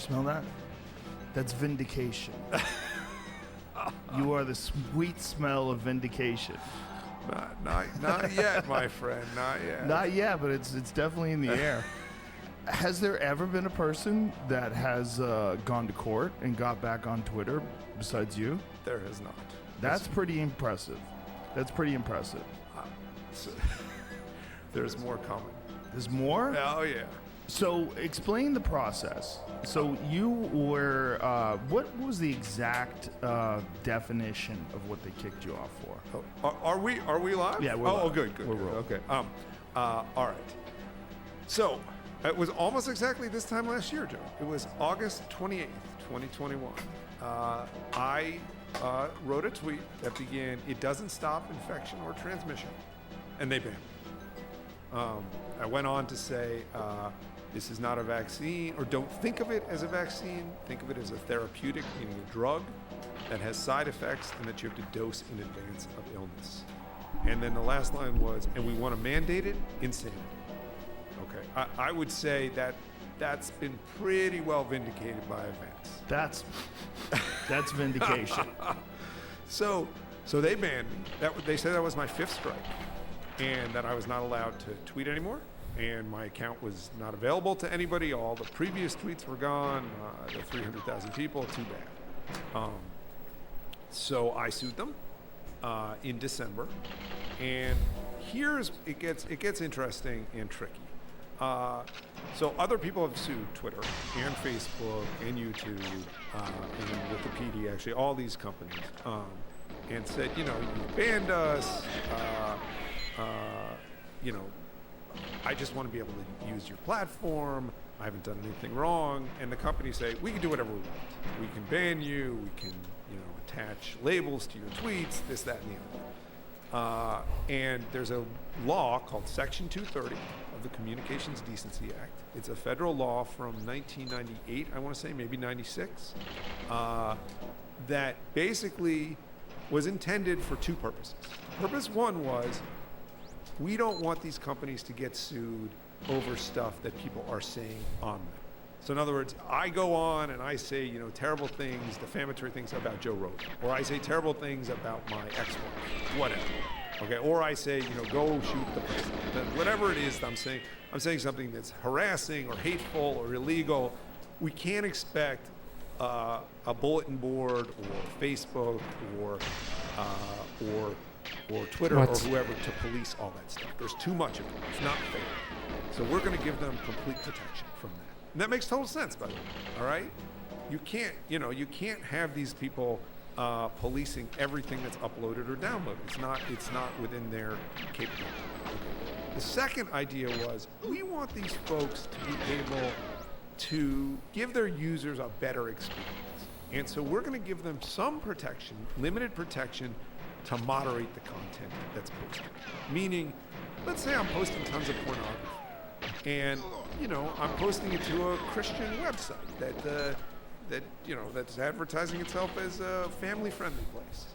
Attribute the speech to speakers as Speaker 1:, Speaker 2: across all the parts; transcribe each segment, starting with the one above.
Speaker 1: smell that? That's vindication. You are the sweet smell of vindication.
Speaker 2: Not yet, my friend. Not yet.
Speaker 1: Not yet, but it's definitely in the air. Has there ever been a person that has gone to court and got back on Twitter besides you?
Speaker 2: There has not.
Speaker 1: That's pretty impressive. That's pretty impressive.
Speaker 2: There's more coming.
Speaker 1: There's more?
Speaker 2: Oh, yeah.
Speaker 1: So explain the process. So you were, what was the exact definition of what they kicked you off for?
Speaker 2: Oh, are we live?
Speaker 1: Yeah, we're
Speaker 2: live.
Speaker 1: live.
Speaker 2: Good.
Speaker 1: We're rolling.
Speaker 2: Okay. All right. So it was almost exactly this time last year, Joe. It was August 28th, 2021. I wrote a tweet that began, "It doesn't stop infection or transmission," and they banned me. I went on to say, this is not a vaccine, or don't think of it as a vaccine. Think of it as a therapeutic, meaning a drug that has side effects and that you have to dose in advance of illness. And then the last line was, and we want to mandate it, insanity. Okay, I would say that's been pretty well vindicated by events.
Speaker 1: That's vindication.
Speaker 2: So they banned me. They said that was my 5th strike, and that I was not allowed to tweet anymore, and my account was not available to anybody. All the previous tweets were gone. The 300,000 people, too bad. So I sued them in December, and it gets interesting and tricky. So other people have sued Twitter and Facebook and YouTube and Wikipedia, actually all these companies, and said, you banned us. I just want to be able to use your platform. I haven't done anything wrong. And the companies say, we can do whatever we want. We can ban you. We can, attach labels to your tweets, this, that, and the other. And there's a law called Section 230 of the Communications Decency Act. It's a federal law from 1998, I want to say, maybe 96, that basically was intended for 2 purposes. Purpose 1 was, we don't want these companies to get sued over stuff that people are saying on them. So in other words, I go on and I say, terrible things, defamatory things about Joe Rogan, or I say terrible things about my ex-wife, whatever. Okay, or I say, go shoot the president. Whatever it is that I'm saying something that's harassing or hateful or illegal. We can't expect a bulletin board or Facebook or Twitter or whoever to police all that stuff. There's too much of it. It's not fair. So we're going to give them complete protection from that. And that makes total sense, by the way. All right? You can't have these people policing everything that's uploaded or downloaded. It's not within their capability. Okay. The second idea was, we want these folks to be able to give their users a better experience. And so we're going to give them some protection, limited protection, to moderate the content that's posted. Meaning, let's say I'm posting tons of pornography, and I'm posting it to a Christian website that's advertising itself as a family-friendly place.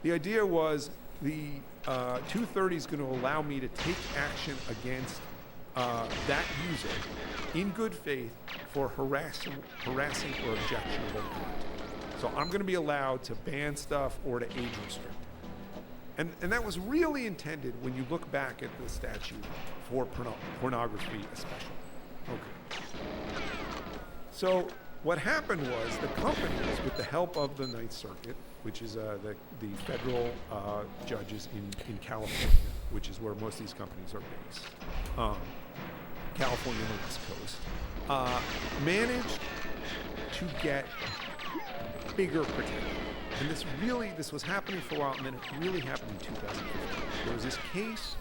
Speaker 2: The idea was the 230 is going to allow me to take action against that user in good faith for harassing or objectionable content. So I'm going to be allowed to ban stuff or to age restrict. And that was really intended when you look back at the statute for pornography especially. Okay. So what happened was the companies, with the help of the Ninth Circuit, which is the federal judges in California, which is where most of these companies are based, California and the West Coast, managed to get bigger protection. And this was happening for a while, and then it really happened in 2015. There was this case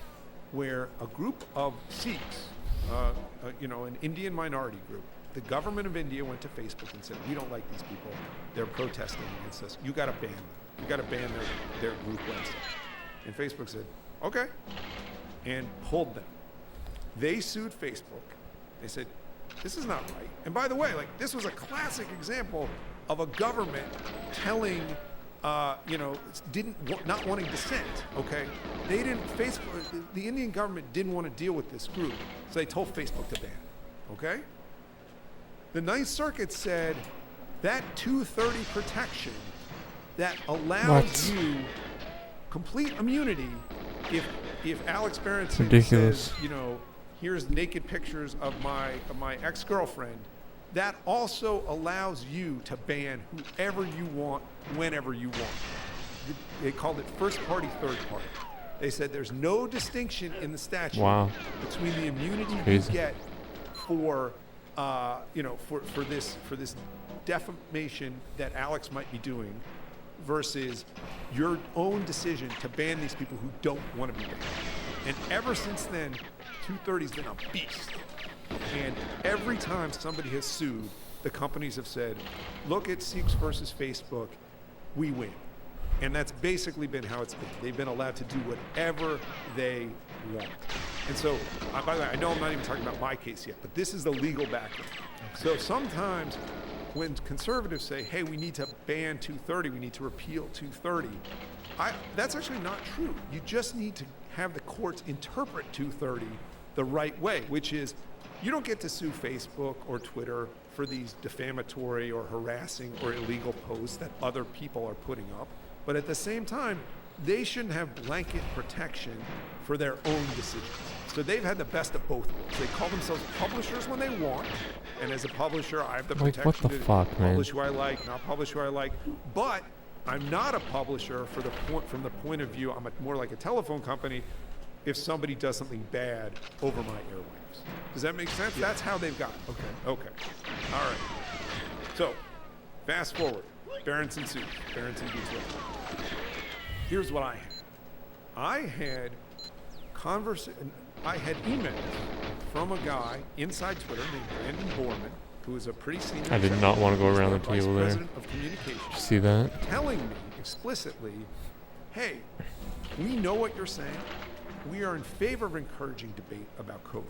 Speaker 2: where a group of Sikhs, an Indian minority group, the government of India went to Facebook and said, we don't like these people. They're protesting against us. You got to ban them. You got to ban their group website. And Facebook said, okay, and pulled them. They sued Facebook. They said, this is not right. And by the way, this was a classic example of a government telling, not wanting dissent, okay? The Indian government didn't want to deal with this group, so they told Facebook to ban it, okay? The Ninth Circuit said that 230 protection that allows you complete immunity if Alex Berenson says, you know, here's naked pictures of my ex-girlfriend, that also allows you to ban whoever you want, whenever you want. They called it first party, third party. They said there's no distinction in the statute between the immunity you get for, you know, for this defamation that Alex might be doing versus your own decision to ban these people who don't want to be banned. And ever since then, 230's been a beast. And every time somebody has sued, the companies have said, look at Seeks versus Facebook, we win. And that's basically been how it's been. They've been allowed to do whatever they want. And so, by the way, I know I'm not even talking about my case yet, but this is the legal background. So sometimes when conservatives say, hey, we need to ban 230, we need to repeal 230, that's actually not true. You just need to have the courts interpret 230 the right way, which is you don't get to sue Facebook or Twitter for these defamatory or harassing or illegal posts that other people are putting up. But at the same time, they shouldn't have blanket protection for their own decisions. So they've had the best of both worlds. They call themselves publishers when they want, and as a publisher, I have the protection to publish who I like, not publish who I like. But I'm not a publisher from the point of view, I'm more like a telephone company if somebody does something bad over my airwaves. Does that make sense? Yeah. That's how they've got it. Okay. All right. So, fast forward. Berenson sued. Berenson beats Will. Here's what I had. I had emails from a guy inside Twitter named Brandon Borman, who is a pretty senior.
Speaker 3: I did not want to go around the table there.
Speaker 2: Of communications.
Speaker 3: Did you see that?
Speaker 2: Telling me explicitly, hey, we know what you're saying. We are in favor of encouraging debate about COVID.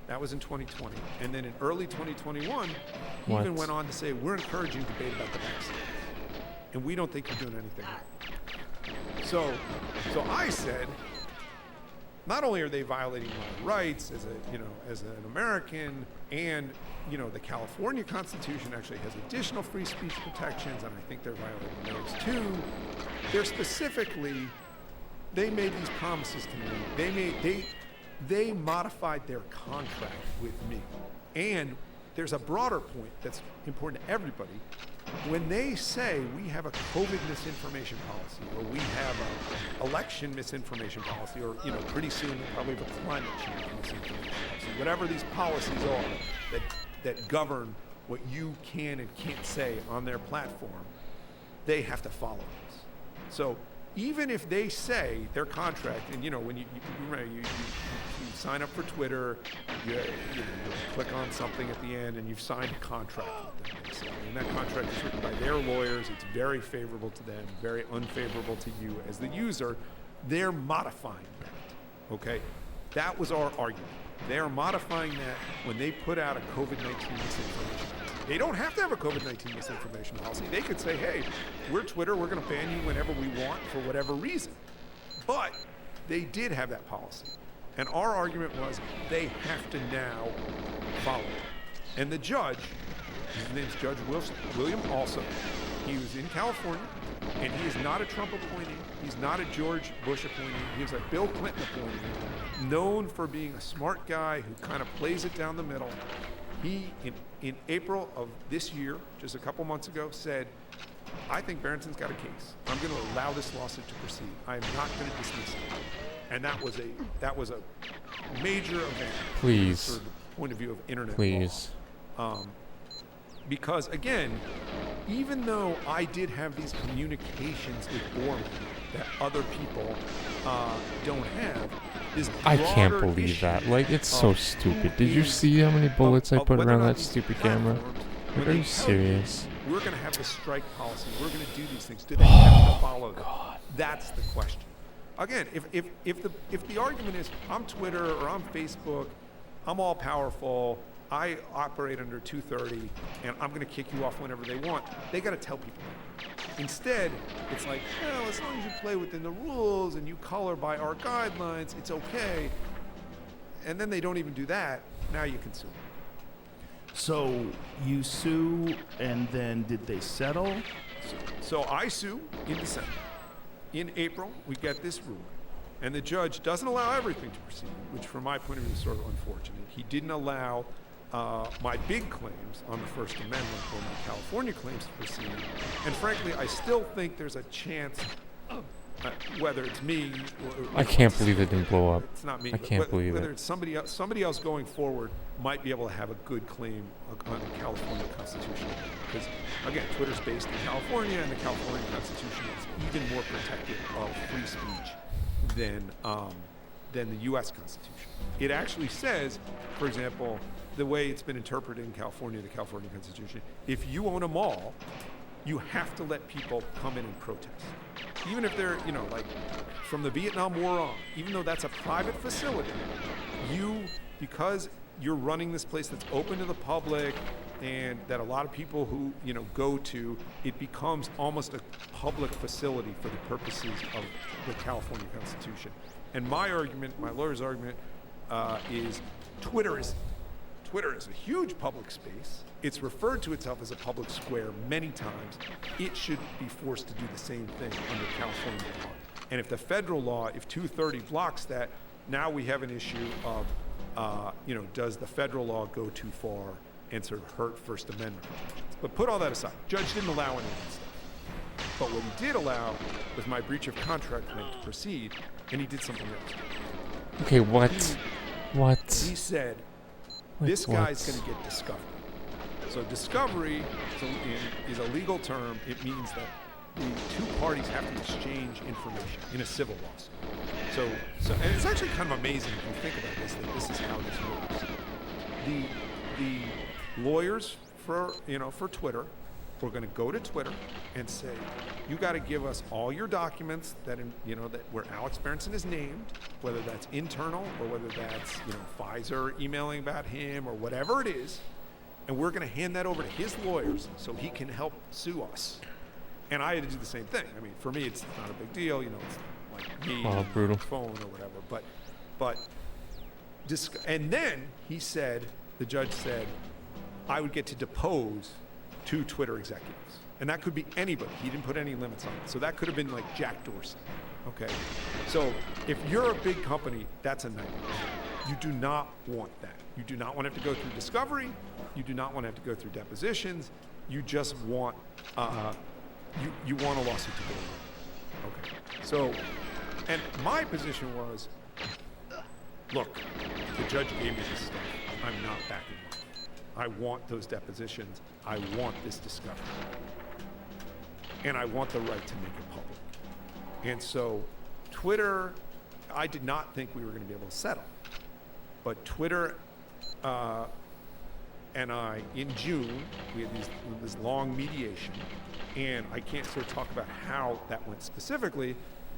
Speaker 2: That was in 2020. And then in early 2021, he even went on to say, we're encouraging debate about the vaccine. And we don't think you're doing anything wrong. So I said, not only are they violating my rights as an American, and the California Constitution actually has additional free speech protections, and I think they're violating those too. They're specifically, they made these promises to me. They modified their contract with me. And there's a broader point that's important to everybody. When they say we have a COVID misinformation policy, or we have an election misinformation policy, or pretty soon we'll probably have a climate change misinformation policy, whatever these policies are that govern what you can and can't say on their platform, they have to follow this. So even if they say their contract, and when you sign up for Twitter, you click on something at the end, and you've signed a contract with them. So, and that contract is written by their lawyers. It's very favorable to them, very unfavorable to you as the user. They're modifying that. Okay, that was our argument. They are modifying that when they put out a COVID-19 misinformation. They don't have to have a COVID-19 misinformation policy. They could say, hey, we're Twitter, we're going to ban you whenever we want for whatever reason. But they did have that policy. And our argument was they have to now follow it. And the judge, his name's Judge William also, he was in California, and he is not a Trump appointee. He's not a George Bush appointee. He was a Bill Clinton appointee, known for being a smart guy who kind of plays it down the middle. He, in April of this year, just a couple months ago, said, I think Berenson's got a case. I'm going to allow this lawsuit to proceed. I am not going to dismiss it. And that was a major event.
Speaker 3: Please.
Speaker 2: From the point of view of internet
Speaker 3: Please.
Speaker 2: law. Because again, even though I did have these communications with Borman that other people don't have, this
Speaker 3: I can't believe that. Like, it's so stupid. Did you see how many bullets I put around that stupid camera? Like, are you serious?
Speaker 2: We're going to have the strike policy. We're going to do these things. Do they have to follow them? That's the question. Again, if the argument is I'm Twitter or I'm Facebook, I'm all powerful, I operate under 230, and I'm going to kick you off whenever they want, they got to tell people that. Instead, it's like, well, as long as you play within the rules and you color by our guidelines, it's okay. And then they don't even do that. Now you can sue.
Speaker 1: So you sue, and then did they settle?
Speaker 2: So I sue in December. In April, we get this ruling. And the judge doesn't allow everything to proceed, which from my point of view is sort of unfortunate. He didn't allow my big claims on the First Amendment or my California claims to proceed. And frankly, I still think there's a chance, whether it's me or...
Speaker 3: I can't believe it didn't blow up.
Speaker 2: It's not me.
Speaker 3: I can't believe
Speaker 2: whether
Speaker 3: it.
Speaker 2: it's somebody else going forward might be able to have a good claim on the California Constitution. Because, again, Twitter's based in California, and the California Constitution is even more protective of free speech than the U.S. Constitution. It actually says, for example, the way it's been interpreted in California, the California Constitution, if you own a mall, you have to let people come in and protest. Even if they're, like from the Vietnam War on, even though that's a private facility, because you're running this place that's open to the public and that a lot of people who, go to, it becomes almost a public facility for the purposes of the California Constitution. And my argument, my lawyer's argument, is Twitter is a huge public space. It's referred to itself as a public square many times. It should be forced to do the same thing under California law. And if the federal law, if 230 blocks that, now we have an issue of, does the federal law go too far and sort of hurt First Amendment protections? But put all that aside. Judge didn't allow any of that stuff. But what he did allow was my breach of contract claim to proceed, and he did something else.
Speaker 3: Okay, what?
Speaker 2: He said, this guy's going to get discovery. So discovery is a legal term. It means that the two parties have to exchange information in a civil lawsuit. So and it's actually kind of amazing if you think about this, that this is how this works. The lawyers for Twitter were going to go to Twitter and say, you got to give us all your documents that where Alex Berenson is named, whether that's internal or whether that's Pfizer emailing about him or whatever it is, and we're going to hand that over to his lawyers so he can help sue us. And I had to do the same thing. I mean, for me, it's not a big deal. It's like me on the phone or whatever. And then he said, the judge said, I would get to depose 2 Twitter executives. And that could be anybody. He didn't put any limits on it. So that could have been like Jack Dorsey. Okay? So if you're a big company, that's a nightmare. You do not want that. You do not want to have to go through discovery. You do not want to have to go through depositions. You just want you want a lawsuit to go away. Okay. So, and my position was, look, the judge gave me this stuff. I'm not backing off. I want those depositions. I want this discovery. And I want the right to make it public. And so Twitter, I did not think we were going to be able to settle. But Twitter and I, in June, we had this long mediation. And I can't sort of talk about how that went specifically,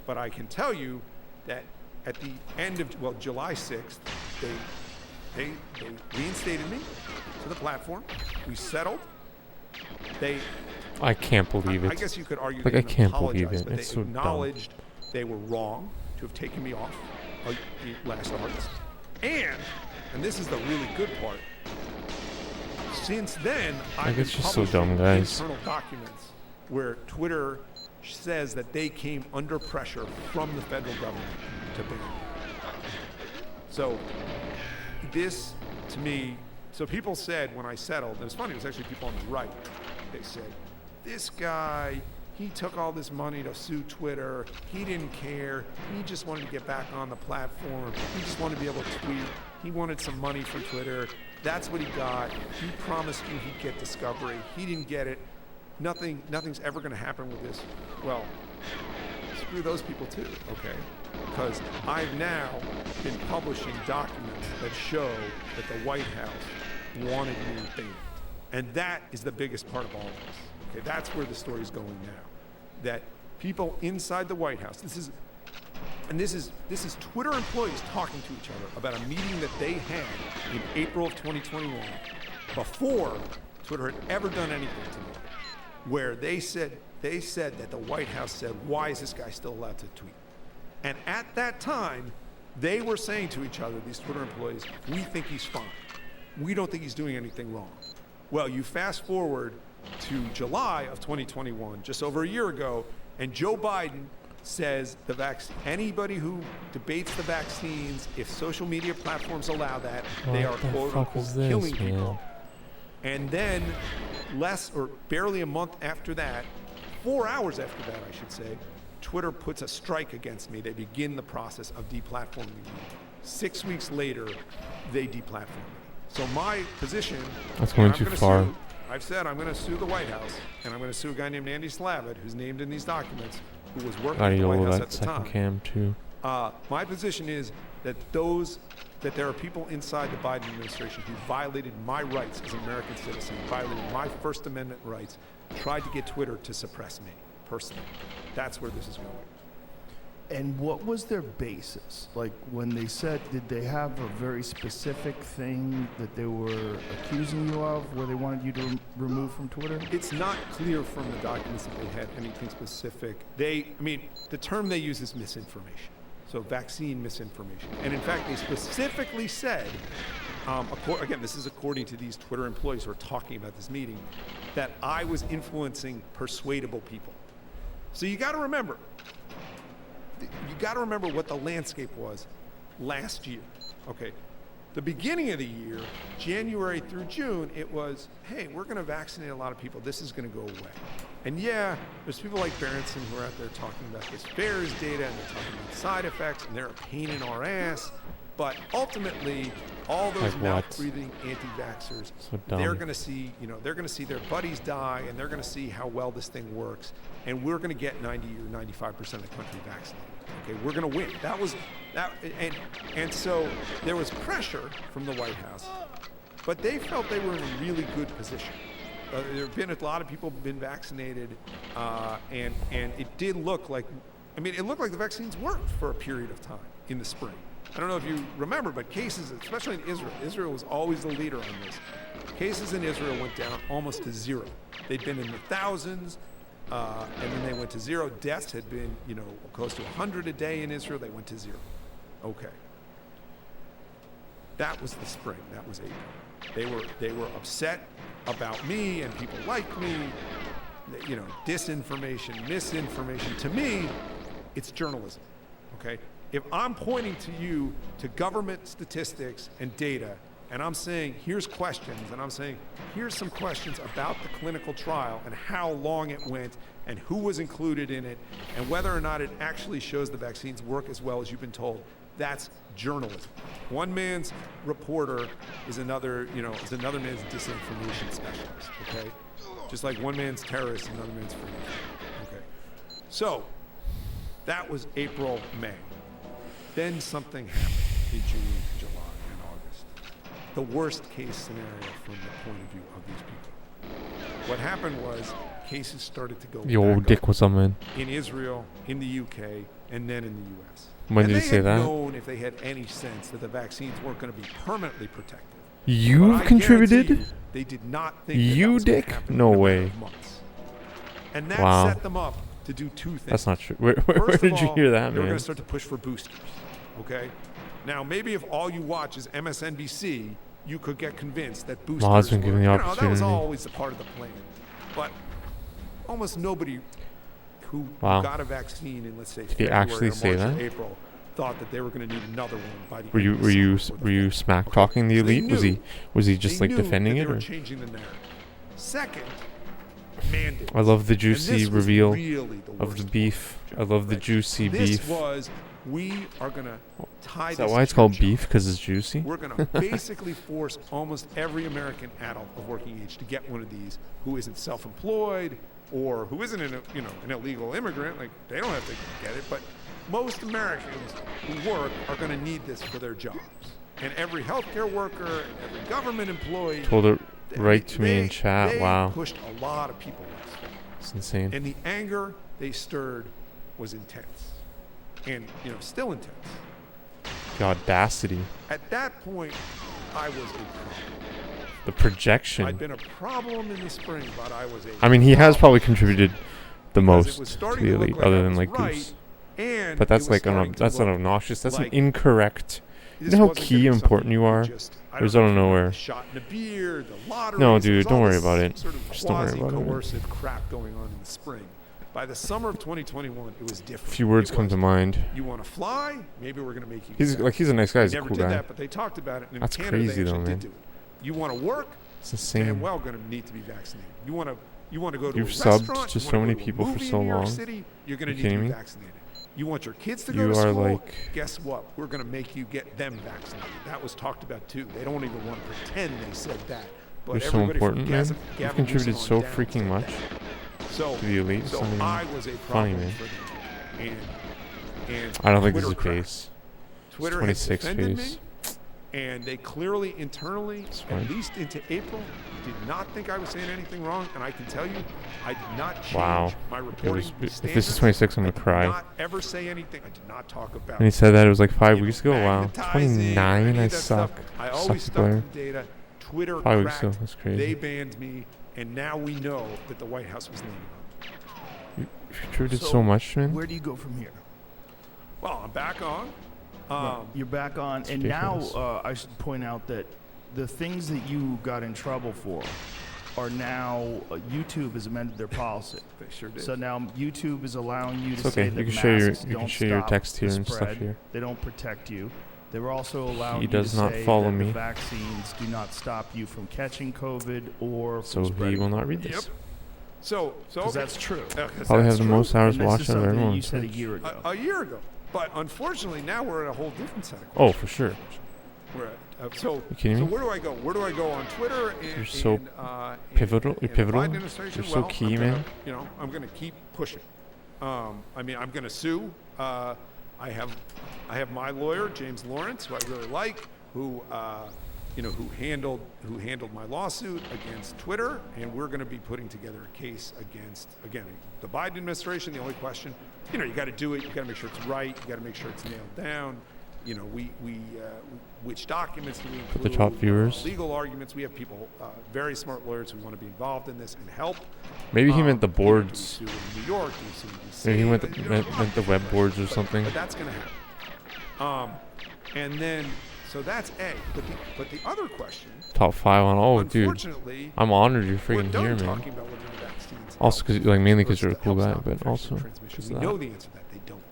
Speaker 2: but I can tell you that at the end of, July 6th, they reinstated me to the platform. We settled.
Speaker 3: I can't believe it.
Speaker 2: I guess you could argue
Speaker 3: like,
Speaker 2: they
Speaker 3: I can't believe it.
Speaker 2: but
Speaker 3: It's
Speaker 2: they
Speaker 3: so
Speaker 2: acknowledged they were wrong to have taken me off last August. And this is the really good part, since then, I've been
Speaker 3: just so
Speaker 2: publishing
Speaker 3: dumb, guys.
Speaker 2: internal documents where Twitter says that they came under pressure from the federal government to ban it. So this, to me, so people said when I settled, it was funny, it was actually people on the right, they said, this guy, he took all this money to sue Twitter, he didn't care, he just wanted to get back on the platform, he just wanted to be able to tweet, he wanted some money for Twitter, that's what he got, he promised you he'd get discovery, he didn't get it, nothing's ever going to happen with this. Well, screw those people too, okay? Because I've now been publishing documents that show that the White House wanted me banned. And that is the biggest part of all of this. Okay, that's where the story's going now. That people inside the White House, this is Twitter employees talking to each other about a meeting that they had in April of 2021 before Twitter had ever done anything to me, where they said that the White House said, why is this guy still allowed to tweet? And at that time, they were saying to each other, these Twitter employees, we think he's fine. we don't think he's doing anything wrong. Well, you fast forward to July of 2021, just over a year ago, and Joe Biden says anybody who debates the vaccines, if social media platforms allow that, they are quote unquote killing people. And then barely a month after that, 4 hours after that, I should say, Twitter puts a strike against me. They begin the process of deplatforming me. 6 weeks later, they deplatform me. So my position,
Speaker 3: that's going too far.
Speaker 2: I've said I'm going to sue the White House, and I'm going to sue a guy named Andy Slavitt, who's named in these documents, who was working at the White House at the time.
Speaker 3: Cam too.
Speaker 2: My position is that there are people inside the Biden administration who violated my rights as an American citizen, violated my First Amendment rights, tried to get Twitter to suppress me personally. That's where this is going.
Speaker 1: And what was their basis? Like, when they said, did they have a very specific thing that they were accusing you of, where they wanted you to remove from Twitter?
Speaker 2: It's not clear from the documents that they had anything specific. The term they use is misinformation. So vaccine misinformation. And in fact, they specifically said, again, this is according to these Twitter employees who are talking about this meeting, that I was influencing persuadable people. So you got to remember what the landscape was last year. Okay, the beginning of the year, January through June, it was, hey, we're going to vaccinate a lot of people. This is going to go away. And yeah, there's people like Berenson who are out there talking about this VAERS data, and they're talking about side effects, and they're a pain in our ass. But ultimately, all those mouth-breathing anti-vaxxers, they're going to see, they're going to see their buddies die, and they're going to see how well this thing works, and we're going to get 90 or 95% of the country vaccinated. Okay, we're going to win. That was that, and so there was pressure from the White House, but they felt they were in a really good position. There have been a lot of people been vaccinated, and it did look like, it looked like the vaccines worked for a period of time in the spring. I don't know if you remember, but cases, especially in Israel was always the leader on this. Cases in Israel went down almost to zero. They'd been in the thousands, and then they went to zero. Deaths had been, close to 100 a day in Israel. They went to zero. Okay. That was the spring. That was April. They were upset about me and people like me. Disinformation, misinformation. To me, it's journalism. Okay. If I'm pointing to you to government statistics and data, and I'm saying, here's questions, and I'm saying, here's some questions about the clinical trial and how long it went and who was included in it and whether or not it actually shows the vaccines work as well as you've been told, that's journalism. One man's reporter is another man's disinformation specialist, okay? Just like one man's terrorist is another man's freedom. Okay. So, that was April, May. Then something happened in June, July, and August. The worst case scenario from the point of view of these people. What happened was cases started to go
Speaker 3: Yo, Dick, what's up, man?
Speaker 2: In Israel, in the UK, and then in the US.
Speaker 3: When did you say that?
Speaker 2: They had known, if they had any sense, that the vaccines weren't going to be permanently protective.
Speaker 3: You've contributed?
Speaker 2: They did not think
Speaker 3: you, Dick? No way.
Speaker 2: And that set them up to do two things.
Speaker 3: That's not true. Where did you hear that, man?
Speaker 2: They were going to start to push for boosters. Okay? Now, maybe if all you watch is MSNBC, you could get convinced that boosters
Speaker 3: Laws been given the opportunity.
Speaker 2: That was always a part of the plan. But almost nobody who got a vaccine in, let's say, February or March or April thought that they were going to need another one by the end of the season.
Speaker 3: Were you smack talking the elite? Was he just like defending it?
Speaker 2: They were changing the narrative. Second, mandates.
Speaker 3: I love the juicy reveal of the beef. I love the juicy beef.
Speaker 2: This was, we are going to tie this.
Speaker 3: Is that why it's called beef? Because it's juicy?
Speaker 2: We're going to basically force almost every American adult of working age to get one of these who isn't self-employed or who isn't an illegal immigrant. Like, they don't have to get it, but most Americans who work are going to need this for their jobs. And every healthcare worker, and every government employee
Speaker 3: told it right to me in chat.
Speaker 2: They pushed a lot of people this way.
Speaker 3: It's insane.
Speaker 2: And the anger they stirred was intense. And, still intense.
Speaker 3: The audacity.
Speaker 2: At that point, I was a problem.
Speaker 3: The projection.
Speaker 2: I'd been a problem in the spring, but I was a
Speaker 3: he has probably contributed the most to the elite, other than like Goose.
Speaker 2: And
Speaker 3: but that's like that's not obnoxious. That's an incorrect
Speaker 2: this
Speaker 3: know how
Speaker 2: wasn't
Speaker 3: key
Speaker 2: gonna be
Speaker 3: important
Speaker 2: something
Speaker 3: you
Speaker 2: we
Speaker 3: are?
Speaker 2: just, I
Speaker 3: There's
Speaker 2: don't
Speaker 3: out of
Speaker 2: know,
Speaker 3: nowhere.
Speaker 2: shot in a beer, the lottery.
Speaker 3: No, dude, don't worry about it.
Speaker 2: Sort of
Speaker 3: Just don't worry about it, man.
Speaker 2: quasi-coercive crap going on in the spring. By the summer of 2021, it was
Speaker 3: A
Speaker 2: different.
Speaker 3: few words
Speaker 2: It
Speaker 3: come
Speaker 2: was,
Speaker 3: to mind.
Speaker 2: You want to fly? Maybe we're going to make you.
Speaker 3: He's a nice guy.
Speaker 2: They
Speaker 3: He's a
Speaker 2: never
Speaker 3: cool
Speaker 2: did
Speaker 3: guy.
Speaker 2: that, but they talked about it. And
Speaker 3: That's
Speaker 2: in Canada,
Speaker 3: crazy,
Speaker 2: they
Speaker 3: though,
Speaker 2: actually
Speaker 3: man.
Speaker 2: did do it. You want to work?
Speaker 3: It's the
Speaker 2: Damn
Speaker 3: same.
Speaker 2: well going to need to be vaccinated. You want to go to
Speaker 3: You've
Speaker 2: a
Speaker 3: subbed
Speaker 2: restaurant?
Speaker 3: to
Speaker 2: You
Speaker 3: so
Speaker 2: wanna
Speaker 3: many
Speaker 2: go to a
Speaker 3: people for
Speaker 2: movie
Speaker 3: so
Speaker 2: in New York
Speaker 3: long.
Speaker 2: City, you're going
Speaker 3: You
Speaker 2: to need to
Speaker 3: kidding
Speaker 2: be
Speaker 3: me?
Speaker 2: vaccinated. You want your kids to
Speaker 3: You
Speaker 2: go to
Speaker 3: are
Speaker 2: school?
Speaker 3: like-
Speaker 2: Guess what? We're going to make you get them vaccinated. That was talked about too. They don't even want to pretend they said that. But
Speaker 3: You're so
Speaker 2: everybody from
Speaker 3: important, man.
Speaker 2: Gavin
Speaker 3: You've contributed
Speaker 2: Newsom
Speaker 3: so
Speaker 2: on down
Speaker 3: freaking
Speaker 2: said
Speaker 3: much
Speaker 2: that. So,
Speaker 3: to the elites.
Speaker 2: so
Speaker 3: I mean,
Speaker 2: I was a
Speaker 3: funny,
Speaker 2: problem
Speaker 3: man.
Speaker 2: for them. And
Speaker 3: I don't think this
Speaker 2: Twitter
Speaker 3: is
Speaker 2: cracked.
Speaker 3: base.
Speaker 2: Twitter
Speaker 3: 26
Speaker 2: has defended
Speaker 3: phase.
Speaker 2: me, and they clearly internally,
Speaker 3: fine.
Speaker 2: at least into April, did not think I was saying anything wrong. And I can tell you, I did not change
Speaker 3: Wow.
Speaker 2: my
Speaker 3: It
Speaker 2: reporting
Speaker 3: was, if
Speaker 2: standards.
Speaker 3: this is 26, I'm
Speaker 2: I
Speaker 3: gonna
Speaker 2: did
Speaker 3: cry.
Speaker 2: not ever say anything. I did not talk about.
Speaker 3: And he said that it was like 5
Speaker 2: you know,
Speaker 3: weeks ago. Wow.
Speaker 2: magnetizing or
Speaker 3: 29.
Speaker 2: any
Speaker 3: I
Speaker 2: of that stuff.
Speaker 3: suck.
Speaker 2: I
Speaker 3: Suck
Speaker 2: always
Speaker 3: the
Speaker 2: stuck
Speaker 3: player.
Speaker 2: to the data. Twitter
Speaker 3: 5 weeks
Speaker 2: cracked.
Speaker 3: ago. That's crazy.
Speaker 2: They banned me, and now we know that the White House was leaning on me.
Speaker 3: You contributed so much, man.
Speaker 1: Where do you go from here?
Speaker 2: Well, I'm back on.
Speaker 1: You're back on, and
Speaker 3: ridiculous.
Speaker 1: now I should point out that the things that you got in trouble for are now YouTube has amended their policy.
Speaker 2: They sure did.
Speaker 1: So now YouTube is allowing you to
Speaker 3: It's
Speaker 1: say
Speaker 3: okay.
Speaker 1: that
Speaker 3: You can share your
Speaker 1: masks
Speaker 3: you can
Speaker 1: don't
Speaker 3: share your
Speaker 1: stop
Speaker 3: text here
Speaker 1: the
Speaker 3: and stuff
Speaker 1: spread.
Speaker 3: here.
Speaker 1: They don't protect you. They're also allowing
Speaker 3: He
Speaker 1: you
Speaker 3: does
Speaker 1: to
Speaker 3: not
Speaker 1: say
Speaker 3: follow
Speaker 1: that
Speaker 3: me.
Speaker 1: the vaccines do not stop you from catching COVID or
Speaker 3: So
Speaker 1: from
Speaker 3: he
Speaker 1: spreading.
Speaker 3: will not read
Speaker 2: Yep.
Speaker 3: this.
Speaker 2: So
Speaker 1: Because
Speaker 2: okay.
Speaker 1: that's true.
Speaker 3: Probably have the most hours
Speaker 1: And this
Speaker 3: watched
Speaker 1: is
Speaker 3: out of
Speaker 1: something
Speaker 3: everyone.
Speaker 1: you
Speaker 3: on
Speaker 1: said a
Speaker 3: Twitch.
Speaker 1: year ago.
Speaker 2: A year ago. But unfortunately, now we're at a whole different set of
Speaker 3: Oh,
Speaker 2: questions.
Speaker 3: for sure.
Speaker 2: We're at, so,
Speaker 3: You kidding
Speaker 2: so
Speaker 3: me?
Speaker 2: where do I go? Where do I go on Twitter? And,
Speaker 3: You're so
Speaker 2: in
Speaker 3: pivotal. You're
Speaker 2: the
Speaker 3: pivotal.
Speaker 2: Biden administration?
Speaker 3: You're so
Speaker 2: Well,
Speaker 3: key,
Speaker 2: I'm gonna,
Speaker 3: man.
Speaker 2: You know, I'm going to keep pushing. I mean, I'm going to sue. I have my lawyer, James Lawrence, who I really like, who who handled my lawsuit against Twitter, and we're going to be putting together a case against, again, the Biden administration. The only question, you got to do it. You got to make sure it's right. You got to make sure it's nailed down. You know, which documents do we include?
Speaker 3: the top viewers.
Speaker 2: Legal arguments. We have people, very smart lawyers who want to be involved in this and help.
Speaker 3: Maybe he meant the
Speaker 2: Do we
Speaker 3: boards.
Speaker 2: sue in New York? Do we sue in DC?
Speaker 3: Maybe he meant
Speaker 2: You know,
Speaker 3: the web boards or
Speaker 2: but-
Speaker 3: something.
Speaker 2: But that's going to happen. And then, so that's A. But the other question,
Speaker 3: Top 5 on. Oh, dude.
Speaker 2: unfortunately,
Speaker 3: I'm honored you're
Speaker 2: we're
Speaker 3: freaking
Speaker 2: done
Speaker 3: here, man.
Speaker 2: talking about whether the vaccines
Speaker 3: Also,
Speaker 2: help
Speaker 3: mainly because you're a
Speaker 2: versus
Speaker 3: cool
Speaker 2: help
Speaker 3: guy,
Speaker 2: stop
Speaker 3: but
Speaker 2: infection
Speaker 3: also
Speaker 2: transmission.
Speaker 3: because
Speaker 2: We
Speaker 3: of
Speaker 2: know
Speaker 3: that.
Speaker 2: the answer to that. They don't.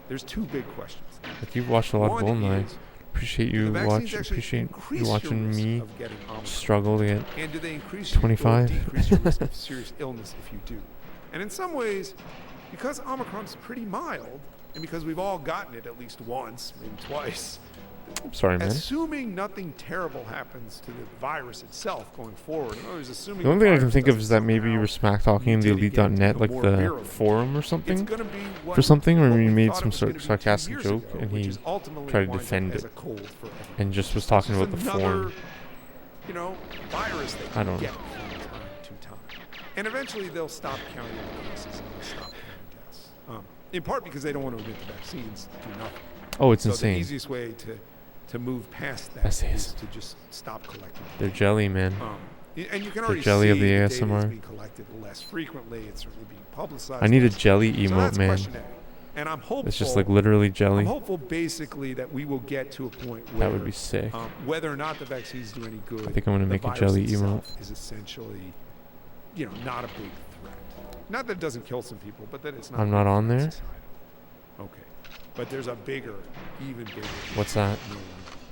Speaker 2: There's two big questions.
Speaker 3: Like you've watched a lot of
Speaker 2: One
Speaker 3: Goldeneye.
Speaker 2: is,
Speaker 3: Appreciate
Speaker 2: do
Speaker 3: you
Speaker 2: the vaccines
Speaker 3: watch.
Speaker 2: actually
Speaker 3: Appreciate
Speaker 2: increase
Speaker 3: you
Speaker 2: your
Speaker 3: watching
Speaker 2: risk
Speaker 3: me
Speaker 2: of getting Omicron?
Speaker 3: struggle to get.
Speaker 2: And do they increase
Speaker 3: 25?
Speaker 2: or decrease your risk of serious illness if you do? And in some ways, because Omicron's pretty mild, and because we've all gotten it at least once, maybe twice,
Speaker 3: Sorry, man.
Speaker 2: assuming nothing terrible happens to the virus itself going forward, in other words, assuming
Speaker 3: The only thing I can
Speaker 2: virus
Speaker 3: think of
Speaker 2: doesn't
Speaker 3: is that maybe you
Speaker 2: somehow
Speaker 3: were smack talking in the
Speaker 2: mutate again to
Speaker 3: elite.net,
Speaker 2: become
Speaker 3: like
Speaker 2: more
Speaker 3: the
Speaker 2: virulent,
Speaker 3: forum or
Speaker 2: it's
Speaker 3: something.
Speaker 2: gonna be what,
Speaker 3: For something where
Speaker 2: what
Speaker 3: he
Speaker 2: we
Speaker 3: made
Speaker 2: thought
Speaker 3: some
Speaker 2: it was gonna be 2
Speaker 3: sarcastic
Speaker 2: years
Speaker 3: joke
Speaker 2: ago,
Speaker 3: and
Speaker 2: which
Speaker 3: he
Speaker 2: is ultimately
Speaker 3: tried to
Speaker 2: winds up
Speaker 3: defend
Speaker 2: as
Speaker 3: it
Speaker 2: a cold for everyone.
Speaker 3: and just was
Speaker 2: This
Speaker 3: talking
Speaker 2: is
Speaker 3: about the
Speaker 2: another,
Speaker 3: forum.
Speaker 2: Virus that
Speaker 3: I
Speaker 2: you
Speaker 3: don't
Speaker 2: get
Speaker 3: know.
Speaker 2: from time to time. And eventually they'll stop counting the cases and they'll stop counting deaths. In part because they don't want to admit the vaccines do nothing.
Speaker 3: Oh, it's
Speaker 2: So the
Speaker 3: insane.
Speaker 2: easiest way to move past that
Speaker 3: Yes, it
Speaker 2: is
Speaker 3: is.
Speaker 2: to just stop collecting.
Speaker 3: They're
Speaker 2: data.
Speaker 3: jelly, man.
Speaker 2: And you can already
Speaker 3: jelly
Speaker 2: see
Speaker 3: of the
Speaker 2: data is
Speaker 3: ASMR.
Speaker 2: being collected less frequently. It's certainly being publicized.
Speaker 3: I need a
Speaker 2: less.
Speaker 3: jelly
Speaker 2: So
Speaker 3: emote,
Speaker 2: that's
Speaker 3: man.
Speaker 2: question A. And I'm hopeful.
Speaker 3: It's just like literally jelly.
Speaker 2: I'm hopeful, basically, that we will get to a point where
Speaker 3: That would be sick.
Speaker 2: whether or not the vaccines do any good,
Speaker 3: I think I'm gonna
Speaker 2: the
Speaker 3: make a
Speaker 2: virus
Speaker 3: jelly
Speaker 2: itself is essentially, not a big threat. Not that it doesn't kill some people, but that it's not.
Speaker 3: I'm
Speaker 2: a
Speaker 3: not
Speaker 2: big
Speaker 3: on
Speaker 2: threat to
Speaker 3: there?
Speaker 2: society. Okay, but there's a bigger, even bigger.
Speaker 3: What's that?
Speaker 2: no one-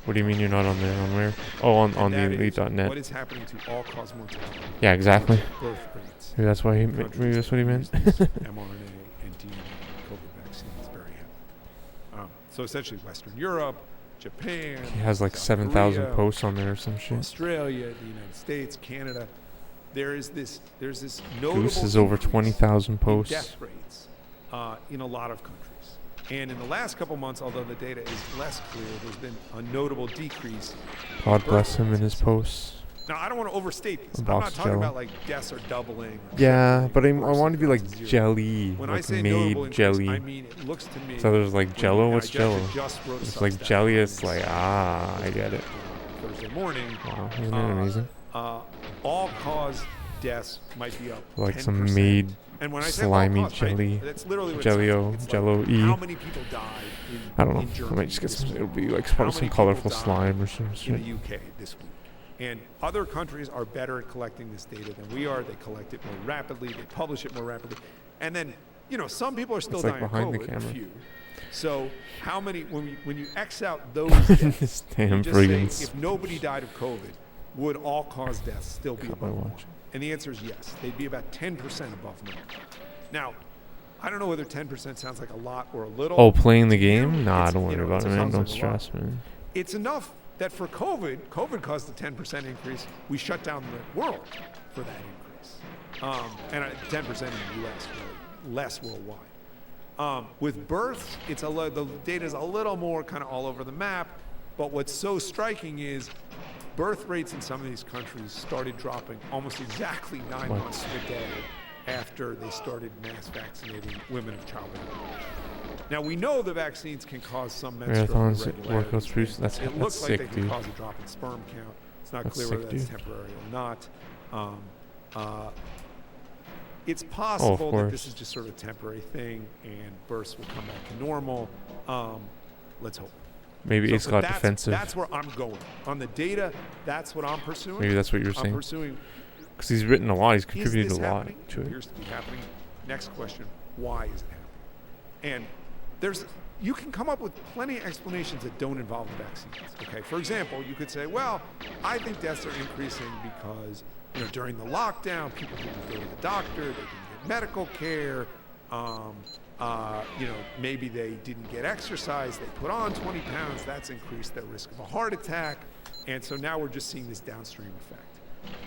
Speaker 3: What do you mean you're not on there? On where? Oh, on
Speaker 2: and
Speaker 3: the
Speaker 2: that is
Speaker 3: elite.net.
Speaker 2: What is happening to all-cause mortality?
Speaker 3: Yeah, exactly.
Speaker 2: Birth rates.
Speaker 3: Maybe that's why he.
Speaker 2: in
Speaker 3: Maybe
Speaker 2: countries
Speaker 3: that's
Speaker 2: that
Speaker 3: what he
Speaker 2: use
Speaker 3: meant.
Speaker 2: these mRNA and DNA COVID vaccines very heavily. So essentially, Western Europe, Japan.
Speaker 3: He has like
Speaker 2: South
Speaker 3: 7,000
Speaker 2: Korea,
Speaker 3: posts on there or some shit.
Speaker 2: Australia, the United States, Canada. There's this notable
Speaker 3: Goose is over
Speaker 2: increase
Speaker 3: 20,000
Speaker 2: in
Speaker 3: posts.
Speaker 2: death rates in a lot of countries. And in the last couple months, although the data is less clear, there's been a notable decrease.
Speaker 3: God bless him in his posts.
Speaker 2: Now, I don't want to overstate this.
Speaker 3: A
Speaker 2: I'm not
Speaker 3: box
Speaker 2: talking
Speaker 3: jello.
Speaker 2: about like deaths are doubling. or
Speaker 3: Yeah,
Speaker 2: tripling
Speaker 3: but
Speaker 2: or
Speaker 3: I want to be like
Speaker 2: going to zero.
Speaker 3: jelly,
Speaker 2: When I
Speaker 3: like
Speaker 2: say
Speaker 3: made
Speaker 2: notable increase,
Speaker 3: jelly.
Speaker 2: I mean it looks to me.
Speaker 3: So there's like Jello.
Speaker 2: and
Speaker 3: What's
Speaker 2: I
Speaker 3: Jello?
Speaker 2: just wrote a
Speaker 3: It's like
Speaker 2: Substack
Speaker 3: jelly.
Speaker 2: on
Speaker 3: It's
Speaker 2: this,
Speaker 3: like I get it.
Speaker 2: Thursday morning.
Speaker 3: Wow, isn't that amazing?
Speaker 2: All cause deaths might be up.
Speaker 3: Like some
Speaker 2: 10%
Speaker 3: made
Speaker 2: And when I say
Speaker 3: slimy
Speaker 2: Holocaust,
Speaker 3: jelly,
Speaker 2: that's literally what
Speaker 3: Jello,
Speaker 2: it's like.
Speaker 3: Jello-y.
Speaker 2: How many people died
Speaker 3: I don't know.
Speaker 2: in
Speaker 3: I
Speaker 2: Germany
Speaker 3: might just get
Speaker 2: this
Speaker 3: some.
Speaker 2: week?
Speaker 3: It'll be like
Speaker 2: How
Speaker 3: probably some
Speaker 2: many
Speaker 3: colorful
Speaker 2: people
Speaker 3: slime or
Speaker 2: died
Speaker 3: some
Speaker 2: in
Speaker 3: shit.
Speaker 2: the UK this week? And other countries are better at collecting this data than we are. They collect it more rapidly. They publish it more rapidly. And then, some people are still
Speaker 3: It's like
Speaker 2: dying of
Speaker 3: behind the
Speaker 2: COVID, a
Speaker 3: camera.
Speaker 2: few. So how many, when you X out those
Speaker 3: This
Speaker 2: deaths,
Speaker 3: damn
Speaker 2: you just say,
Speaker 3: friggin'
Speaker 2: if nobody died of COVID, would all-cause deaths still be
Speaker 3: Cut my
Speaker 2: above
Speaker 3: watch.
Speaker 2: normal? And the answer is yes. They'd be about 10% above normal. Now, I don't know whether 10% sounds like a lot or a little.
Speaker 3: Oh, playing the
Speaker 2: To you,
Speaker 3: game? Nah,
Speaker 2: it's,
Speaker 3: don't worry about
Speaker 2: it
Speaker 3: it, man.
Speaker 2: sounds
Speaker 3: Don't
Speaker 2: like a lot.
Speaker 3: stress, man.
Speaker 2: It's enough that for COVID caused a 10% increase. We shut down the world for that increase. And 10% in the U.S., really, less worldwide. With births, the data is a little more kind of all over the map. But what's so striking is birth rates in some of these countries started dropping almost exactly 9
Speaker 3: What?
Speaker 2: months to the day after they started mass vaccinating women of childbearing age. Now we know the vaccines can cause some menstrual
Speaker 3: Marathons,
Speaker 2: irregularities.
Speaker 3: workouts, produce. That's
Speaker 2: It looks like
Speaker 3: sick,
Speaker 2: they can
Speaker 3: dude.
Speaker 2: cause a drop in sperm count. It's not
Speaker 3: That's
Speaker 2: clear
Speaker 3: sick,
Speaker 2: whether that's
Speaker 3: dude.
Speaker 2: temporary or not. It's possible that this is just sort of a temporary thing and births will come back to normal. Let's hope.
Speaker 3: Maybe it's got defensive.
Speaker 2: That's where I'm going. On the data, that's what I'm pursuing.
Speaker 3: Maybe that's what you're
Speaker 2: I'm
Speaker 3: saying.
Speaker 2: pursuing.
Speaker 3: Because he's written a lot. He's
Speaker 2: Is
Speaker 3: contributed
Speaker 2: this
Speaker 3: a lot
Speaker 2: happening?
Speaker 3: to
Speaker 2: It
Speaker 3: it.
Speaker 2: appears to be happening. Next question, why is it happening? And you can come up with plenty of explanations that don't involve the vaccines. Okay, for example, you could say, well, I think deaths are increasing because during the lockdown, people didn't go to the doctor, they didn't get medical care. Maybe they didn't get exercise, they put on 20 pounds, that's increased their risk of a heart attack. And so now we're just seeing this downstream effect.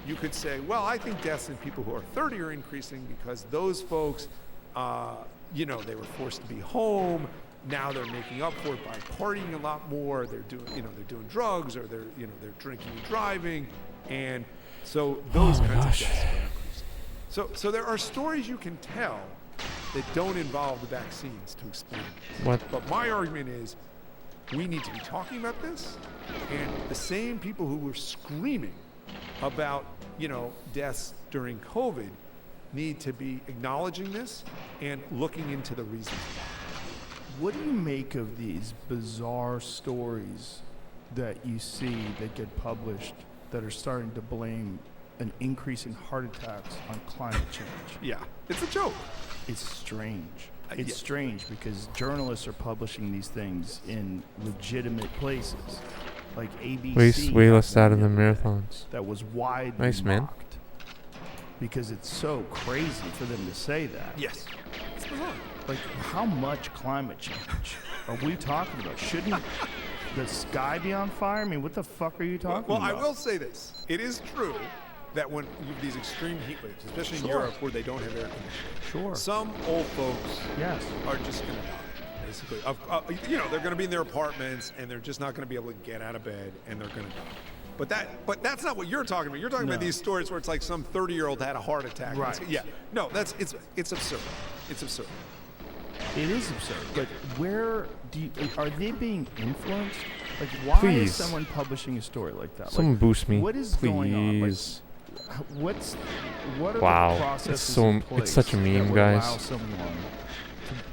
Speaker 2: You could say, well, I think deaths in people who are 30 are increasing because those folks, they were forced to be home. Now they're making up for it by partying a lot more. They're doing drugs, or they're drinking and driving, and so those kinds of deaths are increasing. So there are stories you can tell that don't involve the vaccines to explain this.
Speaker 3: What?
Speaker 2: But my argument is, we need to be talking about this, and the same people who were screaming about deaths during COVID need to be acknowledging this and looking into the reasons why.
Speaker 1: What do you make of these bizarre stories that you see that get published that are starting to blame an increase in heart attacks on climate change?
Speaker 2: Yeah, it's a joke.
Speaker 1: It's strange. It's
Speaker 2: Yeah.
Speaker 1: strange because journalists are publishing these things in legitimate places, like ABC.
Speaker 3: Way
Speaker 1: had
Speaker 3: less sad
Speaker 1: one
Speaker 3: in the
Speaker 1: the other day
Speaker 3: marathons.
Speaker 1: That was widely
Speaker 3: Nice, man.
Speaker 1: mocked because it's so crazy for them to say that.
Speaker 2: Yes. It's bizarre.
Speaker 1: Like, how much climate change are we talking about? Shouldn't the sky be on fire? I mean, what the fuck are you talking
Speaker 2: Well,
Speaker 1: about?
Speaker 2: I will say this. It is true that when you have these extreme heat waves, especially in
Speaker 1: Sure.
Speaker 2: Europe where they don't have air conditioning,
Speaker 1: Sure.
Speaker 2: some old folks
Speaker 1: Yes.
Speaker 2: are just going to die, basically. They're going to be in their apartments and they're just not going to be able to get out of bed and they're going to die. But that's not what you're talking about. You're talking about
Speaker 1: No.
Speaker 2: these stories where it's like some 30-year-old had a heart attack.
Speaker 1: Right.
Speaker 2: Yeah. No, it's absurd. It's absurd.
Speaker 1: It is absurd. But where are they being influenced? Like, why
Speaker 3: Please.
Speaker 1: is someone publishing a story like that?
Speaker 3: Someone
Speaker 1: Like,
Speaker 3: boost me,
Speaker 1: what is going on? Like,
Speaker 3: please.
Speaker 1: What are
Speaker 3: Wow,
Speaker 1: the processes
Speaker 3: it's so-
Speaker 1: in
Speaker 3: it's
Speaker 1: place
Speaker 3: such a meme,
Speaker 1: that would
Speaker 3: guys.
Speaker 1: allow someone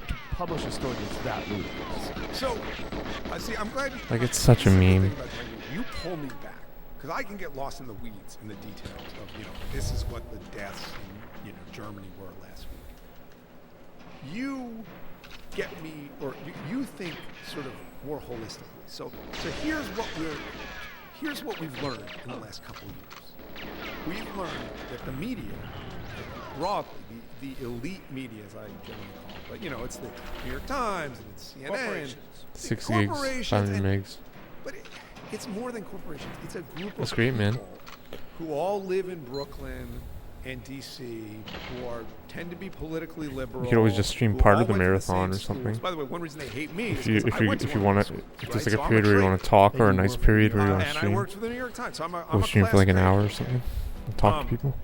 Speaker 1: to publish a story that's that ludicrous?
Speaker 2: So, I see. I'm glad.
Speaker 3: Like, it's such a
Speaker 2: this is the
Speaker 3: meme.
Speaker 2: thing about Gyges. You pull me back because I can get lost in the weeds and the details of this is what the deaths in Germany were last week. You get me, or you think sort of more holistically. So here's what we've learned in the last couple of years. We've learned that the media, broadly, the elite media, as I generally call it, but it's the New York Times and it's CNN,
Speaker 1: Corporations.
Speaker 3: 6 gigs,
Speaker 2: corporations
Speaker 3: 500 megs.
Speaker 2: but it's more than corporations. It's a group
Speaker 3: That's
Speaker 2: of
Speaker 3: great, man.
Speaker 2: people who all live in Brooklyn and DC, who tend to be politically liberal.
Speaker 3: You could always just stream
Speaker 2: who
Speaker 3: part
Speaker 2: all
Speaker 3: of the
Speaker 2: went to
Speaker 3: marathon
Speaker 2: same
Speaker 3: or something.
Speaker 2: schools. By the way, one reason they hate me
Speaker 3: If
Speaker 2: is
Speaker 3: you
Speaker 2: 'cause I went to one
Speaker 3: want
Speaker 2: of
Speaker 3: to,
Speaker 2: those
Speaker 3: if
Speaker 2: schools,
Speaker 3: there's
Speaker 2: right?
Speaker 3: like a
Speaker 2: So
Speaker 3: period
Speaker 2: I'm
Speaker 3: where you
Speaker 2: traitor.
Speaker 3: want to talk
Speaker 1: And
Speaker 3: or a
Speaker 1: you
Speaker 3: nice
Speaker 1: work for
Speaker 3: period
Speaker 1: the
Speaker 3: where you want to
Speaker 2: And I
Speaker 3: stream,
Speaker 2: worked for the New York Times, so I'm a
Speaker 3: go stream
Speaker 2: class
Speaker 3: for like an
Speaker 2: traitor.
Speaker 3: hour or something. And talk to people.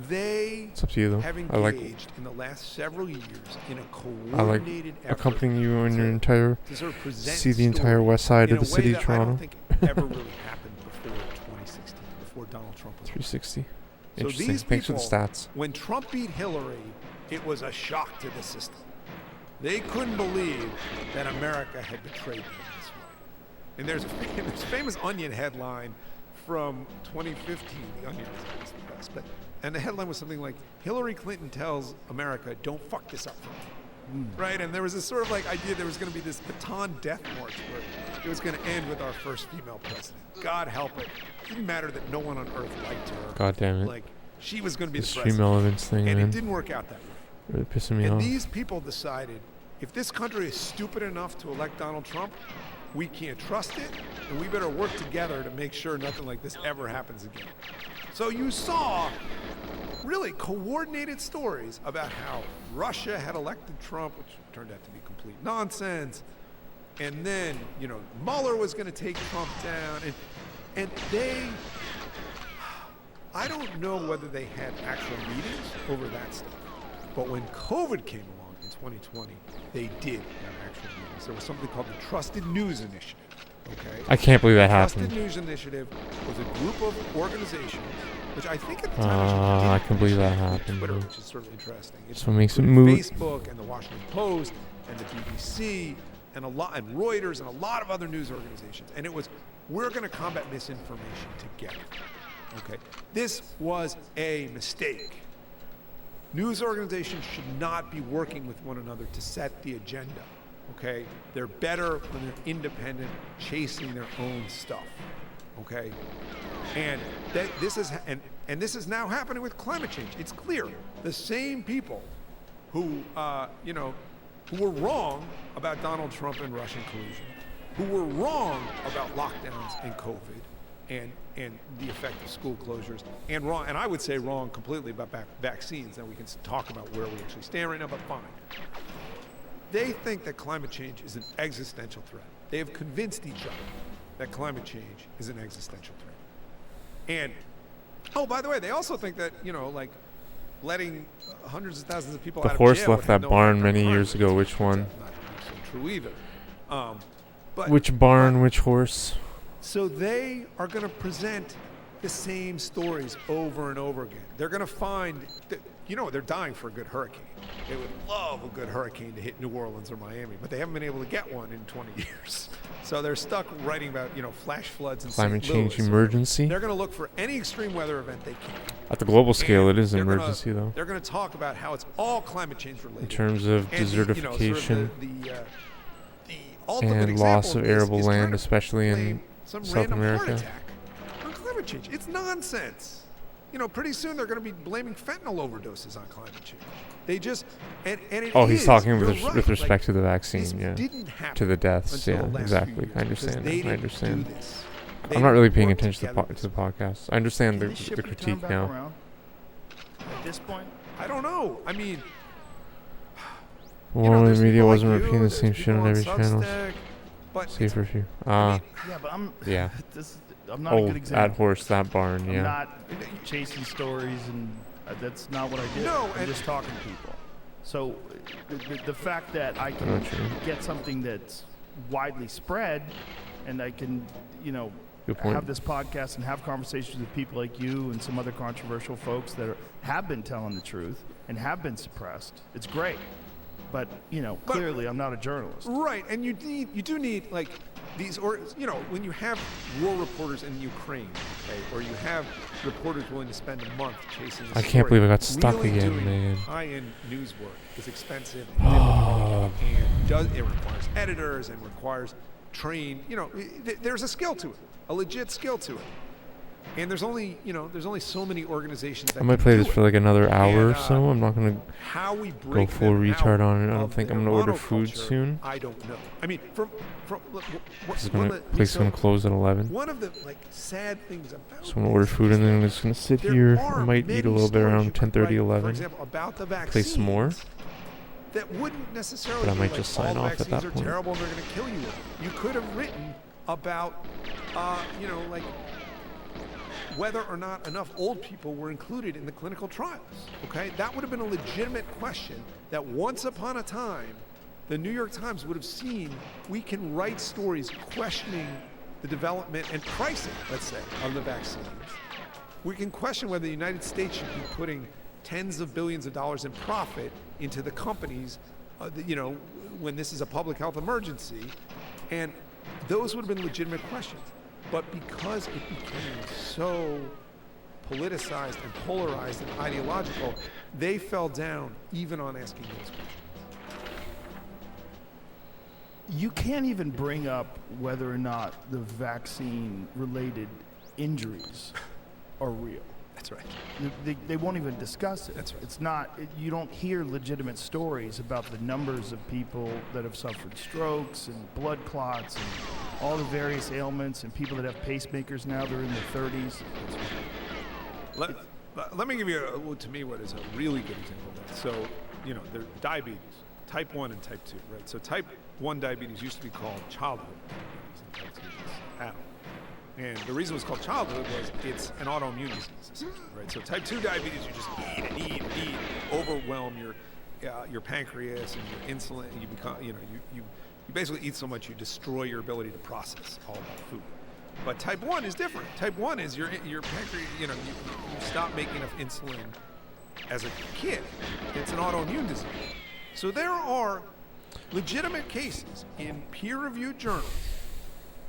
Speaker 2: They
Speaker 3: It's up to you though.
Speaker 2: have
Speaker 3: I like
Speaker 2: engaged in the last several years in a coordinated effort
Speaker 3: accompanying you on your
Speaker 2: to-
Speaker 3: entire
Speaker 2: to sort of present
Speaker 3: see the entire
Speaker 2: stories
Speaker 3: west side
Speaker 2: in
Speaker 3: of the
Speaker 2: a way
Speaker 3: city of
Speaker 2: that I don't
Speaker 3: Toronto.
Speaker 2: think ever really happened before 2016, before Donald Trump was
Speaker 3: 360.
Speaker 2: So
Speaker 3: Interesting.
Speaker 2: these
Speaker 3: Thanks for
Speaker 2: people,
Speaker 3: the stats.
Speaker 2: when Trump beat Hillary, it was a shock to the system. They couldn't believe that America had betrayed them this way. And there's a famous Onion headline from 2015. The Onion is always the best. And the headline was something like, Hillary Clinton tells America, don't fuck this up for me. Right? And there was this sort of like idea there was going to be this baton death march where it was going to end with our first female president. God help it. It didn't matter that no one on earth liked her.
Speaker 3: God damn it.
Speaker 2: Like, she was going to be
Speaker 3: This
Speaker 2: the
Speaker 3: stream
Speaker 2: president.
Speaker 3: elements thing,
Speaker 2: And
Speaker 3: man.
Speaker 2: it didn't work out that way.
Speaker 3: Really pissing me
Speaker 2: And
Speaker 3: off.
Speaker 2: these people decided, if this country is stupid enough to elect Donald Trump, we can't trust it, and we better work together to make sure nothing like this ever happens again. So you saw really coordinated stories about how Russia had elected Trump, which turned out to be complete nonsense, and then, Mueller was going to take Trump down, and I don't know whether they had actual meetings over that stuff, but when COVID came along in 2020, they did have actual meetings. There was something called the Trusted News Initiative. Okay.
Speaker 3: I can't believe that
Speaker 2: Trusted
Speaker 3: happened.
Speaker 2: News Initiative was a group of organizations, which I think at the time
Speaker 3: I can believe that
Speaker 2: actually
Speaker 3: happened.
Speaker 2: Twitter,
Speaker 3: dude.
Speaker 2: which is sort of interesting. It's
Speaker 3: So it makes it
Speaker 2: including
Speaker 3: moot.
Speaker 2: Facebook and the Washington Post and the BBC and and Reuters and a lot of other news organizations. And it was, we're going to combat misinformation together. Okay. This was a mistake. News organizations should not be working with one another to set the agenda. Okay? They're better when they're independent, chasing their own stuff. Okay? And this is now happening with climate change. It's clear the same people who who were wrong about Donald Trump and Russian collusion, who were wrong about lockdowns and COVID and the effect of school closures, and I would say wrong completely about vaccines. Now we can talk about where we actually stand right now, but fine. They think that climate change is an existential threat. They have convinced each other that climate change is an existential threat. And, oh, by the way, they also think that, letting hundreds of thousands of people
Speaker 3: The
Speaker 2: out of
Speaker 3: horse
Speaker 2: jail
Speaker 3: left
Speaker 2: would have
Speaker 3: that
Speaker 2: no
Speaker 3: barn
Speaker 2: effect on
Speaker 3: many
Speaker 2: climate
Speaker 3: years ago.
Speaker 2: change.
Speaker 3: Which one?
Speaker 2: That's not so true either. But
Speaker 3: Which barn? Which horse?
Speaker 2: so they are going to present the same stories over and over again. They're going to find that, they're dying for a good hurricane. They would love a good hurricane to hit New Orleans or Miami, but they haven't been able to get one in 20 years. So they're stuck writing about, flash floods in
Speaker 3: Climate
Speaker 2: St. Louis.
Speaker 3: change emergency?
Speaker 2: They're going to look for any extreme weather event they can.
Speaker 3: At the global scale,
Speaker 2: And
Speaker 3: it is an
Speaker 2: they're
Speaker 3: emergency, though.
Speaker 2: They're going to talk about how it's all climate change related.
Speaker 3: In terms of
Speaker 2: And
Speaker 3: desertification
Speaker 2: the ultimate
Speaker 3: and loss
Speaker 2: example
Speaker 3: of
Speaker 2: this
Speaker 3: arable
Speaker 2: is
Speaker 3: land,
Speaker 2: trying to
Speaker 3: especially in
Speaker 2: blame some
Speaker 3: South
Speaker 2: random heart
Speaker 3: America.
Speaker 2: attack on climate change. It's nonsense. Pretty soon they're going to be blaming fentanyl overdoses on climate change. They just and it
Speaker 3: Oh, he's
Speaker 2: is,
Speaker 3: talking
Speaker 2: you're
Speaker 3: with
Speaker 2: right,
Speaker 3: respect to the
Speaker 2: this
Speaker 3: vaccine, yeah.
Speaker 2: didn't happen
Speaker 3: To the deaths,
Speaker 2: until
Speaker 3: yeah,
Speaker 2: the last few
Speaker 3: exactly.
Speaker 2: years
Speaker 3: I understand
Speaker 2: because
Speaker 3: that.
Speaker 2: they
Speaker 3: I
Speaker 2: didn't
Speaker 3: understand.
Speaker 2: do this. They
Speaker 3: I'm not really
Speaker 2: didn't
Speaker 3: paying
Speaker 2: work
Speaker 3: attention
Speaker 2: together
Speaker 3: to the podcast. I understand
Speaker 1: Can this ship
Speaker 3: the
Speaker 1: be turned
Speaker 3: critique
Speaker 1: back
Speaker 3: now.
Speaker 1: around at this point?
Speaker 2: I don't know. I mean,
Speaker 3: Well, the
Speaker 2: there's
Speaker 3: media
Speaker 2: people like
Speaker 3: wasn't
Speaker 2: you,
Speaker 3: repeating the
Speaker 2: there's
Speaker 3: same shit
Speaker 2: people
Speaker 3: on every
Speaker 2: on
Speaker 3: channel.
Speaker 2: Substack, but
Speaker 3: See for a few.
Speaker 2: I
Speaker 1: Yeah, but I'm.
Speaker 3: Yeah.
Speaker 1: I'm not a good
Speaker 3: that
Speaker 1: example.
Speaker 3: horse, that barn,
Speaker 1: I'm
Speaker 3: yeah.
Speaker 1: not chasing stories, and that's not what I do.
Speaker 2: No,
Speaker 1: I'm
Speaker 2: and-
Speaker 1: just talking to people. So the fact that I
Speaker 3: I know
Speaker 1: can
Speaker 3: what you mean.
Speaker 1: get something that's widely spread, and I can,
Speaker 3: Good point.
Speaker 1: have this podcast and have conversations with people like you and some other controversial folks that have been telling the truth and have been suppressed. It's great. But, clearly I'm not a journalist.
Speaker 2: right, and you do need like these, or when you have war reporters in Ukraine, okay, or you have reporters willing to spend a month chasing.
Speaker 3: I can't believe I got stuck
Speaker 2: really
Speaker 3: again,
Speaker 2: doing
Speaker 3: man.
Speaker 2: High-end news work is expensive and difficult, and it requires editors and requires trained. There's a skill to it, a legit skill to it. And there's only so many organizations that
Speaker 3: I might
Speaker 2: can
Speaker 3: play
Speaker 2: do
Speaker 3: this
Speaker 2: it.
Speaker 3: for like another hour or
Speaker 2: And,
Speaker 3: so. I'm not gonna
Speaker 2: How we
Speaker 3: go
Speaker 2: break
Speaker 3: full
Speaker 2: them
Speaker 3: retard
Speaker 2: out
Speaker 3: on it. I don't
Speaker 2: of
Speaker 3: think I'm
Speaker 2: their
Speaker 3: gonna order food
Speaker 2: monoculture,
Speaker 3: soon.
Speaker 2: I don't know. I mean, from
Speaker 3: This is gonna place is gonna close at 11.
Speaker 2: one of the sad things about
Speaker 3: So I'm gonna order food and then I'm just gonna sit here. I might eat a little bit around 10:30,
Speaker 2: For
Speaker 3: 11.
Speaker 2: example, about the vaccines.
Speaker 3: Play some more.
Speaker 2: That wouldn't necessarily.
Speaker 3: But I
Speaker 2: be
Speaker 3: might
Speaker 2: like,
Speaker 3: just sign
Speaker 2: all
Speaker 3: off at
Speaker 2: vaccines
Speaker 3: that
Speaker 2: are
Speaker 3: point.
Speaker 2: terrible and they're going to kill you. You could have written about, like whether or not enough old people were included in the clinical trials. Okay, that would have been a legitimate question that once upon a time, the New York Times would have seen. We can write stories questioning the development and pricing, let's say, of the vaccines. We can question whether the United States should be putting tens of billions of dollars in profit into the companies, when this is a public health emergency. And those would have been legitimate questions. But because it became so politicized and polarized and ideological, they fell down even on asking those questions.
Speaker 1: You can't even bring up whether or not the vaccine-related injuries are real.
Speaker 2: That's right.
Speaker 1: They won't even discuss it.
Speaker 2: That's right.
Speaker 1: It's not. You don't hear legitimate stories about the numbers of people that have suffered strokes and blood clots and all the various ailments, and people that have pacemakers now. They're in their 30s.
Speaker 2: Let me give you, to me, what is a really good example of that. So, there's diabetes, type 1 and type 2, right? So type 1 diabetes used to be called childhood diabetes, and type 2 is adult. And the reason it was called childhood was it's an autoimmune disease, essentially, right? So type 2 diabetes, you just eat and eat and eat, overwhelm your pancreas and your insulin, and you become, you basically eat so much you destroy your ability to process all that food. But type 1 is different. Type 1 is your pancreas, you stop making enough insulin as a kid. It's an autoimmune disease. So there are legitimate cases in peer-reviewed journals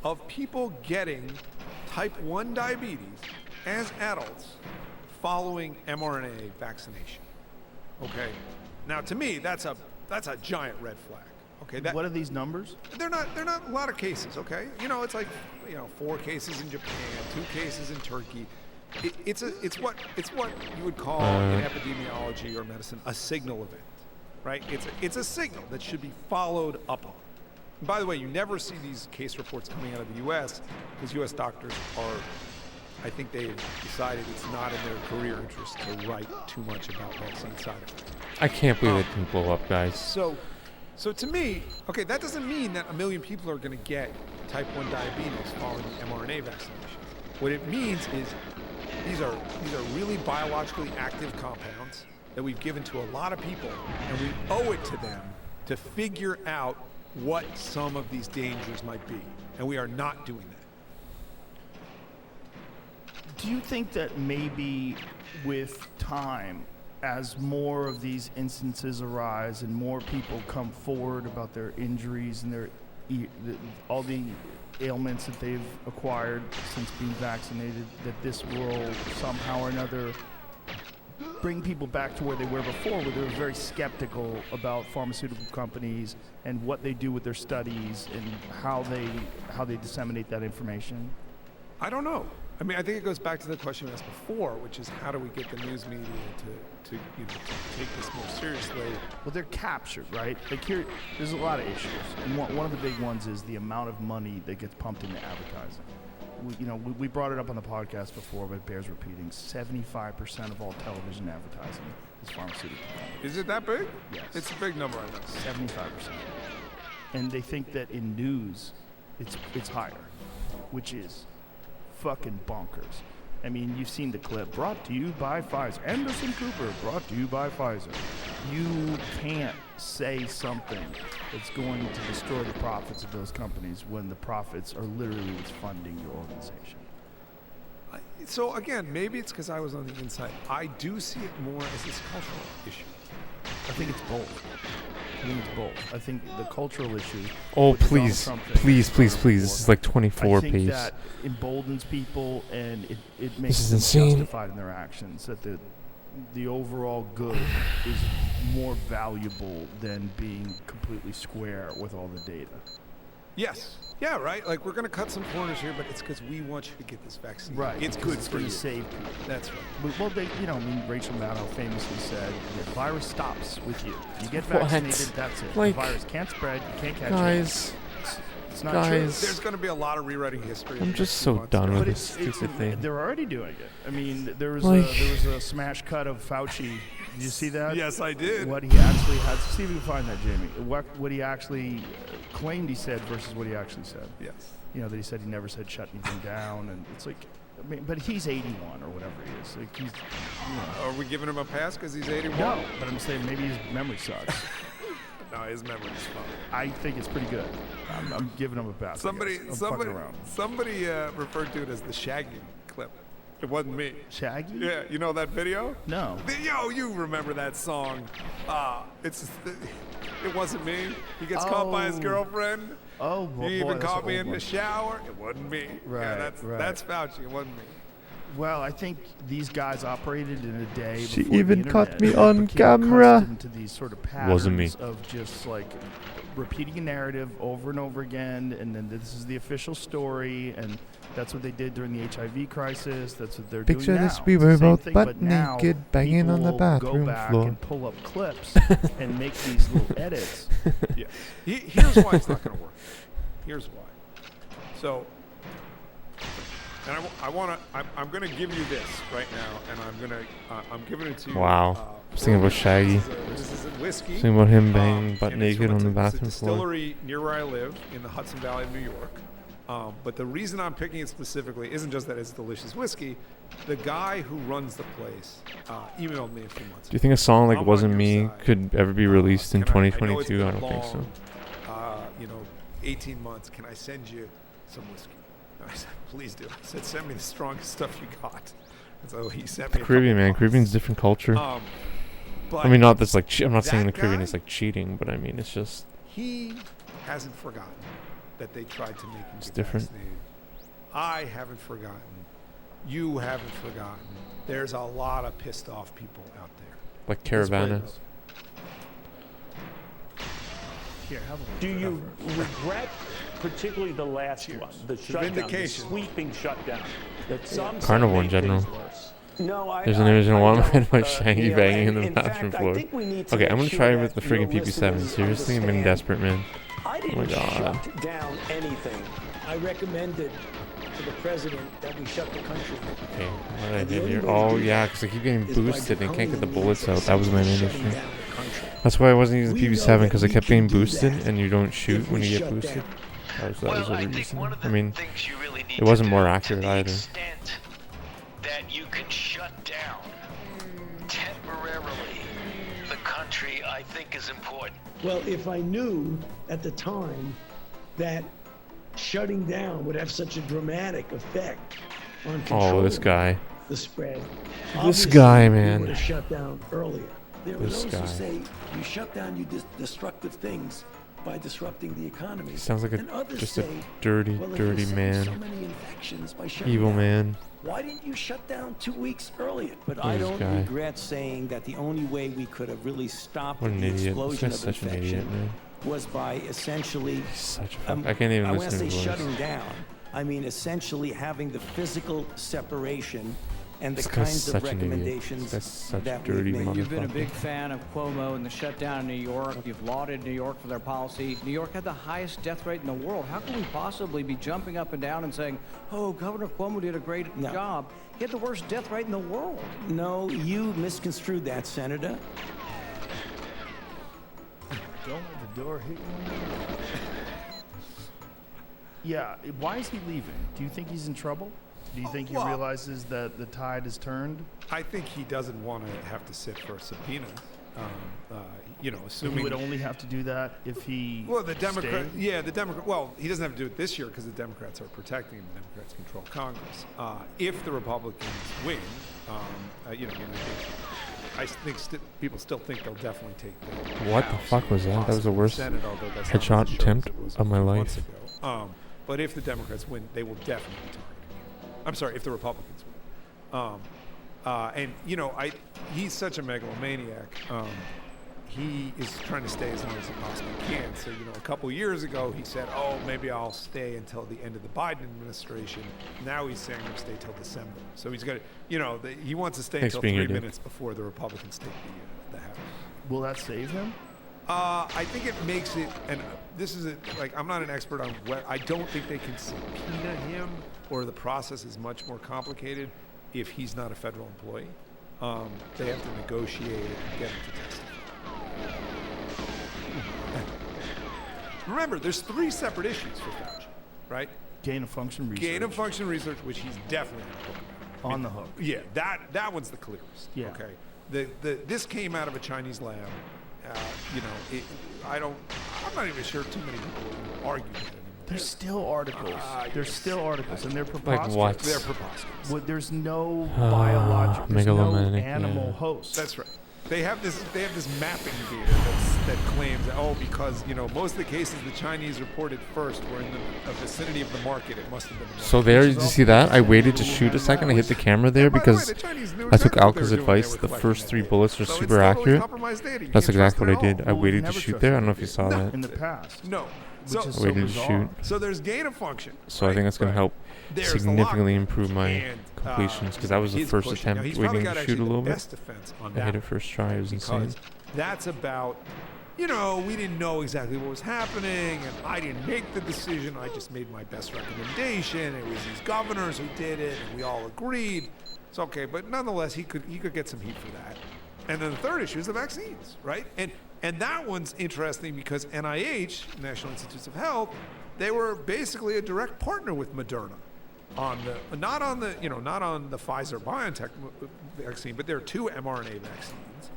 Speaker 2: of people getting type 1 diabetes as adults following mRNA vaccination. Okay? Now, to me, that's a giant red flag. Okay?
Speaker 1: What are these numbers?
Speaker 2: They're not a lot of cases, okay? It's like 4 cases in Japan, 2 cases in Turkey. It's what you would call in epidemiology or medicine a signal event, right? It's a signal that should be followed up on. And by the way, you never see these case reports coming out of the U.S. because U.S. doctors I think they've decided it's not in their career interest to write too much about vaccine side effects.
Speaker 3: I can't believe it didn't blow up, guys.
Speaker 2: So to me, okay, that doesn't mean that 1 million people are going to get type 1 diabetes following the mRNA vaccination. What it means is these are really biologically active compounds that we've given to a lot of people, and we owe it to them to figure out what some of these dangers might be, and we are not doing that.
Speaker 1: Do you think that maybe with time, as more of these instances arise and more people come forward about their injuries and all the ailments that they've acquired since being vaccinated, that this will somehow or another bring people back to where they were before, where they were very skeptical about pharmaceutical companies and what they do with their studies and how they disseminate that information?
Speaker 2: I don't know. I mean, I think it goes back to the question you asked before, which is how do we get the news media to take this more seriously?
Speaker 1: Well, they're captured, right? Like there's a lot of issues. And one of the big ones is the amount of money that gets pumped into advertising. We brought it up on the podcast before, but it bears repeating. 75% of all television advertising is pharmaceutical.
Speaker 2: Is it that big?
Speaker 1: Yes.
Speaker 2: It's a big number, I know.
Speaker 1: 75%. And they think that in news, it's higher, which is fucking bonkers. I mean, you've seen the clip. Brought to you by Pfizer. Anderson Cooper, brought to you by Pfizer. You can't say something that's going to destroy the profits of those companies when the profits are literally what's funding your organization.
Speaker 2: So again, maybe it's because I was on the inside. I do see it more as this cultural issue.
Speaker 1: I think it's both. I think the cultural issue.
Speaker 3: Oh,
Speaker 1: with the Donald
Speaker 3: please,
Speaker 1: Trump thing
Speaker 3: please,
Speaker 1: is
Speaker 3: please,
Speaker 1: very
Speaker 3: please. This is like 24
Speaker 1: I think
Speaker 3: pages.
Speaker 1: that emboldens people, and it makes
Speaker 3: is
Speaker 1: them
Speaker 3: insane.
Speaker 1: justified in their actions. That the overall good is more valuable than being completely square with all the data.
Speaker 2: Yes. Yeah, right. Like, we're going to cut some corners here, but it's because we want you to get this vaccine.
Speaker 1: Right.
Speaker 2: It's good
Speaker 1: It's
Speaker 2: for
Speaker 1: going
Speaker 2: you.
Speaker 1: to save people.
Speaker 2: That's right.
Speaker 1: Well, Rachel Maddow famously said, the virus stops with you. You get
Speaker 3: What?
Speaker 1: vaccinated, that's it.
Speaker 3: Like,
Speaker 1: the virus can't spread, you can't catch
Speaker 3: guys,
Speaker 1: it. It's not
Speaker 3: guys.
Speaker 2: There's going to be a lot of rewriting history.
Speaker 3: I'm just so done
Speaker 1: true.
Speaker 3: with
Speaker 1: But
Speaker 3: this stupid thing.
Speaker 1: They're already doing it. I mean, there was
Speaker 3: Like-
Speaker 1: a smash cut of Fauci. Did you see that?
Speaker 2: Yes, I did.
Speaker 1: What he actually had. See if you can find that, Jamie. What he actually claimed he said versus what he actually said.
Speaker 2: Yes.
Speaker 1: That he said he never said shut anything down, and it's like, I mean, but he's 81 or whatever he is. Like he's,
Speaker 2: Are we giving him a pass because he's 81?
Speaker 1: No, but I'm saying maybe his memory sucks.
Speaker 2: No, his memory's fine.
Speaker 1: I think it's pretty good. I'm giving him a pass.
Speaker 2: Somebody
Speaker 1: I'm fucking around.
Speaker 2: referred to it as the Shaggy clip. It wasn't me.
Speaker 1: Shaggy?
Speaker 2: Yeah, you know that video?
Speaker 1: No.
Speaker 2: Yo, you remember that song? It wasn't me. He gets caught by his
Speaker 1: Oh.
Speaker 2: girlfriend.
Speaker 1: Oh, boy.
Speaker 2: You even
Speaker 1: that's
Speaker 2: caught
Speaker 1: an
Speaker 2: me
Speaker 1: old
Speaker 2: in the
Speaker 1: one.
Speaker 2: shower. It wasn't me.
Speaker 1: Right,
Speaker 2: Yeah,
Speaker 1: right.
Speaker 2: that's Fauci. It wasn't me.
Speaker 1: Well, I think these guys operated in a day
Speaker 3: She
Speaker 1: before
Speaker 3: even
Speaker 1: the
Speaker 3: caught
Speaker 1: internet.
Speaker 3: me
Speaker 1: They
Speaker 3: on
Speaker 1: became
Speaker 3: camera.
Speaker 1: accustomed to these sort of patterns
Speaker 3: Wasn't me.
Speaker 1: of just like repeating a narrative over and over again, and then this is the official story, and that's what they did during the HIV crisis. That's what they're
Speaker 3: Picture
Speaker 1: doing now.
Speaker 3: this, we
Speaker 1: It's the
Speaker 3: were
Speaker 1: same
Speaker 3: both
Speaker 1: thing,
Speaker 3: butt
Speaker 1: but now
Speaker 3: naked, banging on the
Speaker 1: people
Speaker 3: bathroom
Speaker 1: go back
Speaker 3: floor.
Speaker 1: and pull up clips and make these little edits.
Speaker 2: Yeah. Here's why it's not going to work. Here's why. So, and I'm going to give you this right now, and I'm giving it to you.
Speaker 3: Wow. I was thinking about Shaggy.
Speaker 2: This is a whiskey.
Speaker 3: Thinking about him banging butt
Speaker 2: and it's
Speaker 3: naked
Speaker 2: from
Speaker 3: on the
Speaker 2: it's a
Speaker 3: bathroom floor.
Speaker 2: distillery near where I live in the Hudson Valley of New York. But the reason I'm picking it specifically isn't just that it's delicious whiskey. The guy who runs the place emailed me a few months
Speaker 3: Do you think a song like
Speaker 2: I'm
Speaker 3: Wasn't
Speaker 2: on your
Speaker 3: Me
Speaker 2: side.
Speaker 3: could ever be released in
Speaker 2: Can I know it's
Speaker 3: 2022?
Speaker 2: been
Speaker 3: I
Speaker 2: a
Speaker 3: don't think so.
Speaker 2: long, 18 months. Can I send you some whiskey? And I said, please do. I said, send me the strongest stuff you got. And so he sent me a
Speaker 3: Caribbean,
Speaker 2: couple
Speaker 3: man.
Speaker 2: bottles.
Speaker 3: Caribbean's a different culture.
Speaker 2: But
Speaker 3: I mean, not that's like. I'm not saying the
Speaker 2: that
Speaker 3: Caribbean
Speaker 2: guy-
Speaker 3: is like cheating, but I mean, it's just.
Speaker 2: he hasn't forgotten that they tried to make him
Speaker 3: It's
Speaker 2: get
Speaker 3: different.
Speaker 2: vaccinated. I haven't forgotten. You haven't forgotten. There's a lot of pissed off people out there.
Speaker 3: Like
Speaker 2: This way,
Speaker 3: Caravana.
Speaker 2: though.
Speaker 1: Here, have a look.
Speaker 4: Do you regret, particularly the last one, the shutdown, the
Speaker 2: vindication.
Speaker 4: sweeping shutdown, that some said
Speaker 3: Carnival in
Speaker 4: made
Speaker 3: general.
Speaker 4: things worse? No,
Speaker 3: There's an image in Walmart
Speaker 4: don't,
Speaker 3: about Shaggy
Speaker 4: Neil,
Speaker 3: banging
Speaker 4: and
Speaker 3: in the
Speaker 4: in
Speaker 3: bathroom
Speaker 4: fact,
Speaker 3: floor.
Speaker 4: I think we need to
Speaker 3: Okay, I'm gonna
Speaker 4: make
Speaker 3: try
Speaker 4: sure
Speaker 3: with the
Speaker 4: that
Speaker 3: friggin'
Speaker 4: your
Speaker 3: PP7.
Speaker 4: listeners
Speaker 3: Seriously, I'm getting
Speaker 4: understand
Speaker 3: desperate, man.
Speaker 4: I didn't
Speaker 3: Oh my God.
Speaker 4: shut down anything.
Speaker 5: I recommended to the president that we shut the country.
Speaker 3: Okay, what did I
Speaker 5: And the
Speaker 3: hit
Speaker 5: only
Speaker 3: here?
Speaker 5: way to
Speaker 3: Oh
Speaker 5: do
Speaker 3: yeah,
Speaker 5: that
Speaker 3: because I keep getting
Speaker 5: is by
Speaker 3: boosted and can't get the
Speaker 5: draconian
Speaker 3: bullets out.
Speaker 5: means,
Speaker 3: That was my main
Speaker 5: essentially
Speaker 3: issue.
Speaker 5: shutting down the country.
Speaker 3: That's why I wasn't using
Speaker 5: We know
Speaker 3: PP7
Speaker 5: that
Speaker 3: because I
Speaker 5: we
Speaker 3: kept
Speaker 5: can
Speaker 3: getting
Speaker 5: do
Speaker 3: boosted,
Speaker 5: that
Speaker 3: and you don't shoot
Speaker 5: if
Speaker 3: when
Speaker 5: we
Speaker 3: you get
Speaker 5: shut
Speaker 3: boosted.
Speaker 5: down.
Speaker 3: That was
Speaker 6: Well,
Speaker 3: the
Speaker 6: I
Speaker 3: reason.
Speaker 6: think one of the
Speaker 3: I mean,
Speaker 6: things you really need
Speaker 3: it wasn't
Speaker 6: to
Speaker 3: more
Speaker 6: do,
Speaker 3: accurate
Speaker 6: to the
Speaker 3: either.
Speaker 6: extent that you can shut down temporarily the country, I think is important.
Speaker 5: Well, if I knew at the time that shutting down would have such a dramatic effect on
Speaker 3: oh,
Speaker 5: controlling
Speaker 3: this guy.
Speaker 5: the spread,
Speaker 3: This
Speaker 5: obviously
Speaker 3: guy,
Speaker 5: we
Speaker 3: man.
Speaker 5: would have shut down earlier.
Speaker 7: There are
Speaker 3: This
Speaker 7: those
Speaker 3: guy.
Speaker 7: who say you shut down you destructive things by disrupting the economy.
Speaker 3: He sounds like
Speaker 7: And others
Speaker 3: just a
Speaker 7: say,
Speaker 3: dirty,
Speaker 7: well, if
Speaker 3: dirty
Speaker 7: you're
Speaker 3: man.
Speaker 7: saving so many infections by shutting
Speaker 3: Evil
Speaker 7: down,
Speaker 3: man.
Speaker 7: why didn't you shut down 2 weeks earlier?
Speaker 8: But I
Speaker 3: This
Speaker 8: don't
Speaker 3: guy.
Speaker 8: regret saying that the only way we could have really stopped
Speaker 3: What an
Speaker 8: the
Speaker 3: idiot. This
Speaker 8: explosion
Speaker 3: guy's
Speaker 8: of
Speaker 3: such an
Speaker 8: infection
Speaker 3: idiot, man.
Speaker 8: was by essentially,
Speaker 3: He's such a fuck. I can't even
Speaker 8: I want to
Speaker 3: listen to
Speaker 8: say
Speaker 3: his voice.
Speaker 8: shutting down. I mean essentially having the physical separation and the
Speaker 3: This guy's
Speaker 8: kinds of
Speaker 3: such an idiot.
Speaker 8: recommendations
Speaker 3: This guy's such a
Speaker 8: that
Speaker 3: dirty
Speaker 8: we've made.
Speaker 9: You've been a
Speaker 3: motherfucker.
Speaker 9: big fan of Cuomo and the shutdown in New York. You've lauded New York for their policy. New York had the highest death rate in the world. How can we possibly be jumping up and down and saying, oh, Governor Cuomo did a great
Speaker 8: No.
Speaker 9: job? He had the worst death rate in the world.
Speaker 8: No, you misconstrued that, Senator.
Speaker 1: Don't let the door hit you. Yeah, why is he leaving? Do you think he's in trouble? Do you think he
Speaker 2: well-
Speaker 1: realizes that the tide has turned?
Speaker 2: I think he doesn't want to have to sit for a subpoena.
Speaker 1: He
Speaker 2: Assuming
Speaker 1: would only have to do that if he.
Speaker 2: Well, the Democrat,
Speaker 1: stayed?
Speaker 2: yeah, the Democrat. Well, he doesn't have to do it this year because the Democrats are protecting him. The Democrats control Congress. If the Republicans win, and I think people still think they'll definitely take the
Speaker 3: What the
Speaker 2: House,
Speaker 3: fuck was that? That was the
Speaker 2: possibly
Speaker 3: worst
Speaker 2: Senate, although that's not
Speaker 3: headshot
Speaker 2: as sure as
Speaker 3: attempt
Speaker 2: it was
Speaker 3: of my
Speaker 2: a few months
Speaker 3: life.
Speaker 2: ago. But if the Democrats win, they will definitely be targeting him. I'm sorry, if the Republicans win. He's such a megalomaniac. He is trying to stay as long as he possibly can. So, a couple years ago, he said, oh, maybe I'll stay until the end of the Biden administration. Now he's saying he'll stay till December. So he's got to, he wants to stay
Speaker 3: Thanks
Speaker 2: until
Speaker 3: for being
Speaker 2: 3
Speaker 3: a dick.
Speaker 2: minutes before the Republicans take the House.
Speaker 1: Will that save him?
Speaker 2: I think it makes it, and this is I'm not an expert on I don't think they can subpoena him, or the process is much more complicated if he's not a federal employee. They have to negotiate and get him to testify. Remember, there's 3 separate issues for Fauci, right?
Speaker 1: Gain of function research.
Speaker 2: Gain of function research, which he's definitely
Speaker 1: on the hook.
Speaker 2: Yeah, that one's the clearest.
Speaker 1: Yeah.
Speaker 2: Okay. This came out of a Chinese lab. I'm not even sure too many people will argue that anymore.
Speaker 1: There's still articles. There's still articles, and they're
Speaker 3: Like
Speaker 1: preposterous.
Speaker 3: what?
Speaker 2: They're preposterous.
Speaker 1: Well, there's no biological, there's no
Speaker 3: megalomaniac,
Speaker 1: animal
Speaker 3: yeah.
Speaker 1: host.
Speaker 2: That's right. They have this mapping data that claims because most of the cases the Chinese reported first were in the vicinity of the market. It must have been.
Speaker 3: So there, did you see that? I waited to shoot a second. I hit the camera there because I took Alka's advice. The first 3 bullets are super accurate. That's exactly what I did. I
Speaker 1: Well,
Speaker 3: waited to
Speaker 1: never
Speaker 3: shoot
Speaker 1: trust
Speaker 3: there. I
Speaker 1: that
Speaker 3: don't know if you saw that.
Speaker 1: in the past.
Speaker 2: No.
Speaker 1: Which
Speaker 2: So,
Speaker 1: is
Speaker 3: I
Speaker 1: so
Speaker 3: waited to
Speaker 1: bizarre.
Speaker 3: shoot.
Speaker 2: so there's gain of function.
Speaker 3: So I think that's going to help
Speaker 2: There's the
Speaker 3: significantly
Speaker 2: lock.
Speaker 3: improve my
Speaker 2: And,
Speaker 3: completions because that was the
Speaker 2: he's
Speaker 3: first
Speaker 2: pushing. Now,
Speaker 3: attempt
Speaker 2: he's probably
Speaker 3: waiting
Speaker 2: got
Speaker 3: to
Speaker 2: actually
Speaker 3: shoot a little
Speaker 2: the
Speaker 3: bit.
Speaker 2: best defense on
Speaker 3: I
Speaker 2: that
Speaker 3: hit it first try. It was insane.
Speaker 2: because that's about, we didn't know exactly what was happening, and I didn't make the decision. I just made my best recommendation. It was these governors who did it, and we all agreed. It's okay, but nonetheless, he could get some heat for that. And then the third issue is the vaccines, right? And that one's interesting because NIH, National Institutes of Health, they were basically a direct partner with Moderna not on the Pfizer BioNTech vaccine, but there are 2 mRNA vaccines,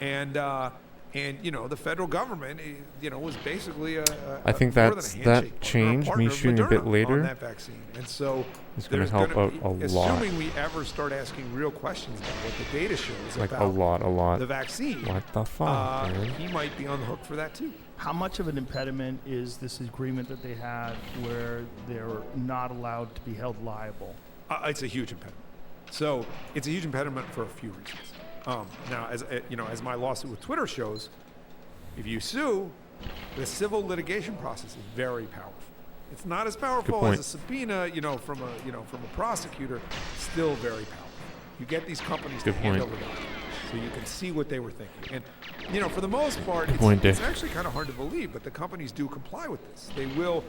Speaker 2: and the federal government was basically
Speaker 3: I think
Speaker 2: more than a
Speaker 3: that
Speaker 2: handshake
Speaker 3: change,
Speaker 2: partner
Speaker 3: me
Speaker 2: of
Speaker 3: shooting a bit
Speaker 2: Moderna
Speaker 3: later,
Speaker 2: on that vaccine, and so
Speaker 3: it's going to
Speaker 2: there's
Speaker 3: help
Speaker 2: gonna
Speaker 3: out
Speaker 2: be,
Speaker 3: a lot.
Speaker 2: assuming we ever start asking real questions about what the data shows
Speaker 3: Like
Speaker 2: about
Speaker 3: a lot.
Speaker 2: the vaccine,
Speaker 3: What the fuck, man?
Speaker 2: he might be on the hook for that too.
Speaker 1: How much of an impediment is this agreement that they had where they're not allowed to be held liable?
Speaker 2: It's a huge impediment. So it's a huge impediment for a few reasons. Now, as my lawsuit with Twitter shows, if you sue, the civil litigation process is very powerful. It's not as powerful as a subpoena, from a prosecutor. Still very powerful. You get these companies to hand over documents, so you can see what they were thinking. And for the most part, it's actually kind of hard to believe, but the companies do comply with this. They will,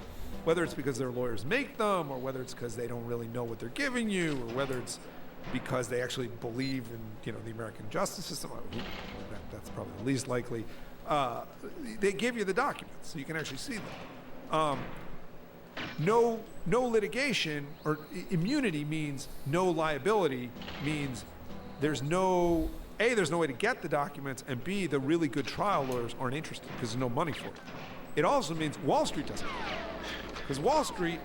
Speaker 2: whether it's because their lawyers make them, or whether it's because they don't really know what they're giving you, or whether it's because they actually believe in the American justice system. That's probably the least likely. They give you the documents so you can actually see them. No litigation or immunity means no liability, means there's no way to get the documents, and B, the really good trial lawyers aren't interested because there's no money for it. It also means Wall Street doesn't care. Because Wall Street,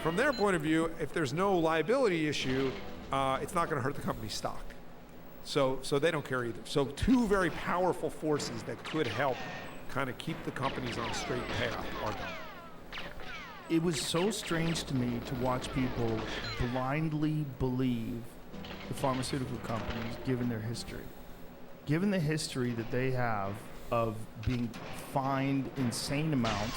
Speaker 2: from their point of view, if there's no liability issue, it's not going to hurt the company's stock. So they don't care either. So 2 very powerful forces that could help kind of keep the companies on a straight path are gone.
Speaker 1: It was so strange to me to watch people blindly believe the pharmaceutical companies, given their history. Given the history that they have of being fined insane amounts,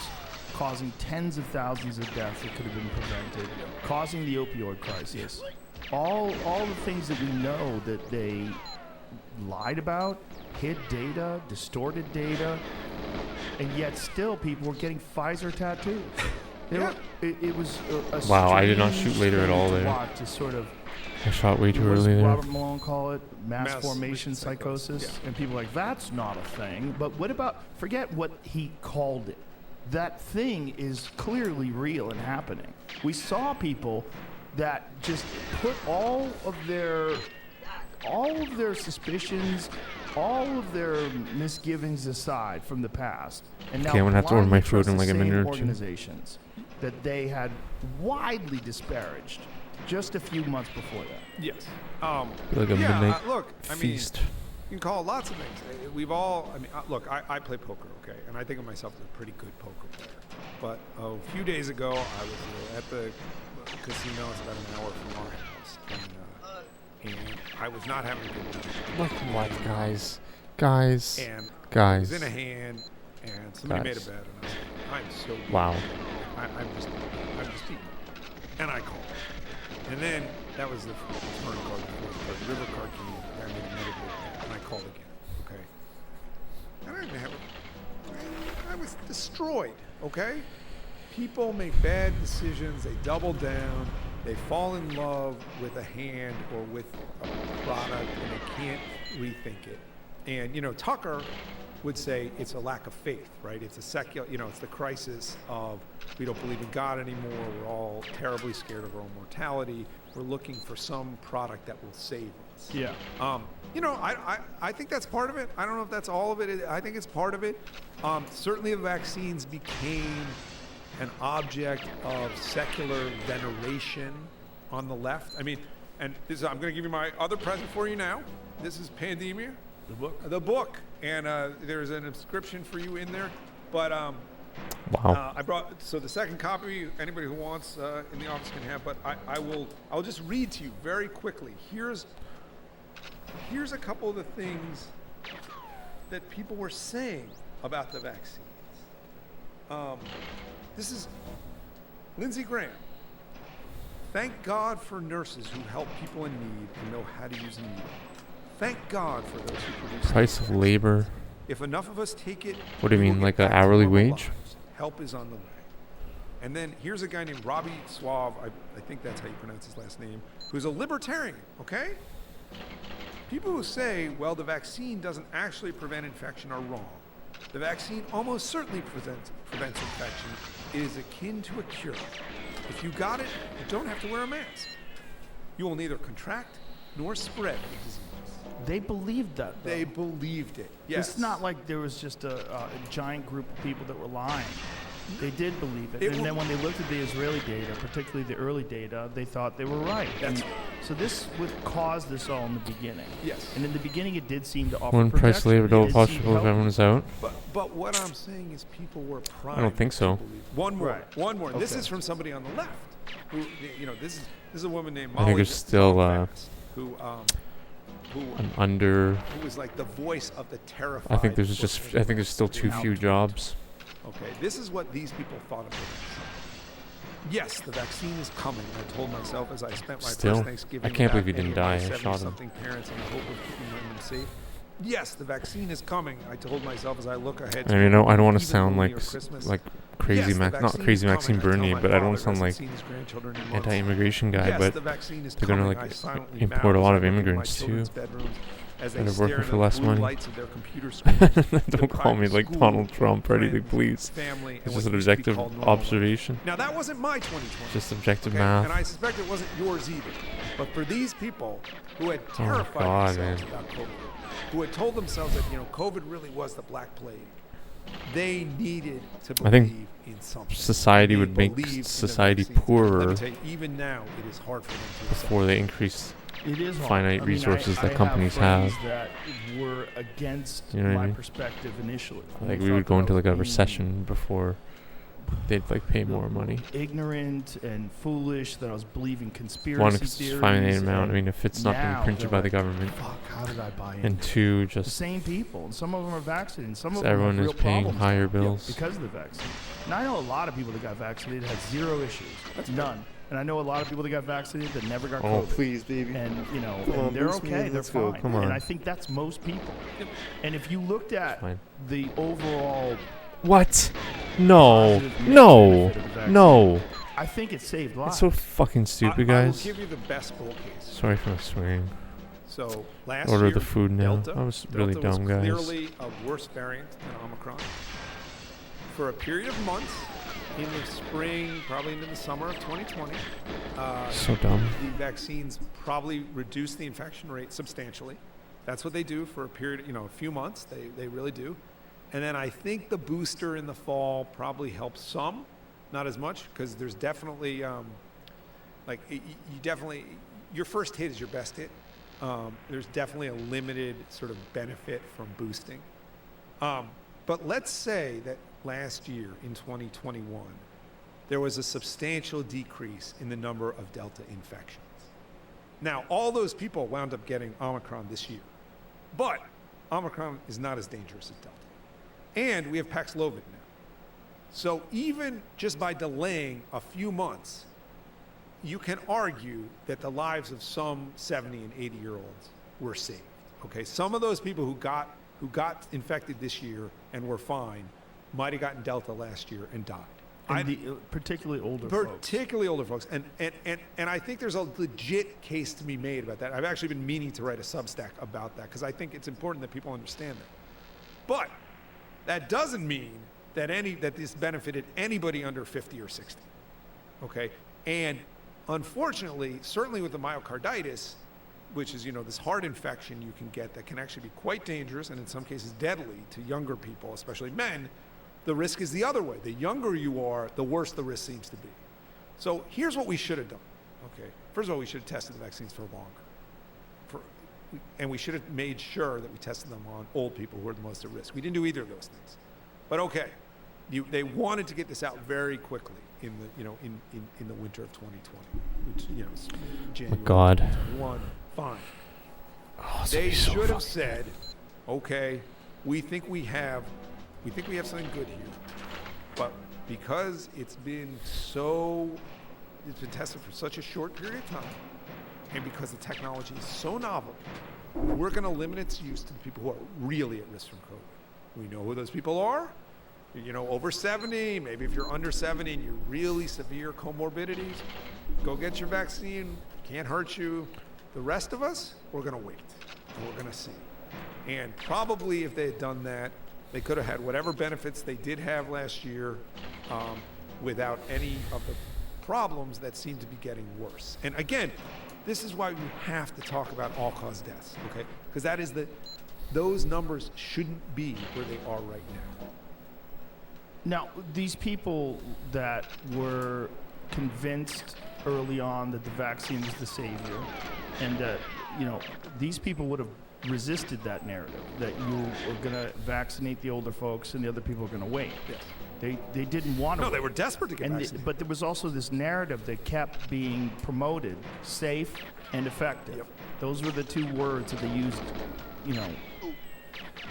Speaker 1: causing tens of thousands of deaths that could have been prevented, causing the opioid crisis, all the things that we know that they lied about, hid data, distorted data, and yet still people were getting Pfizer tattoos. It was a
Speaker 3: Wow, I did not shoot
Speaker 1: strange
Speaker 3: later at
Speaker 1: thing
Speaker 3: all
Speaker 1: to
Speaker 3: there.
Speaker 1: watch, to sort of,
Speaker 3: I shot way too
Speaker 1: what does
Speaker 3: early there.
Speaker 1: Robert Malone call it? Mass formation
Speaker 2: formation
Speaker 1: psychosis.
Speaker 2: psychosis, yeah.
Speaker 1: And people are like, that's not a thing. But what about, forget what he called it. That thing is clearly real and happening. We saw people that just put all of their suspicions, all of their misgivings aside from the past, and now
Speaker 3: Okay, I'm gonna have to order my
Speaker 1: blindly
Speaker 3: food
Speaker 1: trust
Speaker 3: in like
Speaker 1: the
Speaker 3: a minute
Speaker 1: same
Speaker 3: or two.
Speaker 1: organizations that they had widely disparaged just a few months before that.
Speaker 2: Yes.
Speaker 3: Like a midnight
Speaker 2: look,
Speaker 3: feast.
Speaker 2: You can call it lots of things. We've all, look, I play poker, okay? And I think of myself as a pretty good poker player. But a few days ago, I was at the casino. It's about an hour from our house. And I was not having a good time.
Speaker 3: Look what, guys.
Speaker 2: And I
Speaker 3: Guys.
Speaker 2: was in a hand, and somebody made a
Speaker 3: Guys.
Speaker 2: bet, and I was like, I'm so beat.
Speaker 3: Wow.
Speaker 2: I'm just beat. And I called. And then that was the turn card, the fourth card. River card came in. I made another bet, and I called again. Okay. And I didn't have I was destroyed. Okay. People make bad decisions. They double down. They fall in love with a hand or with a product, and they can't rethink it. And Tucker would say it's a lack of faith, right? It's a secular, it's the crisis of we don't believe in God anymore. We're all terribly scared of our own mortality. We're looking for some product that will save us.
Speaker 1: Yeah.
Speaker 2: I think that's part of it. I don't know if that's all of it. I think it's part of it. Certainly the vaccines became an object of secular veneration on the left. I mean, and this is, I'm going to give you my other present for you now. This is Pandemia.
Speaker 1: The book.
Speaker 2: The book. And there's an inscription for you in there. But
Speaker 3: Wow.
Speaker 2: I brought, so the second copy, anybody who wants in the office can have, but I'll just read to you very quickly. Here's a couple of the things that people were saying about the vaccines. This is Lindsey Graham. Thank God for nurses who help people in need and know how to use a needle. Thank God for those who produce
Speaker 3: Price of labor.
Speaker 2: If enough of us take it,
Speaker 3: What do you
Speaker 2: we will
Speaker 3: mean,
Speaker 2: get
Speaker 3: like an
Speaker 2: back to
Speaker 3: hourly
Speaker 2: normal
Speaker 3: wage?
Speaker 2: lives. Help is on the way. And then here's a guy named Robbie Suave, I think that's how you pronounce his last name, who's a libertarian, okay? People who say, well, the vaccine doesn't actually prevent infection are wrong. The vaccine almost certainly prevents infection. It is akin to a cure. If you got it, you don't have to wear a mask. You will neither contract nor spread the disease.
Speaker 1: They believed that, though.
Speaker 2: They believed it. Yes.
Speaker 1: It's not like there was just a giant group of people that were lying. They did believe it. And then when they looked at the Israeli data, particularly the early data, they thought they were right.
Speaker 2: That's
Speaker 1: So this would cause this all in the beginning.
Speaker 2: Yes.
Speaker 1: And in the beginning, it did seem to offer
Speaker 3: When price of
Speaker 1: protection.
Speaker 3: labor
Speaker 1: It
Speaker 3: don't
Speaker 1: did
Speaker 3: possible
Speaker 1: seem to
Speaker 3: if
Speaker 1: help
Speaker 3: everyone is out.
Speaker 2: But what I'm saying is people were primed.
Speaker 3: I don't think so.
Speaker 2: to believe. One more.
Speaker 1: Right.
Speaker 2: One more. This
Speaker 1: Okay.
Speaker 2: is from somebody on the left. Who, you know, this is a woman named
Speaker 3: I think
Speaker 2: Molly
Speaker 3: there's still,
Speaker 2: who
Speaker 3: Under.
Speaker 2: who was like the voice of the terrified.
Speaker 3: I think there's still too few jobs.
Speaker 2: Okay, this is what these people thought of the vaccine. Yes, the vaccine is coming. I told myself as I spent my
Speaker 3: Still,
Speaker 2: first Thanksgiving.
Speaker 3: I can't
Speaker 2: without
Speaker 3: believe he didn't
Speaker 2: any of
Speaker 3: die.
Speaker 2: my
Speaker 3: I shot him.
Speaker 2: 70-something parents in the hope of keeping them safe. Yes, the vaccine is coming. I told myself as I look ahead.
Speaker 3: I mean, I don't want to
Speaker 2: even
Speaker 3: sound
Speaker 2: lonelier
Speaker 3: like
Speaker 2: Christmas.
Speaker 3: crazy
Speaker 2: Yes, the
Speaker 3: not
Speaker 2: vaccine
Speaker 3: crazy
Speaker 2: is
Speaker 3: Maxime
Speaker 2: coming. I tell
Speaker 3: Bernier,
Speaker 2: my
Speaker 3: but I don't want
Speaker 2: father
Speaker 3: to sound
Speaker 2: who
Speaker 3: like
Speaker 2: hasn't seen his grandchildren in months.
Speaker 3: anti-immigration guy.
Speaker 2: Yes,
Speaker 3: but
Speaker 2: the vaccine is
Speaker 3: they're gonna
Speaker 2: coming.
Speaker 3: like
Speaker 2: I silently
Speaker 3: import a
Speaker 2: bow
Speaker 3: lot
Speaker 2: as
Speaker 3: of
Speaker 2: I look into my
Speaker 3: immigrants too.
Speaker 2: children's bedrooms as they
Speaker 3: That are
Speaker 2: stare
Speaker 3: working
Speaker 2: into
Speaker 3: for
Speaker 2: the
Speaker 3: less
Speaker 2: blue
Speaker 3: money.
Speaker 2: lights of their computer screens.
Speaker 3: Don't call me like
Speaker 2: School,
Speaker 3: Donald Trump or anything,
Speaker 2: friends,
Speaker 3: please.
Speaker 2: family, and
Speaker 3: It's
Speaker 2: what
Speaker 3: just an
Speaker 2: used to be
Speaker 3: objective
Speaker 2: called normal life.
Speaker 3: observation.
Speaker 2: Now that wasn't my 2020.
Speaker 3: Just objective
Speaker 2: okay?
Speaker 3: math.
Speaker 2: And I suspect it wasn't yours either. But for these people who had terrified
Speaker 3: God,
Speaker 2: themselves
Speaker 3: man.
Speaker 2: about COVID, who had told themselves that COVID really was the Black Plague, they needed to
Speaker 3: I think
Speaker 2: believe in something.
Speaker 3: society
Speaker 2: They
Speaker 3: would make
Speaker 2: believed in the
Speaker 3: society
Speaker 2: vaccines. Let
Speaker 3: poorer
Speaker 2: me tell you, even now, it is hard for them to accept.
Speaker 3: before they increase
Speaker 1: It is hard.
Speaker 3: finite
Speaker 1: I mean,
Speaker 3: resources
Speaker 1: I
Speaker 3: that companies
Speaker 1: have.
Speaker 3: have.
Speaker 1: Friends that were against
Speaker 3: You know what I
Speaker 1: my
Speaker 3: mean?
Speaker 1: perspective initially.
Speaker 3: Like
Speaker 1: They
Speaker 3: we
Speaker 1: thought
Speaker 3: would go
Speaker 1: that I
Speaker 3: into
Speaker 1: was
Speaker 3: like a
Speaker 1: being
Speaker 3: recession before they'd like pay more money.
Speaker 1: ignorant and foolish, that I was believing conspiracy
Speaker 3: One, 'cause it's
Speaker 1: theories.
Speaker 3: finite amount. I
Speaker 1: and
Speaker 3: mean, if it's not being
Speaker 1: now
Speaker 3: printed
Speaker 1: they're
Speaker 3: by the
Speaker 1: like,
Speaker 3: government,
Speaker 1: Fuck, how did I buy in?
Speaker 3: and two,
Speaker 1: The
Speaker 3: just
Speaker 1: same people, and some of them are vaccinated, and some of
Speaker 3: 'cause
Speaker 1: them
Speaker 3: everyone
Speaker 1: have
Speaker 3: is
Speaker 1: real
Speaker 3: paying
Speaker 1: problems
Speaker 3: higher
Speaker 1: now
Speaker 3: bills.
Speaker 1: because of the vaccine. And I know a lot of people that got vaccinated had zero issues, none. And I know a lot of people that got vaccinated that never got
Speaker 3: Oh,
Speaker 1: COVID.
Speaker 3: please, baby.
Speaker 1: And
Speaker 3: Come on,
Speaker 1: and they're
Speaker 3: boost me
Speaker 1: okay,
Speaker 3: in,
Speaker 1: they're
Speaker 3: let's go,
Speaker 1: fine.
Speaker 3: come on.
Speaker 1: And I think that's most people. And if you looked at
Speaker 3: Fine.
Speaker 1: the overall,
Speaker 3: What? No,
Speaker 1: Positive net
Speaker 3: no,
Speaker 1: benefit of the vaccine.
Speaker 3: no.
Speaker 1: I think it saved lives.
Speaker 3: It's so fucking stupid,
Speaker 2: I will
Speaker 3: guys.
Speaker 2: give you the best bull case.
Speaker 3: Sorry for swearing.
Speaker 2: So last
Speaker 3: Order
Speaker 2: year,
Speaker 3: the food now.
Speaker 2: Delta,
Speaker 3: I was really
Speaker 2: Delta
Speaker 3: dumb,
Speaker 2: was
Speaker 3: guys.
Speaker 2: clearly a worse variant than Omicron. For a period of months, in the spring, probably into the summer of 2020,
Speaker 3: So dumb.
Speaker 2: the vaccines probably reduced the infection rate substantially. That's what they do for a period, a few months. They really do. And then I think the booster in the fall probably helps some, not as much, because there's definitely, your first hit is your best hit. There's definitely a limited sort of benefit from boosting. But let's say that last year in 2021, there was a substantial decrease in the number of Delta infections. Now, all those people wound up getting Omicron this year, but Omicron is not as dangerous as Delta. And we have Paxlovid now. So even just by delaying a few months, you can argue that the lives of some 70 and 80-year-olds were saved. Okay, some of those people who got infected this year and were fine might have gotten Delta last year and died.
Speaker 1: Particularly older
Speaker 2: folks. And I think there's a legit case to be made about that. I've actually been meaning to write a Substack about that because I think it's important that people understand that. But that doesn't mean that this benefited anybody under 50 or 60. Okay? And unfortunately, certainly with the myocarditis, which is, this heart infection you can get that can actually be quite dangerous and in some cases deadly to younger people, especially men, the risk is the other way. The younger you are, the worse the risk seems to be. So here's what we should have done. Okay, first of all, we should have tested the vaccines for longer. And we should have made sure that we tested them on old people who are the most at risk. We didn't do either of those things. But okay, they wanted to get this out very quickly in the winter of 2020, which is January 2021. Fine.
Speaker 3: Oh,
Speaker 2: They should have said, okay, we think we have something good here, but because it's been tested for such a short period of time, and because the technology is so novel, we're going to limit its use to the people who are really at risk from COVID. We know who those people are. Over 70, maybe if you're under 70 and you're really severe comorbidities, go get your vaccine. Can't hurt you. The rest of us, we're going to wait, and we're going to see. And probably if they had done that, they could have had whatever benefits they did have last year without any of the problems that seem to be getting worse. And again, this is why we have to talk about all-cause deaths, okay? Because those numbers shouldn't be where they are right now.
Speaker 1: Now, these people that were convinced early on that the vaccine was the savior, and that, these people would have resisted that narrative, that you were going to vaccinate the older folks and the other people are going to wait.
Speaker 2: Yes.
Speaker 1: They didn't want to.
Speaker 2: No, they were desperate to get vaccinated.
Speaker 1: But there was also this narrative that kept being promoted, safe and effective.
Speaker 2: Yep.
Speaker 1: Those were the two words that they used,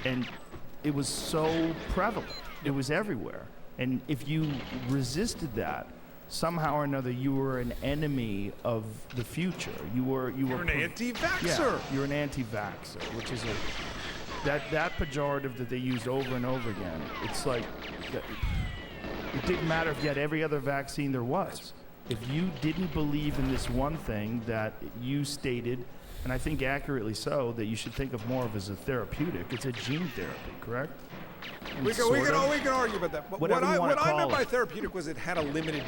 Speaker 1: and it was so prevalent. It was everywhere. And if you resisted that, somehow or another, you were an enemy of the future. You're
Speaker 2: an anti-vaxxer.
Speaker 1: Yeah, you're an anti-vaxxer, which is that pejorative that they used over and over again. It's like it didn't matter if you had every other vaccine there was. If you didn't believe in this one thing that you stated, and I think accurately so, that you should think of more of as a therapeutic. It's a gene therapy, correct?
Speaker 2: We can argue about that. But what I meant by therapeutic was it had a limited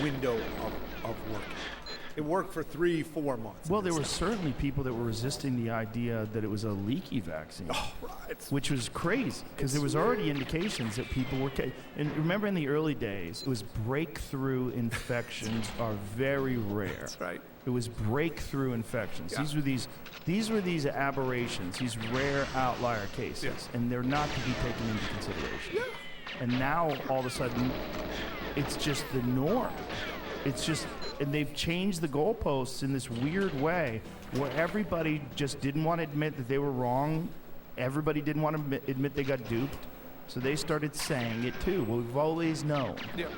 Speaker 2: window of work. It worked for 3-4 months.
Speaker 1: Well, there were certainly people that were resisting the idea that it was a leaky vaccine, which was crazy because there was already indications that people were. And remember, in the early days, it was breakthrough infections are very rare.
Speaker 2: That's right.
Speaker 1: It was breakthrough infections.
Speaker 2: Yeah.
Speaker 1: These were these aberrations, these rare outlier cases,
Speaker 2: Yes.
Speaker 1: and they're not to be taken into consideration.
Speaker 2: Yeah.
Speaker 1: And now, all of a sudden, it's just the norm. It's just, and they've changed the goalposts in this weird way where everybody just didn't want to admit that they were wrong. Everybody didn't want to admit they got duped. So they started saying it too. Well, we've always known.
Speaker 2: Yeah,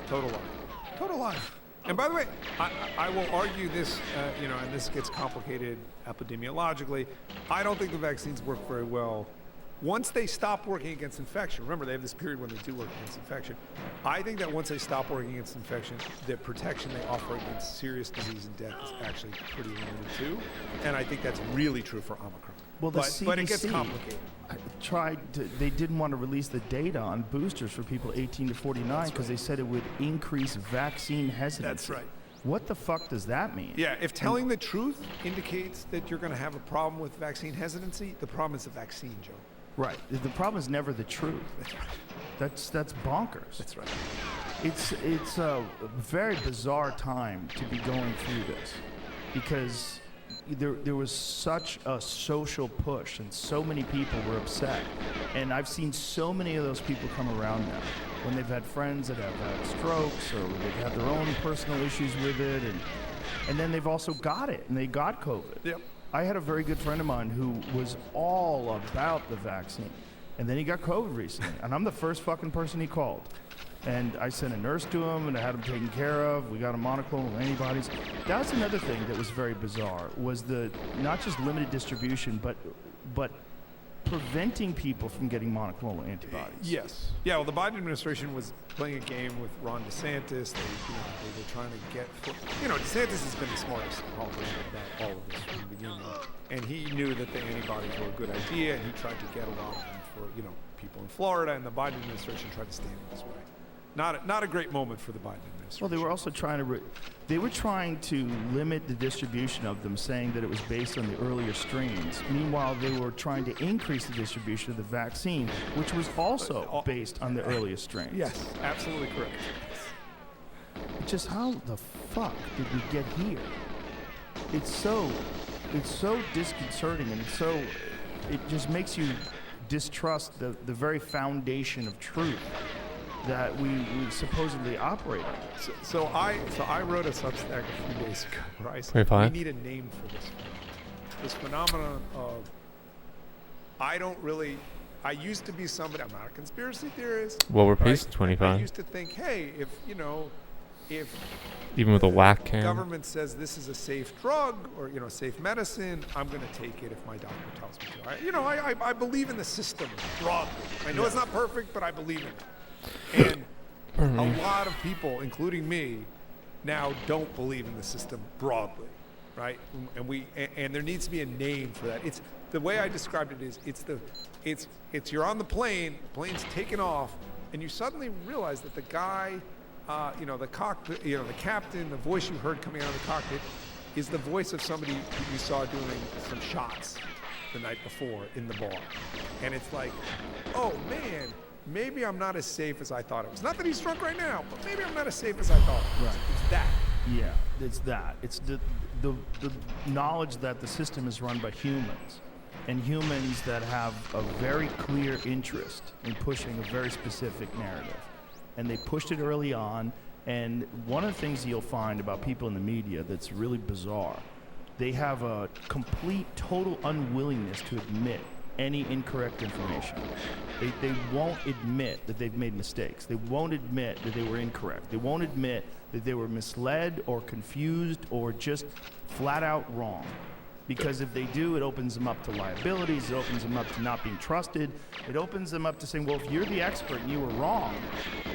Speaker 2: total lie. Total lie. And by the way, I will argue this, and this gets complicated epidemiologically. I don't think the vaccines work very well. Once they stop working against infection, remember they have this period when they do work against infection. I think that once they stop working against infection, the protection they offer against serious disease and death is actually pretty limited too. And I think that's really true for Omicron.
Speaker 1: Well, the CDC
Speaker 2: but it gets complicated.
Speaker 1: They didn't want to release the data on boosters for people 18 to 49 because they said it would increase vaccine hesitancy.
Speaker 2: That's right.
Speaker 1: What the fuck does that mean?
Speaker 2: Yeah, if telling the truth indicates that you're going to have a problem with vaccine hesitancy, the problem is the vaccine, Joe.
Speaker 1: Right. The problem is never the truth.
Speaker 2: That's right.
Speaker 1: That's bonkers.
Speaker 2: That's right.
Speaker 1: It's a very bizarre time to be going through this because there was such a social push and so many people were upset. And I've seen so many of those people come around now when they've had friends that have had strokes or they've had their own personal issues with it. And then they've also got it and they got COVID.
Speaker 2: Yep.
Speaker 1: I had a very good friend of mine who was all about the vaccine. And then he got COVID recently. And I'm the first fucking person he called. And I sent a nurse to him and I had him taken care of. We got him monoclonal antibodies. That's another thing that was very bizarre, was the not just limited distribution, but preventing people from getting monoclonal antibodies.
Speaker 2: Yes. Yeah, well, the Biden administration was playing a game with Ron DeSantis. They were trying to get... DeSantis has been the smartest politician about all of this from the beginning. And he knew that the antibodies were a good idea, and he tried to get a lot of them for, people in Florida, and the Biden administration tried to stand in his way. not a great moment for the Biden administration.
Speaker 1: Well, they were also trying to they were trying to limit the distribution of them, saying that it was based on the earlier strains. Meanwhile, they were trying to increase the distribution of the vaccine, which was also based on the earlier strains.
Speaker 2: Yes, absolutely correct.
Speaker 1: Just how the fuck did we get here? It's so disconcerting, and it just makes you distrust the very foundation of truth that we supposedly operate on.
Speaker 2: So I wrote a Substack a few days ago where I said
Speaker 3: 25?
Speaker 2: we need a name for this phenomenon of I used to be somebody, I'm not a conspiracy theorist.
Speaker 3: Well, we're
Speaker 2: right?
Speaker 3: pacing 25.
Speaker 2: I used to think, hey, if
Speaker 3: Even with a whack cam.
Speaker 2: government says this is a safe drug or safe medicine, I'm going to take it if my doctor tells me to. I believe in the system broadly. I know it's not perfect, but I believe in it. And a lot of people, including me, now don't believe in the system broadly, right? And there needs to be a name for that. It's the way I described it is it's you're on the plane's taking off, and you suddenly realize that the guy. The cockpit, the captain, the voice you heard coming out of the cockpit is the voice of somebody who you saw doing some shots the night before in the bar. And it's like, oh man, maybe I'm not as safe as I thought it was. Not that he's drunk right now, but maybe I'm not as safe as I thought it was.
Speaker 1: Right.
Speaker 2: It's that.
Speaker 1: Yeah, it's that. It's the knowledge that the system is run by humans, and humans that have a very clear interest in pushing a very specific narrative. And they pushed it early on, and one of the things you'll find about people in the media that's really bizarre, they have a complete, total unwillingness to admit any incorrect information. They won't admit that they've made mistakes. They won't admit that they were incorrect. They won't admit that they were misled or confused or just flat out wrong. Because if they do, it opens them up to liabilities, it opens them up to not being trusted, it opens them up to saying, well, if you're the expert and you were wrong,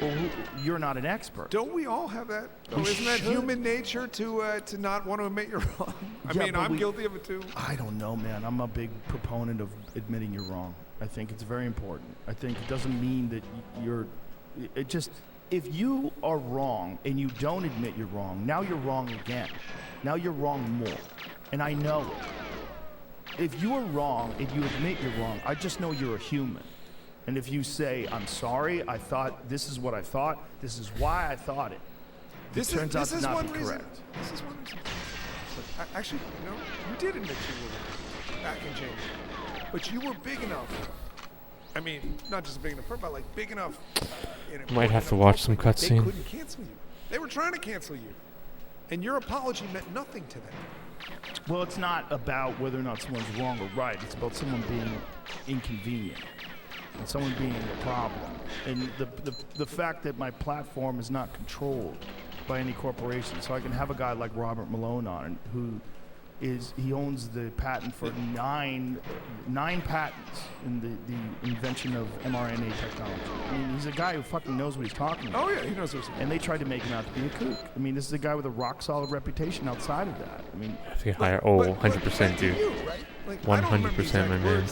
Speaker 1: well, you're not an expert.
Speaker 2: Don't we all have that? Isn't that human nature to not want to admit you're wrong? I'm guilty of it too.
Speaker 1: I don't know, man. I'm a big proponent of admitting you're wrong. I think it's very important. I think it doesn't mean that if you are wrong and you don't admit you're wrong, now you're wrong again. Now you're wrong more. And I know it. If you are wrong and you admit you're wrong, I just know you're a human. And if you say, I'm sorry, I thought, this is what I thought, this is why I thought it,
Speaker 2: this
Speaker 1: turns out to not be correct.
Speaker 2: This is one reason. Actually, you did admit you were back in January. But you were big enough. I mean, not just big enough, but like big enough.
Speaker 3: Might have to watch some cutscene.
Speaker 2: They couldn't cancel you. They were trying to cancel you. And your apology meant nothing to them.
Speaker 1: Well, it's not about whether or not someone's wrong or right. It's about someone being inconvenient and someone being a problem. And the fact that my platform is not controlled by any corporation. So I can have a guy like Robert Malone on who he owns the patent for nine patents in the invention of mRNA technology. I mean, he's a guy who fucking knows what he's talking about.
Speaker 2: Oh yeah, he knows what he's talking about.
Speaker 1: And they tried to make him out to be a kook. I mean, this is a guy with a rock solid reputation outside of that. I mean,
Speaker 3: if you hire, 100%, dude.
Speaker 2: You, right? Like,
Speaker 3: 100%, my man.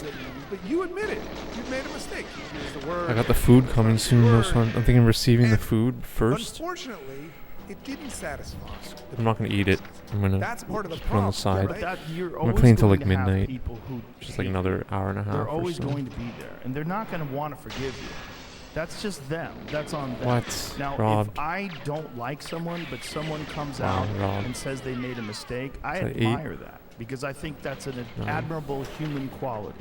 Speaker 2: But you admit it. You made a mistake. You used the word.
Speaker 3: I got the food coming soon. I'm thinking receiving the food first.
Speaker 2: Unfortunately, it didn't satisfy us.
Speaker 3: I'm not going to eat it. I'm going to
Speaker 2: That's part of the
Speaker 3: put it on the
Speaker 2: problem.
Speaker 3: side.
Speaker 2: Yeah,
Speaker 3: I'm playing until like midnight. Just like another hour and a half.
Speaker 1: They're always
Speaker 3: or so.
Speaker 1: going to be there, and they're not going to want to forgive you. That's just them. That's on them.
Speaker 3: What?
Speaker 1: Now,
Speaker 3: Rob.
Speaker 1: if I don't like someone, but someone comes out
Speaker 3: Rob.
Speaker 1: and says they made a mistake, I admire that because I think that's an admirable human quality.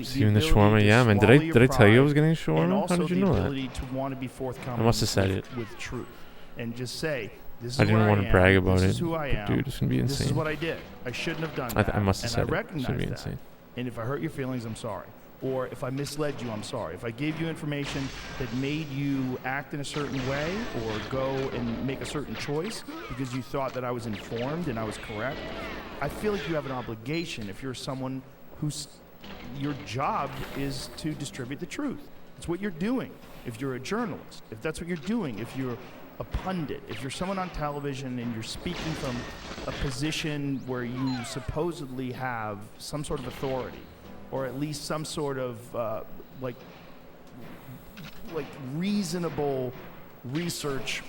Speaker 3: See you in the shawarma, yeah, man. Did I tell you I was getting shawarma? How did you know that?
Speaker 1: And also the ability to want to be forthcoming.
Speaker 3: I must have said it
Speaker 1: with truth, and just say, "This is
Speaker 3: I didn't want to brag about
Speaker 1: this
Speaker 3: it.
Speaker 1: is who I am.
Speaker 3: Dude, it's gonna be insane.
Speaker 1: This is what I did. I shouldn't have done that.
Speaker 3: I must have said
Speaker 1: and I
Speaker 3: it.
Speaker 1: recognize
Speaker 3: It's gonna be
Speaker 1: that.
Speaker 3: insane.
Speaker 1: And if I hurt your feelings, I'm sorry. Or if I misled you, I'm sorry. If I gave you information that made you act in a certain way or go and make a certain choice because you thought that I was informed and I was correct, I feel like you have an obligation if you're someone who's your job is to distribute the truth. It's what you're doing. If you're a journalist, if that's what you're doing, if you're a pundit, if you're someone on television and you're speaking from a position where you supposedly have some sort of authority, or at least some sort of like reasonable research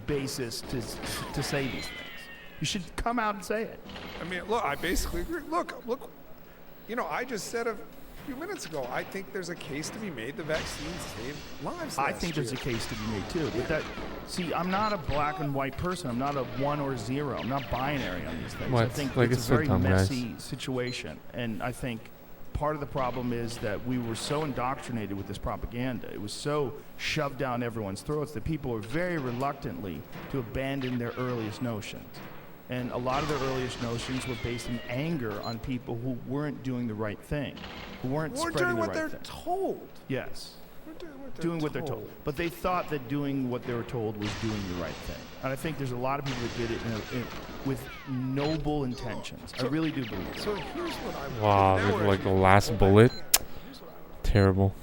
Speaker 1: basis to say these things. You should come out and say it.
Speaker 2: I mean, look, I basically agree. Look, you know, I just said a few minutes ago, I think there's a case to be made the vaccine saved lives.
Speaker 1: I think there's a case to be made too. But see, I'm not a black and white person. I'm not a 1 or 0. I'm not binary on these things.
Speaker 3: What?
Speaker 1: I think
Speaker 3: Like,
Speaker 1: it's
Speaker 3: it's
Speaker 1: a
Speaker 3: so
Speaker 1: very
Speaker 3: dumb, guys.
Speaker 1: messy situation. And I think part of the problem is that we were so indoctrinated with this propaganda. It was so shoved down everyone's throats that people were very reluctantly to abandon their earliest notions. And a lot of their earliest notions were based in anger on people who weren't doing the right thing, who weren't
Speaker 2: We're
Speaker 1: spreading
Speaker 2: doing
Speaker 1: the
Speaker 2: what
Speaker 1: right
Speaker 2: they're
Speaker 1: thing.
Speaker 2: told.
Speaker 1: Yes.
Speaker 2: We're
Speaker 1: Doing what they're told. But they thought that doing what they were told was doing the right thing. And I think there's a lot of people that did it with noble intentions. I really do believe that.
Speaker 2: So here's what I
Speaker 3: Wow,
Speaker 2: now
Speaker 3: look
Speaker 2: we're
Speaker 3: like the
Speaker 2: actually-
Speaker 3: last
Speaker 2: go back
Speaker 3: bullet.
Speaker 2: again. Here's what I would-
Speaker 3: Terrible.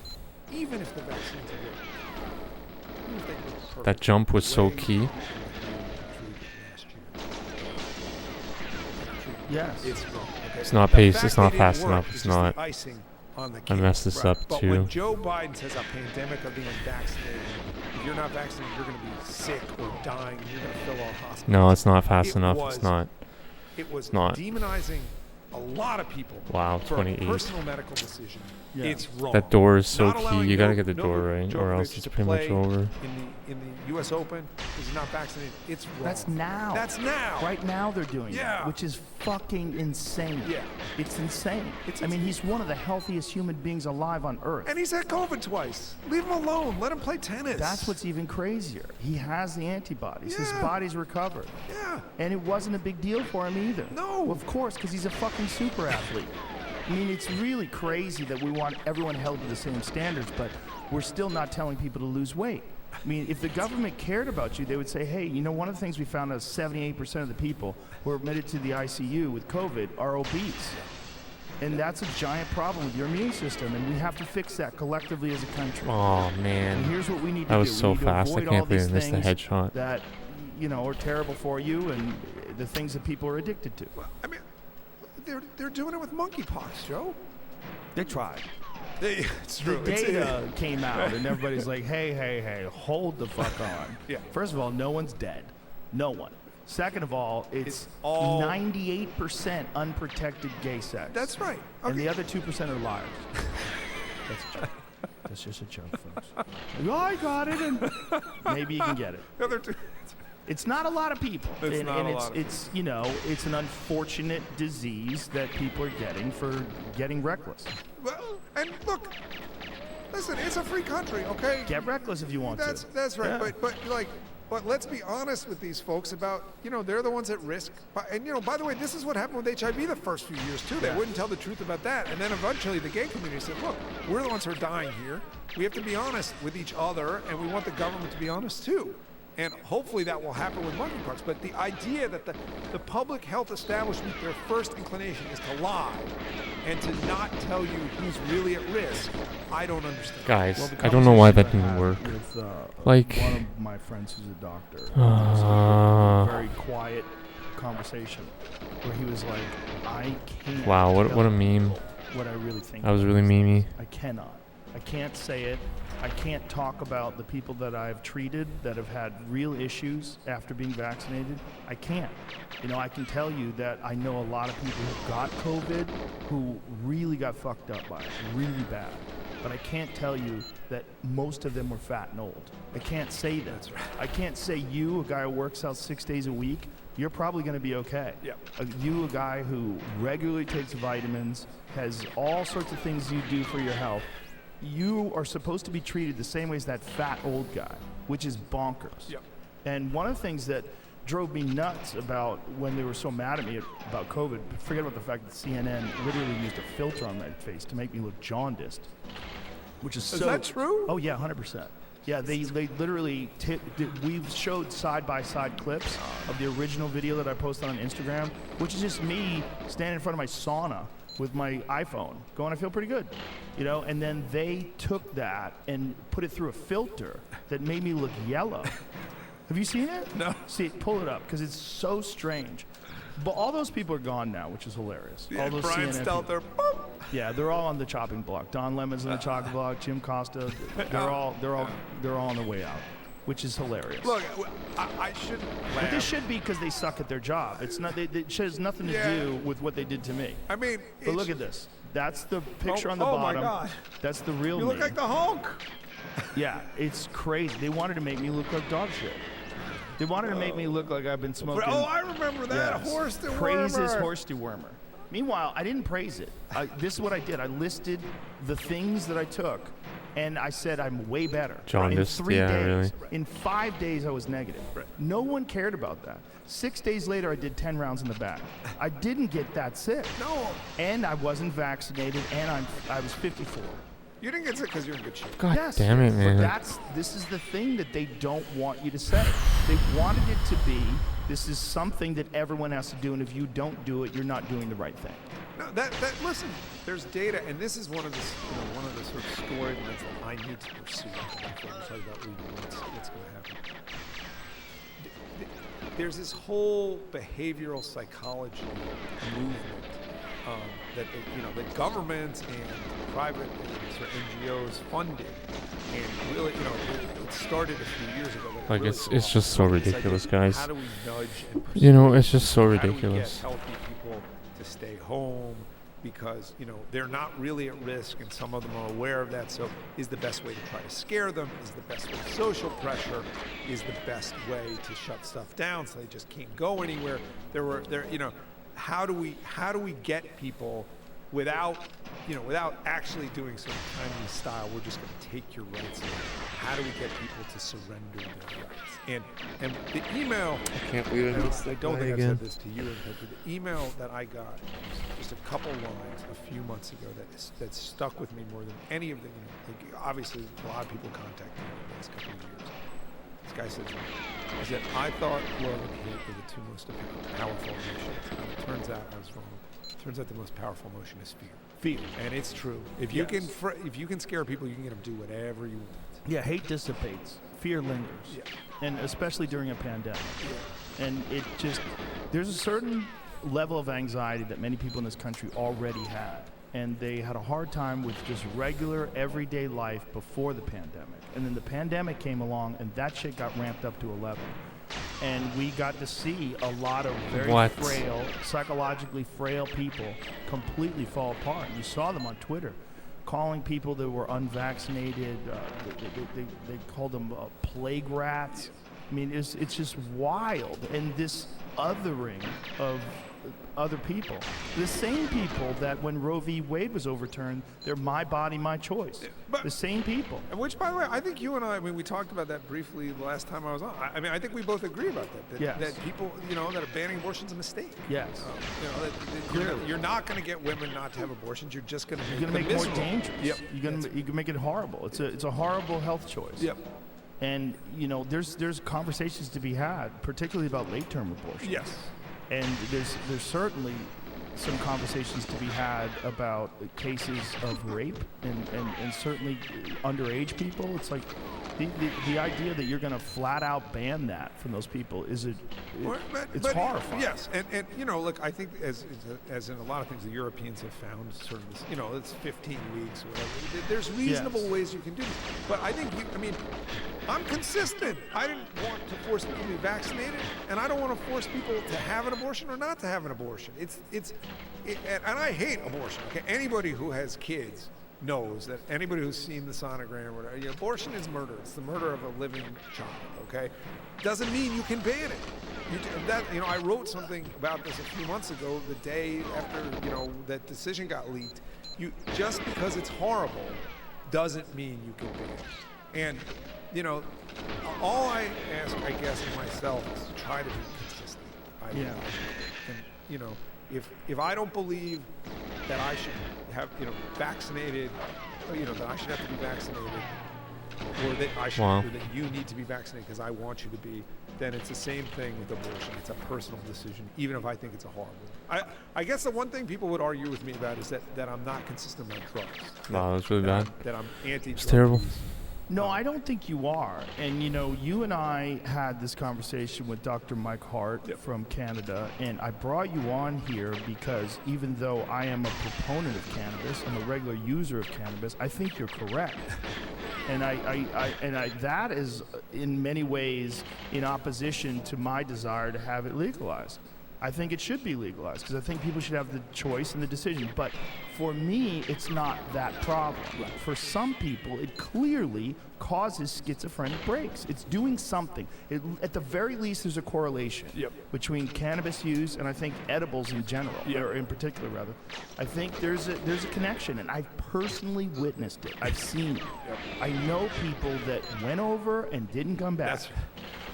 Speaker 2: Even if the vaccines are good, even if they work perfect,
Speaker 3: That jump was so
Speaker 2: way
Speaker 3: key.
Speaker 2: last year.
Speaker 1: Yes.
Speaker 2: It's wrong. Okay?
Speaker 3: It's not
Speaker 2: The
Speaker 3: paced,
Speaker 2: fact
Speaker 3: it's not
Speaker 2: they didn't
Speaker 3: fast
Speaker 2: work
Speaker 3: enough,
Speaker 2: is
Speaker 3: it's
Speaker 2: just the
Speaker 3: not.
Speaker 2: icing on the
Speaker 3: I
Speaker 2: cake.
Speaker 3: messed this up
Speaker 2: But
Speaker 3: too.
Speaker 2: when Joe Biden says a pandemic of the unvaccinated, if you're not vaccinated, you're going to be sick or dying, and you're going to fill all hospitals.
Speaker 3: No, it's not fast
Speaker 2: It
Speaker 3: enough.
Speaker 2: was-
Speaker 3: It's not.
Speaker 2: It was
Speaker 3: not.
Speaker 2: demonizing a lot of people
Speaker 3: Wow,
Speaker 2: for
Speaker 3: 28.
Speaker 2: a personal medical decision.
Speaker 1: Yeah.
Speaker 2: It's wrong.
Speaker 3: That door is so
Speaker 2: Not
Speaker 3: key.
Speaker 2: allowing
Speaker 3: You gotta
Speaker 2: Novak
Speaker 3: get the door right, or else
Speaker 2: Djokovic
Speaker 3: it's
Speaker 2: to
Speaker 3: pretty much
Speaker 2: play
Speaker 3: over.
Speaker 2: In the U.S. Open, he's not vaccinated. It's wrong.
Speaker 1: That's now.
Speaker 2: That's now.
Speaker 1: Right now they're doing
Speaker 2: Yeah.
Speaker 1: it, which is fucking insane.
Speaker 2: Yeah.
Speaker 1: It's insane.
Speaker 2: It's
Speaker 1: I mean, he's one of the healthiest human beings alive on Earth.
Speaker 2: And he's had COVID twice. Leave him alone. Let him play tennis.
Speaker 1: That's what's even crazier. He has the antibodies. His
Speaker 2: Yeah.
Speaker 1: body's recovered.
Speaker 2: Yeah.
Speaker 1: And it wasn't a big deal for him either.
Speaker 2: No.
Speaker 1: Well, of course, because he's a fucking super athlete. I mean, it's really crazy that we want everyone held to the same standards, but we're still not telling people to lose weight. I mean, if the government cared about you, they would say, hey, you know, one of the things we found out is 78% of the people who are admitted to the ICU with COVID are obese. And that's a giant problem with your immune system, and we have to fix that collectively as a country.
Speaker 3: Oh
Speaker 1: And
Speaker 3: man,
Speaker 1: here's what we need to
Speaker 3: that
Speaker 1: do.
Speaker 3: was
Speaker 1: We
Speaker 3: so
Speaker 1: need to
Speaker 3: fast. I
Speaker 1: avoid all
Speaker 3: can't believe I
Speaker 1: these
Speaker 3: missed the
Speaker 1: things
Speaker 3: headshot.
Speaker 1: that, you know, are terrible for you and the things that people are addicted to.
Speaker 2: Well, I mean, they're doing it with monkeypox, Joe.
Speaker 1: They tried.
Speaker 2: It's
Speaker 1: The
Speaker 2: true.
Speaker 1: data came out, and everybody's like, hey, hold the fuck on.
Speaker 2: Yeah.
Speaker 1: First of all, no one's dead. No one. Second of all, it's
Speaker 2: all-
Speaker 1: 98% unprotected gay sex.
Speaker 2: That's right.
Speaker 1: And
Speaker 2: Okay.
Speaker 1: the other 2% are liars. That's a joke. That's just a joke, folks. Like, oh, I got it, and maybe you can get it.
Speaker 2: The other two.
Speaker 1: It's not a lot of people.
Speaker 2: It's
Speaker 1: and,
Speaker 2: not
Speaker 1: and
Speaker 2: a
Speaker 1: it's,
Speaker 2: lot of
Speaker 1: it's you know, it's an unfortunate disease that people are getting for getting reckless.
Speaker 2: Well, and look, listen, it's a free country, okay?
Speaker 1: Get reckless if you want
Speaker 2: That's
Speaker 1: to.
Speaker 2: that's right.
Speaker 1: Yeah.
Speaker 2: But let's be honest with these folks about, you know, they're the ones at risk. And you know, by the way, this is what happened with HIV the first few years too. They wouldn't tell the truth about that, and then eventually the gay community said, look, we're the ones who are dying here. We have to be honest with each other, and we want the government to be honest too. And hopefully that will happen with monkeypox. But the idea that the public health establishment, their first inclination is to lie and to not tell you who's really at risk, I don't understand.
Speaker 3: Guys,
Speaker 1: Well, the
Speaker 3: I don't know why that
Speaker 1: conversation I
Speaker 3: didn't
Speaker 1: had
Speaker 3: work.
Speaker 1: With,
Speaker 3: Like-
Speaker 1: one of my friends who's a doctor. It was a very quiet conversation where he was like, I can't.
Speaker 3: Wow, what
Speaker 1: tell
Speaker 3: a
Speaker 1: you
Speaker 3: meme.
Speaker 1: What I really think.
Speaker 3: That was
Speaker 1: about
Speaker 3: really
Speaker 1: this.
Speaker 3: memey.
Speaker 1: I cannot. I can't say it. I can't talk about the people that I've treated that have had real issues after being vaccinated. I can't. You know, I can tell you that I know a lot of people who got COVID who really got fucked up by it, really bad. But I can't tell you that most of them were fat and old. I can't say that.
Speaker 2: That's right.
Speaker 1: I can't say you, a guy who works out 6 days a week, you're probably going to be okay.
Speaker 2: Yep.
Speaker 1: You, a guy who regularly takes vitamins, has all sorts of things you do for your health, you are supposed to be treated the same way as that fat old guy, which is bonkers.
Speaker 2: Yep.
Speaker 1: And one of the things that drove me nuts about when they were so mad at me about COVID, forget about the fact that CNN literally used a filter on my face to make me look jaundiced, which is so...
Speaker 2: that true?
Speaker 1: Oh, yeah, 100%. Yeah, they literally, we've showed side-by-side clips of the original video that I posted on Instagram, which is just me standing in front of my sauna with my iPhone going, I feel pretty good, you know, and then they took that and put it through a filter that made me look yellow. Have you seen it?
Speaker 2: No.
Speaker 1: See, pull it up, because it's so strange. But all those people are gone now, which is hilarious.
Speaker 2: Yeah,
Speaker 1: all those
Speaker 2: Brian
Speaker 1: CNN
Speaker 2: Stelter.
Speaker 1: people. Yeah, they're all on the chopping block. Don Lemon's on the chopping block. Jim Costa. They're all on the way out. which is hilarious.
Speaker 2: Look, I shouldn't laugh.
Speaker 1: But this should be because they suck at their job. It's not. It has nothing to do with what they did to me.
Speaker 2: I mean,
Speaker 1: but look at this. That's the picture on the
Speaker 2: oh
Speaker 1: bottom.
Speaker 2: My God.
Speaker 1: That's the real
Speaker 2: You
Speaker 1: me.
Speaker 2: look like the Hulk.
Speaker 1: Yeah, it's crazy. They wanted to make me look like dog shit. They wanted to make me look like I've been smoking.
Speaker 2: Oh, I remember that.
Speaker 1: Yes.
Speaker 2: Horse dewormer.
Speaker 1: Praises horse dewormer. Meanwhile, I didn't praise it. This is what I did. I listed the things that I took, and I said I'm way better.
Speaker 3: Jaundice,
Speaker 1: in 3
Speaker 3: yeah,
Speaker 1: days.
Speaker 3: really.
Speaker 1: In 5 days, I was negative. No one cared about that. 6 days later, I did 10 rounds in the back. I didn't get that sick.
Speaker 2: No.
Speaker 1: And I wasn't vaccinated, and I was 54.
Speaker 2: You didn't get sick because you're in good shape.
Speaker 3: God
Speaker 1: Yes,
Speaker 3: damn it, man.
Speaker 1: But this is the thing that they don't want you to say. They wanted it to be, this is something that everyone has to do, and if you don't do it, you're not doing the right thing.
Speaker 2: No, listen, there's data, and this is one of the sort of storylines that I need to pursue before we talk about what's going to happen. There's this whole behavioral psychology movement that governments and private sort of NGOs funded, and really, it started a few years ago.
Speaker 3: Like
Speaker 2: really
Speaker 3: it's just so ridiculous, guys.
Speaker 2: How do we nudge and
Speaker 3: it's just so
Speaker 2: how do we
Speaker 3: ridiculous.
Speaker 2: get healthy people to stay home because they're not really at risk, and some of them are aware of that. So, is the best way to try to scare them? Is the best way social pressure? Is the best way to shut stuff down so they just can't go anywhere? How do we get people without actually doing some Chinese style? We're just going to take your rights away. How do we get people to surrender their rights? And the email.
Speaker 3: I can't believe
Speaker 2: I don't think I've said this to you, but the email that I got just a couple lines a few months ago that stuck with me more than any of the. Obviously, a lot of people contact me in the last couple of years. This guy said, I thought love and hate were the two most powerful emotions. And it turns out I was wrong. It turns out the most powerful emotion is fear.
Speaker 1: Fear.
Speaker 2: And it's true. If you can scare people, you can get them to do whatever you want.
Speaker 1: Yeah, hate dissipates. Fear lingers.
Speaker 2: Yeah.
Speaker 1: And especially during a pandemic. Yeah. And there's a certain level of anxiety that many people in this country already had. And they had a hard time with just regular, everyday life before the pandemic. And then the pandemic came along, and that shit got ramped up to 11. And we got to see a lot of very frail, psychologically frail people completely fall apart. You saw them on Twitter calling people that were unvaccinated, they called them plague rats. I mean, it's just wild. And this othering of other people. The same people that when Roe v. Wade was overturned, they're my body, my choice. But the same people.
Speaker 2: Which, by the way, I think you and I mean, we talked about that briefly the last time I was on. I mean, I think we both agree about that.
Speaker 1: Yes.
Speaker 2: That people, that are banning abortion's a mistake.
Speaker 1: Yes.
Speaker 2: You're not going to get women not to have abortions. You're just going to
Speaker 1: make it more dangerous.
Speaker 2: Yep.
Speaker 1: You can make it horrible. It's a horrible health choice.
Speaker 2: Yep.
Speaker 1: And there's conversations to be had, particularly about late-term abortion.
Speaker 2: Yes.
Speaker 1: And there's certainly some conversations to be had about cases of rape and certainly underage people. It's like the idea that you're going to flat out ban that from those people it's horrifying.
Speaker 2: Yes, and look, I think as in a lot of things, the Europeans have found sort of this, it's 15 weeks or whatever. There's reasonable ways you can do this. But I think I'm consistent. I didn't want to force people to be vaccinated, and I don't want to force people to have an abortion or not to have an abortion. And I hate abortion. Okay, anybody who has kids knows that. Anybody who's seen the sonogram or whatever, abortion is murder. It's the murder of a living child. Okay, doesn't mean you can ban it. I wrote something about this a few months ago, the day after that decision got leaked. Just because it's horrible doesn't mean you can ban it. And all I ask, I guess, of myself is to try to be consistent. And if I don't believe that I should have vaccinated, that I should have to be vaccinated, or that or that you need to be vaccinated because I want you to be, then it's the same thing with abortion. It's a personal decision, even if I think it's a horrible. I guess the one thing people would argue with me about is that I'm not consistent on drugs.
Speaker 3: Wow, that's really bad.
Speaker 2: That I'm anti-drug.
Speaker 3: It's terrible.
Speaker 2: Use.
Speaker 1: No, I don't think you are. And you and I had this conversation with Dr. Mike Hart from Canada, and I brought you on here because even though I am a proponent of cannabis, I'm a regular user of cannabis, I think you're correct. And that is in many ways in opposition to my desire to have it legalized. I think it should be legalized because I think people should have the choice and the decision. But for me, it's not that problem. For some people, it clearly causes schizophrenic breaks. It's doing something. At the very least, there's a correlation between cannabis use and I think edibles in general, or in particular, rather. I think there's a connection, and I've personally witnessed it. I've seen it. I know people that went over and didn't come back.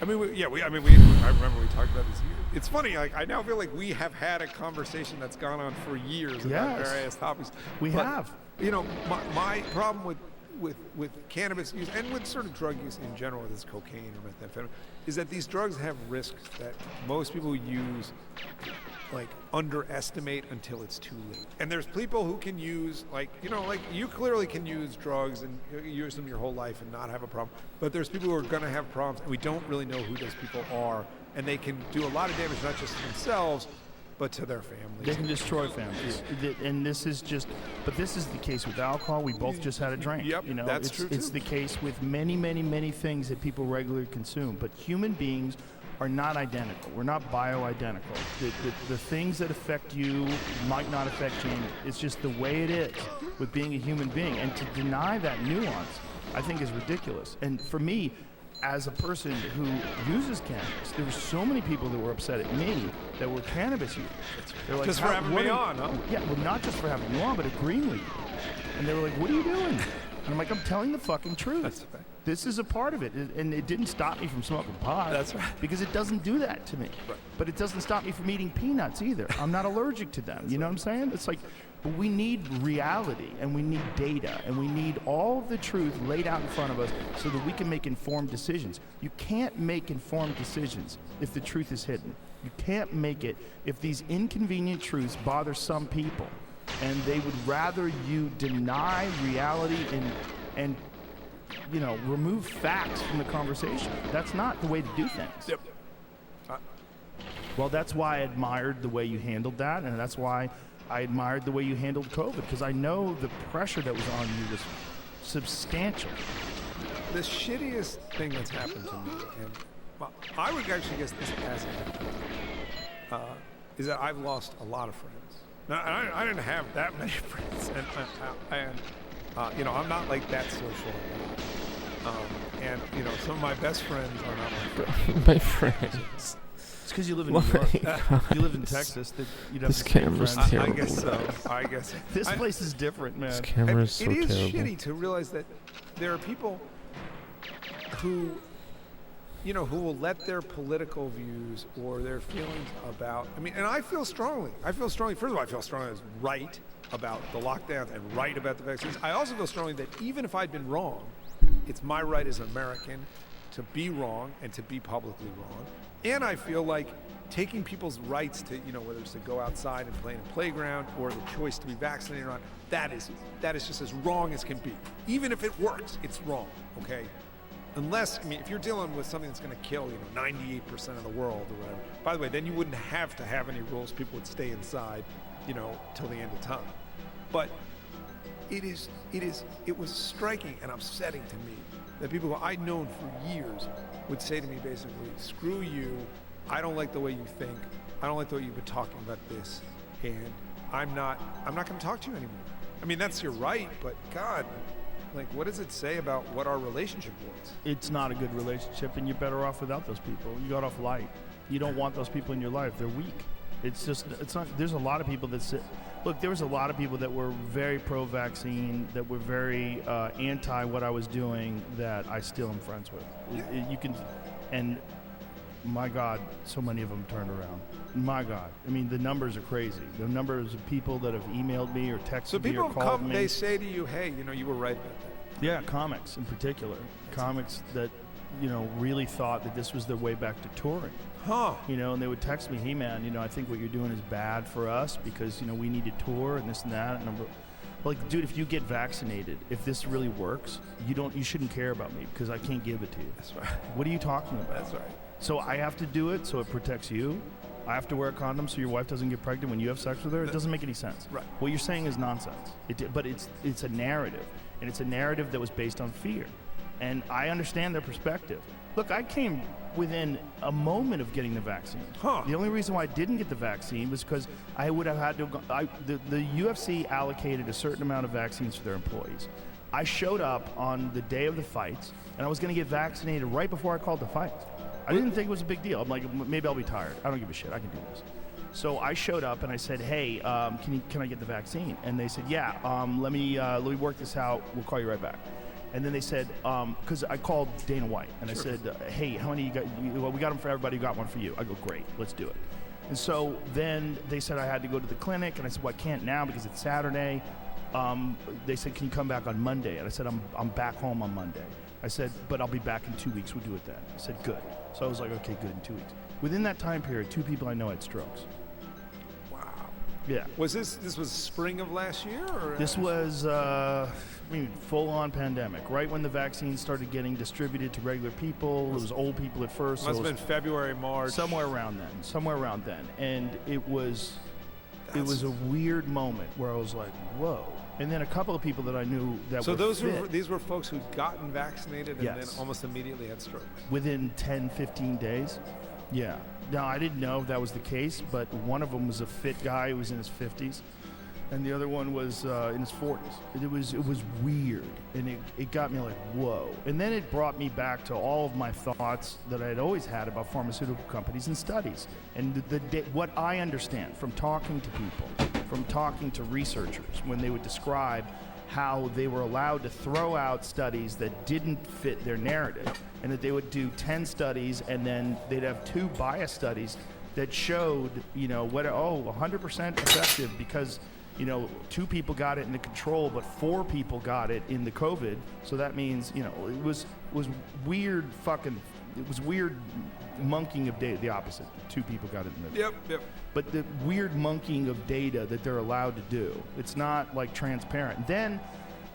Speaker 2: I remember we talked about this. It's funny. Like, I now feel like we have had a conversation that's gone on for years about various topics.
Speaker 1: We have.
Speaker 2: You know, my problem with cannabis use and with sort of drug use in general, whether it's cocaine or methamphetamine, is that these drugs have risks that most people use like underestimate until it's too late. And there's people who can use like you clearly can use drugs and use them your whole life and not have a problem. But there's people who are going to have problems, and we don't really know who those people are, and they can do a lot of damage not just to themselves but to their families.
Speaker 1: They can destroy families. And this is the case with alcohol. We both just had a drink.
Speaker 2: Yep,
Speaker 1: you know,
Speaker 2: that's true
Speaker 1: It's
Speaker 2: too.
Speaker 1: the case with many, many, many things that people regularly consume. But human beings are not identical. We're not bioidentical. The things that affect you might not affect you. It's just the way it is with being a human being. And to deny that nuance, I think, is ridiculous. And for me, as a person who uses cannabis, there were so many people that were upset at me that were cannabis users. They're like,
Speaker 2: just for having me on, huh?
Speaker 1: Yeah, well, not just for having you on, but agreeing with you. And they were like, what are you doing? And I'm like, I'm telling the fucking truth.
Speaker 2: That's right.
Speaker 1: This is a part of it, and it didn't stop me from smoking pot.
Speaker 2: That's right.
Speaker 1: Because it doesn't do that to me.
Speaker 2: Right.
Speaker 1: But it doesn't stop me from eating peanuts either. I'm not allergic to them. You know what I'm saying? It's like, but we need reality, and we need data, and we need all of the truth laid out in front of us so that we can make informed decisions. You can't make informed decisions if the truth is hidden. You can't make it if these inconvenient truths bother some people, and they would rather you deny reality and you know, remove facts from the conversation. That's not the way to do things.
Speaker 2: Yep.
Speaker 1: Well, that's why I admired the way you handled that, and that's why I admired the way you handled COVID, because I know the pressure that was on you was substantial.
Speaker 2: The shittiest thing that's happened to me, and I would actually guess this hasn't happened to me, is that I've lost a lot of friends. Now, I didn't have that many friends, and you know, I'm not like that social. And you know, some of my best friends are not my friends.
Speaker 3: My friends.
Speaker 1: It's because you live in New York. You live in Texas. That you'd have
Speaker 3: This
Speaker 1: the same
Speaker 3: camera's
Speaker 1: friends.
Speaker 3: terrible.
Speaker 2: I guess so. I guess
Speaker 1: This place is different, man.
Speaker 3: This camera is so
Speaker 2: it is
Speaker 3: terrible.
Speaker 2: shitty to realize that there are people who, you know, who will let their political views or their feelings about. I mean, and I feel strongly. First of all, I feel strongly as right about the lockdowns and right about the vaccines. I also feel strongly that even if I'd been wrong, it's my right as an American to be wrong and to be publicly wrong. And I feel like taking people's rights to, you know, whether it's to go outside and play in a playground or the choice to be vaccinated or not, that is just as wrong as can be. Even if it works, it's wrong, okay? Unless, I mean, if you're dealing with something that's going to kill, you know, 98% of the world or whatever, by the way, then you wouldn't have to have any rules. People would stay inside, you know, till the end of time. But it was striking and upsetting to me that people who I'd known for years would say to me basically, screw you, I don't like the way you think, I don't like the way you've been talking about this, and I'm not going to talk to you anymore. I mean, that's your right, but God, like, what does it say about what our relationship was?
Speaker 1: It's not a good relationship, and you're better off without those people. You got off light. You don't want those people in your life. They're weak. It's not, there's a lot of people that look, there was a lot of people that were very pro-vaccine, that were very anti what I was doing, that I still am friends with. You can, and my God, so many of them turned around. My God, I mean, the numbers are crazy. The numbers of people that have emailed me or texted me or called me.
Speaker 2: They say to you, hey, you know, you were right about that.
Speaker 1: Yeah, comics in particular. Comics that, you know, really thought that this was their way back to touring.
Speaker 2: Huh.
Speaker 1: You know, and they would text me, hey man, you know, I think what you're doing is bad for us because, you know, we need to tour and this and that. And I'm like, dude, if you get vaccinated, if this really works, you shouldn't care about me because I can't give it to you.
Speaker 2: That's right.
Speaker 1: What are you talking about?
Speaker 2: That's right.
Speaker 1: So I have to do it so it protects you. I have to wear a condom so your wife doesn't get pregnant when you have sex with her. It doesn't make any sense.
Speaker 2: Right.
Speaker 1: What you're saying is nonsense. But it's a narrative, and it's a narrative that was based on fear. And I understand their perspective. Look, I came within a moment of getting the vaccine. The only reason why I didn't get the vaccine was because I would have had to go. The UFC allocated a certain amount of vaccines for their employees. I showed up on the day of the fights, and I was going to get vaccinated right before I called the fights. I didn't think it was a big deal. I'm like, maybe I'll be tired. I don't give a shit. I can do this. So I showed up and I said, hey, can I get the vaccine? And they said, yeah. Let me work this out. We'll call you right back. And then they said, because I called Dana White and I said, hey, how many you got? Well, we got them for everybody. We got one for you. I go, great, let's do it. And so then they said I had to go to the clinic, and I said, well, I can't now because it's Saturday. They said, can you come back on Monday? And I said, I'm back home on Monday. I said, but I'll be back in 2 weeks. We'll do it then. I said, good. So I was like, okay, good, in 2 weeks. Within that time period, 2 people I know had strokes.
Speaker 2: Wow.
Speaker 1: Yeah.
Speaker 2: Was this was spring of last year? Or?
Speaker 1: This was full-on pandemic. Right when the vaccines started getting distributed to regular people, it was old people at first.
Speaker 2: Must have been February, March.
Speaker 1: Somewhere around then. And it was a weird moment where I was like, whoa. And then a couple of people that I knew that
Speaker 2: so
Speaker 1: were
Speaker 2: these were folks who'd gotten vaccinated and
Speaker 1: Yes.
Speaker 2: then almost immediately had strokes.
Speaker 1: Within 10, 15 days. Yeah. Now, I didn't know if that was the case, but one of them was a fit guy who was in his 50s, and the other one was in his 40s. It was weird, and it got me like, whoa. And then it brought me back to all of my thoughts that I had always had about pharmaceutical companies and studies. And what I understand from talking to people, from talking to researchers, when they would describe how they were allowed to throw out studies that didn't fit their narrative, and that they would do 10 studies and then they'd have 2 bias studies that showed, 100% effective because, 2 people got it in the control, but 4 people got it in the COVID. So that means, it was weird it was weird monkeying of data, the opposite. 2 people got it in the
Speaker 2: Yep.
Speaker 1: But the weird monkeying of data that they're allowed to do, it's not like transparent. Then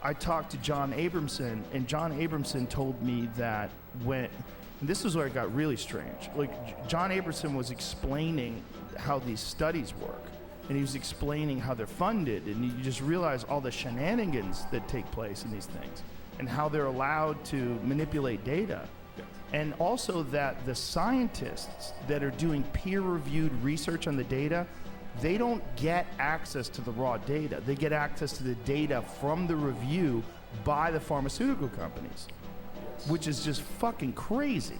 Speaker 1: I talked to John Abramson, and John Abramson told me that and this is where it got really strange. Like, John Abramson was explaining how these studies work, and he was explaining how they're funded, and you just realize all the shenanigans that take place in these things, and how they're allowed to manipulate data. And also that the scientists that are doing peer-reviewed research on the data, they don't get access to the raw data. They get access to the data from the review by the pharmaceutical companies, which is just fucking crazy.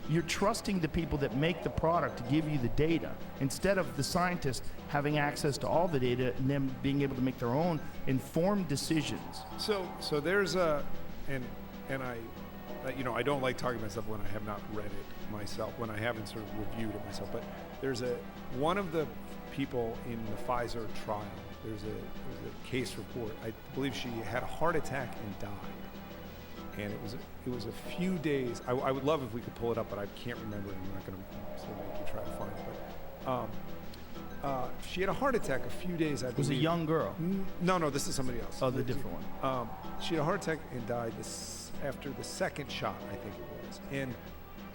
Speaker 1: You're trusting the people that make the product to give you the data instead of the scientists having access to all the data and them being able to make their own informed decisions.
Speaker 2: So there's I don't like talking about stuff when I have not read it myself, when I haven't sort of reviewed it myself. But there's one of the people in the Pfizer trial. There's a case report. I believe she had a heart attack and died. And it was a few days. I would love if we could pull it up, but I can't remember it. I'm not going to sort of make you try to find it. But she had a heart attack a few days. I believe.
Speaker 1: It was a young girl.
Speaker 2: No, this is somebody else.
Speaker 1: Oh, the different one.
Speaker 2: She had a heart attack and died after the second shot, I think it was.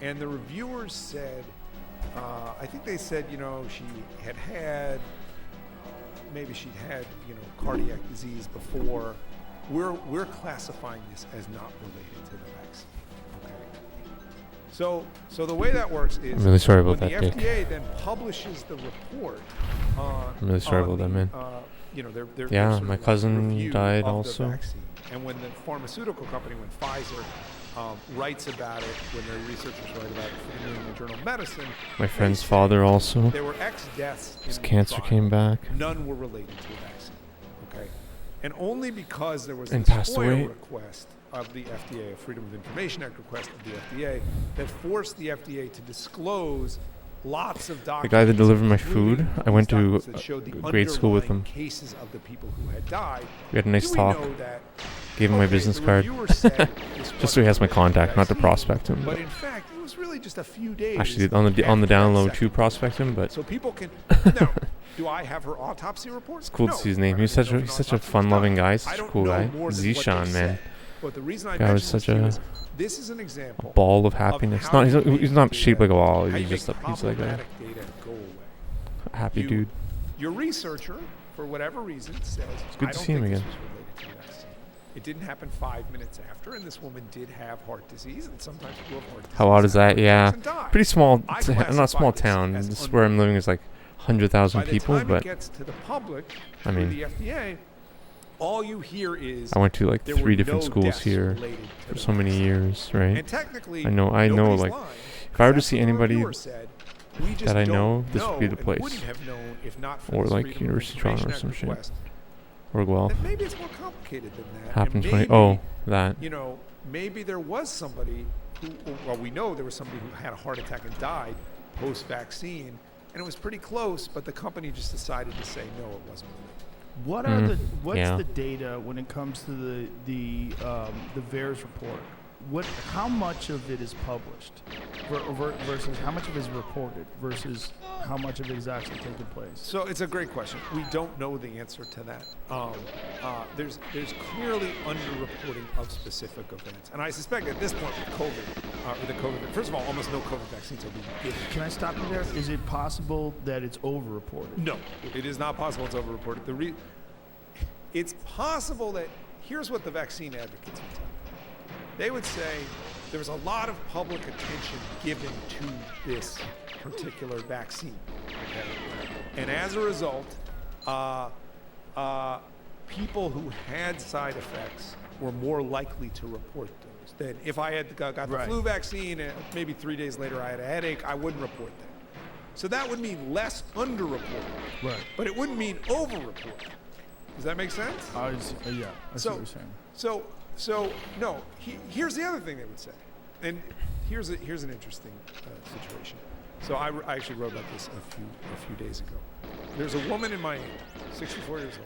Speaker 2: And the reviewers said, I think they said, she maybe she'd had, cardiac disease before. We're classifying this as not related to the vaccine. Okay. So the way that works is
Speaker 3: I'm really sorry about
Speaker 2: when
Speaker 3: that,
Speaker 2: the
Speaker 3: Dick.
Speaker 2: FDA then publishes the report on
Speaker 3: I'm really sorry about that, man.
Speaker 2: Their
Speaker 3: Yeah,
Speaker 2: sort of
Speaker 3: my
Speaker 2: like
Speaker 3: cousin
Speaker 2: review
Speaker 3: died
Speaker 2: of the
Speaker 3: also.
Speaker 2: vaccine. And when the pharmaceutical company, when Pfizer writes about it, when their researchers write about it for the New England Journal of Medicine,
Speaker 3: My friend's father also.
Speaker 2: there were X deaths.
Speaker 3: His
Speaker 2: in the
Speaker 3: cancer
Speaker 2: trial.
Speaker 3: came back.
Speaker 2: None were related to a vaccine. Okay, and only because there was
Speaker 3: And
Speaker 2: this
Speaker 3: passed
Speaker 2: FOIA
Speaker 3: away.
Speaker 2: request of the FDA, a Freedom of Information Act request of the FDA, that forced the FDA to disclose lots of documents.
Speaker 3: The guy that delivered my
Speaker 2: including
Speaker 3: food, I went
Speaker 2: these
Speaker 3: to
Speaker 2: documents that showed the
Speaker 3: grade school with
Speaker 2: underlying
Speaker 3: him.
Speaker 2: Cases of the people who had died.
Speaker 3: We had a nice
Speaker 2: Do we
Speaker 3: talk.
Speaker 2: know that,
Speaker 3: Gave him my
Speaker 2: okay,
Speaker 3: business
Speaker 2: the
Speaker 3: card.
Speaker 2: reviewer said this
Speaker 3: Just so he has my
Speaker 2: wasn't
Speaker 3: contact, not to
Speaker 2: vaccine,
Speaker 3: prospect him.
Speaker 2: But in fact, it was really just a few days.
Speaker 3: Actually, on the
Speaker 2: after that
Speaker 3: download
Speaker 2: second
Speaker 3: to prospect him, but
Speaker 2: so people can. Now, do I have her autopsy report?
Speaker 3: it's cool
Speaker 2: No,
Speaker 3: to see his name.
Speaker 2: but
Speaker 3: He's
Speaker 2: I
Speaker 3: such
Speaker 2: know
Speaker 3: a
Speaker 2: if
Speaker 3: he's
Speaker 2: an
Speaker 3: such a
Speaker 2: autopsy was
Speaker 3: fun-loving
Speaker 2: done.
Speaker 3: guy,
Speaker 2: I
Speaker 3: such a
Speaker 2: don't
Speaker 3: cool
Speaker 2: know
Speaker 3: guy.
Speaker 2: more than what they
Speaker 3: Zishan, man.
Speaker 2: said. But the reason I
Speaker 3: Guy was
Speaker 2: mention
Speaker 3: such
Speaker 2: this to you
Speaker 3: a
Speaker 2: is this is an example.
Speaker 3: ball of happiness.
Speaker 2: how
Speaker 3: He's
Speaker 2: you make
Speaker 3: not shaped like a wall.
Speaker 2: how you
Speaker 3: He's just
Speaker 2: make
Speaker 3: he's like a
Speaker 2: problematic data go away.
Speaker 3: Happy dude.
Speaker 2: Your researcher, for whatever reason, says,
Speaker 3: It's good
Speaker 2: I
Speaker 3: to
Speaker 2: don't
Speaker 3: see him
Speaker 2: think
Speaker 3: again.
Speaker 2: this was related to the vaccine. It didn't happen 5 minutes after, and this woman did have heart disease, and sometimes people have heart disease.
Speaker 3: How odd is that?
Speaker 2: after
Speaker 3: Yeah.
Speaker 2: and die.
Speaker 3: Pretty small.
Speaker 2: I
Speaker 3: Not small
Speaker 2: classify this
Speaker 3: town.
Speaker 2: as
Speaker 3: This is where I'm living is like 100,000
Speaker 2: By the
Speaker 3: people,
Speaker 2: time
Speaker 3: but
Speaker 2: it gets to the public,
Speaker 3: I
Speaker 2: through
Speaker 3: mean,
Speaker 2: the FDA, all you hear is
Speaker 3: I went to like
Speaker 2: there were
Speaker 3: 3 different
Speaker 2: no
Speaker 3: schools
Speaker 2: deaths
Speaker 3: here
Speaker 2: related to
Speaker 3: for
Speaker 2: the
Speaker 3: so many
Speaker 2: vaccine.
Speaker 3: years, right?
Speaker 2: And technically,
Speaker 3: I know,
Speaker 2: nobody's
Speaker 3: like,
Speaker 2: lying,
Speaker 3: if I were to
Speaker 2: that's
Speaker 3: see
Speaker 2: what the
Speaker 3: anybody
Speaker 2: reviewer said. We just
Speaker 3: that I
Speaker 2: don't
Speaker 3: know, this would be the
Speaker 2: and
Speaker 3: place.
Speaker 2: wouldn't have known if not for
Speaker 3: Or
Speaker 2: this
Speaker 3: like
Speaker 2: Freedom of
Speaker 3: University of Toronto or
Speaker 2: Information
Speaker 3: some
Speaker 2: Act
Speaker 3: shit.
Speaker 2: request,
Speaker 3: Or Guelph.
Speaker 2: that maybe it's more complicated than that.
Speaker 3: Happens
Speaker 2: and
Speaker 3: when
Speaker 2: maybe,
Speaker 3: that.
Speaker 2: you know, maybe there was somebody who, well, we know there was somebody who had a heart attack and died post-vaccine, and it was pretty close, but the company just decided to say no, it wasn't related.
Speaker 1: What are the what's
Speaker 3: yeah.
Speaker 1: the data when it comes to the VAERS report? How much of it is published versus how much of it is reported versus how much of it is actually taking place?
Speaker 2: So it's a great question. We don't know the answer to that. There's clearly underreporting of specific events, and I suspect at this point with COVID, first of all, almost no COVID vaccines are being given.
Speaker 1: Can I stop you there? Is it possible that it's overreported?
Speaker 2: No, it is not possible it's overreported. It's possible that here's what the vaccine advocates would tell you. They would say there was a lot of public attention given to this particular vaccine. Okay? And as a result, people who had side effects were more likely to report those than if I had got the flu vaccine and maybe 3 days later I had a headache, I wouldn't report that. So that would mean less underreported,
Speaker 1: Right.
Speaker 2: but it wouldn't mean overreported. Does that make sense?
Speaker 1: Yeah, I see what you're saying.
Speaker 2: So no. Here's the other thing they would say, and here's an interesting situation. So I actually wrote about this a few days ago. There's a woman in Miami, 64 years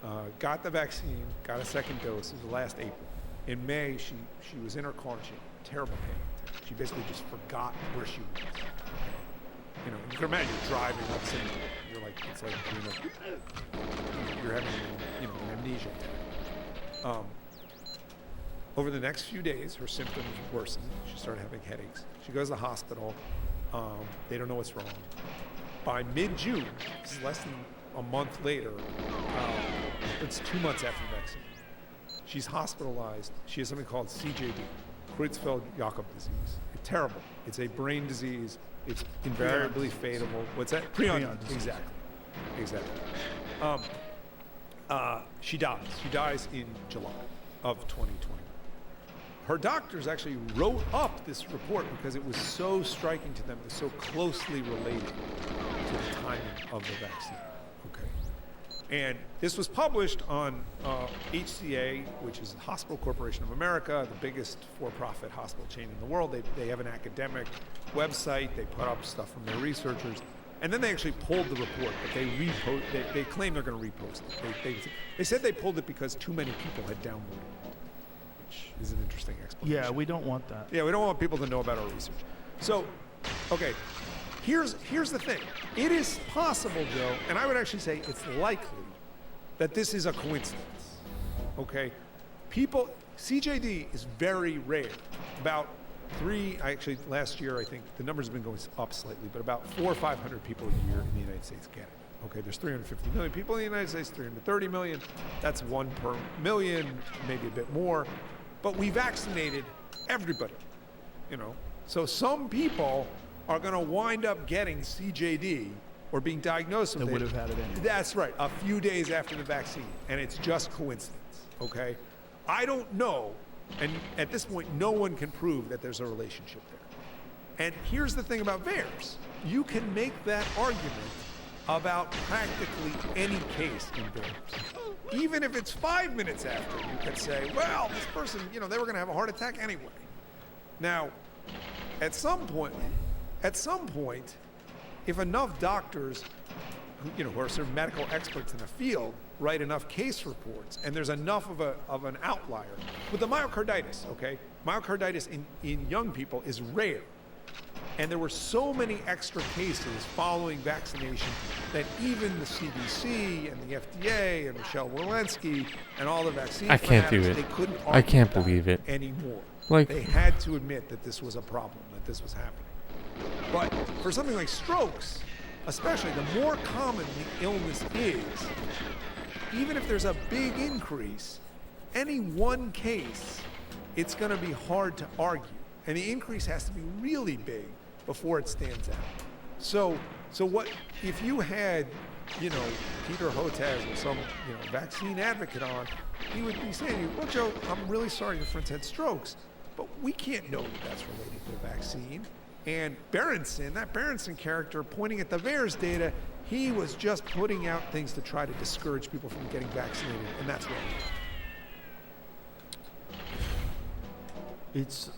Speaker 2: old, got the vaccine, got a second dose. It was last April. In May, she was in her car and she had a terrible pain. She basically just forgot where she was. You know, you can imagine you're driving, all of a sudden you're like, it's like you're having an amnesia attack. Over the next few days, her symptoms worsened. She started having headaches. She goes to the hospital. They don't know what's wrong. By mid-June, this is less than a month later, it's 2 months after the vaccine. She's hospitalized. She has something called CJD, Creutzfeldt-Jakob disease. It's terrible. It's a brain disease. It's invariably fatal. What's that? Prion disease. Exactly. She dies. She dies in July of 2020. Her doctors actually wrote up this report because it was so striking to them, it was so closely related to the timing of the vaccine. Okay. And this was published on HCA, which is the Hospital Corporation of America, the biggest for-profit hospital chain in the world. They have an academic website. They put up stuff from their researchers. And then they actually pulled the report, but they claim they're going to repost it. They said they pulled it because too many people had downloaded it, which is an interesting explanation.
Speaker 1: Yeah, we don't want that.
Speaker 2: Yeah, we don't want people to know about our research. So, okay, here's the thing. It is possible, Joe, and I would actually say it's likely that this is a coincidence, okay? CJD is very rare. About last year, I think the numbers have been going up slightly, but about 400 or 500 people a year in the United States get it. Okay, there's 350 million people in the United States, 330 million. That's 1 per million, maybe a bit more. But we vaccinated everybody, you know. So some people are going to wind up getting CJD or being diagnosed with it.
Speaker 1: They would have had it anyway.
Speaker 2: That's right, a few days after the vaccine, and it's just coincidence, okay? I don't know, and at this point, no one can prove that there's a relationship there. And here's the thing about VAERS. You can make that argument about practically any case in VAERS. Even if it's 5 minutes after, you could say, well, this person, they were going to have a heart attack anyway. Now, at some point, if enough doctors, who are sort of medical experts in the field, write enough case reports, and there's enough of an outlier. With the myocarditis, okay? Myocarditis in young people is rare. And there were so many extra cases following vaccination that even the CDC and the FDA and Michelle Walensky and all the vaccine
Speaker 3: I can't do
Speaker 2: fanatics,
Speaker 3: it.
Speaker 2: they couldn't
Speaker 3: I
Speaker 2: argue
Speaker 3: can't
Speaker 2: that
Speaker 3: believe it.
Speaker 2: anymore.
Speaker 3: Like,
Speaker 2: they had to admit that this was a problem, that this was happening. But for something like strokes, especially the more common the illness is, even if there's a big increase, any one case, it's going to be hard to argue. And the increase has to be really big before it stands out. So what if you had, you know, Peter Hotez or some, you know, vaccine advocate on, he would be saying to you, well, Joe, I'm really sorry your friends had strokes, but we can't know that that's related to the vaccine. And Berenson, that Berenson character pointing at the VAERS data, he was just putting out things to try to discourage people from getting vaccinated, and that's wrong.
Speaker 1: It's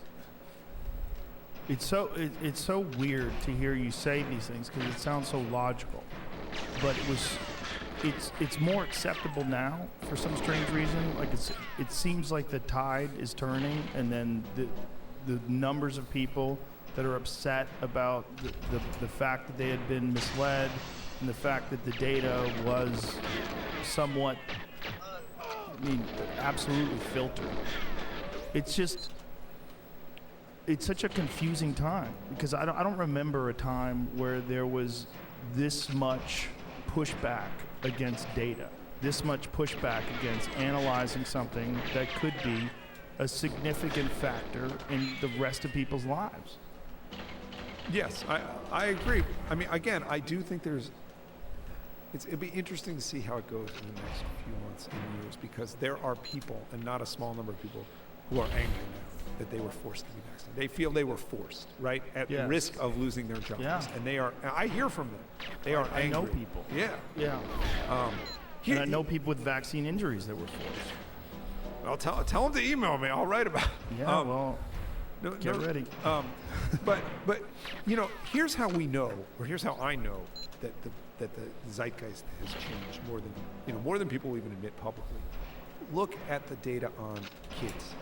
Speaker 1: so weird to hear you say these things because it sounds so logical, but it's more acceptable now for some strange reason. Like it seems like the tide is turning, and then the numbers of people that are upset about the fact that they had been misled and the fact that the data was somewhat, I mean, absolutely filtered. It's such a confusing time because I don't remember a time where there was this much pushback against data, this much pushback against analyzing something that could be a significant factor in the rest of people's lives.
Speaker 2: Yes, I agree. I mean, again, I do think it'd be interesting to see how it goes in the next few months and years, because there are people, and not a small number of people, who are angry now that they were forced to be vaccinated. They feel they were forced, right? At risk of losing their jobs.
Speaker 1: Yeah.
Speaker 2: And they are, I hear from them. They are angry.
Speaker 1: I know people.
Speaker 2: Yeah.
Speaker 1: Yeah. And I know people with vaccine injuries that were forced.
Speaker 2: I'll tell them to email me. I'll write about it.
Speaker 1: Yeah, well, get ready.
Speaker 2: But you know, here's how we know, or here's how I know that the zeitgeist has changed more than people even admit publicly. Look at the data on kids.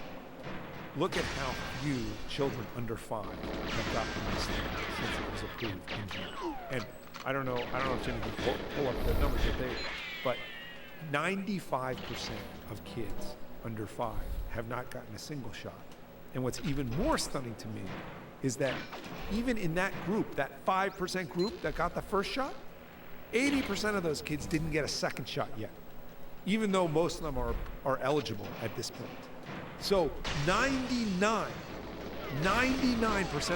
Speaker 2: Look at how few children under 5 have gotten this thing since it was approved in June. And I don't know if Jimmy can pull up the numbers, but 95% of kids under 5 have not gotten a single shot. And what's even more stunning to me is that even in that group, that 5% group that got the first shot, 80% of those kids didn't get a second shot yet, even though most of them are eligible at this point. So 99%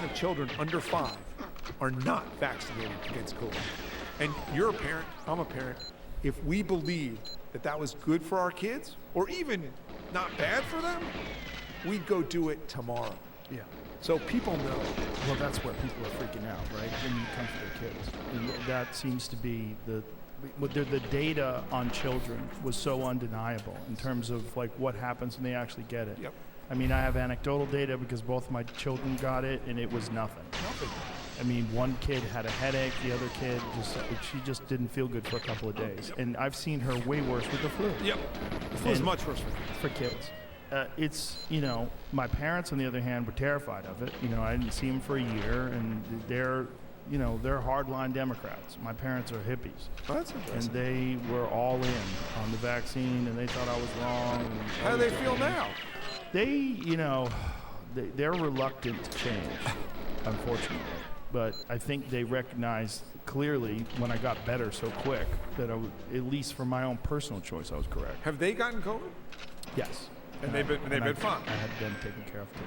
Speaker 2: of children under 5 are not vaccinated against COVID. And you're a parent, I'm a parent. If we believed that that was good for our kids, or even not bad for them, we'd go do it tomorrow.
Speaker 1: Yeah.
Speaker 2: So people know.
Speaker 1: Well, that's where people are freaking out, right? When you come to their kids. And that seems to be the data on children was so undeniable in terms of like what happens when they actually get it.
Speaker 2: Yep.
Speaker 1: I mean, I have anecdotal data because both my children got it, and it was nothing. I mean, one kid had a headache, the other kid she just didn't feel good for a couple of days.
Speaker 2: Yep.
Speaker 1: And I've seen her way worse with the flu.
Speaker 2: Yep. The flu is much worse
Speaker 1: for kids. It's, you know, my parents, on the other hand, were terrified of it. You know, I didn't see them for a year, and they're hardline Democrats. My parents are hippies.
Speaker 2: Oh, that's interesting.
Speaker 1: And they were all in on the vaccine, and they thought I was wrong.
Speaker 2: How do they feel now?
Speaker 1: They're reluctant to change, unfortunately. But I think they recognized clearly when I got better so quick that at least for my own personal choice, I was correct.
Speaker 2: Have they gotten COVID?
Speaker 1: Yes.
Speaker 2: And they've been fine.
Speaker 1: I had been taken care of too.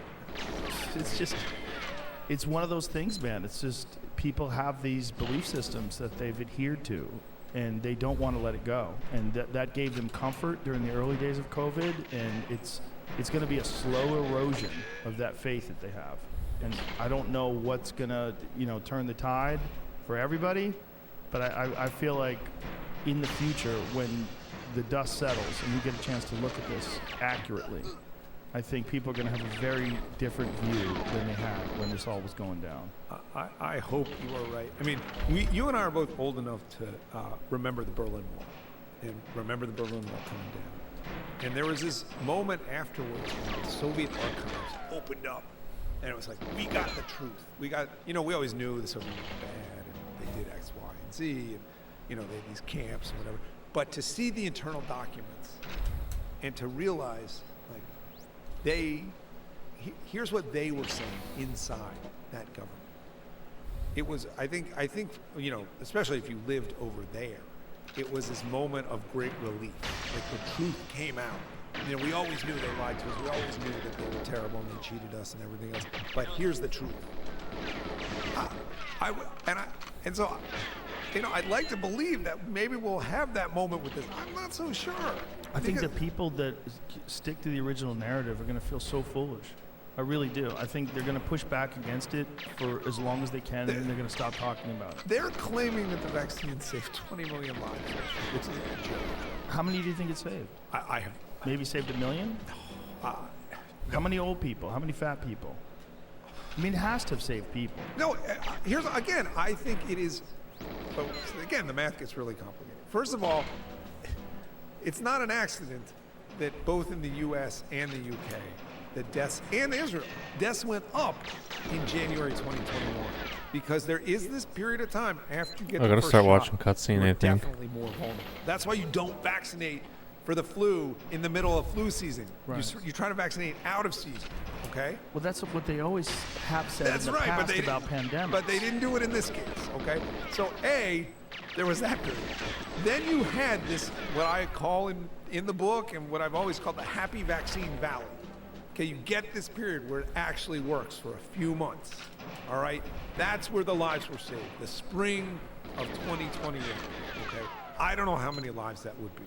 Speaker 1: It's one of those things, man. It's just people have these belief systems that they've adhered to, and they don't want to let it go. And that gave them comfort during the early days of COVID, and it's going to be a slow erosion of that faith that they have. And I don't know what's going to, turn the tide for everybody, but I feel like in the future, when the dust settles and we get a chance to look at this accurately, I think people are going to have a very different view than they had when this all was going down.
Speaker 2: I hope you are right. I mean, you and I are both old enough to remember the Berlin Wall and remember the Berlin Wall coming down. And there was this moment afterwards when the Soviet archives opened up, and it was like, we got the truth. We always knew the Soviet Union was bad, and they did X, Y, and Z, and they had these camps and whatever. But to see the internal documents and to realize, like, here's what they were saying inside that government. it was, I think, you know, especially if you lived over there, it was this moment of great relief. Like the truth came out. You know, we always knew they lied to us. We always knew that they were terrible and they cheated us and everything else. But here's the truth. And so, you know, I'd like to believe that maybe we'll have that moment with this. I'm not so sure.
Speaker 1: I think the people that stick to the original narrative are going to feel so foolish. I really do. I think they're going to push back against it for as long as they can, and then they're going to stop talking about it.
Speaker 2: They're claiming that the vaccine saved 20 million lives, which is a joke.
Speaker 1: How many do you think it saved?
Speaker 2: I have
Speaker 1: maybe saved 1 million? How many old people? How many fat people? I mean, it has to have saved people.
Speaker 2: No, here's, again, I think it is, but again, the math gets really complicated. First of all, it's not an accident that both in the US and the UK, the deaths, and Israel, deaths went up in January 2021. Because there is this period of time after you get the first shot,
Speaker 3: watching cutscene, I think.
Speaker 2: definitely more vulnerable. That's why you don't vaccinate for the flu in the middle of flu season.
Speaker 1: Right.
Speaker 2: You try to vaccinate out of season, okay?
Speaker 1: Well, that's what they always have said in the past about pandemics.
Speaker 2: But they didn't do it in this case, okay? So there was that period. Then you had this, what I call in the book and what I've always called the happy vaccine valley. Okay, you get this period where it actually works for a few months, all right? That's where the lives were saved, the spring of 2028, okay? I don't know how many lives that would be.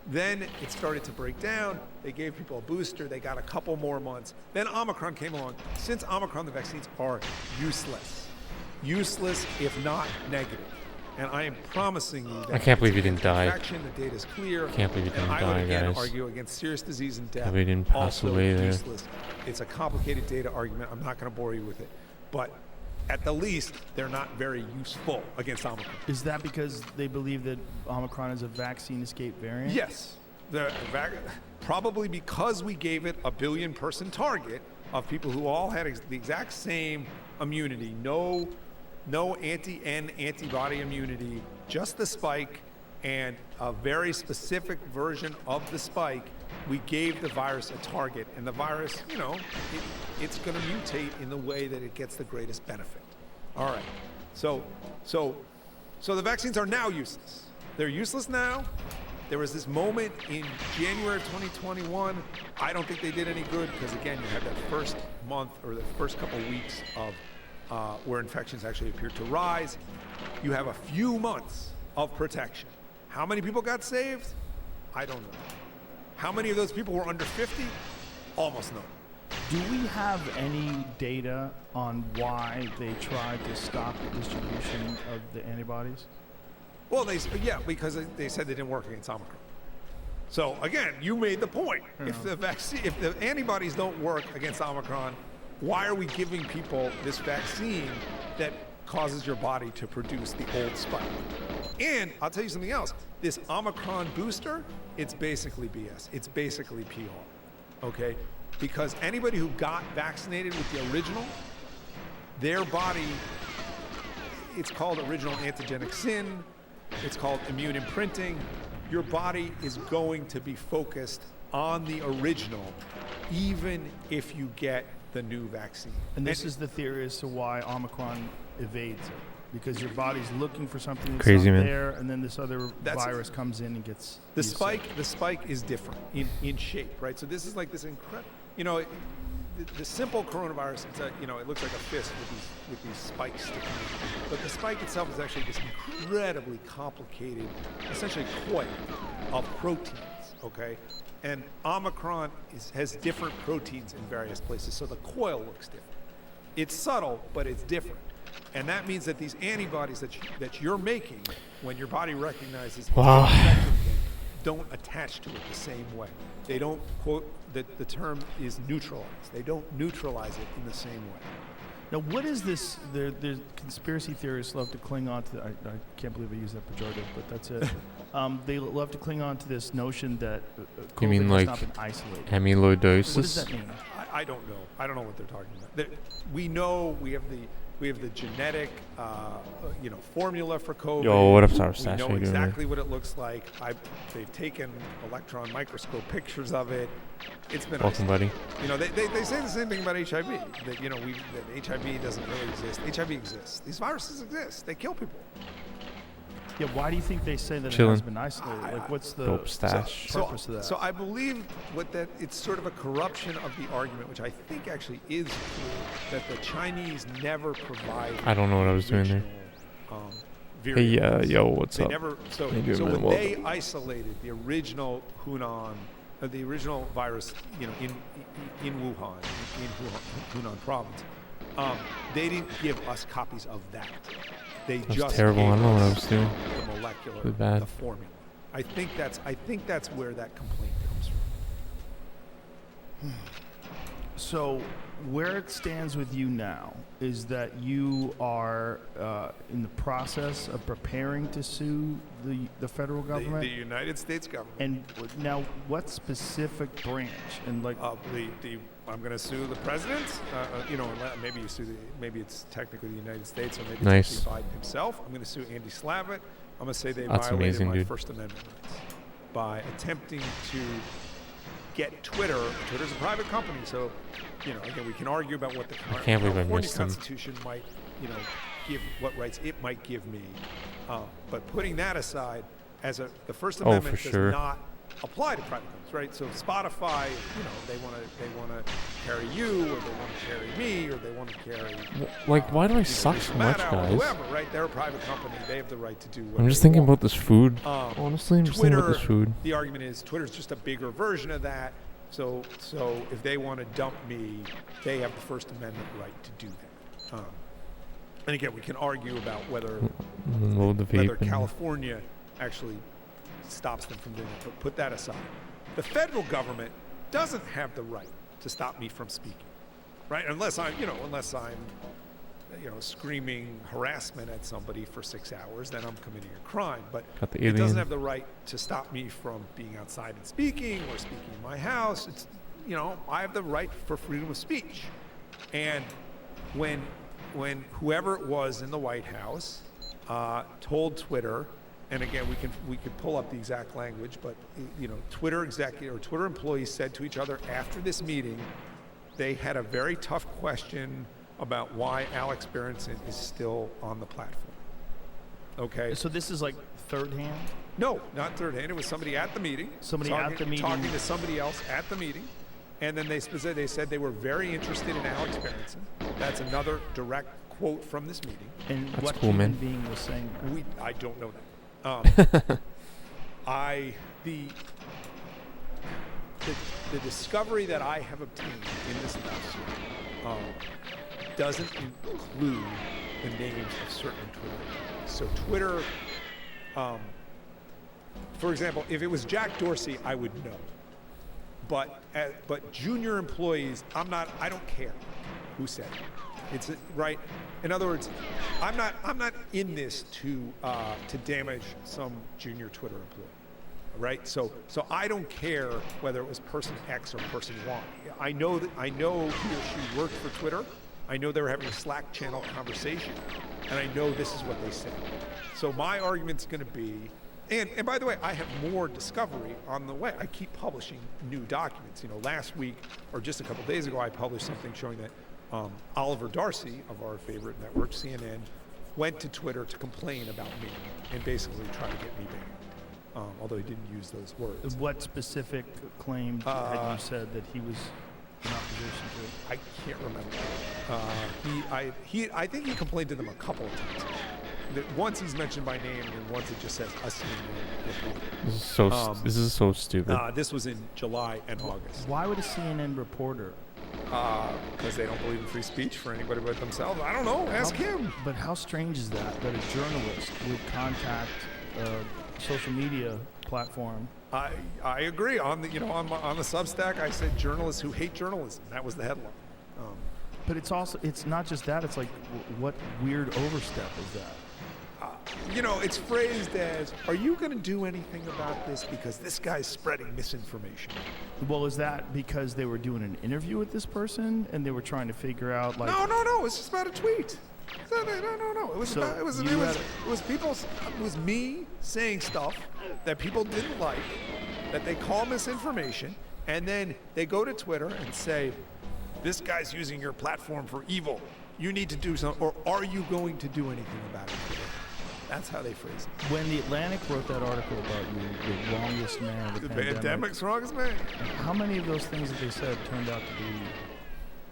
Speaker 2: Then it started to break down. They gave people a booster. They got a couple more months. Then Omicron came along. Since Omicron, the vaccines are useless. Useless, if not negative. And I am promising you that
Speaker 3: I can't believe he didn't die.
Speaker 2: infection, the data's clear.
Speaker 3: Can't believe he didn't
Speaker 2: and I would
Speaker 3: die,
Speaker 2: again
Speaker 3: guys.
Speaker 2: argue against serious disease and death.
Speaker 3: Can't believe he didn't pass
Speaker 2: also
Speaker 3: away there.
Speaker 2: useless. It's a complicated data argument. I'm not going to bore you with it. But at the least, they're not very useful against Omicron.
Speaker 1: Is that because they believe that Omicron is a vaccine escape variant?
Speaker 2: Yes. Probably because we gave it a billion-person target of people who all had the exact same immunity. No anti-N antibody immunity, just the spike and a very specific version of the spike. We gave the virus a target, and the virus, you know, it's going to mutate in the way that it gets the greatest benefit. All right. So the vaccines are now useless. They're useless now. There was this moment in January of 2021. I don't think they did any good because, again, you had that first month or the first couple of weeks of where infections actually appeared to rise. You have a few months of protection. How many people got saved? I don't know. How many of those people were under 50? Almost none.
Speaker 1: Do we have any data on why they tried to stop the distribution of the antibodies?
Speaker 2: Well, because they said they didn't work against Omicron. So again, you made the point. If the antibodies don't work against Omicron, why are we giving people this vaccine that causes your body to produce the old spike? And I'll tell you something else. This Omicron booster, it's basically BS. It's basically PR, okay? Because anybody who got vaccinated with the original, their body, it's called original antigenic sin. It's called immune imprinting. Your body is going to be focused on the original, even if you get the new vaccine.
Speaker 1: And this is the theory as to why Omicron evades it. Because your body's looking for something that's
Speaker 3: Crazy,
Speaker 1: not
Speaker 3: man.
Speaker 1: there, and then this other virus comes in and gets
Speaker 2: the spike. The spike is different in shape, right? So this is like this incredible, you know, the simple coronavirus. It's it looks like a fist with these spikes sticking out. But the spike itself is actually this incredibly complicated, essentially coil of proteins. Okay, and Omicron has different proteins in various places, so the coil looks different. It's subtle, but it's different. And that means that these antibodies that you're making when your body recognizes don't attach to it the same way. They don't, quote, the term is neutralized. They don't neutralize it in the same way.
Speaker 1: Now, what is this? The conspiracy theorists love to cling on to, I can't believe I used that pejorative, but that's it. They love to cling on to this notion that COVID
Speaker 3: You mean
Speaker 1: has
Speaker 3: like
Speaker 1: not been isolated.
Speaker 3: amyloidosis?
Speaker 1: What does that mean?
Speaker 2: I don't know. I don't know what they're talking about. We know we have We have the genetic, formula for COVID.
Speaker 3: Yo, what up, Sour Stash?
Speaker 2: We
Speaker 3: How
Speaker 2: know
Speaker 3: you doing, man?
Speaker 2: exactly what it looks like. They've taken electron microscope pictures of it. It's been
Speaker 3: Welcome, buddy.
Speaker 2: You know, they say the same thing about HIV. That that HIV doesn't really exist. HIV exists. These viruses exist. They kill people.
Speaker 1: Yeah, why do you think they say that it
Speaker 3: Chillin'.
Speaker 1: has been isolated? Like, what's the
Speaker 3: Dope stash.
Speaker 1: purpose of that?
Speaker 2: So I believe it's sort of a corruption of the argument, which I think actually is true, that the Chinese never provide.
Speaker 3: I don't know what I was doing there. Hey, yo, what's
Speaker 2: They
Speaker 3: up?
Speaker 2: never. So,
Speaker 3: How you doing,
Speaker 2: so
Speaker 3: man?
Speaker 2: when they
Speaker 3: Welcome.
Speaker 2: isolated the original Hunan, the original virus, in Wuhan, in Hunan province, they didn't give us copies of that. They
Speaker 3: That's
Speaker 2: just
Speaker 3: terrible.
Speaker 2: gave
Speaker 3: I don't know what I
Speaker 2: us
Speaker 3: was doing.
Speaker 2: the molecular,
Speaker 3: Really bad.
Speaker 2: the formula. I think that's where that complaint comes from.
Speaker 1: So, where it stands with you now is that you are in the process of preparing to sue the federal government.
Speaker 2: The United States government.
Speaker 1: And now, what specific branch? And like,
Speaker 2: I'm going to sue the president. Maybe maybe it's technically the United States, or maybe
Speaker 3: Nice.
Speaker 2: it's Biden himself. I'm going to sue Andy Slavitt. I'm going to say they
Speaker 3: That's
Speaker 2: violated
Speaker 3: amazing,
Speaker 2: my
Speaker 3: dude.
Speaker 2: First Amendment rights by attempting to get Twitter. Twitter's a private company, so again, we can argue about what the
Speaker 3: can't believe I
Speaker 2: California
Speaker 3: missed him.
Speaker 2: Constitution might, give what rights it might give me. But putting that aside, the First Amendment
Speaker 3: for
Speaker 2: does
Speaker 3: sure.
Speaker 2: not apply to private companies, right? So Spotify, they want to carry you, or they want to carry me, or they want to carry.
Speaker 3: Like, why do I suck so much,
Speaker 2: Maddow, or
Speaker 3: guys?
Speaker 2: whoever, right? They're a private company. They have the right to do what
Speaker 3: I'm just
Speaker 2: they
Speaker 3: thinking
Speaker 2: want.
Speaker 3: about this food. Honestly, I'm just thinking about this food.
Speaker 2: The argument is Twitter's just a bigger version of that. So if they want to dump me, they have the First Amendment right to do that. And again, we can argue about whether
Speaker 3: Load the vape. and-
Speaker 2: California actually stops them from doing it. But put that aside. The federal government doesn't have the right to stop me from speaking, right? Unless I'm screaming harassment at somebody for 6 hours, then I'm committing a crime. But
Speaker 3: Got the
Speaker 2: it doesn't
Speaker 3: alien.
Speaker 2: have the right to stop me from being outside and speaking, or speaking in my house. It's, I have the right for freedom of speech. And when whoever it was in the White House told Twitter, and again, we could pull up the exact language, but Twitter executive or Twitter employees said to each other after this meeting, they had a very tough question about why Alex Berenson is still on the platform. Okay.
Speaker 1: so this is like third hand.
Speaker 2: No, not third hand. It was somebody at the meeting.
Speaker 1: Somebody at the meeting.
Speaker 2: Talking to somebody else at the meeting. And then they said they were very interested in Alex Berenson. That's another direct quote from this meeting.
Speaker 1: And
Speaker 3: That's
Speaker 1: what
Speaker 3: cool,
Speaker 1: human
Speaker 3: man.
Speaker 1: being was saying that?
Speaker 2: I don't know that. The discovery that I have obtained in this lawsuit doesn't include the names of certain Twitter accounts. So Twitter, for example, if it was Jack Dorsey, I would know. But junior employees, I don't care who said it. It's right. In other words, I'm not in this to damage some junior Twitter employee, right? So I don't care whether it was person X or person Y. I know he or she worked for Twitter. I know they were having a Slack channel conversation, and I know this is what they said. So my argument's going to be, and by the way, I have more discovery on the way. I keep publishing new documents. Last week or just a couple days ago, I published something showing that Oliver Darcy of our favorite network, CNN, went to Twitter to complain about me and basically try to get me banned, although he didn't use those words.
Speaker 1: What specific claim had you said that he was in opposition to?
Speaker 2: I can't remember. I think he complained to them a couple of times. Once he's mentioned by name, and once it just says a CNN reporter.
Speaker 3: This is so stupid.
Speaker 2: This was in July and August.
Speaker 1: Why would a CNN reporter?
Speaker 2: Because they don't believe in free speech for anybody but themselves. I don't know. Ask him.
Speaker 1: But how strange is that a journalist would contact a social media platform?
Speaker 2: I agree. On the Substack, I said journalists who hate journalism. That was the headline.
Speaker 1: But it's not just that. It's like, what weird overstep is that?
Speaker 2: It's phrased as, are you going to do anything about this because this guy's spreading misinformation?
Speaker 1: Well, is that because they were doing an interview with this person and they were trying to figure out, like...
Speaker 2: No. It's just about a tweet. No. It was
Speaker 1: So
Speaker 2: about, it was
Speaker 1: you had
Speaker 2: people. It was me saying stuff that people didn't like, that they call misinformation, and then they go to Twitter and say, "This guy's using your platform for evil. You need to do something, or are you going to do anything about it?" That's how they phrase it.
Speaker 1: When the Atlantic wrote that article about you, the longest man of the
Speaker 2: Pandemic's wrongest man.
Speaker 1: how many of those things that they said turned out to be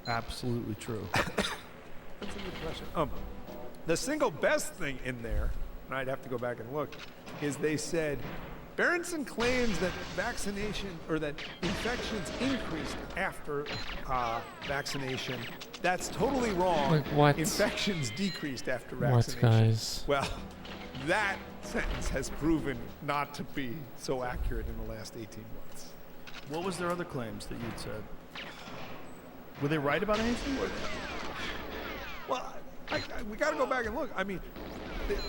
Speaker 1: absolutely true?
Speaker 2: That's a good question. The single best thing in there, and I'd have to go back and look, is they said Berenson claims that vaccination or that infections increased after vaccination. That's totally wrong.
Speaker 3: Like what?
Speaker 2: Infections decreased after
Speaker 3: What,
Speaker 2: vaccination.
Speaker 3: guys?
Speaker 2: Well, that sentence has proven not to be so accurate in the last 18 months.
Speaker 1: What was their other claims that you'd said? Were they right about anything?
Speaker 2: Well, we got to go back and look. I mean,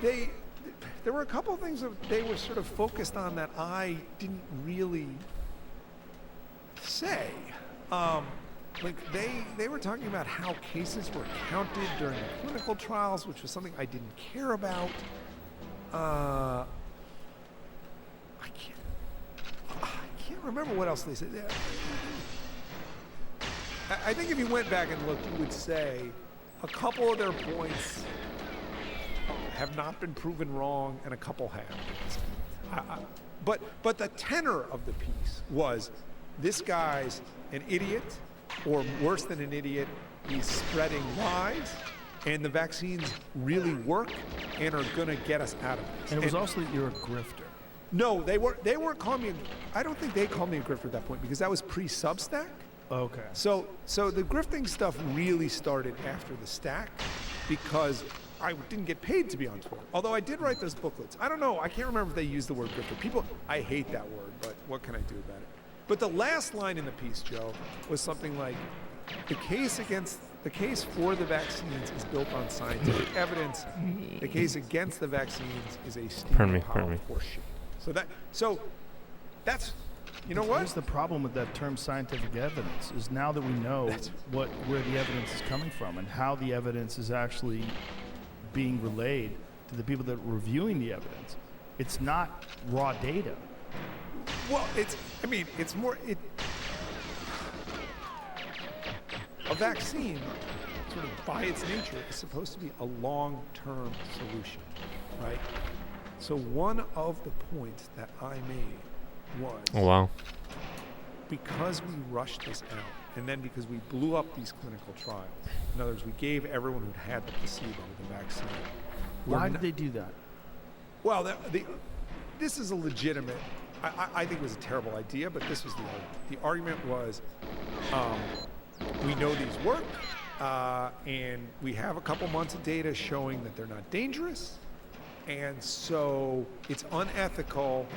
Speaker 2: there were a couple of things that they were sort of focused on that I didn't really say. Like they were talking about how cases were counted during the clinical trials, which was something I didn't care about. I can't remember what else they said. I think if you went back and looked, you would say a couple of their points have not been proven wrong, and a couple have. But the tenor of the piece was, this guy's an idiot, or worse than an idiot, he's spreading lies, and the vaccines really work and are going to get us out of this.
Speaker 1: And it was also that you're a grifter.
Speaker 2: No, they weren't calling me. I don't think they called me a grifter at that point, because that was pre-Substack.
Speaker 1: Okay.
Speaker 2: So the grifting stuff really started after the stack, because I didn't get paid to be on Twitter. Although I did write those booklets. I don't know. I can't remember if they used the word grifter. I hate that word, but what can I do about it? But the last line in the piece, Joe, was something like, the case for the vaccines is built on scientific evidence. The case against the vaccines is a steam powered horseshit. So that's, you know what?
Speaker 1: Here's the problem with that term, scientific evidence, is now that we know where the evidence is coming from and how the evidence is actually being relayed to the people that are reviewing the evidence, it's not raw data.
Speaker 2: Well, it's more, a vaccine, sort of by its nature, is supposed to be a long-term solution, right? So one of the points that I made was,
Speaker 3: Oh, wow.
Speaker 2: because we rushed this out, and then because we blew up these clinical trials, in other words, we gave everyone who'd had the placebo the vaccine.
Speaker 1: Why did they do that?
Speaker 2: Well, this is a legitimate, I think it was a terrible idea, but this was the argument. The argument was, we know these work, and we have a couple months of data showing that they're not dangerous, and so it's unethical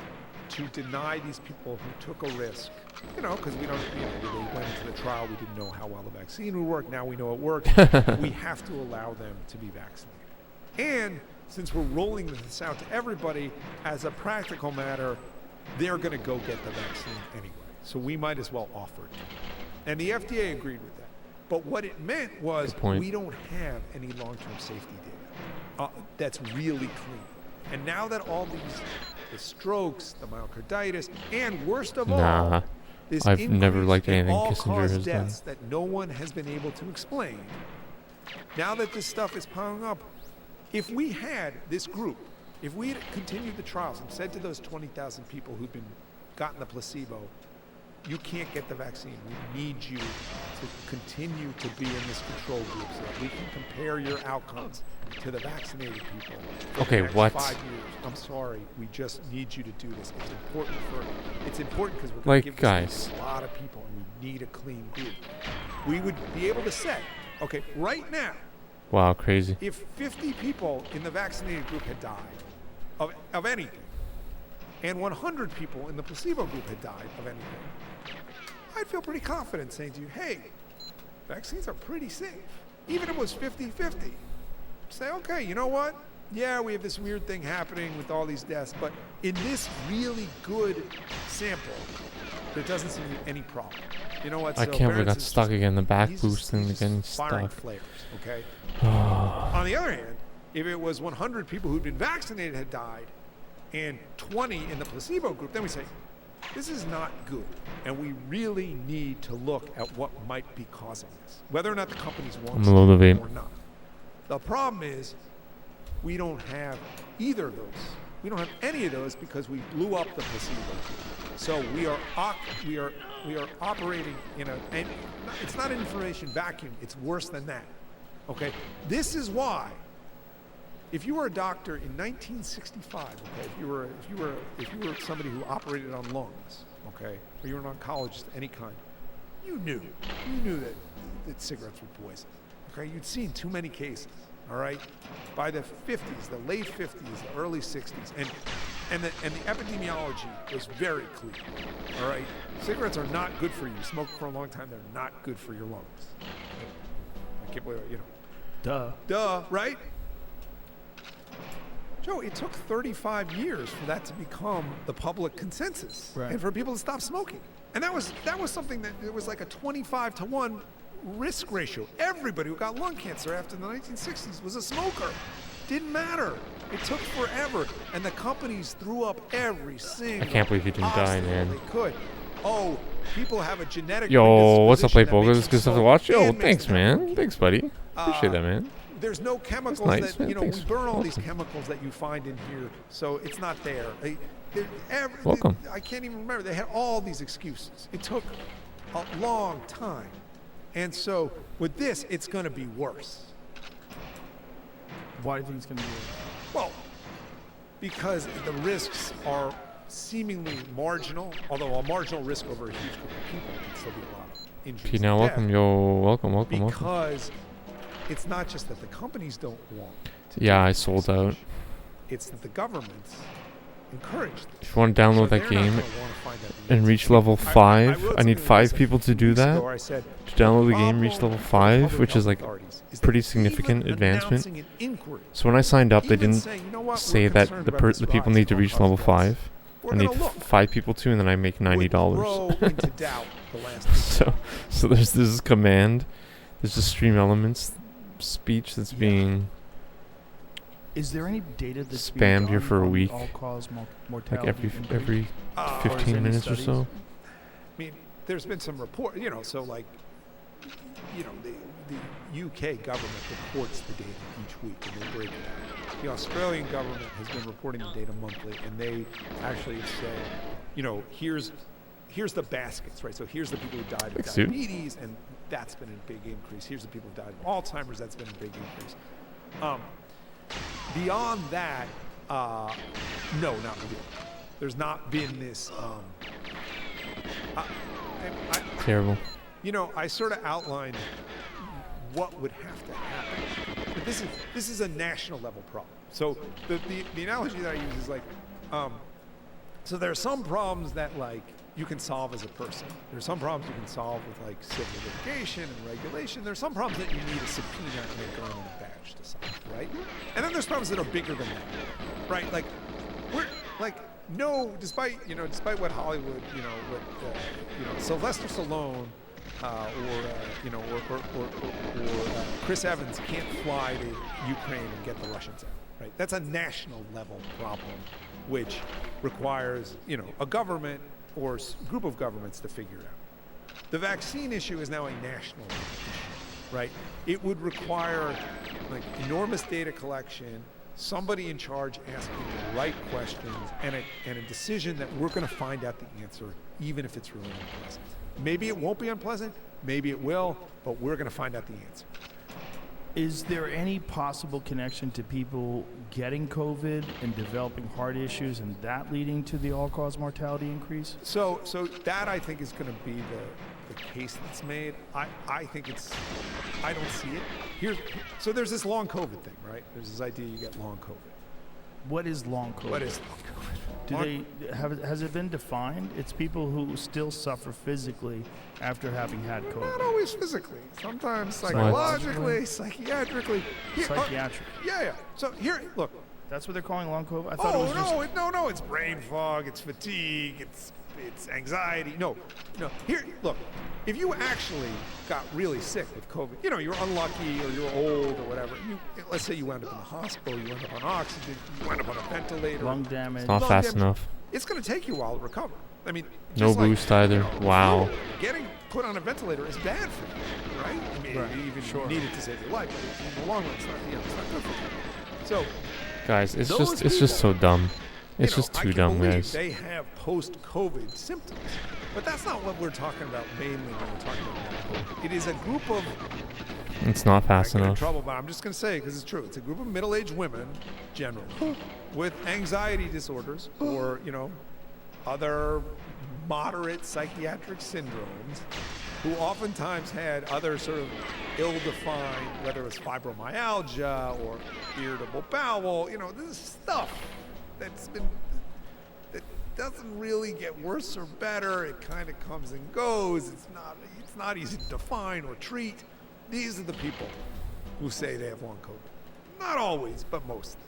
Speaker 2: to deny these people who took a risk, because we don't, they went into the trial, we didn't know how well the vaccine would work, now we know it works, we have to allow them to be vaccinated. And since we're rolling this out to everybody, as a practical matter, they're going to go get the vaccine anyway, so we might as well offer it to them. And the FDA agreed with that. But what it meant was, we don't have any long-term safety data that's really clean. And now that all the strokes, the myocarditis, and worst of all, this
Speaker 3: I've never liked anything Kissinger
Speaker 2: all-cause
Speaker 3: has done.
Speaker 2: deaths that no one has been able to explain, now that this stuff is piling up, if we had this group, if we had continued the trials and said to those 20,000 people who've gotten the placebo, you can't get the vaccine. We need you to continue to be in this control group so that we can compare your outcomes to the vaccinated people.
Speaker 3: Okay,
Speaker 2: for the next
Speaker 3: what?
Speaker 2: 5 years. I'm sorry. We just need you to do this. It's important because we're going
Speaker 3: Like,
Speaker 2: to give
Speaker 3: guys.
Speaker 2: this to a lot of people, and we need a clean group. We would be able to say, okay, right now,
Speaker 3: Wow, crazy.
Speaker 2: if 50 people in the vaccinated group had died of anything, and 100 people in the placebo group had died of anything, I'd feel pretty confident saying to you, hey, vaccines are pretty safe. Even if it was 50-50. Say, okay, you know what? Yeah, we have this weird thing happening with all these deaths, but in this really good sample, there doesn't seem to be any problem. You know what?
Speaker 3: I
Speaker 2: so
Speaker 3: can't believe I
Speaker 2: Barron's
Speaker 3: got
Speaker 2: is
Speaker 3: stuck
Speaker 2: just-
Speaker 3: again. The back
Speaker 2: he's just-
Speaker 3: boosting
Speaker 2: he's
Speaker 3: again.
Speaker 2: just firing
Speaker 3: Stuck.
Speaker 2: flares, okay? On the other hand, if it was 100 people who'd been vaccinated had died and 20 in the placebo group, then we say, this is not good. And we really need to look at what might be causing this, whether or not the companies want
Speaker 3: I'm a little
Speaker 2: to
Speaker 3: vape.
Speaker 2: or not. The problem is we don't have either of those. We don't have any of those because we blew up the placebo group. So we are operating in a, and it's not an information vacuum. It's worse than that. Okay, this is why. If you were a doctor in 1965, okay, if you were somebody who operated on lungs, okay, or you were an oncologist of any kind, you knew that cigarettes were poison. Okay, you'd seen too many cases. All right, by the 50s, the late 50s, the early 60s, and the epidemiology was very clear. All right, cigarettes are not good for you. You smoke for a long time; they're not good for your lungs. I can't believe it, you know. Duh, right? Joe, it took 35 years for that to become the public consensus, and for people to stop smoking. And that was something that it was like a 25-to-1 risk ratio. Everybody who got lung cancer after the 1960s was a smoker. Didn't matter. It took forever, and the companies threw up every single.
Speaker 3: I can't believe you didn't die, man.
Speaker 2: They could. Oh, people have a genetic.
Speaker 3: Yo, what's up,
Speaker 2: predisposition
Speaker 3: Playboy?
Speaker 2: that makes
Speaker 3: This is good
Speaker 2: them
Speaker 3: stuff to
Speaker 2: smoke
Speaker 3: watch. Yo,
Speaker 2: and makes
Speaker 3: thanks,
Speaker 2: them have
Speaker 3: man.
Speaker 2: lung
Speaker 3: Thanks, buddy. Appreciate that, man.
Speaker 2: There's no chemicals
Speaker 3: nice,
Speaker 2: that,
Speaker 3: man.
Speaker 2: you know,
Speaker 3: Thanks.
Speaker 2: we burn all these
Speaker 3: Welcome.
Speaker 2: chemicals that you find in here, so it's not there.
Speaker 3: Welcome.
Speaker 2: I can't even remember. They had all these excuses. It took a long time. And so with this, it's going to be worse.
Speaker 1: Why do you think it's going to be worse?
Speaker 2: Well, because the risks are seemingly marginal, although a marginal risk over a huge group of people can still be a lot of injuries.
Speaker 3: P now,
Speaker 2: and
Speaker 3: welcome,
Speaker 2: death.
Speaker 3: yo, welcome.
Speaker 2: Because it's not just that the companies don't want to
Speaker 3: Yeah,
Speaker 2: do
Speaker 3: I
Speaker 2: this
Speaker 3: sold out.
Speaker 2: research, it's that the governments encourage this.
Speaker 3: If you want to download
Speaker 2: So
Speaker 3: that
Speaker 2: they're not
Speaker 3: game
Speaker 2: gonna wanna find out the
Speaker 3: and
Speaker 2: answer.
Speaker 3: reach level
Speaker 2: I
Speaker 3: 5,
Speaker 2: wrote
Speaker 3: I need
Speaker 2: something
Speaker 3: 5
Speaker 2: like
Speaker 3: people to
Speaker 2: 2
Speaker 3: do
Speaker 2: weeks
Speaker 3: that.
Speaker 2: ago where I said,
Speaker 3: To download the game, reach
Speaker 2: problem
Speaker 3: level
Speaker 2: for
Speaker 3: 5,
Speaker 2: public
Speaker 3: which is
Speaker 2: health
Speaker 3: like
Speaker 2: authorities is
Speaker 3: pretty
Speaker 2: that
Speaker 3: significant
Speaker 2: even
Speaker 3: advancement.
Speaker 2: announcing an inquiry,
Speaker 3: So when I signed up, they
Speaker 2: even
Speaker 3: didn't
Speaker 2: saying, you know what,
Speaker 3: say
Speaker 2: we're
Speaker 3: that
Speaker 2: concerned
Speaker 3: the
Speaker 2: about this
Speaker 3: the people
Speaker 2: rise
Speaker 3: need to
Speaker 2: in
Speaker 3: reach
Speaker 2: all-cause
Speaker 3: level
Speaker 2: deaths,
Speaker 3: 5.
Speaker 2: we're
Speaker 3: I need
Speaker 2: gonna look.
Speaker 3: 5 people to, and then I make
Speaker 2: would
Speaker 3: $90.
Speaker 2: throw into doubt the last
Speaker 3: So there's this command, there's this stream elements speech that's being
Speaker 1: Is there any data that's
Speaker 3: spammed here for a week,
Speaker 1: all-cause
Speaker 3: like
Speaker 1: mortality?
Speaker 3: every
Speaker 1: increase? Or is there
Speaker 3: 15
Speaker 1: any
Speaker 3: minutes or
Speaker 1: studies?
Speaker 3: so.
Speaker 2: I mean, there's been some report, you know, so like, you know, the UK government reports the data each week and they break it out. The Australian government has been reporting the data monthly and they actually say, you know, here's the baskets, right? So here's the people who died of
Speaker 3: Thanks, dude.
Speaker 2: diabetes and that's been a big increase. Here's the people who died of Alzheimer's, that's been a big increase. Beyond that, no, not really. There's not been this,
Speaker 3: Terrible.
Speaker 2: you know, I sort of outlined what would have to happen, but this is a national level problem. So the analogy that I use is like, so there are some problems that like you can solve as a person. There's some problems you can solve with like civil litigation and regulation. There's some problems that you need a subpoena and a gun and a badge to solve, right? And then there's problems that are bigger than that, right? Like we're like. No, despite what Hollywood, what Sylvester Stallone, or Chris Evans can't fly to Ukraine and get the Russians out, right? That's a national level problem, which requires a government or group of governments to figure out. The vaccine issue is now a national level issue, right? It would require like enormous data collection. Somebody in charge asking the right questions and a decision that we're going to find out the answer, even if it's really unpleasant. Maybe it won't be unpleasant, maybe it will, but we're going to find out the answer.
Speaker 1: Is there any possible connection to people getting COVID and developing heart issues and that leading to the all-cause mortality increase?
Speaker 2: So that I think is going to be the case that's made. I think I don't see it. So there's this long COVID thing, right? There's this idea you get long COVID.
Speaker 1: What is long COVID?
Speaker 2: What is long COVID?
Speaker 1: Has it been defined? It's people who still suffer physically after having had COVID.
Speaker 2: Not always physically. Sometimes psychologically, psychiatrically.
Speaker 1: Psychiatric.
Speaker 2: Yeah. So here, look.
Speaker 1: That's what they're calling long COVID? I thought it was just...
Speaker 2: No, it's brain fog, it's fatigue, it's it's anxiety. No. Here, look. If you actually got really sick with COVID, you're unlucky or you're old or whatever. Let's say you wound up in the hospital, you end up on oxygen, you wind up on a ventilator.
Speaker 1: Lung damage.
Speaker 3: It's not fast enough.
Speaker 2: It's going to take you a while to recover. I mean,
Speaker 3: No
Speaker 2: just like,
Speaker 3: boost either. Wow.
Speaker 2: Getting put on a ventilator is bad for you, right? I mean, you even need it to save your life, but in the long run, it's not good for you. So,
Speaker 3: Guys, it's just so dumb. It's just too dumb, guys.
Speaker 2: They have post-COVID symptoms, but that's not what we're talking about mainly when we're talking about COVID. It is a group of.
Speaker 3: It's not fast
Speaker 2: I get in
Speaker 3: enough.
Speaker 2: trouble, but I'm just going to say because it's true. It's a group of middle-aged women, generally, with anxiety disorders or other moderate psychiatric syndromes, who oftentimes had other sort of ill-defined, whether it was fibromyalgia or irritable bowel. This is stuff that doesn't really get worse or better. It kind of comes and goes. It's not easy to define or treat. These are the people who say they have long COVID. Not always, but mostly.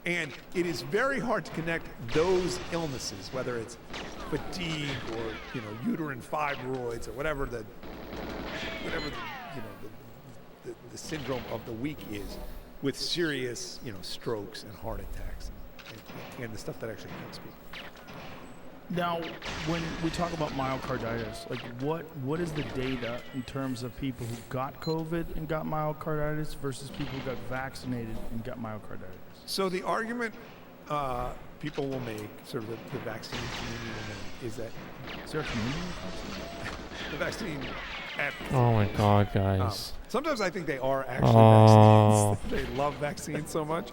Speaker 2: And it is very hard to connect those illnesses, whether it's fatigue or uterine fibroids or whatever the syndrome of the week is, with serious strokes and heart attacks and the stuff that actually kills people.
Speaker 1: Now, when we talk about myocarditis, like what is the data in terms of people who got COVID and got myocarditis versus people who got vaccinated and got myocarditis?
Speaker 2: So the argument people will make, sort of the vaccine community will make, is that
Speaker 1: Is there a community?
Speaker 2: the vaccine advocates.
Speaker 3: Oh my god, guys.
Speaker 2: Sometimes I think they are actually vaccines. They love vaccines so much.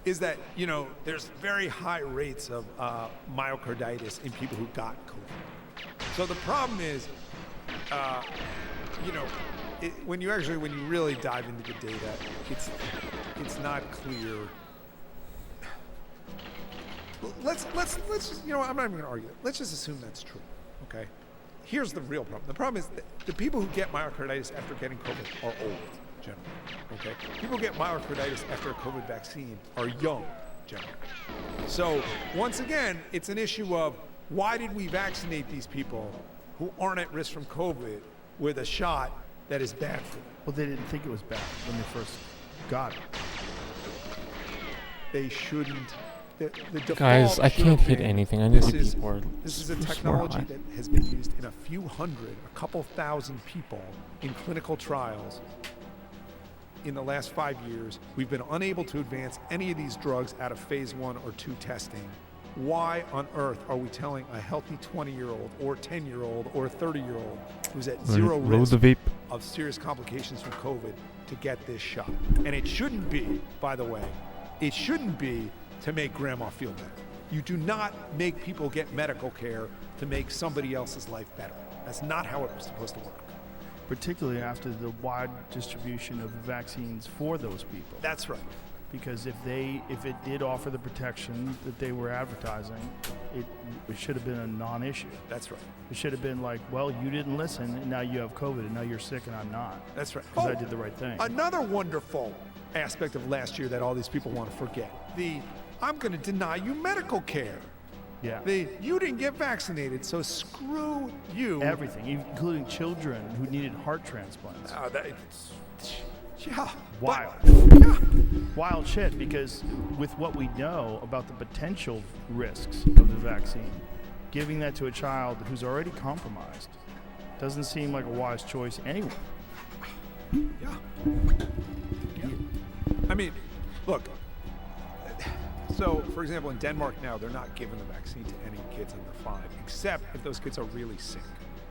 Speaker 2: Is that, there's very high rates of myocarditis in people who got COVID. So the problem is, when you really dive into the data, it's not clear. Let's I'm not even going to argue that. Let's just assume that's true, okay? Here's the real problem. The problem is that the people who get myocarditis after getting COVID are old, generally, okay? People who get myocarditis after a COVID vaccine are young, generally. So, once again, it's an issue of why did we vaccinate these people who aren't at risk from COVID with a shot that is bad for them?
Speaker 1: Well, they didn't think it was bad when they first got it.
Speaker 2: They shouldn't. The default
Speaker 3: Guys, I
Speaker 2: should
Speaker 3: can't
Speaker 2: have
Speaker 3: hit
Speaker 2: been,
Speaker 3: anything. I need to
Speaker 2: this
Speaker 3: be more.
Speaker 2: This is a
Speaker 3: more
Speaker 2: technology
Speaker 3: high.
Speaker 2: that has been used in a few hundred, a couple thousand people in clinical trials in the last 5 years. We've been unable to advance any of these drugs out of phase 1 or 2 testing. Why on earth are we telling a healthy 20-year-old or 10-year-old or 30-year-old who's at zero
Speaker 3: Load
Speaker 2: risk
Speaker 3: the vape.
Speaker 2: of serious complications from COVID to get this shot? And it shouldn't be, by the way, it shouldn't be to make grandma feel better. You do not make people get medical care to make somebody else's life better. That's not how it was supposed to work.
Speaker 1: Particularly after the wide distribution of vaccines for those people.
Speaker 2: That's right.
Speaker 1: Because if it did offer the protection that they were advertising, it should have been a non-issue.
Speaker 2: That's right.
Speaker 1: It should have been like, well, you didn't listen, and now you have COVID, and now you're sick, and I'm not.
Speaker 2: That's right.
Speaker 1: Because I did the right thing.
Speaker 2: Another wonderful aspect of last year that all these people want to forget. I'm going to deny you medical care.
Speaker 1: Yeah.
Speaker 2: You didn't get vaccinated, so screw you.
Speaker 1: Everything, including children who needed heart transplants.
Speaker 2: Yeah.
Speaker 1: Wild.
Speaker 2: Yeah.
Speaker 1: Wild shit, because with what we know about the potential risks of the vaccine, giving that to a child who's already compromised doesn't seem like a wise choice anyway.
Speaker 2: Yeah. I mean, look. So, for example, in Denmark now, they're not giving the vaccine to any kids under 5, except if those kids are really sick.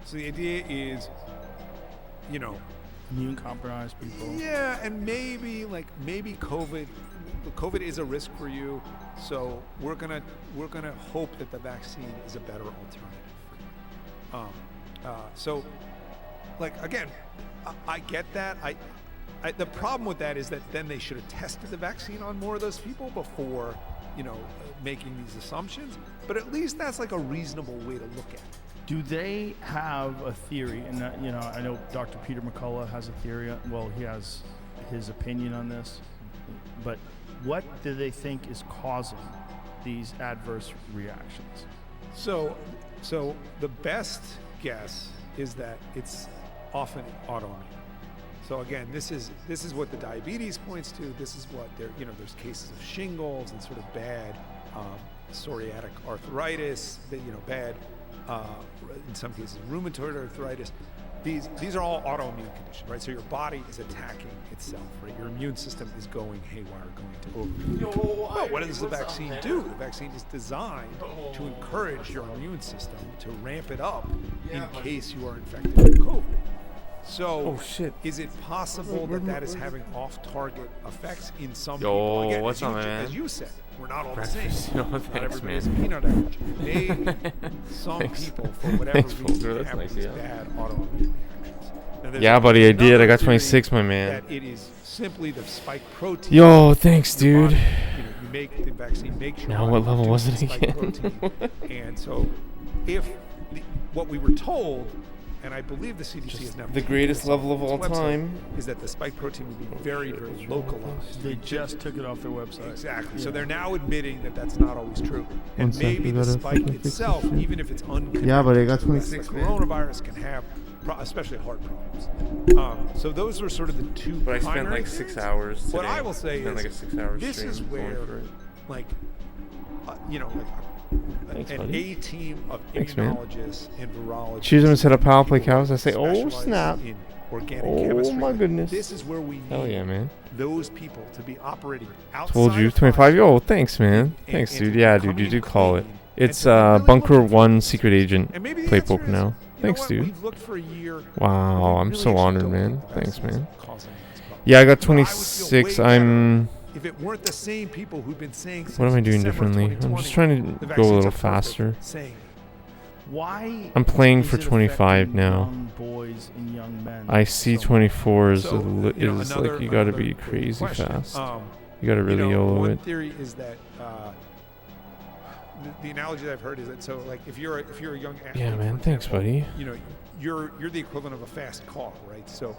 Speaker 2: So the idea is,
Speaker 1: Immune compromised people.
Speaker 2: yeah, and maybe COVID is a risk for you, so we're gonna hope that the vaccine is a better alternative for you. So, again, I get that. The problem with that is that then they should have tested the vaccine on more of those people before, making these assumptions. But at least that's like a reasonable way to look at it.
Speaker 1: Do they have a theory? And I know Dr. Peter McCullough has a theory. Well, he has his opinion on this. But what do they think is causing these adverse reactions?
Speaker 2: So So the best guess is that it's often autoimmune. So again, this is what the diabetes points to. This is what there's cases of shingles and sort of bad psoriatic arthritis, bad in some cases rheumatoid arthritis. These are all autoimmune conditions, right? So your body is attacking itself, right? Your immune system is going haywire, going to overreach. But what does the vaccine do? The vaccine is designed to encourage your immune system to ramp it up in case you are infected with COVID. So, is it possible that is having off-target effects in some people? Again,
Speaker 3: what's up, man?
Speaker 2: As you said, we're not all the same. Not
Speaker 3: Thanks,
Speaker 2: everybody
Speaker 3: man.
Speaker 2: has a peanut allergy. Maybe some people, for whatever reason, have
Speaker 3: nice,
Speaker 2: these
Speaker 3: yeah.
Speaker 2: bad autoimmune reactions. Now, there's
Speaker 3: Yeah, buddy, I did. I
Speaker 2: another
Speaker 3: got
Speaker 2: theory
Speaker 3: 26, my man.
Speaker 2: That it is simply the spike protein.
Speaker 3: Yo, thanks,
Speaker 2: in your
Speaker 3: dude.
Speaker 2: body. You make the vaccine makes your
Speaker 3: Now,
Speaker 2: body
Speaker 3: what level
Speaker 2: produce
Speaker 3: was it
Speaker 2: the spike
Speaker 3: again?
Speaker 2: protein. And so, if what we were told, and I believe the CDC is now
Speaker 3: the greatest level of all
Speaker 2: website,
Speaker 3: time.
Speaker 2: is that the spike protein would be very, very localized.
Speaker 1: They just took it off their website.
Speaker 2: Exactly. So they're now admitting that that's not always true. And
Speaker 3: One sec,
Speaker 2: maybe
Speaker 3: you
Speaker 2: the
Speaker 3: gotta
Speaker 2: spike
Speaker 3: fucking fix this
Speaker 2: itself,
Speaker 3: shit.
Speaker 2: even if it's unconnected,
Speaker 3: Yeah, but I got
Speaker 2: to
Speaker 3: 26,
Speaker 2: the
Speaker 3: man.
Speaker 2: coronavirus can have, especially heart problems. So those are sort of the two
Speaker 3: But I spent
Speaker 2: primary
Speaker 3: like 6
Speaker 2: theories.
Speaker 3: hours today.
Speaker 2: What I will say
Speaker 3: spent
Speaker 2: is,
Speaker 3: like a 6-hour
Speaker 2: this
Speaker 3: stream
Speaker 2: is
Speaker 3: going
Speaker 2: where,
Speaker 3: for it.
Speaker 2: like,
Speaker 3: Thanks,
Speaker 2: an
Speaker 3: buddy.
Speaker 2: A team of
Speaker 3: Thanks, man.
Speaker 2: immunologists and virologists.
Speaker 3: Choose them instead of power play
Speaker 2: people
Speaker 3: cows. I say,
Speaker 2: who
Speaker 3: oh
Speaker 2: specialize
Speaker 3: snap.
Speaker 2: in organic
Speaker 3: Oh
Speaker 2: chemistry.
Speaker 3: my goodness.
Speaker 2: This is where we need
Speaker 3: Hell yeah, man.
Speaker 2: those people to be operating outside.
Speaker 3: Told you,
Speaker 2: of
Speaker 3: 25.
Speaker 2: Pfizer
Speaker 3: Yo, thanks, man.
Speaker 2: and
Speaker 3: Thanks,
Speaker 2: to
Speaker 3: dude.
Speaker 2: be
Speaker 3: Yeah, dude, you
Speaker 2: coming
Speaker 3: did call it.
Speaker 2: clean and
Speaker 3: It's
Speaker 2: to really
Speaker 3: Bunker
Speaker 2: looking for
Speaker 3: 1
Speaker 2: this.
Speaker 3: Secret Agent
Speaker 2: And maybe the
Speaker 3: play
Speaker 2: answer
Speaker 3: poke
Speaker 2: is,
Speaker 3: now.
Speaker 2: you know
Speaker 3: Thanks,
Speaker 2: what,
Speaker 3: dude.
Speaker 2: we've looked for a year,
Speaker 3: Wow,
Speaker 2: but we
Speaker 3: I'm
Speaker 2: really
Speaker 3: so
Speaker 2: actually
Speaker 3: honored,
Speaker 2: don't
Speaker 3: man.
Speaker 2: think the
Speaker 3: Thanks,
Speaker 2: vaccine's
Speaker 3: man.
Speaker 2: causing this problem.
Speaker 3: Yeah, I got
Speaker 2: But I would feel
Speaker 3: 26.
Speaker 2: way better
Speaker 3: I'm.
Speaker 2: if it weren't the same people who've been saying since
Speaker 3: What am I doing
Speaker 2: December
Speaker 3: differently? I'm
Speaker 2: 2020,
Speaker 3: just trying to
Speaker 2: the
Speaker 3: go a
Speaker 2: vaccines
Speaker 3: little
Speaker 2: are perfect,
Speaker 3: faster.
Speaker 2: saying
Speaker 1: Why?
Speaker 3: I'm playing
Speaker 1: is
Speaker 3: for
Speaker 1: it
Speaker 3: 25
Speaker 1: affecting
Speaker 3: now.
Speaker 1: Young boys and young men.
Speaker 3: I see
Speaker 1: so much?
Speaker 3: 24 is,
Speaker 2: So,
Speaker 3: is like you gotta be
Speaker 2: great
Speaker 3: crazy
Speaker 2: question.
Speaker 3: fast. You gotta really YOLO
Speaker 2: one
Speaker 3: it.
Speaker 2: theory is that the analogy that I've heard is that so like if you're a young athlete,
Speaker 3: Yeah, man.
Speaker 2: for
Speaker 3: Thanks,
Speaker 2: example,
Speaker 3: buddy.
Speaker 2: You know, you're the equivalent of a fast car, right? So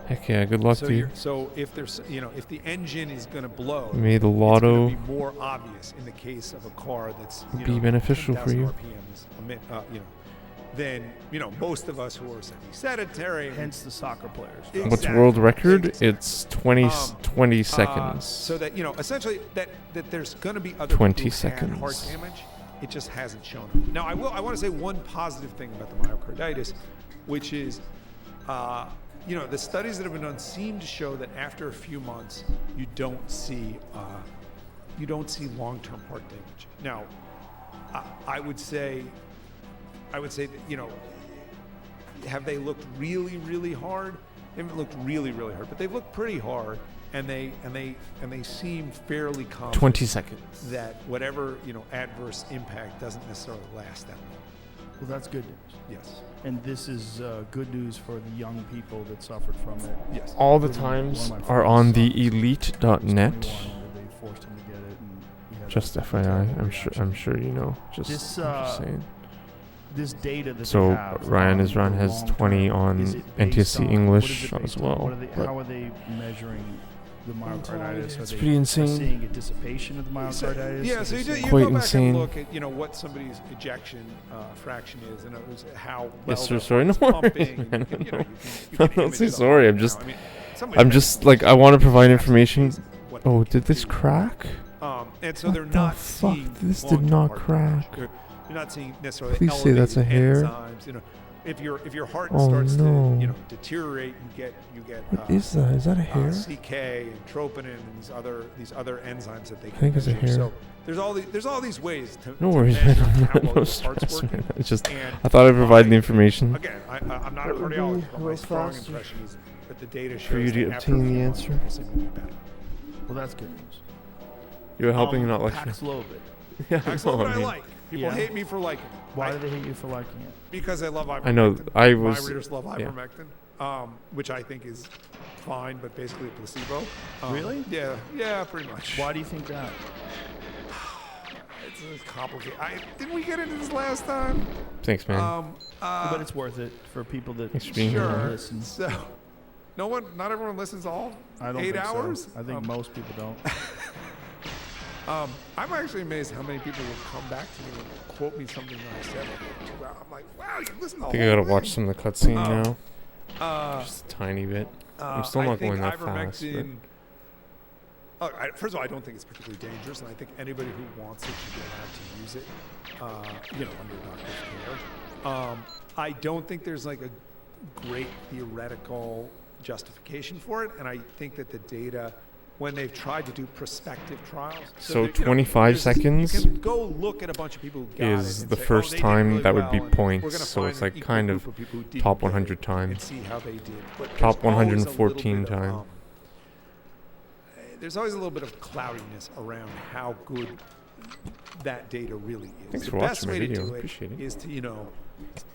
Speaker 3: Heck yeah, good luck,
Speaker 2: so
Speaker 3: dude.
Speaker 2: so if there's if the engine is going to blow,
Speaker 3: May the
Speaker 2: it's
Speaker 3: lotto
Speaker 2: going to be more obvious in the case of a car that's
Speaker 3: be beneficial for
Speaker 2: 10,000
Speaker 3: you.
Speaker 2: RPMs a minute, than most of us who are semi-sedentary.
Speaker 1: Hence the soccer players.
Speaker 2: Exactly.
Speaker 3: What's world record?
Speaker 2: Exactly.
Speaker 3: It's 20 seconds.
Speaker 2: So that essentially that there's going to be other
Speaker 3: 20
Speaker 2: people who had heart
Speaker 3: seconds.
Speaker 2: damage. It just hasn't shown up. Now I want to say one positive thing about the myocarditis, which is, the studies that have been done seem to show that after a few months you don't see long-term heart damage. Now, I would say that, have they looked really, really hard? They haven't looked really, really hard, but they've looked pretty hard, and they seem fairly confident
Speaker 3: 20 seconds.
Speaker 2: that whatever adverse impact doesn't necessarily last that long.
Speaker 1: Well, that's good news.
Speaker 2: Yes.
Speaker 1: And this is good news for the young people that suffered from it.
Speaker 2: Yes.
Speaker 3: All the
Speaker 1: Including
Speaker 3: times
Speaker 1: one of my
Speaker 3: are
Speaker 1: friends'
Speaker 3: on
Speaker 1: sons,
Speaker 3: the
Speaker 1: who's
Speaker 3: elite.net.
Speaker 1: 21, where they forced him to get it, and he had
Speaker 3: Just
Speaker 1: a
Speaker 3: FYI,
Speaker 1: terrible
Speaker 3: I'm
Speaker 1: reaction.
Speaker 3: sure you know. Just,
Speaker 1: This,
Speaker 3: I'm just saying.
Speaker 1: This data that
Speaker 3: So
Speaker 1: they have
Speaker 3: Ryan
Speaker 1: on
Speaker 3: has
Speaker 1: the
Speaker 3: has
Speaker 1: long
Speaker 3: 20
Speaker 1: term,
Speaker 3: on
Speaker 1: is it based
Speaker 3: NTSC
Speaker 1: on- what
Speaker 3: English
Speaker 1: is it
Speaker 3: as
Speaker 1: based on?
Speaker 3: well.
Speaker 1: What are they,
Speaker 3: but
Speaker 1: how are they measuring the myocarditis?
Speaker 3: It's
Speaker 1: Are
Speaker 3: pretty
Speaker 1: they
Speaker 3: insane.
Speaker 1: seeing a dissipation of the myocarditis?
Speaker 2: Yeah,
Speaker 1: Are
Speaker 2: so
Speaker 1: they
Speaker 2: you
Speaker 1: seeing-
Speaker 2: go
Speaker 3: Quite
Speaker 2: back
Speaker 3: insane.
Speaker 2: and look at what somebody's ejection fraction is, and it was how well
Speaker 3: Yes, sir,
Speaker 2: their
Speaker 3: sorry,
Speaker 2: heart's
Speaker 3: no
Speaker 2: pumping,
Speaker 3: worries,
Speaker 2: and
Speaker 3: man,
Speaker 2: you can
Speaker 3: no.
Speaker 2: image
Speaker 3: Don't say
Speaker 2: the
Speaker 3: sorry,
Speaker 2: heart
Speaker 3: I'm just-
Speaker 2: now. I mean, somebody
Speaker 3: I'm
Speaker 2: has
Speaker 3: just like I want to provide information.
Speaker 2: amazing what
Speaker 3: Oh,
Speaker 2: they can
Speaker 3: did this
Speaker 2: do.
Speaker 3: crack?
Speaker 2: And so
Speaker 3: What
Speaker 2: they're
Speaker 3: the
Speaker 2: not
Speaker 3: fuck?
Speaker 2: seeing
Speaker 3: This did
Speaker 2: long-term
Speaker 3: not
Speaker 2: heart
Speaker 3: crack.
Speaker 2: damage. You're not seeing necessarily
Speaker 3: Please say that's a
Speaker 2: elevated
Speaker 3: hair.
Speaker 2: enzymes. If your heart
Speaker 3: Oh,
Speaker 2: starts
Speaker 3: no.
Speaker 2: to deteriorate, you get
Speaker 3: What is that? Is that a hair?
Speaker 2: CK and troponin and these other enzymes that they can
Speaker 3: think it's a
Speaker 2: measure.
Speaker 3: hair.
Speaker 2: So there's all these ways to
Speaker 3: No
Speaker 2: to
Speaker 3: worries, man.
Speaker 2: measure how well
Speaker 3: No
Speaker 2: your heart's
Speaker 3: stress,
Speaker 2: working.
Speaker 3: man. It's just
Speaker 2: And
Speaker 3: I thought I'd provide the information
Speaker 2: Again, I'm not a
Speaker 3: That would be
Speaker 2: cardiologist, but
Speaker 3: a
Speaker 2: my
Speaker 3: little
Speaker 2: strong
Speaker 3: faster
Speaker 2: impression is that the data shows
Speaker 3: for you to
Speaker 2: that after a
Speaker 3: obtain
Speaker 2: few
Speaker 3: the
Speaker 2: months,
Speaker 3: answer.
Speaker 2: people seem to be better.
Speaker 1: Well, that's good news.
Speaker 3: You're helping, not lecturing.
Speaker 1: Paxlovid.
Speaker 3: Yeah,
Speaker 2: That's
Speaker 3: no,
Speaker 2: what
Speaker 3: I
Speaker 2: I
Speaker 3: mean,
Speaker 2: like. People
Speaker 1: Yeah.
Speaker 2: hate me for liking it.
Speaker 1: Why do they hate you for liking it?
Speaker 2: Because I love ivermectin.
Speaker 3: I know, I
Speaker 2: My
Speaker 3: was-
Speaker 2: readers love
Speaker 3: yeah.
Speaker 2: ivermectin, which I think is fine, but basically a placebo.
Speaker 1: Really?
Speaker 2: Yeah, pretty much.
Speaker 1: Why do you think that?
Speaker 2: It's complicated. Didn't we get into this last time?
Speaker 3: Thanks, man.
Speaker 1: But it's worth it for people that
Speaker 3: Thanks for being here,
Speaker 2: Sure.
Speaker 3: man.
Speaker 1: listen.
Speaker 2: So, not everyone listens all
Speaker 1: I don't
Speaker 2: 8
Speaker 1: think
Speaker 2: hours.
Speaker 1: so. I think most people don't.
Speaker 2: I'm actually amazed how many people will come back to me and quote me something that I said. I'm like, wow, you listen to
Speaker 3: I think I gotta watch some of the cutscene now. Just a tiny bit. I'm still not going that fast.
Speaker 2: First of all, I don't think it's particularly dangerous, and I think anybody who wants it should be allowed to use it, under doctor's care. I don't think there's like a great theoretical justification for it, and I think that the data, when they've tried to do prospective trials,
Speaker 3: so 25 seconds
Speaker 2: you can go look at a bunch of people who got
Speaker 3: is
Speaker 2: it
Speaker 3: the
Speaker 2: and say,
Speaker 3: first
Speaker 2: they did
Speaker 3: time
Speaker 2: really
Speaker 3: that would
Speaker 2: well,
Speaker 3: be
Speaker 2: and we're
Speaker 3: points,
Speaker 2: gonna
Speaker 3: so
Speaker 2: find
Speaker 3: it's
Speaker 2: an
Speaker 3: like
Speaker 2: equal
Speaker 3: kind
Speaker 2: group
Speaker 3: of
Speaker 2: people who didn't
Speaker 3: top
Speaker 2: get it
Speaker 3: 100
Speaker 2: and
Speaker 3: times.
Speaker 2: see how they did. But
Speaker 3: Top
Speaker 2: there's always a little
Speaker 3: 114
Speaker 2: bit of,
Speaker 3: time.
Speaker 2: There's always a little bit of cloudiness around how good that data really is.
Speaker 3: Thanks
Speaker 2: the
Speaker 3: for
Speaker 2: best
Speaker 3: watching my
Speaker 2: way to
Speaker 3: video.
Speaker 2: do it
Speaker 3: Appreciate it.
Speaker 2: is to,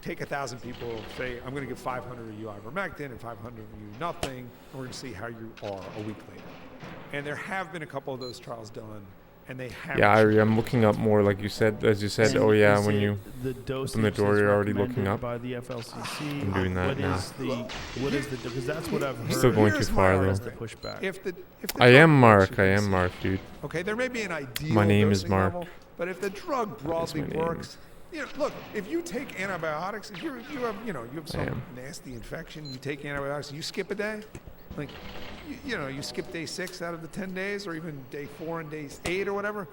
Speaker 2: take 1,000 people, say, I'm going to give 500 of you ivermectin and 500 of you nothing, and we're going to see how you are a week later. And there have been a couple of those trials done, and they have.
Speaker 3: Yeah, I'm looking up more, like you said, as you said. Oh yeah, when you open the door, you're already looking up.
Speaker 1: By the FLCC.
Speaker 3: I'm doing that now.
Speaker 1: What is the because that's what I've heard.
Speaker 3: You're still going too far though.
Speaker 1: The pushback.
Speaker 2: If the
Speaker 3: I
Speaker 2: drug
Speaker 3: am
Speaker 2: works,
Speaker 3: Mark.
Speaker 2: you
Speaker 3: I
Speaker 2: can
Speaker 3: am
Speaker 2: see.
Speaker 3: Mark, dude.
Speaker 2: Okay, there may be an ideal.
Speaker 3: My name is
Speaker 2: dosing
Speaker 3: Mark.
Speaker 2: level, but if the drug broadly
Speaker 3: my name.
Speaker 2: works, look, if you take antibiotics, if you have some nasty infection, you take antibiotics, you skip a day, like you skip day 6 out of the 10 days, or even day 4 and day 8 or whatever,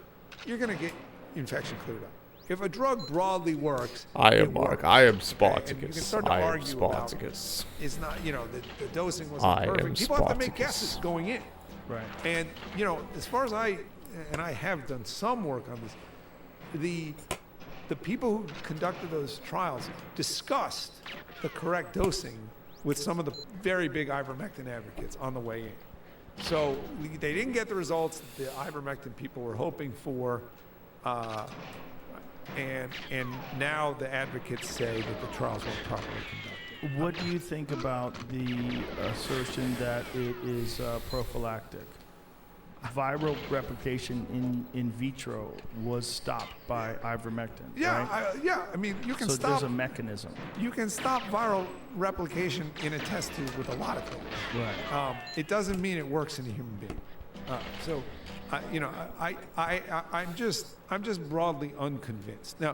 Speaker 2: you're gonna get infection cleared up. If a drug broadly works,
Speaker 3: I am Mark.
Speaker 2: works.
Speaker 3: I am
Speaker 2: And you can
Speaker 3: Spartacus.
Speaker 2: start to
Speaker 3: I am
Speaker 2: argue about
Speaker 3: Spartacus.
Speaker 2: it's not, the dosing wasn't
Speaker 3: I am
Speaker 2: perfect. People have to make
Speaker 3: Spartacus.
Speaker 2: guesses going in.
Speaker 1: Right.
Speaker 2: And, as far as I have done some work on this, the people who conducted those trials discussed the correct dosing with some of the very big ivermectin advocates on the way in. So they didn't get the results that the ivermectin people were hoping for, and now the advocates say that the trials weren't properly conducted.
Speaker 1: What do you think about the assertion that it is prophylactic? Viral replication in vitro was stopped by ivermectin.
Speaker 2: Yeah,
Speaker 1: right?
Speaker 2: I mean, you can
Speaker 1: so
Speaker 2: stop.
Speaker 1: there's a mechanism.
Speaker 2: You can stop viral replication in a test tube with a lot of things.
Speaker 1: Right.
Speaker 2: It doesn't mean it works in a human being. I'm just broadly unconvinced. Now,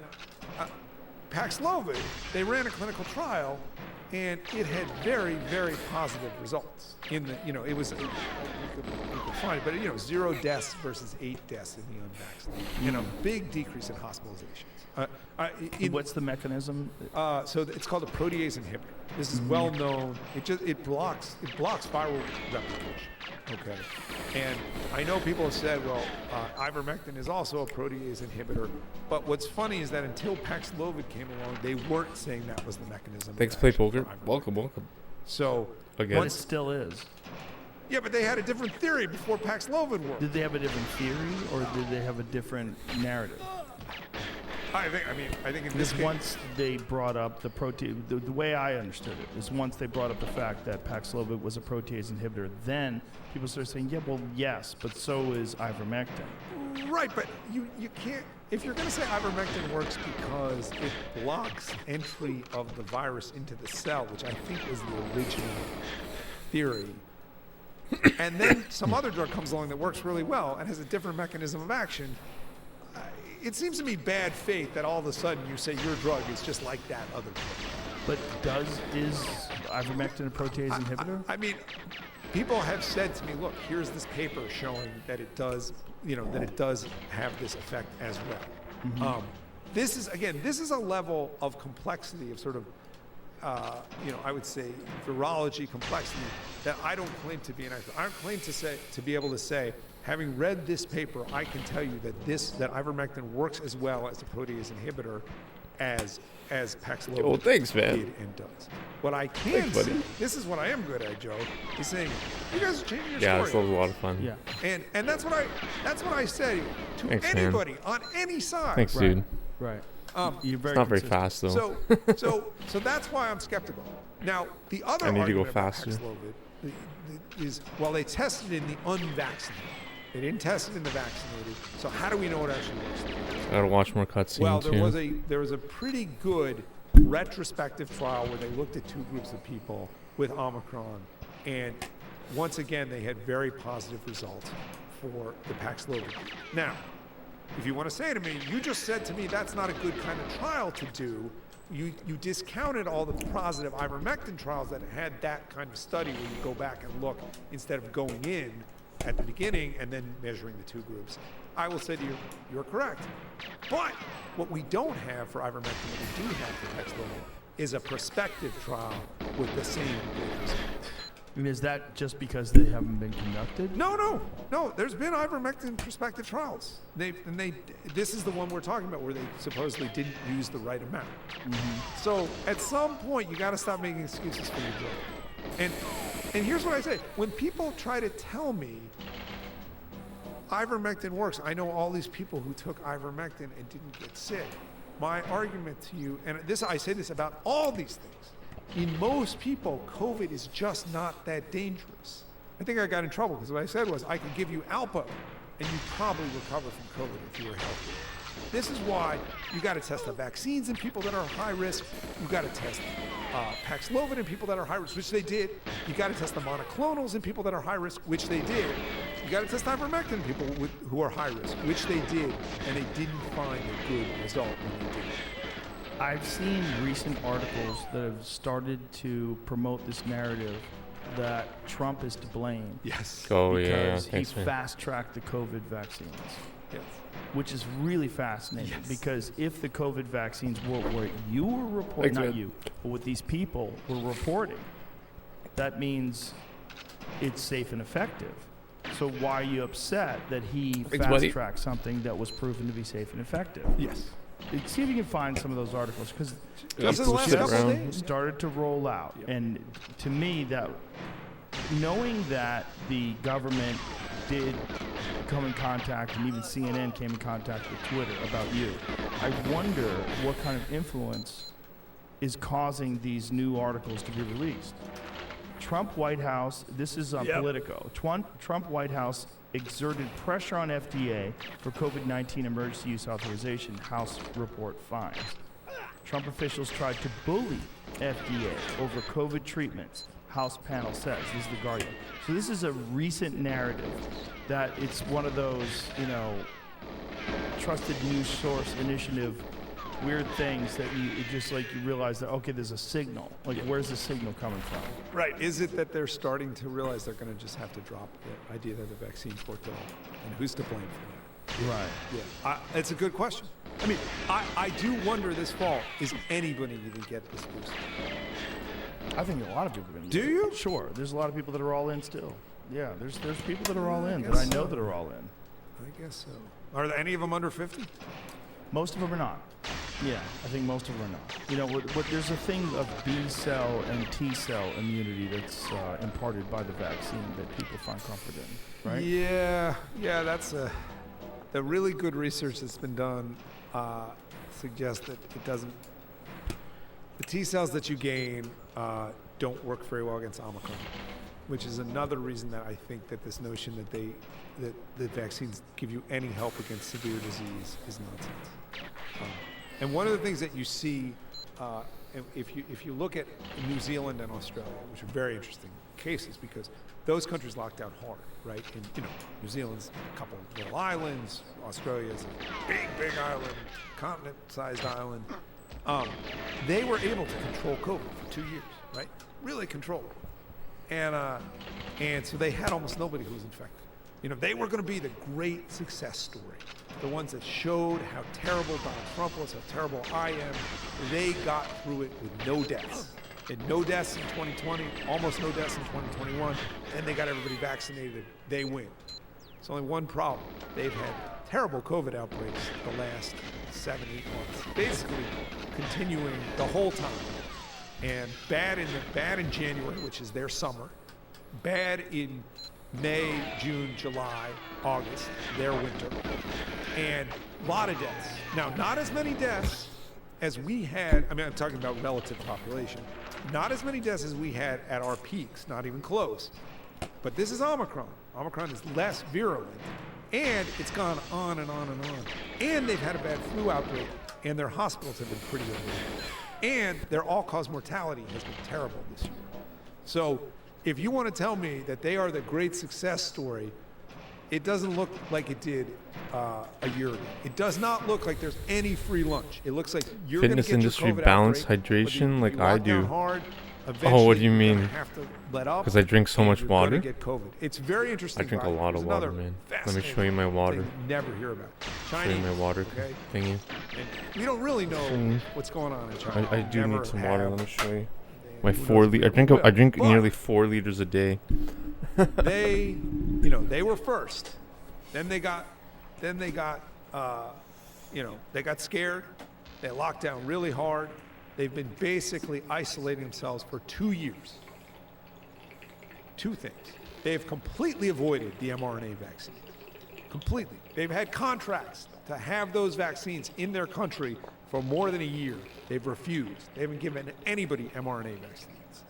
Speaker 2: Paxlovid, they ran a clinical trial, and it had very, very positive results. In the, it was, we could find it, but 0 deaths versus 8 deaths in the unvaccinated. Big decrease in hospitalizations.
Speaker 1: What's the mechanism?
Speaker 2: So it's called a protease inhibitor. This is well known. It blocks viral replication. Okay, and I know people have said, well, ivermectin is also a protease inhibitor, but what's funny is that until Paxlovid came along, they weren't saying that was the mechanism.
Speaker 3: Thanks,
Speaker 2: of
Speaker 3: Play
Speaker 2: action
Speaker 3: Poker.
Speaker 2: for ivermectin.
Speaker 3: Welcome.
Speaker 2: So
Speaker 3: Again.
Speaker 1: But it still is.
Speaker 2: yeah, but they had a different theory before Paxlovid worked.
Speaker 1: Did they have a different theory, or did they have a different narrative?
Speaker 2: I think in this
Speaker 1: Because
Speaker 2: case,
Speaker 1: once they brought up the protease, the way I understood it is once they brought up the fact that Paxlovid was a protease inhibitor, then people started saying, yeah, well, yes, but so is ivermectin.
Speaker 2: right, but you can't. If you're going to say ivermectin works because it blocks entry of the virus into the cell, which I think was the original theory, and then some other drug comes along that works really well and has a different mechanism of action, it seems to me bad faith that all of a sudden you say your drug is just like that other drug.
Speaker 1: But is ivermectin a protease inhibitor?
Speaker 2: I mean, people have said to me, look, here's this paper showing that it does, that it does have this effect as well. This is a level of complexity of sort of, I would say virology complexity that I don't claim to be an expert. I don't claim to be able to say, having read this paper, I can tell you that that ivermectin works as well as a protease inhibitor as Paxlovid
Speaker 3: Well, thanks, man.
Speaker 2: did and does. What I can say, this is what I am good at, Joe, is saying, you guys are changing your
Speaker 3: Yeah,
Speaker 2: story.
Speaker 3: this was a lot of fun.
Speaker 1: Yeah.
Speaker 2: And that's what I say to
Speaker 3: Thanks, man.
Speaker 2: anybody on any side.
Speaker 3: Thanks, dude.
Speaker 1: Right.
Speaker 2: You're
Speaker 3: It's not very fast, though.
Speaker 2: So that's why I'm skeptical. Now, the other
Speaker 3: I need to go
Speaker 2: argument about
Speaker 3: faster.
Speaker 2: Paxlovid is, well, they tested in the unvaccinated. They didn't test it in the vaccinated. So how do we know it actually works?
Speaker 3: I gotta watch more cutscenes
Speaker 2: Well,
Speaker 3: too.
Speaker 2: there was a pretty good retrospective trial where they looked at 2 groups of people with Omicron, and once again they had very positive results for the Paxlovid. Now, if you want to say to me, you just said to me that's not a good kind of trial to do. You discounted all the positive ivermectin trials that had that kind of study where you go back and look instead of going in at the beginning and then measuring the two groups. I will say to you, you're correct. But what we don't have for ivermectin, what we do have for Paxlovid, is a prospective trial with the same good results.
Speaker 1: I mean, is that just because they haven't been conducted?
Speaker 2: No. There's been ivermectin prospective trials. This is the one we're talking about where they supposedly didn't use the right amount. Mm-hmm. So at some point, you got to stop making excuses for your drug. And here's what I say: when people try to tell me ivermectin works, I know all these people who took ivermectin and didn't get sick. My argument to you, and I say this about all these things. In most people, COVID is just not that dangerous. I think I got in trouble because what I said was I could give you Alpo and you'd probably recover from COVID if you were healthy. This is why you got to test the vaccines in people that are high risk. You got to test Paxlovid in people that are high risk, which they did. You got to test the monoclonals in people that are high risk, which they did. You got to test ivermectin in people who are high risk, which they did, and they didn't find a good result when they did it.
Speaker 1: I've seen recent articles that have started to promote this narrative that Trump is to blame.
Speaker 2: Yes.
Speaker 1: Because he
Speaker 3: Thanks, man.
Speaker 1: fast-tracked the COVID vaccines.
Speaker 2: Yes.
Speaker 1: Which is really fascinating,
Speaker 2: Yes.
Speaker 1: because if the COVID vaccines were what you were reporting, not you, but what these people were reporting, that means it's safe and effective. So why are you upset that he fast-tracked something that was proven to be safe and effective?
Speaker 2: Yes.
Speaker 1: See if you can find some of those articles, because
Speaker 2: Just in the last couple of days.
Speaker 1: started to roll out.
Speaker 2: Yep.
Speaker 1: And to me, that knowing that the government did come in contact, and even CNN came in contact with Twitter about you, I wonder what kind of influence is causing these new articles to be released. Trump White House, this is on Politico. Trump White House exerted pressure on FDA for COVID-19 emergency use authorization, House report finds. Trump officials tried to bully FDA over COVID treatments, House panel says. This is The Guardian. So this is a recent narrative that it's one of those, trusted news source initiative weird things that you realize that, okay, there's a signal. Where's the signal coming from?
Speaker 2: Right. Is it that they're starting to realize they're going to just have to drop the idea that the vaccines worked at all? And who's to blame for that?
Speaker 1: Right.
Speaker 2: Yeah. It's a good question. I mean, I do wonder this fall, is anybody going to get this booster?
Speaker 1: I think a lot of people are going to.
Speaker 2: Do you?
Speaker 1: Sure. There's a lot of people that are all in still. Yeah, there's people that are all in that
Speaker 2: guess
Speaker 1: I know
Speaker 2: so.
Speaker 1: that are all in.
Speaker 2: I guess so. Are there any of them under 50?
Speaker 1: Most of them are not. Yeah, I think most of them are not. What there's a thing of B cell and T cell immunity that's imparted by the vaccine that people find comfort in, right?
Speaker 2: Yeah, that's the really good research that's been done suggests that it doesn't. The T cells that you gain don't work very well against Omicron, which is another reason that I think that this notion that the vaccines give you any help against severe disease is nonsense. And one of the things that you see, if you look at New Zealand and Australia, which are very interesting cases because those countries locked down hard, right? And New Zealand's a couple of little islands, Australia's a big island, continent-sized island. They were able to control COVID for 2 years, right? Really control it. And so they had almost nobody who was infected. They were going to be the great success story. The ones that showed how terrible Donald Trump was, how terrible I am. They got through it with no deaths. And no deaths in 2020, almost no deaths in 2021, and they got everybody vaccinated. They win. There's only one problem. They've had terrible COVID outbreaks the last 7-8 months, basically continuing the whole time. And bad in January, which is their summer. Bad in May, June, July, August, their winter. And a lot of deaths. Now, not as many deaths as we had. I mean, I'm talking about relative population. Not as many deaths as we had at our peaks, not even close. But this is Omicron. Omicron is less virulent. And it's gone on and on and on. And they've had a bad flu outbreak. And their hospitals have been pretty overloaded. And their all-cause mortality has been terrible this year. So if you want to tell me that they are the great success story, it doesn't look like it did a year ago. It does not look like there's any free lunch. It looks like you're going to
Speaker 3: Fitness
Speaker 2: get
Speaker 3: industry
Speaker 2: your COVID
Speaker 3: balance
Speaker 2: outbreak, but
Speaker 3: hydration
Speaker 2: you
Speaker 3: like I
Speaker 2: lock down
Speaker 3: do.
Speaker 2: hard,
Speaker 3: Oh, what do you
Speaker 2: eventually you're
Speaker 3: mean?
Speaker 2: gonna have to let up,
Speaker 3: Because I drink so
Speaker 2: and
Speaker 3: much
Speaker 2: you're gonna
Speaker 3: water.
Speaker 2: get COVID. It's very
Speaker 3: I
Speaker 2: interesting.
Speaker 3: drink a
Speaker 2: by the way.
Speaker 3: lot
Speaker 2: There's
Speaker 3: of water,
Speaker 2: another
Speaker 3: man. Let me
Speaker 2: fascinating
Speaker 3: show you my water.
Speaker 2: thing you never hear about.
Speaker 3: Show you my
Speaker 2: Chinese,
Speaker 3: water
Speaker 2: okay?
Speaker 3: thingy.
Speaker 2: And we don't really know what's going on in China.
Speaker 3: I do
Speaker 2: Never
Speaker 3: need some water.
Speaker 2: have.
Speaker 3: Let me show you.
Speaker 2: They-
Speaker 3: My
Speaker 2: who
Speaker 3: 4
Speaker 2: knows
Speaker 3: liter.
Speaker 2: if we ever
Speaker 3: I drink
Speaker 2: will. But
Speaker 3: nearly 4 liters a day.
Speaker 2: they, they were first. Then they got, they got scared. They locked down really hard. They've been basically isolating themselves for 2 years. Two things. They've completely avoided the mRNA vaccine. Completely. They've had contracts to have those vaccines in their country for more than a year. They've refused. They haven't given anybody mRNA vaccines.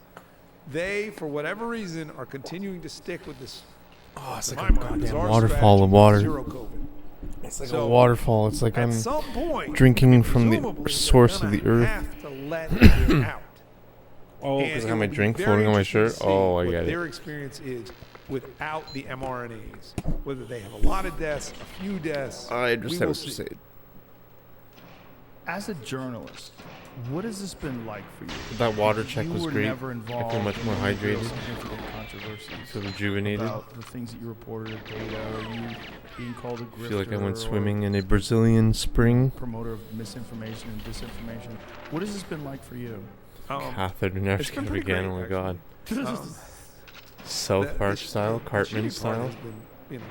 Speaker 2: They, for whatever reason, are continuing to stick with this.
Speaker 3: Oh, it's
Speaker 2: to
Speaker 3: like
Speaker 2: my
Speaker 3: a
Speaker 2: mind,
Speaker 3: goddamn
Speaker 2: bizarre
Speaker 3: waterfall of
Speaker 2: strategy,
Speaker 3: water.
Speaker 2: Zero COVID.
Speaker 3: It's like
Speaker 2: So,
Speaker 3: a waterfall. It's like
Speaker 2: At
Speaker 3: I'm
Speaker 2: some point,
Speaker 3: drinking from the
Speaker 2: presumably,
Speaker 3: source
Speaker 2: they're
Speaker 3: of the
Speaker 2: gonna
Speaker 3: earth.
Speaker 2: have to let it out.
Speaker 3: Oh,
Speaker 2: And
Speaker 3: because I
Speaker 2: it
Speaker 3: have my
Speaker 2: will be
Speaker 3: drink
Speaker 2: very
Speaker 3: floating on my
Speaker 2: interesting to
Speaker 3: shirt.
Speaker 2: see
Speaker 3: Oh, I
Speaker 2: what
Speaker 3: get
Speaker 2: their
Speaker 3: it.
Speaker 2: experience is without the mRNAs. Whether they have a lot of deaths, a few deaths.
Speaker 3: I just
Speaker 2: we
Speaker 3: have
Speaker 2: will
Speaker 3: to
Speaker 2: see.
Speaker 3: say.
Speaker 1: As a journalist, what has this been like for you?
Speaker 3: That water check
Speaker 1: You
Speaker 3: was
Speaker 1: were
Speaker 3: great.
Speaker 1: never
Speaker 3: I
Speaker 1: involved
Speaker 3: feel much more
Speaker 1: in any real
Speaker 3: hydrated.
Speaker 1: significant controversies
Speaker 3: Feel rejuvenated.
Speaker 1: about the things that you reported at data, or you being called a grifter,
Speaker 3: I feel like I went
Speaker 1: or
Speaker 3: swimming in a Brazilian spring.
Speaker 1: promoter of misinformation and disinformation. What has this been like for you?
Speaker 3: Catherine never
Speaker 2: it's been
Speaker 3: skip
Speaker 2: pretty
Speaker 3: again.
Speaker 2: great,
Speaker 3: Oh my
Speaker 2: actually.
Speaker 3: god.
Speaker 2: Um,
Speaker 3: South Park style,
Speaker 2: the
Speaker 3: Cartman
Speaker 2: shitty part
Speaker 3: style.
Speaker 2: has been,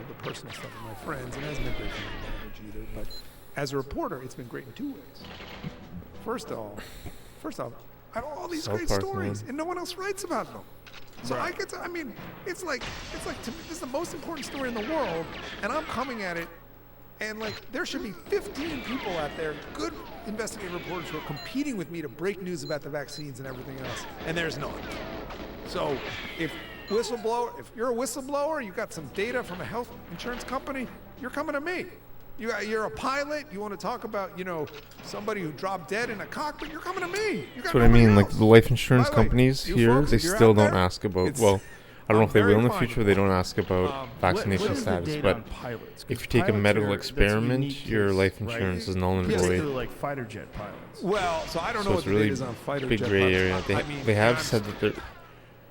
Speaker 2: the personal stuff with my friends, and it hasn't been great for my marriage either. But as a reporter, it's been great in two ways. First off, I have all these
Speaker 3: South
Speaker 2: great
Speaker 3: Park,
Speaker 2: stories,
Speaker 3: man.
Speaker 2: and no one else writes about them. So I get to, it's like to me, this is the most important story in the world, and I'm coming at it, and like there should be 15 people out there, good investigative reporters who are competing with me to break news about the vaccines and everything else, and there's none. So if you're a whistleblower, you got some data from a health insurance company, you're coming to me. You're a pilot. You want to talk about, somebody who dropped dead in a cockpit. You're coming to me.
Speaker 3: That's what I mean. Like the life insurance
Speaker 2: By the way,
Speaker 3: companies
Speaker 2: you
Speaker 3: here,
Speaker 2: folks,
Speaker 3: they
Speaker 2: if you're
Speaker 3: still
Speaker 2: out
Speaker 3: don't
Speaker 2: there,
Speaker 3: ask about.
Speaker 2: it's-
Speaker 3: Well, I don't know
Speaker 2: I'm
Speaker 3: if they will in the
Speaker 2: very
Speaker 3: future. They don't ask about
Speaker 2: What
Speaker 3: vaccination
Speaker 1: what is the
Speaker 3: status.
Speaker 1: data
Speaker 3: But
Speaker 1: on pilots? 'Cause
Speaker 3: if you take a
Speaker 1: pilots
Speaker 3: medical
Speaker 1: that's a
Speaker 3: experiment,
Speaker 1: unique
Speaker 3: your
Speaker 1: case,
Speaker 3: life
Speaker 1: right?
Speaker 3: insurance is null and
Speaker 1: Yes,
Speaker 3: void.
Speaker 1: they're like fighter jet pilots.
Speaker 2: Well, so I don't
Speaker 3: So
Speaker 2: know
Speaker 3: it's
Speaker 2: what the
Speaker 3: really
Speaker 2: data's on fighter
Speaker 3: big
Speaker 2: jet
Speaker 3: gray
Speaker 2: pilots.
Speaker 3: area. They have said that they're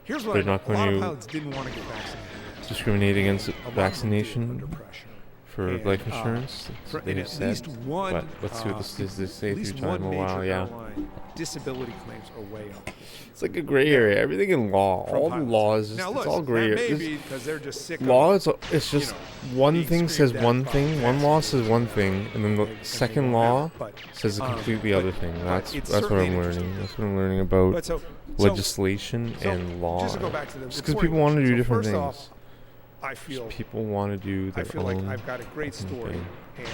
Speaker 2: Here's what
Speaker 3: they're
Speaker 2: I know.
Speaker 3: not
Speaker 2: A lot
Speaker 3: going
Speaker 2: of
Speaker 3: to
Speaker 2: pilots didn't want to get vaccinated.
Speaker 3: discriminate against
Speaker 2: A lot of them did under
Speaker 3: vaccination
Speaker 2: pressure.
Speaker 3: for
Speaker 2: And,
Speaker 3: life insurance.
Speaker 2: For,
Speaker 3: They
Speaker 2: and
Speaker 3: have
Speaker 2: at
Speaker 3: said.
Speaker 2: least one,
Speaker 3: But let's see what the statistics say
Speaker 2: at
Speaker 3: through
Speaker 2: least
Speaker 3: time.
Speaker 2: one
Speaker 3: Oh
Speaker 2: major
Speaker 3: wow, yeah.
Speaker 2: airline, disability claims are way up.
Speaker 3: It's like a gray area. Everything in law,
Speaker 2: from
Speaker 3: all the
Speaker 2: pilots.
Speaker 3: laws,
Speaker 2: Now,
Speaker 3: it's
Speaker 2: look,
Speaker 3: all gray
Speaker 2: that
Speaker 3: area.
Speaker 2: may be because they're just sick
Speaker 3: Law
Speaker 2: of
Speaker 3: is it's just one
Speaker 2: being
Speaker 3: thing says
Speaker 2: screamed at
Speaker 3: one
Speaker 2: by
Speaker 3: thing, one law
Speaker 2: vaccinated
Speaker 3: says one thing, and then the
Speaker 2: and they
Speaker 3: second
Speaker 2: don't
Speaker 3: law
Speaker 2: have it, but,
Speaker 3: says a completely
Speaker 2: but-
Speaker 3: other thing.
Speaker 2: but
Speaker 3: That's
Speaker 2: it's
Speaker 3: what
Speaker 2: certainly
Speaker 3: I'm
Speaker 2: an
Speaker 3: learning.
Speaker 2: interesting
Speaker 3: That's what I'm learning about
Speaker 2: But so
Speaker 3: legislation
Speaker 2: so
Speaker 3: and law.
Speaker 2: just to go back to the
Speaker 3: Just because
Speaker 2: reporting
Speaker 3: people want to
Speaker 2: question.
Speaker 3: do
Speaker 2: So
Speaker 3: different
Speaker 2: first
Speaker 3: things.
Speaker 2: off, I feel
Speaker 3: People want to do
Speaker 2: I
Speaker 3: their
Speaker 2: feel like
Speaker 3: own
Speaker 2: I've got a great
Speaker 3: fucking
Speaker 2: story,
Speaker 3: thing.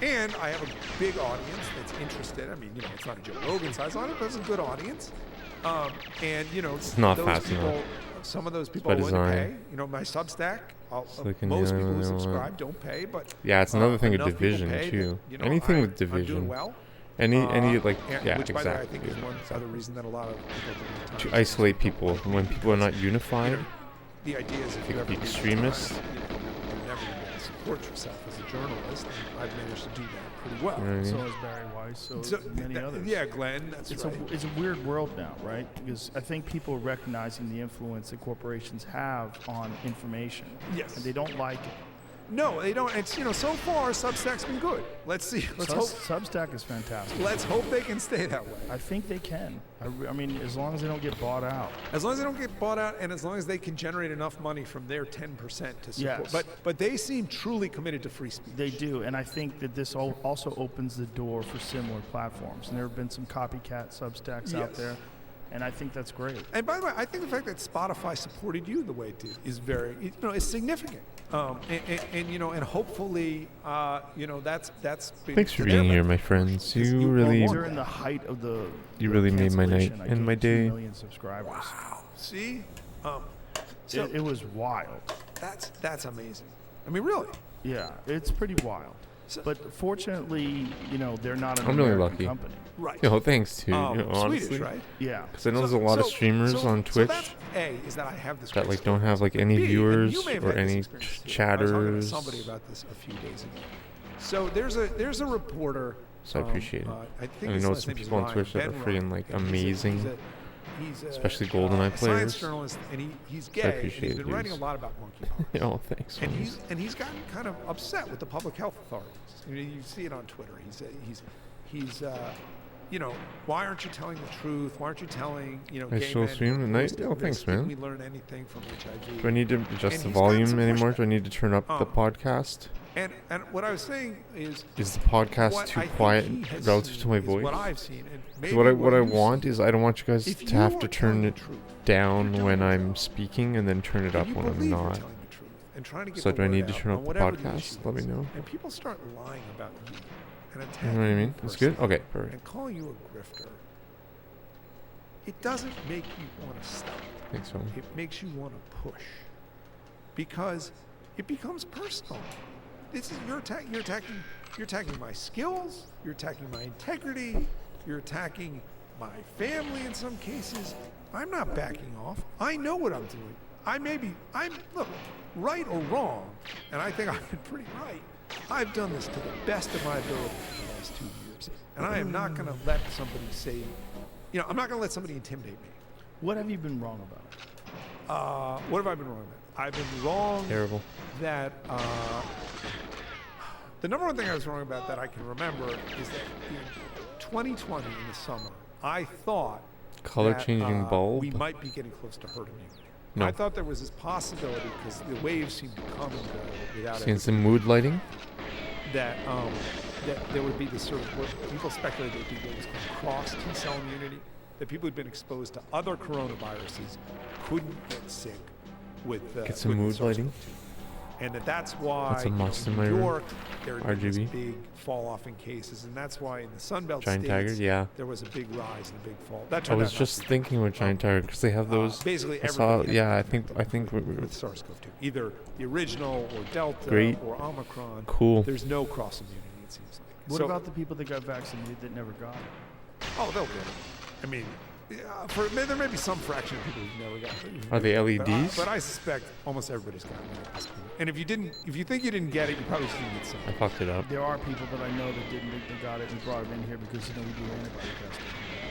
Speaker 2: and I have a big audience that's interested. I mean, it's not a Joe Rogan size audience, but it's a good audience. And
Speaker 3: not
Speaker 2: those
Speaker 3: fast
Speaker 2: people,
Speaker 3: enough.
Speaker 2: some of those people
Speaker 3: by
Speaker 2: are willing to
Speaker 3: design.
Speaker 2: pay. My Substack,
Speaker 3: like in
Speaker 2: most
Speaker 3: the
Speaker 2: people who
Speaker 3: other one.
Speaker 2: subscribe don't pay, but
Speaker 3: Yeah, it's another thing of
Speaker 2: enough people
Speaker 3: division
Speaker 2: pay
Speaker 3: too.
Speaker 2: that,
Speaker 3: Anything with
Speaker 2: I'm doing
Speaker 3: division.
Speaker 2: well.
Speaker 3: Any like
Speaker 2: And-
Speaker 3: yeah,
Speaker 2: which by the way, I think
Speaker 3: exactly.
Speaker 2: is one other reason that a lot of people don't have
Speaker 3: To
Speaker 2: time
Speaker 3: isolate people when people are not unified.
Speaker 2: The idea is if you
Speaker 3: Like
Speaker 2: ever
Speaker 3: the
Speaker 2: need
Speaker 3: extremists.
Speaker 2: time, you're never going to support yourself as a journalist. And I've managed to do that pretty well.
Speaker 3: You know what I mean?
Speaker 1: So is Barry Weiss. So,
Speaker 2: So,
Speaker 1: is many others.
Speaker 2: yeah, Glenn, that's
Speaker 1: It's
Speaker 2: right.
Speaker 1: it's a weird world now, right? Because I think people are recognizing the influence that corporations have on information.
Speaker 2: Yes.
Speaker 1: And they don't like it.
Speaker 2: No, they don't. It's so far Substack's been good. Let's see. Let's hope.
Speaker 1: Substack is fantastic.
Speaker 2: Let's hope they can stay that way.
Speaker 1: I think they can. I mean, as long as they don't get bought out.
Speaker 2: As long as they don't get bought out, and as long as they can generate enough money from their 10% to support.
Speaker 1: Yes.
Speaker 2: But they seem truly committed to free speech.
Speaker 1: They do, and I think that this also opens the door for similar platforms. And there have been some copycat Substacks out
Speaker 2: Yes.
Speaker 1: there, and I think that's great.
Speaker 2: And by the way, I think the fact that Spotify supported you the way it did is very, is significant. And hopefully, that's. Big
Speaker 3: Thanks for
Speaker 2: to their
Speaker 3: being here,
Speaker 2: benefit.
Speaker 3: my friends.
Speaker 2: Because
Speaker 3: You
Speaker 2: you
Speaker 3: really
Speaker 2: want
Speaker 1: During the height of the
Speaker 3: You really made my night
Speaker 1: cancellation, I
Speaker 3: and my
Speaker 1: gained 2
Speaker 3: day.
Speaker 1: million subscribers.
Speaker 2: Wow. See, so
Speaker 1: It was wild.
Speaker 2: that's amazing. I mean, really.
Speaker 1: Yeah, it's pretty wild. But fortunately, you know, they're not an
Speaker 3: I'm really
Speaker 1: American
Speaker 3: lucky.
Speaker 1: company.
Speaker 2: Right.
Speaker 3: Yo, thanks, dude. Honestly.
Speaker 2: Swedish, right?
Speaker 1: Yeah.
Speaker 3: Because I know there's a lot of streamers on Twitch
Speaker 2: that's is that I have this
Speaker 3: that
Speaker 2: great
Speaker 3: like don't have like
Speaker 2: story.
Speaker 3: any
Speaker 2: B, and
Speaker 3: viewers
Speaker 2: you may have
Speaker 3: or
Speaker 2: had this
Speaker 3: any
Speaker 2: experience too. I was talking to
Speaker 3: chatters.
Speaker 2: somebody about this a few days ago. So there's a reporter.
Speaker 3: So I appreciate it.
Speaker 2: I think
Speaker 3: And I
Speaker 2: his
Speaker 3: know
Speaker 2: last
Speaker 3: some
Speaker 2: name is
Speaker 3: people on
Speaker 2: Ryan,
Speaker 3: Twitch that are
Speaker 2: Ben
Speaker 3: freaking
Speaker 2: Ryan,
Speaker 3: like
Speaker 2: and
Speaker 3: amazing.
Speaker 2: He's a
Speaker 3: Especially GoldenEye
Speaker 2: science
Speaker 3: players.
Speaker 2: journalist, and he's gay.
Speaker 3: So I
Speaker 2: And
Speaker 3: appreciate
Speaker 2: he's been
Speaker 3: it,
Speaker 2: writing a
Speaker 3: dudes.
Speaker 2: lot about monkeypox.
Speaker 3: Oh, thanks.
Speaker 2: And
Speaker 3: homies.
Speaker 2: he's gotten kind of upset with the public health authorities. I mean, you see it on Twitter. He's you know, why aren't you telling the truth? Why aren't you telling, you know,
Speaker 3: I
Speaker 2: gay
Speaker 3: still
Speaker 2: men
Speaker 3: stream
Speaker 2: who
Speaker 3: at
Speaker 2: are
Speaker 3: night?
Speaker 2: most at
Speaker 3: Oh, thanks,
Speaker 2: risk? Did
Speaker 3: man.
Speaker 2: we learn anything from HIV?
Speaker 3: Do I need to adjust
Speaker 2: And
Speaker 3: the
Speaker 2: he's gotten
Speaker 3: volume
Speaker 2: some
Speaker 3: anymore?
Speaker 2: pushback.
Speaker 3: Do I need to turn up the podcast?
Speaker 2: And what I was saying is
Speaker 3: the podcast
Speaker 2: what
Speaker 3: too
Speaker 2: I think
Speaker 3: quiet
Speaker 2: he has
Speaker 3: relative
Speaker 2: seen
Speaker 3: to my
Speaker 2: is
Speaker 3: voice?
Speaker 2: What I've seen, and
Speaker 3: 'Cause
Speaker 2: maybe
Speaker 3: what I
Speaker 2: you've
Speaker 3: want
Speaker 2: seen.
Speaker 3: is I don't want you guys
Speaker 2: If
Speaker 3: to
Speaker 2: you
Speaker 3: have
Speaker 2: are
Speaker 3: to
Speaker 2: telling
Speaker 3: turn
Speaker 2: the
Speaker 3: it
Speaker 2: truth,
Speaker 3: down
Speaker 2: you're
Speaker 3: when
Speaker 2: doing
Speaker 3: I'm
Speaker 2: it.
Speaker 3: speaking and then turn it
Speaker 2: and
Speaker 3: up
Speaker 2: you
Speaker 3: when I'm
Speaker 2: believe you're
Speaker 3: not.
Speaker 2: telling the truth and trying to get
Speaker 3: So
Speaker 2: the
Speaker 3: do I
Speaker 2: word
Speaker 3: need to
Speaker 2: out
Speaker 3: turn
Speaker 2: on
Speaker 3: up the
Speaker 2: whatever
Speaker 3: podcast?
Speaker 2: issue
Speaker 3: Let me
Speaker 2: is.
Speaker 3: know.
Speaker 2: And people start lying about you and
Speaker 3: You
Speaker 2: attacking
Speaker 3: know what I mean?
Speaker 2: you
Speaker 3: That's good?
Speaker 2: personally
Speaker 3: Okay, perfect.
Speaker 2: and calling you a grifter. It doesn't make you want to stop.
Speaker 3: Thanks, homie.
Speaker 2: It makes you want to push because it becomes personal. This is you're attacking my skills. You're attacking my integrity. You're attacking my family in some cases. I'm not backing off. I know what I'm doing. Look, right or wrong, and I think I've been pretty right. I've done this to the best of my ability for the last 2 years, and I am not going to let somebody say, you know, I'm not going to let somebody intimidate me.
Speaker 1: What have you been wrong about?
Speaker 2: What have I been wrong about? I've been wrong
Speaker 3: Terrible.
Speaker 2: that the number one thing I was wrong about that I can remember is that in 2020 in the summer, I thought
Speaker 3: Color
Speaker 2: that,
Speaker 3: changing bulb?
Speaker 2: we might be getting close to herd immunity.
Speaker 3: No.
Speaker 2: I thought there was this possibility because the waves seemed to come and go without
Speaker 3: Seeing some mood lighting?
Speaker 2: that there would be this sort of what people speculated would be what was called cross T-cell immunity, that people who'd been exposed to other coronaviruses couldn't get sick with
Speaker 3: Get some
Speaker 2: with the
Speaker 3: mood lighting?
Speaker 2: SARS-CoV-2. And that's why
Speaker 3: That's a must in my
Speaker 2: New
Speaker 3: room.
Speaker 2: York there had been this
Speaker 3: RGB.
Speaker 2: big fall off in cases, and that's why in the Sunbelt
Speaker 3: Giant
Speaker 2: states
Speaker 3: Tiger? Yeah.
Speaker 2: there was a big rise and a big fall. That
Speaker 3: I
Speaker 2: turned
Speaker 3: was
Speaker 2: out not
Speaker 3: just
Speaker 2: to be
Speaker 3: thinking about Giant Tiger because they have those.
Speaker 2: basically
Speaker 3: I saw.
Speaker 2: everybody had
Speaker 3: Yeah, I
Speaker 2: it
Speaker 3: think
Speaker 2: with SARS-CoV-2, either the original or Delta
Speaker 3: Great.
Speaker 2: or Omicron.
Speaker 3: Cool.
Speaker 2: There's no cross immunity, it seems like.
Speaker 1: What
Speaker 2: So-
Speaker 1: about the people that got vaccinated that never got it?
Speaker 2: Oh, they'll get it. I mean, there may be some fraction of people who never got it.
Speaker 3: Are they LEDs?
Speaker 2: But I suspect almost everybody's gotten it at this point. And if you think you didn't get it, you probably didn't get some.
Speaker 3: I fucked it up.
Speaker 1: There are people that I know that didn't think they got it and brought it in here because, you know, we do antibody testing.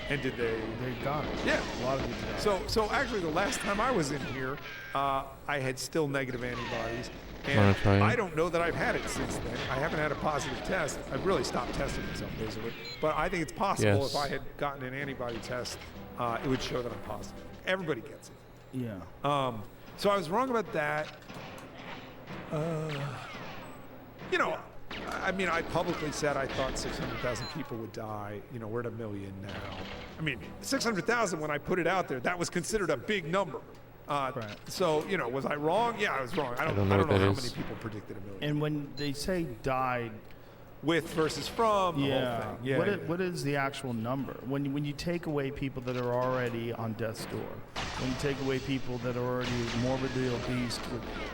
Speaker 2: And did they?
Speaker 1: They got it.
Speaker 2: Yeah.
Speaker 1: A lot of people got it.
Speaker 2: So actually, the last time I was in here, I had still negative antibodies.
Speaker 3: Wanna
Speaker 2: And
Speaker 3: try it?
Speaker 2: I don't know that I've had it since then. I haven't had a positive test. I've really stopped testing myself, basically. But I think it's possible
Speaker 3: Yes.
Speaker 2: if I had gotten an antibody test, it would show that I'm positive. Everybody gets it.
Speaker 1: Yeah.
Speaker 2: So I was wrong about that. You know, I mean, I publicly said I thought 600,000 people would die. You know, we're at 1 million now. I mean, 600,000 when I put it out there, that was considered a big number.
Speaker 1: Right.
Speaker 2: So, you know, was I wrong? Yeah, I was wrong. I don't
Speaker 3: know
Speaker 2: know
Speaker 3: what that
Speaker 2: how
Speaker 3: is.
Speaker 2: many people predicted 1 million.
Speaker 1: And when they say died,
Speaker 2: With versus from, the whole
Speaker 1: yeah,
Speaker 2: thing. Yeah.
Speaker 1: what is the actual number? When you take away people that are already on death's door, when you take away people that are already morbidly obese,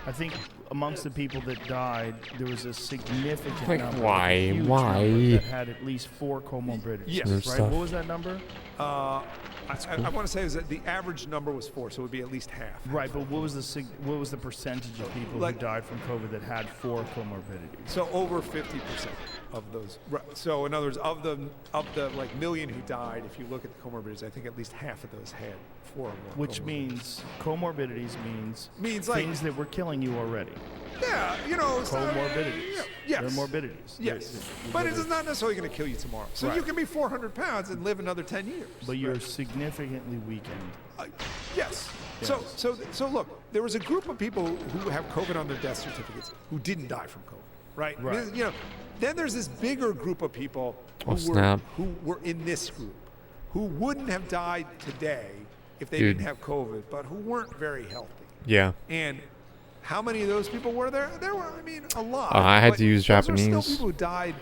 Speaker 1: I think amongst the people that died, there was a significant
Speaker 3: Like,
Speaker 1: number,
Speaker 3: why?
Speaker 1: a huge
Speaker 3: Why?
Speaker 1: number that had at least 4 comorbidities.
Speaker 2: Yes.
Speaker 1: Right?
Speaker 3: Stuff.
Speaker 1: What was that number?
Speaker 2: I want to say is that the average number was 4, so it would be at least half.
Speaker 1: Right, but what was the percentage of people
Speaker 2: Like-
Speaker 1: who died from COVID that had 4 comorbidities?
Speaker 2: So over 50% of those. Right. So in other words, of the like million who died, if you look at the comorbidities, I think at least half of those had 4 or more.
Speaker 1: Which
Speaker 2: comorbidities.
Speaker 1: means comorbidities means
Speaker 2: like-
Speaker 1: things that were killing you already.
Speaker 2: Yeah, you know, so-
Speaker 1: Comorbidities.
Speaker 2: Yes.
Speaker 1: They're morbidities.
Speaker 2: Yes. But it is not necessarily going to kill you tomorrow. So
Speaker 1: Right.
Speaker 2: you can be 400 pounds and live another 10 years.
Speaker 1: But you're significantly weakened.
Speaker 2: Yes.
Speaker 1: Yes.
Speaker 2: So look, there was a group of people who have COVID on their death certificates who didn't die from COVID, right?
Speaker 1: Right.
Speaker 2: You know, then there's this bigger group of people who,
Speaker 3: snap.
Speaker 2: who were in this group, who wouldn't have died today if they
Speaker 3: Dude.
Speaker 2: didn't have COVID, but who weren't very healthy.
Speaker 3: Yeah.
Speaker 2: And how many of those people were there? There were, I mean, a lot.
Speaker 3: I had
Speaker 2: but
Speaker 3: to use
Speaker 2: those are
Speaker 3: Japanese.
Speaker 2: still people who died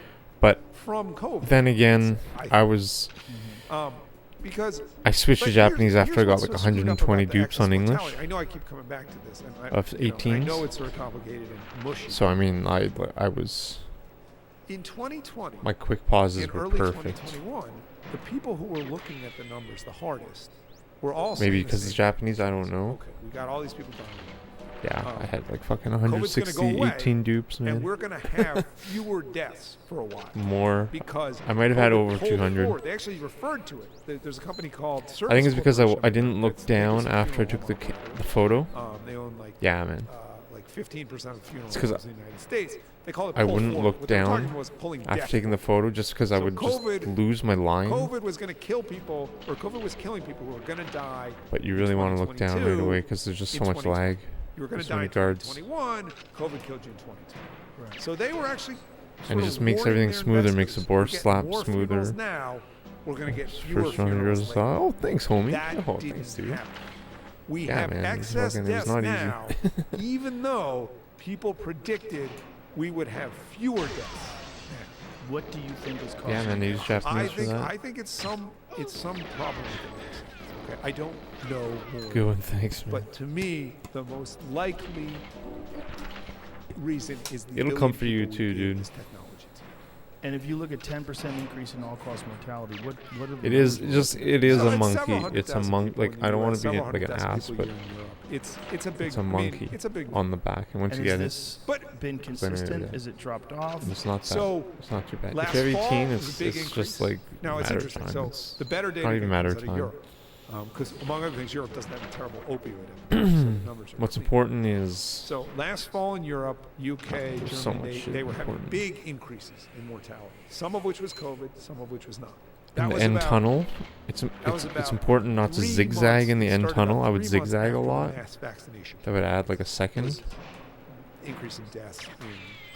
Speaker 3: But
Speaker 2: from COVID.
Speaker 3: then again,
Speaker 2: I
Speaker 3: I was.
Speaker 2: because
Speaker 3: I switched
Speaker 2: but
Speaker 3: to
Speaker 2: here's-
Speaker 3: Japanese after I
Speaker 2: here's
Speaker 3: got
Speaker 2: what's
Speaker 3: like
Speaker 2: so screwed up
Speaker 3: 120
Speaker 2: about the
Speaker 3: dupes on
Speaker 2: excess
Speaker 3: English.
Speaker 2: mortality. I know I keep coming back to this, and
Speaker 3: Of
Speaker 2: I
Speaker 3: 18s?
Speaker 2: know it's sort of complicated and mushy.
Speaker 3: So I mean, I was.
Speaker 2: In 2020,
Speaker 3: My quick pauses
Speaker 2: in
Speaker 3: were
Speaker 2: early
Speaker 3: perfect.
Speaker 2: 2021, the people who were looking at the numbers the hardest were all
Speaker 3: Maybe
Speaker 2: saying the
Speaker 3: because it's
Speaker 2: same
Speaker 3: Japanese, I don't know.
Speaker 2: Okay, we got all these people dying.
Speaker 3: Yeah, I had like fucking
Speaker 2: COVID's gonna
Speaker 3: 160,
Speaker 2: go away,
Speaker 3: 18 dupes,
Speaker 2: and
Speaker 3: man.
Speaker 2: we're going to have fewer deaths for a while.
Speaker 3: More.
Speaker 2: Because
Speaker 3: I might have had
Speaker 2: COVID
Speaker 3: over
Speaker 2: pulled
Speaker 3: 200.
Speaker 2: forward. They actually referred to it. There's a company called
Speaker 3: I
Speaker 2: Service
Speaker 3: think it's because I
Speaker 2: Corporation
Speaker 3: didn't look
Speaker 2: that's the biggest
Speaker 3: down after I
Speaker 2: funeral
Speaker 3: took the
Speaker 2: home out
Speaker 3: the photo.
Speaker 2: there. They own like
Speaker 3: Yeah, man.
Speaker 2: like 15% of funeral
Speaker 3: It's 'cause
Speaker 2: homes in the United States. They call it
Speaker 3: I
Speaker 2: pull
Speaker 3: wouldn't
Speaker 2: forward.
Speaker 3: look
Speaker 2: What they were talking
Speaker 3: down
Speaker 2: was pulling
Speaker 3: after
Speaker 2: death
Speaker 3: taking the photo just because I
Speaker 2: So
Speaker 3: would just
Speaker 2: COVID-
Speaker 3: lose my line.
Speaker 2: COVID was going to kill people, or COVID was killing people who were going to die.
Speaker 3: But you really want to look down right
Speaker 2: 2022,
Speaker 3: away because there's just
Speaker 2: in
Speaker 3: so much
Speaker 2: 2020.
Speaker 3: lag.
Speaker 2: You were going
Speaker 3: There's
Speaker 2: to
Speaker 3: so
Speaker 2: die
Speaker 3: many
Speaker 2: in
Speaker 3: guards.
Speaker 2: 2021. COVID killed you in 22.
Speaker 1: Right.
Speaker 2: So they were actually.
Speaker 3: And
Speaker 2: sort
Speaker 3: it
Speaker 2: of
Speaker 3: just makes
Speaker 2: warning
Speaker 3: everything
Speaker 2: their
Speaker 3: smoother, makes the
Speaker 2: investors,
Speaker 3: bore
Speaker 2: we're getting
Speaker 3: slap
Speaker 2: more funerals
Speaker 3: smoother.
Speaker 2: Now we're going to get fewer
Speaker 3: First round
Speaker 2: funerals
Speaker 3: heroes
Speaker 2: later.
Speaker 3: saw. Oh, thanks, homie.
Speaker 2: That
Speaker 3: Oh,
Speaker 2: didn't
Speaker 3: thanks, dude.
Speaker 2: happen. We
Speaker 3: Yeah,
Speaker 2: have
Speaker 3: man, this
Speaker 2: excess
Speaker 3: fucking- it was
Speaker 2: deaths
Speaker 3: not
Speaker 2: now,
Speaker 3: easy.
Speaker 2: even though people predicted we would have fewer deaths.
Speaker 1: What do you think is causing
Speaker 3: Yeah, man, they use
Speaker 2: I
Speaker 3: Japanese for
Speaker 2: think
Speaker 3: that.
Speaker 2: it's some problem with the vaccines. Okay, I don't know more.
Speaker 3: Good one, thanks, man.
Speaker 2: But to me, the most likely reason is the
Speaker 3: It'll
Speaker 2: ability
Speaker 3: come for you
Speaker 2: people
Speaker 3: too,
Speaker 2: with
Speaker 3: dude.
Speaker 2: this technology.
Speaker 1: And if you look at 10% increase in all-cause mortality, what are the
Speaker 3: It is
Speaker 1: numbers?
Speaker 3: just, it is
Speaker 2: So
Speaker 3: a
Speaker 2: it's
Speaker 3: monkey.
Speaker 2: several
Speaker 3: It's
Speaker 2: hundred
Speaker 3: a
Speaker 2: thousand
Speaker 3: monkey.
Speaker 2: people
Speaker 3: Like,
Speaker 2: in the
Speaker 3: I don't want
Speaker 2: US,
Speaker 3: to be
Speaker 2: several
Speaker 3: like an
Speaker 2: hundred thousand
Speaker 3: ass,
Speaker 2: people
Speaker 3: but
Speaker 2: here in Europe. It's a big.
Speaker 3: it's a
Speaker 2: I mean,
Speaker 3: monkey
Speaker 2: it's a big
Speaker 3: on the back. And once
Speaker 1: And
Speaker 3: you
Speaker 1: has
Speaker 3: get it,
Speaker 1: this
Speaker 2: But
Speaker 1: been consistent? Is it dropped off?
Speaker 3: it's not that.
Speaker 2: So,
Speaker 3: It's not too bad. If
Speaker 2: last
Speaker 3: you're
Speaker 2: fall
Speaker 3: 18,
Speaker 2: was a
Speaker 3: it's
Speaker 2: big
Speaker 3: just
Speaker 2: increase.
Speaker 3: like
Speaker 2: Now it's
Speaker 3: matter of
Speaker 2: interesting.
Speaker 3: time.
Speaker 2: So
Speaker 3: It's
Speaker 2: the better data
Speaker 3: not even matter
Speaker 2: comes
Speaker 3: of
Speaker 2: out
Speaker 3: time.
Speaker 2: Europe, because among other things, Europe doesn't have a terrible opioid epidemic. So the numbers are
Speaker 3: What's
Speaker 2: clean.
Speaker 3: important is
Speaker 2: So last fall in Europe, UK,
Speaker 3: There's so
Speaker 2: Germany,
Speaker 3: much shit
Speaker 2: they were having
Speaker 3: important.
Speaker 2: big increases in mortality. Some of which was COVID, some of which was not.
Speaker 3: in the
Speaker 2: was
Speaker 3: end
Speaker 2: about-
Speaker 3: tunnel. It's
Speaker 2: was
Speaker 3: it's
Speaker 2: about
Speaker 3: important not to
Speaker 2: 3
Speaker 3: zigzag in the
Speaker 2: months-
Speaker 3: end
Speaker 2: started about
Speaker 3: tunnel. I would
Speaker 2: 3 months
Speaker 3: zigzag a
Speaker 2: after
Speaker 3: lot.
Speaker 2: mass vaccination.
Speaker 3: That would add like a
Speaker 2: It
Speaker 3: second.
Speaker 2: was increase in deaths in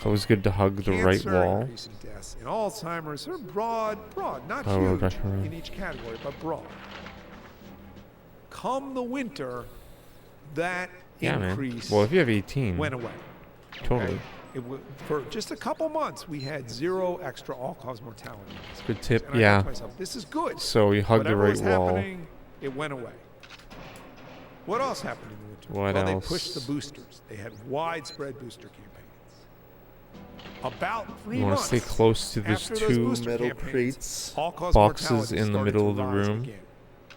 Speaker 3: So it was good to hug the right
Speaker 2: cancer,
Speaker 3: wall.
Speaker 2: increase in deaths in Alzheimer's, sort of broad, not
Speaker 3: Oh,
Speaker 2: huge
Speaker 3: Rebecca, right.
Speaker 2: in each category, but broad. Come the winter, that
Speaker 3: Yeah, man.
Speaker 2: increase
Speaker 3: Well, if you have 18,
Speaker 2: went away.
Speaker 3: totally.
Speaker 2: Okay? For just a couple months, we had 0 extra all-cause mortality.
Speaker 3: It's a good tip.
Speaker 2: And I
Speaker 3: Yeah.
Speaker 2: thought to myself, this is good.
Speaker 3: So you hug the
Speaker 2: Whatever
Speaker 3: right
Speaker 2: was
Speaker 3: wall.
Speaker 2: happening, it went away. What else happened in the winter?
Speaker 3: What
Speaker 2: well,
Speaker 3: else?
Speaker 2: they pushed the boosters. They had widespread booster campaigns. About 3
Speaker 3: You want to
Speaker 2: months
Speaker 3: stay close to those
Speaker 2: after those
Speaker 3: 2
Speaker 2: booster
Speaker 3: metal
Speaker 2: campaigns,
Speaker 3: crates,
Speaker 2: all-cause
Speaker 3: boxes
Speaker 2: mortality
Speaker 3: in the
Speaker 2: started
Speaker 3: middle
Speaker 2: to
Speaker 3: of the
Speaker 2: rise
Speaker 3: room.
Speaker 2: again.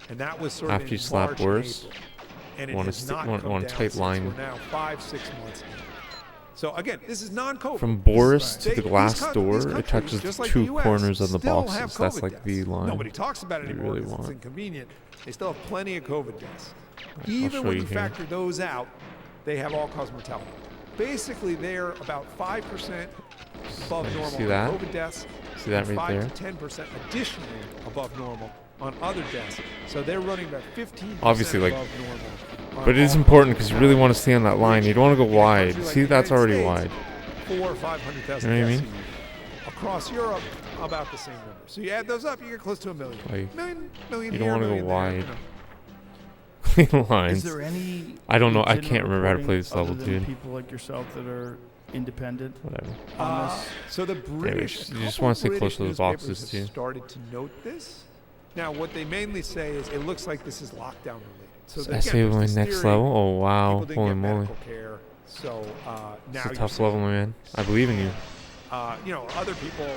Speaker 2: And that was sort
Speaker 3: After
Speaker 2: of
Speaker 3: you
Speaker 2: in
Speaker 3: slap
Speaker 2: March and
Speaker 3: worse.
Speaker 2: April. And it
Speaker 3: Want a
Speaker 2: has
Speaker 3: sti-
Speaker 2: not
Speaker 3: want-
Speaker 2: come
Speaker 3: want a
Speaker 2: down
Speaker 3: tight
Speaker 2: since.
Speaker 3: line.
Speaker 2: We're now 5-6 months in. So again, this is non-COVID.
Speaker 3: From Boris
Speaker 2: This is-
Speaker 3: to the
Speaker 2: these
Speaker 3: glass
Speaker 2: coun-
Speaker 3: door,
Speaker 2: these
Speaker 3: it
Speaker 2: countries,
Speaker 3: touches
Speaker 2: just like
Speaker 3: 2
Speaker 2: the US,
Speaker 3: corners of the
Speaker 2: still
Speaker 3: boxes.
Speaker 2: have
Speaker 3: That's
Speaker 2: COVID
Speaker 3: like the
Speaker 2: deaths.
Speaker 3: line.
Speaker 2: Nobody talks about it
Speaker 3: you
Speaker 2: anymore
Speaker 3: really
Speaker 2: because it's
Speaker 3: want.
Speaker 2: inconvenient. They still have plenty of COVID deaths.
Speaker 3: I'll
Speaker 2: Even
Speaker 3: show
Speaker 2: when
Speaker 3: you
Speaker 2: you
Speaker 3: here.
Speaker 2: factor those out, they have all-cause mortality. Basically, they're about 5% above normal
Speaker 3: See
Speaker 2: on
Speaker 3: that?
Speaker 2: COVID deaths.
Speaker 3: See that
Speaker 2: and
Speaker 3: right
Speaker 2: 5
Speaker 3: there?
Speaker 2: to 10% additionally above normal on other deaths. So they're running about 15%
Speaker 3: Obviously, like,
Speaker 2: above normal. on
Speaker 3: But it is
Speaker 2: all-cause
Speaker 3: important because you really want to
Speaker 2: mortality.
Speaker 3: stay on that line. You don't want to go
Speaker 2: In a
Speaker 3: wide.
Speaker 2: country like
Speaker 3: See,
Speaker 2: the
Speaker 3: that's
Speaker 2: United
Speaker 3: already
Speaker 2: States,
Speaker 3: wide.
Speaker 2: 400,000 or 500,000
Speaker 3: You know what I
Speaker 2: deaths
Speaker 3: mean?
Speaker 2: a year. Across Europe, about the same number. So you add those up, you get close to a million.
Speaker 3: Like,
Speaker 2: million
Speaker 3: you don't
Speaker 2: here,
Speaker 3: wanna go
Speaker 2: million there,
Speaker 3: wide.
Speaker 2: you know.
Speaker 3: Clean
Speaker 1: Is
Speaker 3: lines.
Speaker 1: there any?
Speaker 3: I don't know. I
Speaker 1: legitimate
Speaker 3: can't remember how to play
Speaker 1: reporting
Speaker 3: this level,
Speaker 1: other than
Speaker 3: dude.
Speaker 1: People like yourself that are independent
Speaker 3: Whatever.
Speaker 1: on this.
Speaker 2: So the British,
Speaker 3: you just
Speaker 2: couple
Speaker 3: wanna stay
Speaker 2: British
Speaker 3: close to those
Speaker 2: newspapers
Speaker 3: boxes,
Speaker 2: have
Speaker 3: too.
Speaker 2: started to note this. Now, what they mainly say is it looks like this is lockdown related. So
Speaker 3: So
Speaker 2: again,
Speaker 3: I say
Speaker 2: there's
Speaker 3: my
Speaker 2: this
Speaker 3: next
Speaker 2: theory,
Speaker 3: level. Oh wow!
Speaker 2: people didn't
Speaker 3: Holy
Speaker 2: get
Speaker 3: moly!
Speaker 2: medical care, so now
Speaker 3: It's a
Speaker 2: you're
Speaker 3: tough
Speaker 2: seeing,
Speaker 3: level, my man. I believe in you.
Speaker 2: You know, other people.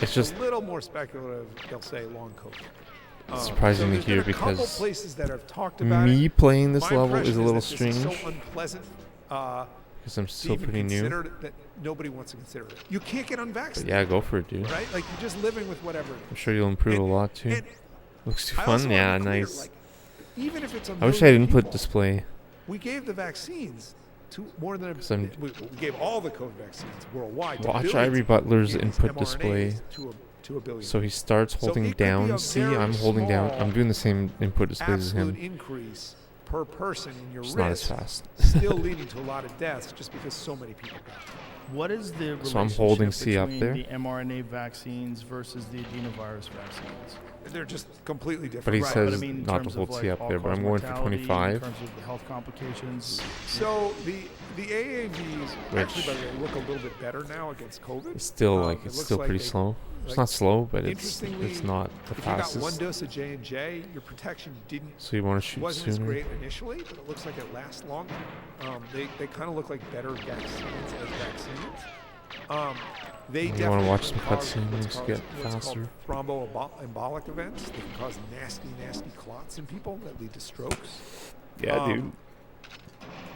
Speaker 3: It's just
Speaker 2: a little more speculative. They'll say long COVID.
Speaker 3: surprising to
Speaker 2: there's been
Speaker 3: hear
Speaker 2: a couple
Speaker 3: because
Speaker 2: places that have talked about
Speaker 3: me
Speaker 2: it.
Speaker 3: playing this
Speaker 2: My
Speaker 3: level is
Speaker 2: impression
Speaker 3: a little
Speaker 2: that this is
Speaker 3: strange
Speaker 2: so unpleasant
Speaker 3: because I'm
Speaker 2: to
Speaker 3: still
Speaker 2: even
Speaker 3: pretty new.
Speaker 2: consider it that nobody wants to consider it. You can't get
Speaker 3: But
Speaker 2: unvaccinated,
Speaker 3: yeah, go for it, dude.
Speaker 2: right? Like you're just living with whatever it
Speaker 3: I'm
Speaker 2: is.
Speaker 3: sure you'll improve a
Speaker 2: And-
Speaker 3: lot too.
Speaker 2: and
Speaker 3: Looks too
Speaker 2: I also
Speaker 3: fun.
Speaker 2: wanna
Speaker 3: Yeah,
Speaker 2: be clear,
Speaker 3: nice.
Speaker 2: like, even if it's a
Speaker 3: I wish I
Speaker 2: million
Speaker 3: didn't put
Speaker 2: people,
Speaker 3: display.
Speaker 2: we gave the vaccines to more than
Speaker 3: I'm-
Speaker 2: we gave all the COVID vaccines worldwide. to
Speaker 3: Watch
Speaker 2: billions
Speaker 3: Ivory
Speaker 2: of
Speaker 3: Butler's
Speaker 2: these
Speaker 3: input
Speaker 2: mRNAs
Speaker 3: display.
Speaker 2: to a billion.
Speaker 3: So he starts
Speaker 2: So
Speaker 3: holding
Speaker 2: it could be
Speaker 3: down.
Speaker 2: a
Speaker 3: See,
Speaker 2: very
Speaker 3: I'm holding down.
Speaker 2: small
Speaker 3: I'm doing the same input displays as
Speaker 2: absolute
Speaker 3: him.
Speaker 2: increase per person in your
Speaker 3: Just not as
Speaker 2: risk,
Speaker 3: fast.
Speaker 2: still leading to a lot of deaths just because so many people got it.
Speaker 1: What is the
Speaker 3: So I'm holding
Speaker 1: relationship
Speaker 3: C up
Speaker 1: between
Speaker 3: there.
Speaker 1: the mRNA vaccines versus the adenovirus vaccines?
Speaker 2: They're just completely different.
Speaker 3: But he
Speaker 1: Right,
Speaker 3: says
Speaker 1: but I mean, in
Speaker 3: not to
Speaker 1: terms
Speaker 3: hold
Speaker 1: of,
Speaker 3: C
Speaker 1: like,
Speaker 3: up there, but
Speaker 1: all-cause
Speaker 3: I'm going for
Speaker 1: mortality,
Speaker 3: 25.
Speaker 1: In terms of the health complications.
Speaker 2: So the AAVs actually,
Speaker 3: Which-
Speaker 2: by the way, look a little bit better now against COVID.
Speaker 3: It's still
Speaker 2: It
Speaker 3: like it's
Speaker 2: looks
Speaker 3: still
Speaker 2: like
Speaker 3: pretty
Speaker 2: they-
Speaker 3: slow. It's
Speaker 2: like,
Speaker 3: not slow, but it's
Speaker 2: interestingly,
Speaker 3: not the
Speaker 2: If you got one
Speaker 3: fastest.
Speaker 2: dose of J&J, your protection
Speaker 3: So you want to shoot
Speaker 2: wasn't as
Speaker 3: sooner.
Speaker 2: great initially, but it looks like it lasts longer. They kind of look like better vaccines as vaccines. They
Speaker 3: You
Speaker 2: definitely
Speaker 3: wanna watch
Speaker 2: can
Speaker 3: some
Speaker 2: cause
Speaker 3: cutscenes,
Speaker 2: what's
Speaker 3: get
Speaker 2: called
Speaker 3: faster.
Speaker 2: thromboembolic events. They can cause nasty, nasty clots in people that lead to strokes.
Speaker 3: Yeah, dude.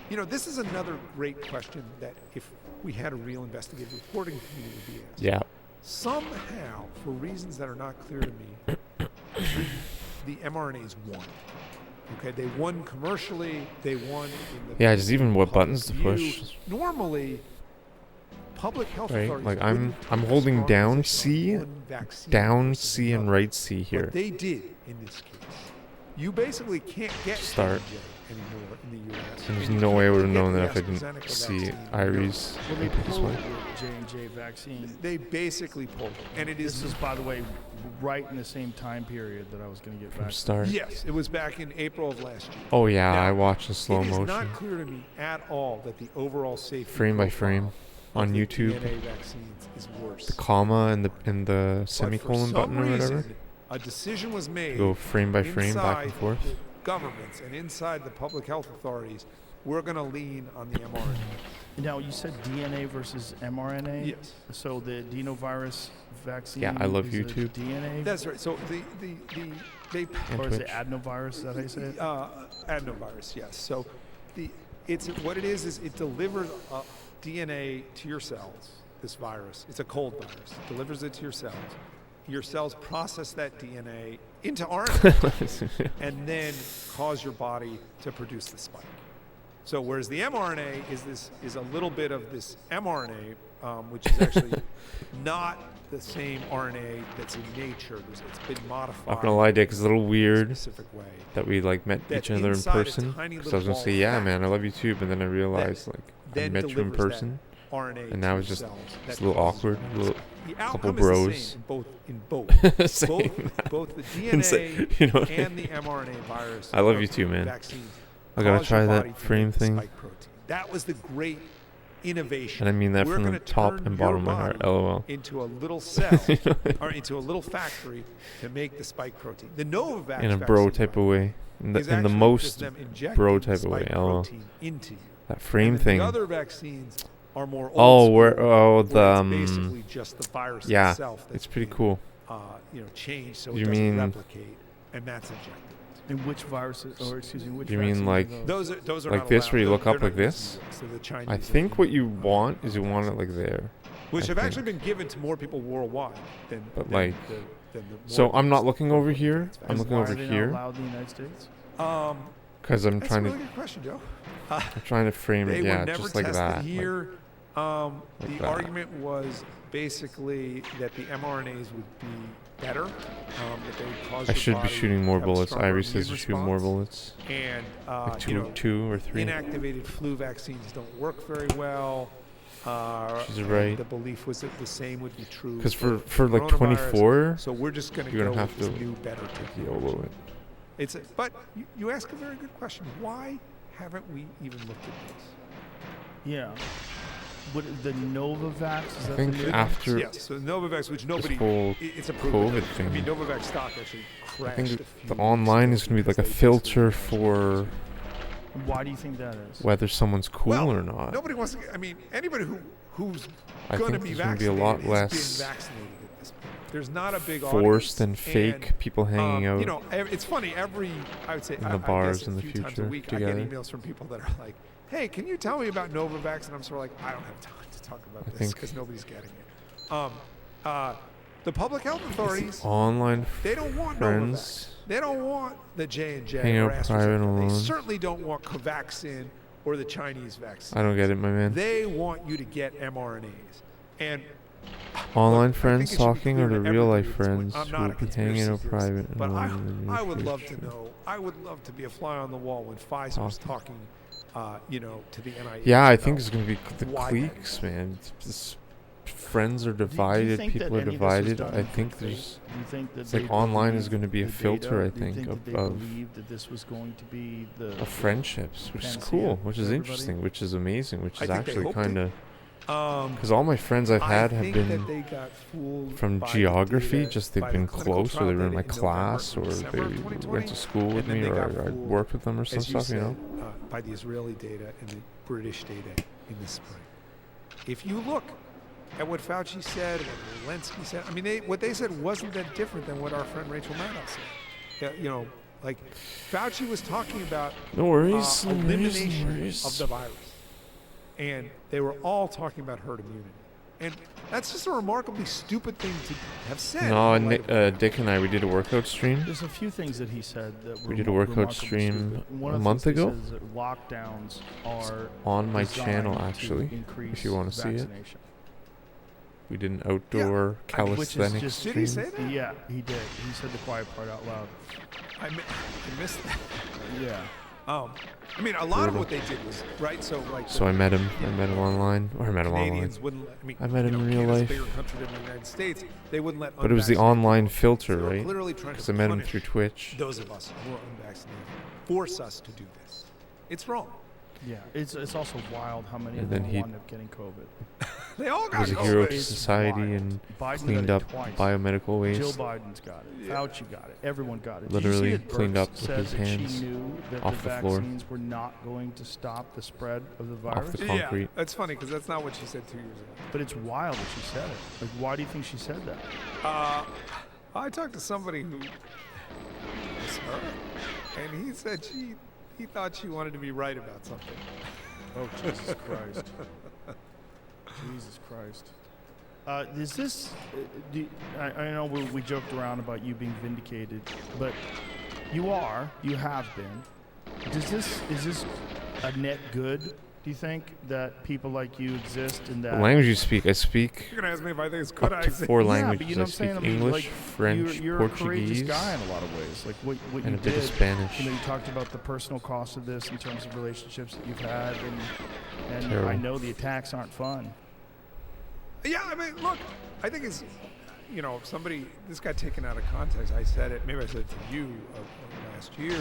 Speaker 2: You know, this is another great question that if we had a real investigative reporting community would be asked.
Speaker 3: Yeah.
Speaker 2: Somehow, for reasons that are not clear to me, the mRNAs won. Okay, they won commercially. They won in the
Speaker 3: Yeah, just even what
Speaker 2: public
Speaker 3: buttons to
Speaker 2: view.
Speaker 3: push.
Speaker 2: Normally, public health
Speaker 3: Right,
Speaker 2: authorities
Speaker 3: like
Speaker 2: wouldn't
Speaker 3: I'm
Speaker 2: take a
Speaker 3: holding
Speaker 2: strong
Speaker 3: down
Speaker 2: position on
Speaker 3: C,
Speaker 2: one vaccine
Speaker 3: down
Speaker 2: versus
Speaker 3: C, and
Speaker 2: another.
Speaker 3: right C here.
Speaker 2: What they did in this case, you basically can't get
Speaker 3: Start.
Speaker 2: J&J anymore in the U.S.
Speaker 3: And there's
Speaker 2: and you
Speaker 3: no way I
Speaker 2: can't
Speaker 3: would have
Speaker 2: get
Speaker 3: known
Speaker 2: the
Speaker 3: that if I didn't
Speaker 2: AstraZeneca
Speaker 3: see
Speaker 2: vaccine
Speaker 3: Iris
Speaker 1: Well, they
Speaker 3: this
Speaker 1: pulled
Speaker 3: way.
Speaker 1: the J&J vaccine.
Speaker 2: They basically pulled it, and it
Speaker 1: This
Speaker 2: is
Speaker 1: is, by the way, right in the same time period that I was going to get
Speaker 3: From
Speaker 1: back.
Speaker 3: start.
Speaker 2: yes, it was back in April of last year.
Speaker 3: Oh yeah,
Speaker 2: Now,
Speaker 3: I watched in slow
Speaker 2: it is
Speaker 3: motion,
Speaker 2: not clear to me at all that the overall safety
Speaker 3: frame by
Speaker 2: profile
Speaker 3: frame,
Speaker 2: of
Speaker 3: on
Speaker 2: the
Speaker 3: YouTube.
Speaker 2: DNA vaccines is worse.
Speaker 3: The comma and the
Speaker 2: But for
Speaker 3: semicolon
Speaker 2: some
Speaker 3: button or whatever.
Speaker 2: reason, a decision was made.
Speaker 3: Go frame by frame, back and
Speaker 2: inside
Speaker 3: forth.
Speaker 2: the governments and inside the public health authorities, we're going to lean on the mRNA.
Speaker 1: Now, you said DNA versus mRNA?
Speaker 2: Yes.
Speaker 1: So the adenovirus vaccine
Speaker 3: Yeah, I love
Speaker 1: is a
Speaker 3: YouTube.
Speaker 1: DNA?
Speaker 2: That's right. So they
Speaker 3: And
Speaker 1: or is it
Speaker 3: Twitch.
Speaker 1: adenovirus? Is that how you say it?
Speaker 2: adenovirus, yes. So what it is it delivers DNA to your cells. This virus, it's a cold virus. It delivers it to your cells. Your cells process that DNA into RNA and then cause your body to produce the spike. So whereas the mRNA is a little bit of this mRNA, which is actually not the same RNA that's in nature. It's been modified.
Speaker 3: Not gonna lie, Dick, it's a little
Speaker 2: in a
Speaker 3: weird
Speaker 2: specific way.
Speaker 3: that we like met
Speaker 2: That
Speaker 3: each other in
Speaker 2: inside a
Speaker 3: person.
Speaker 2: tiny
Speaker 3: Because I was
Speaker 2: little
Speaker 3: gonna say,
Speaker 2: ball of
Speaker 3: yeah,
Speaker 2: fat
Speaker 3: man, I love you too, but then I realized like I
Speaker 2: then
Speaker 3: met you in
Speaker 2: delivers that
Speaker 3: person,
Speaker 2: RNA
Speaker 3: and now
Speaker 2: to
Speaker 3: it's
Speaker 2: your
Speaker 3: just
Speaker 2: cells
Speaker 3: it's
Speaker 2: that
Speaker 3: a little
Speaker 2: causes
Speaker 3: awkward,
Speaker 2: your
Speaker 3: a little
Speaker 2: the
Speaker 3: couple
Speaker 2: outcome is the
Speaker 3: bros.
Speaker 2: same in both
Speaker 3: saying that.
Speaker 2: both the
Speaker 3: And
Speaker 2: DNA
Speaker 3: say- you know what I
Speaker 2: and
Speaker 3: mean?
Speaker 2: the mRNA virus.
Speaker 3: I love
Speaker 2: or
Speaker 3: you too, man.
Speaker 2: Vaccines
Speaker 3: I gotta
Speaker 2: cause your
Speaker 3: try that
Speaker 2: body to
Speaker 3: frame
Speaker 2: make the
Speaker 3: thing.
Speaker 2: spike protein. That was the great innovation.
Speaker 3: And I mean that
Speaker 2: We're
Speaker 3: from the
Speaker 2: gonna
Speaker 3: top
Speaker 2: turn
Speaker 3: and
Speaker 2: your
Speaker 3: bottom of my heart.
Speaker 2: body
Speaker 3: LOL.
Speaker 2: into a little cell or into a little factory to make the spike protein. The Novavax
Speaker 3: In a bro
Speaker 2: vaccine,
Speaker 3: type of way. In
Speaker 2: is
Speaker 3: the
Speaker 2: actually
Speaker 3: most
Speaker 2: just them injecting
Speaker 3: bro
Speaker 2: the
Speaker 3: type of way.
Speaker 2: spike
Speaker 3: LOL.
Speaker 2: protein into you.
Speaker 3: That frame
Speaker 2: And then
Speaker 3: thing.
Speaker 2: The other vaccines are more old
Speaker 3: Oh,
Speaker 2: school,
Speaker 3: where
Speaker 2: where
Speaker 3: the
Speaker 2: it's basically just the virus
Speaker 3: yeah,
Speaker 2: itself. That's
Speaker 3: it's pretty
Speaker 2: being,
Speaker 3: cool.
Speaker 2: Changed so
Speaker 3: You
Speaker 2: it doesn't
Speaker 3: mean-
Speaker 2: replicate, and that's injected.
Speaker 1: And which viruses, or excuse me, which
Speaker 3: You mean
Speaker 1: vaccines
Speaker 3: like-
Speaker 1: are
Speaker 2: Those are
Speaker 3: Like
Speaker 2: not
Speaker 3: this,
Speaker 2: allowed.
Speaker 3: where you look
Speaker 2: They're
Speaker 3: up
Speaker 2: not
Speaker 3: like
Speaker 2: used
Speaker 3: this?
Speaker 2: in Europe, so the Chinese
Speaker 3: I
Speaker 2: and
Speaker 3: think
Speaker 2: the
Speaker 3: what you
Speaker 2: Europeans
Speaker 3: want
Speaker 2: are
Speaker 3: is you
Speaker 2: not
Speaker 3: want it
Speaker 2: allowed.
Speaker 3: like there.
Speaker 2: Which
Speaker 3: I
Speaker 2: have
Speaker 3: think.
Speaker 2: actually been given to more people worldwide than.
Speaker 3: But
Speaker 2: than
Speaker 3: like-
Speaker 2: the
Speaker 3: So
Speaker 2: more
Speaker 3: I'm not
Speaker 2: advanced
Speaker 3: looking over here.
Speaker 2: advanced
Speaker 3: I'm
Speaker 1: And
Speaker 3: looking
Speaker 1: why
Speaker 3: over
Speaker 1: are they
Speaker 3: here
Speaker 1: not allowed in the United States?
Speaker 2: vaccines.
Speaker 3: because I'm
Speaker 2: That's a
Speaker 3: trying
Speaker 2: really
Speaker 3: to
Speaker 2: good question, Joe.
Speaker 3: I'm trying to frame
Speaker 2: They
Speaker 3: it.
Speaker 2: were
Speaker 3: Yeah,
Speaker 2: never
Speaker 3: just like
Speaker 2: tested
Speaker 3: that. Like,
Speaker 2: here.
Speaker 3: like
Speaker 2: The
Speaker 3: that.
Speaker 2: argument was basically that the mRNAs would be better. That they would cause
Speaker 3: I
Speaker 2: your
Speaker 3: should be
Speaker 2: body
Speaker 3: shooting
Speaker 2: to
Speaker 3: more
Speaker 2: have a
Speaker 3: bullets.
Speaker 2: stronger
Speaker 3: Iris says
Speaker 2: immune
Speaker 3: to shoot more
Speaker 2: response.
Speaker 3: bullets.
Speaker 2: And
Speaker 3: Like
Speaker 2: you know,
Speaker 3: two or three.
Speaker 2: inactivated flu vaccines don't work very well.
Speaker 3: She's
Speaker 2: and
Speaker 3: right.
Speaker 2: The belief was that the same would be true.
Speaker 3: Because for like
Speaker 2: coronavirus.
Speaker 3: 24,
Speaker 2: So we're just going to
Speaker 3: you're
Speaker 2: go
Speaker 3: gonna
Speaker 2: with
Speaker 3: have
Speaker 2: this
Speaker 3: to
Speaker 2: new, better technology.
Speaker 3: YOLO it.
Speaker 2: But you ask a very good question. Why haven't we even looked at this?
Speaker 1: Yeah. What the Novavax? Is
Speaker 3: I
Speaker 1: that
Speaker 3: think
Speaker 1: the new one?
Speaker 3: after
Speaker 2: Yes, so Novavax, which nobody,
Speaker 3: whole
Speaker 2: it's approved.
Speaker 3: COVID
Speaker 2: I
Speaker 3: thing,
Speaker 2: mean, Novavax stock actually
Speaker 3: I
Speaker 2: crashed.
Speaker 3: think
Speaker 2: a few
Speaker 3: the
Speaker 2: weeks
Speaker 3: online
Speaker 2: ago
Speaker 3: is going to be like a
Speaker 2: because they
Speaker 3: filter
Speaker 2: tested
Speaker 3: for
Speaker 1: Why do you think that is?
Speaker 3: whether someone's cool
Speaker 2: well,
Speaker 3: or not.
Speaker 2: Nobody wants to. I mean, anybody who's
Speaker 3: I
Speaker 2: going to
Speaker 3: think
Speaker 2: be
Speaker 3: there's gonna be a
Speaker 2: vaccinated
Speaker 3: lot
Speaker 2: has
Speaker 3: less
Speaker 2: been vaccinated at this point. There's not a big
Speaker 3: forced and
Speaker 2: audience,
Speaker 3: fake people hanging out.
Speaker 2: You know, it's funny. I would say
Speaker 3: in the
Speaker 2: I
Speaker 3: bars
Speaker 2: guess
Speaker 3: in
Speaker 2: a
Speaker 3: the
Speaker 2: few times a
Speaker 3: future
Speaker 2: week,
Speaker 3: together.
Speaker 2: I get emails from people that are like, "Hey, can you tell me about Novavax?" And I'm sort of like, "I don't have time to talk about this
Speaker 3: think-
Speaker 2: because nobody's getting it." The public health authorities,
Speaker 3: Online
Speaker 2: they don't want Novavax.
Speaker 3: friends.
Speaker 2: They don't want the J&J
Speaker 3: Hang
Speaker 2: or
Speaker 3: out private
Speaker 2: AstraZeneca. They
Speaker 3: alone.
Speaker 2: certainly don't want Covaxin or the Chinese vaccine.
Speaker 3: I don't get it, my man.
Speaker 2: They want you to get mRNAs. And
Speaker 3: Online
Speaker 2: look, I
Speaker 3: friends
Speaker 2: think it should be
Speaker 3: talking
Speaker 2: clear
Speaker 3: or
Speaker 2: to
Speaker 3: the real life
Speaker 2: everybody at this point,
Speaker 3: friends
Speaker 2: I'm
Speaker 3: who
Speaker 2: not
Speaker 3: will
Speaker 2: a
Speaker 3: be hanging out
Speaker 2: conspiracy
Speaker 3: private
Speaker 2: theorist,
Speaker 3: and
Speaker 2: but
Speaker 3: alone in the near
Speaker 2: I would love to
Speaker 3: future.
Speaker 2: know. I would love to be a fly on the wall when Pfizer was talking, to the NIH.
Speaker 3: Yeah, I
Speaker 2: about
Speaker 3: think it's going to be the
Speaker 2: why that
Speaker 3: cliques,
Speaker 2: is.
Speaker 3: man. Friends are
Speaker 1: Do you
Speaker 3: divided,
Speaker 1: think that
Speaker 3: people are
Speaker 1: any of this was
Speaker 3: divided.
Speaker 1: done
Speaker 3: I
Speaker 1: in
Speaker 3: think
Speaker 1: good
Speaker 3: there's
Speaker 1: faith? Do you think that
Speaker 3: it's like
Speaker 1: they
Speaker 3: online is
Speaker 1: believed
Speaker 3: going to be a
Speaker 1: the
Speaker 3: filter,
Speaker 1: data?
Speaker 3: I
Speaker 1: Do you
Speaker 3: think,
Speaker 1: that they
Speaker 3: of
Speaker 1: believed that this was going to be the
Speaker 3: of friendships, which is
Speaker 1: panacea
Speaker 3: cool, which
Speaker 1: for
Speaker 3: is
Speaker 1: everybody?
Speaker 3: interesting, which is amazing, which
Speaker 2: I
Speaker 3: is
Speaker 2: think they
Speaker 3: actually
Speaker 2: hoped it.
Speaker 3: kind of
Speaker 2: Um,
Speaker 3: because all my friends I've had
Speaker 2: I
Speaker 3: have
Speaker 2: think
Speaker 3: been
Speaker 2: that they got fooled
Speaker 3: from
Speaker 2: by the
Speaker 3: geography,
Speaker 2: data,
Speaker 3: just they've
Speaker 2: by the
Speaker 3: been
Speaker 2: clinical
Speaker 3: close, or
Speaker 2: trial
Speaker 3: they were in my
Speaker 2: data November
Speaker 3: class,
Speaker 2: and
Speaker 3: or
Speaker 2: December of
Speaker 3: they
Speaker 2: 2020,
Speaker 3: went to school with
Speaker 2: and then
Speaker 3: me,
Speaker 2: they
Speaker 3: or
Speaker 2: got
Speaker 3: I
Speaker 2: fooled,
Speaker 3: worked with them or some
Speaker 2: as you
Speaker 3: stuff, you know.
Speaker 2: said, by the Israeli data and the British data in the spring. If you look at what Fauci said, what Walensky said. I mean, what they said wasn't that different than what our friend Rachel Maddow said. You know, like Fauci was talking about
Speaker 3: No worries.
Speaker 2: elimination of the virus, and they were all talking about herd immunity. And that's just a remarkably stupid thing to have said.
Speaker 3: No, Dick and I, we did a workout stream.
Speaker 1: There's a few things that he said that were
Speaker 3: We did a workout stream a month ago.
Speaker 1: Lockdowns are
Speaker 3: on my
Speaker 1: designed
Speaker 3: channel,
Speaker 1: to
Speaker 3: actually,
Speaker 1: increase
Speaker 3: if you want to see it.
Speaker 1: vaccination.
Speaker 3: We did an outdoor calisthenics
Speaker 1: just-
Speaker 2: Did he
Speaker 3: stream.
Speaker 2: say that?
Speaker 1: Yeah, he did. He said the quiet part out loud.
Speaker 2: I missed that.
Speaker 1: Yeah.
Speaker 2: I mean, a lot of what they did was right. So like,
Speaker 3: So I met him. I met him online, or I met him online.
Speaker 2: Canadians wouldn't. I mean,
Speaker 3: I met him
Speaker 2: you know,
Speaker 3: in real
Speaker 2: Canada's
Speaker 3: life.
Speaker 2: a bigger country than the United States. They wouldn't let.
Speaker 3: But it was the
Speaker 2: unvaccinated
Speaker 3: online
Speaker 2: people.
Speaker 3: filter,
Speaker 2: So they were
Speaker 3: right?
Speaker 2: Literally trying
Speaker 3: Because
Speaker 2: to
Speaker 3: I met him
Speaker 2: punish
Speaker 3: through Twitch.
Speaker 2: those of us who are unvaccinated, force us to do this. It's wrong.
Speaker 1: Yeah. It's also wild how many
Speaker 3: And
Speaker 1: of
Speaker 3: then
Speaker 1: them
Speaker 3: he-
Speaker 1: wound up getting COVID.
Speaker 2: They all
Speaker 3: He
Speaker 2: got
Speaker 3: was a hero to
Speaker 2: COVID.
Speaker 3: society
Speaker 1: wild.
Speaker 3: and
Speaker 1: Biden
Speaker 3: cleaned
Speaker 1: got
Speaker 3: up
Speaker 1: it twice.
Speaker 3: biomedical waste.
Speaker 1: Jill Biden's got it. Fauci got it. Everyone got it.
Speaker 3: Literally
Speaker 1: Did you see that
Speaker 3: cleaned
Speaker 1: Birx
Speaker 3: up with
Speaker 1: said
Speaker 3: his
Speaker 1: that
Speaker 3: hands
Speaker 1: she knew that
Speaker 3: off
Speaker 1: the
Speaker 3: the floor.
Speaker 1: vaccines were not going to stop the spread of the
Speaker 3: Off
Speaker 1: virus?
Speaker 3: the concrete.
Speaker 2: Yeah, that's funny because that's not what she said 2 years ago.
Speaker 1: But it's wild that she said it. Like, why do you think she said that?
Speaker 2: I talked to somebody who was her, and he said he thought she wanted to be right about something.
Speaker 1: Oh, Jesus Christ. Jesus Christ. Is this... I know we joked around about you being vindicated, but you have been. Is this a net good, do you think, that people like you exist and
Speaker 3: The
Speaker 1: that...
Speaker 3: language you speak, I speak
Speaker 2: You're gonna ask me if I think it's good.
Speaker 3: up to 4
Speaker 1: Yeah,
Speaker 3: languages.
Speaker 1: but you know what
Speaker 3: I
Speaker 1: I'm saying?
Speaker 3: speak
Speaker 1: I mean,
Speaker 3: English,
Speaker 1: like,
Speaker 3: French,
Speaker 1: you're a courageous
Speaker 3: Portuguese,
Speaker 1: guy in a lot of ways. Like what
Speaker 3: and
Speaker 1: you
Speaker 3: a bit
Speaker 1: did.
Speaker 3: of Spanish.
Speaker 1: You know, you talked about the personal cost of this in terms of relationships that you've had, and
Speaker 3: Terrible.
Speaker 1: I know the attacks aren't fun.
Speaker 2: Yeah, I mean, look, I think it's, you know, if this got taken out of context. I said it, maybe I said it to you last year,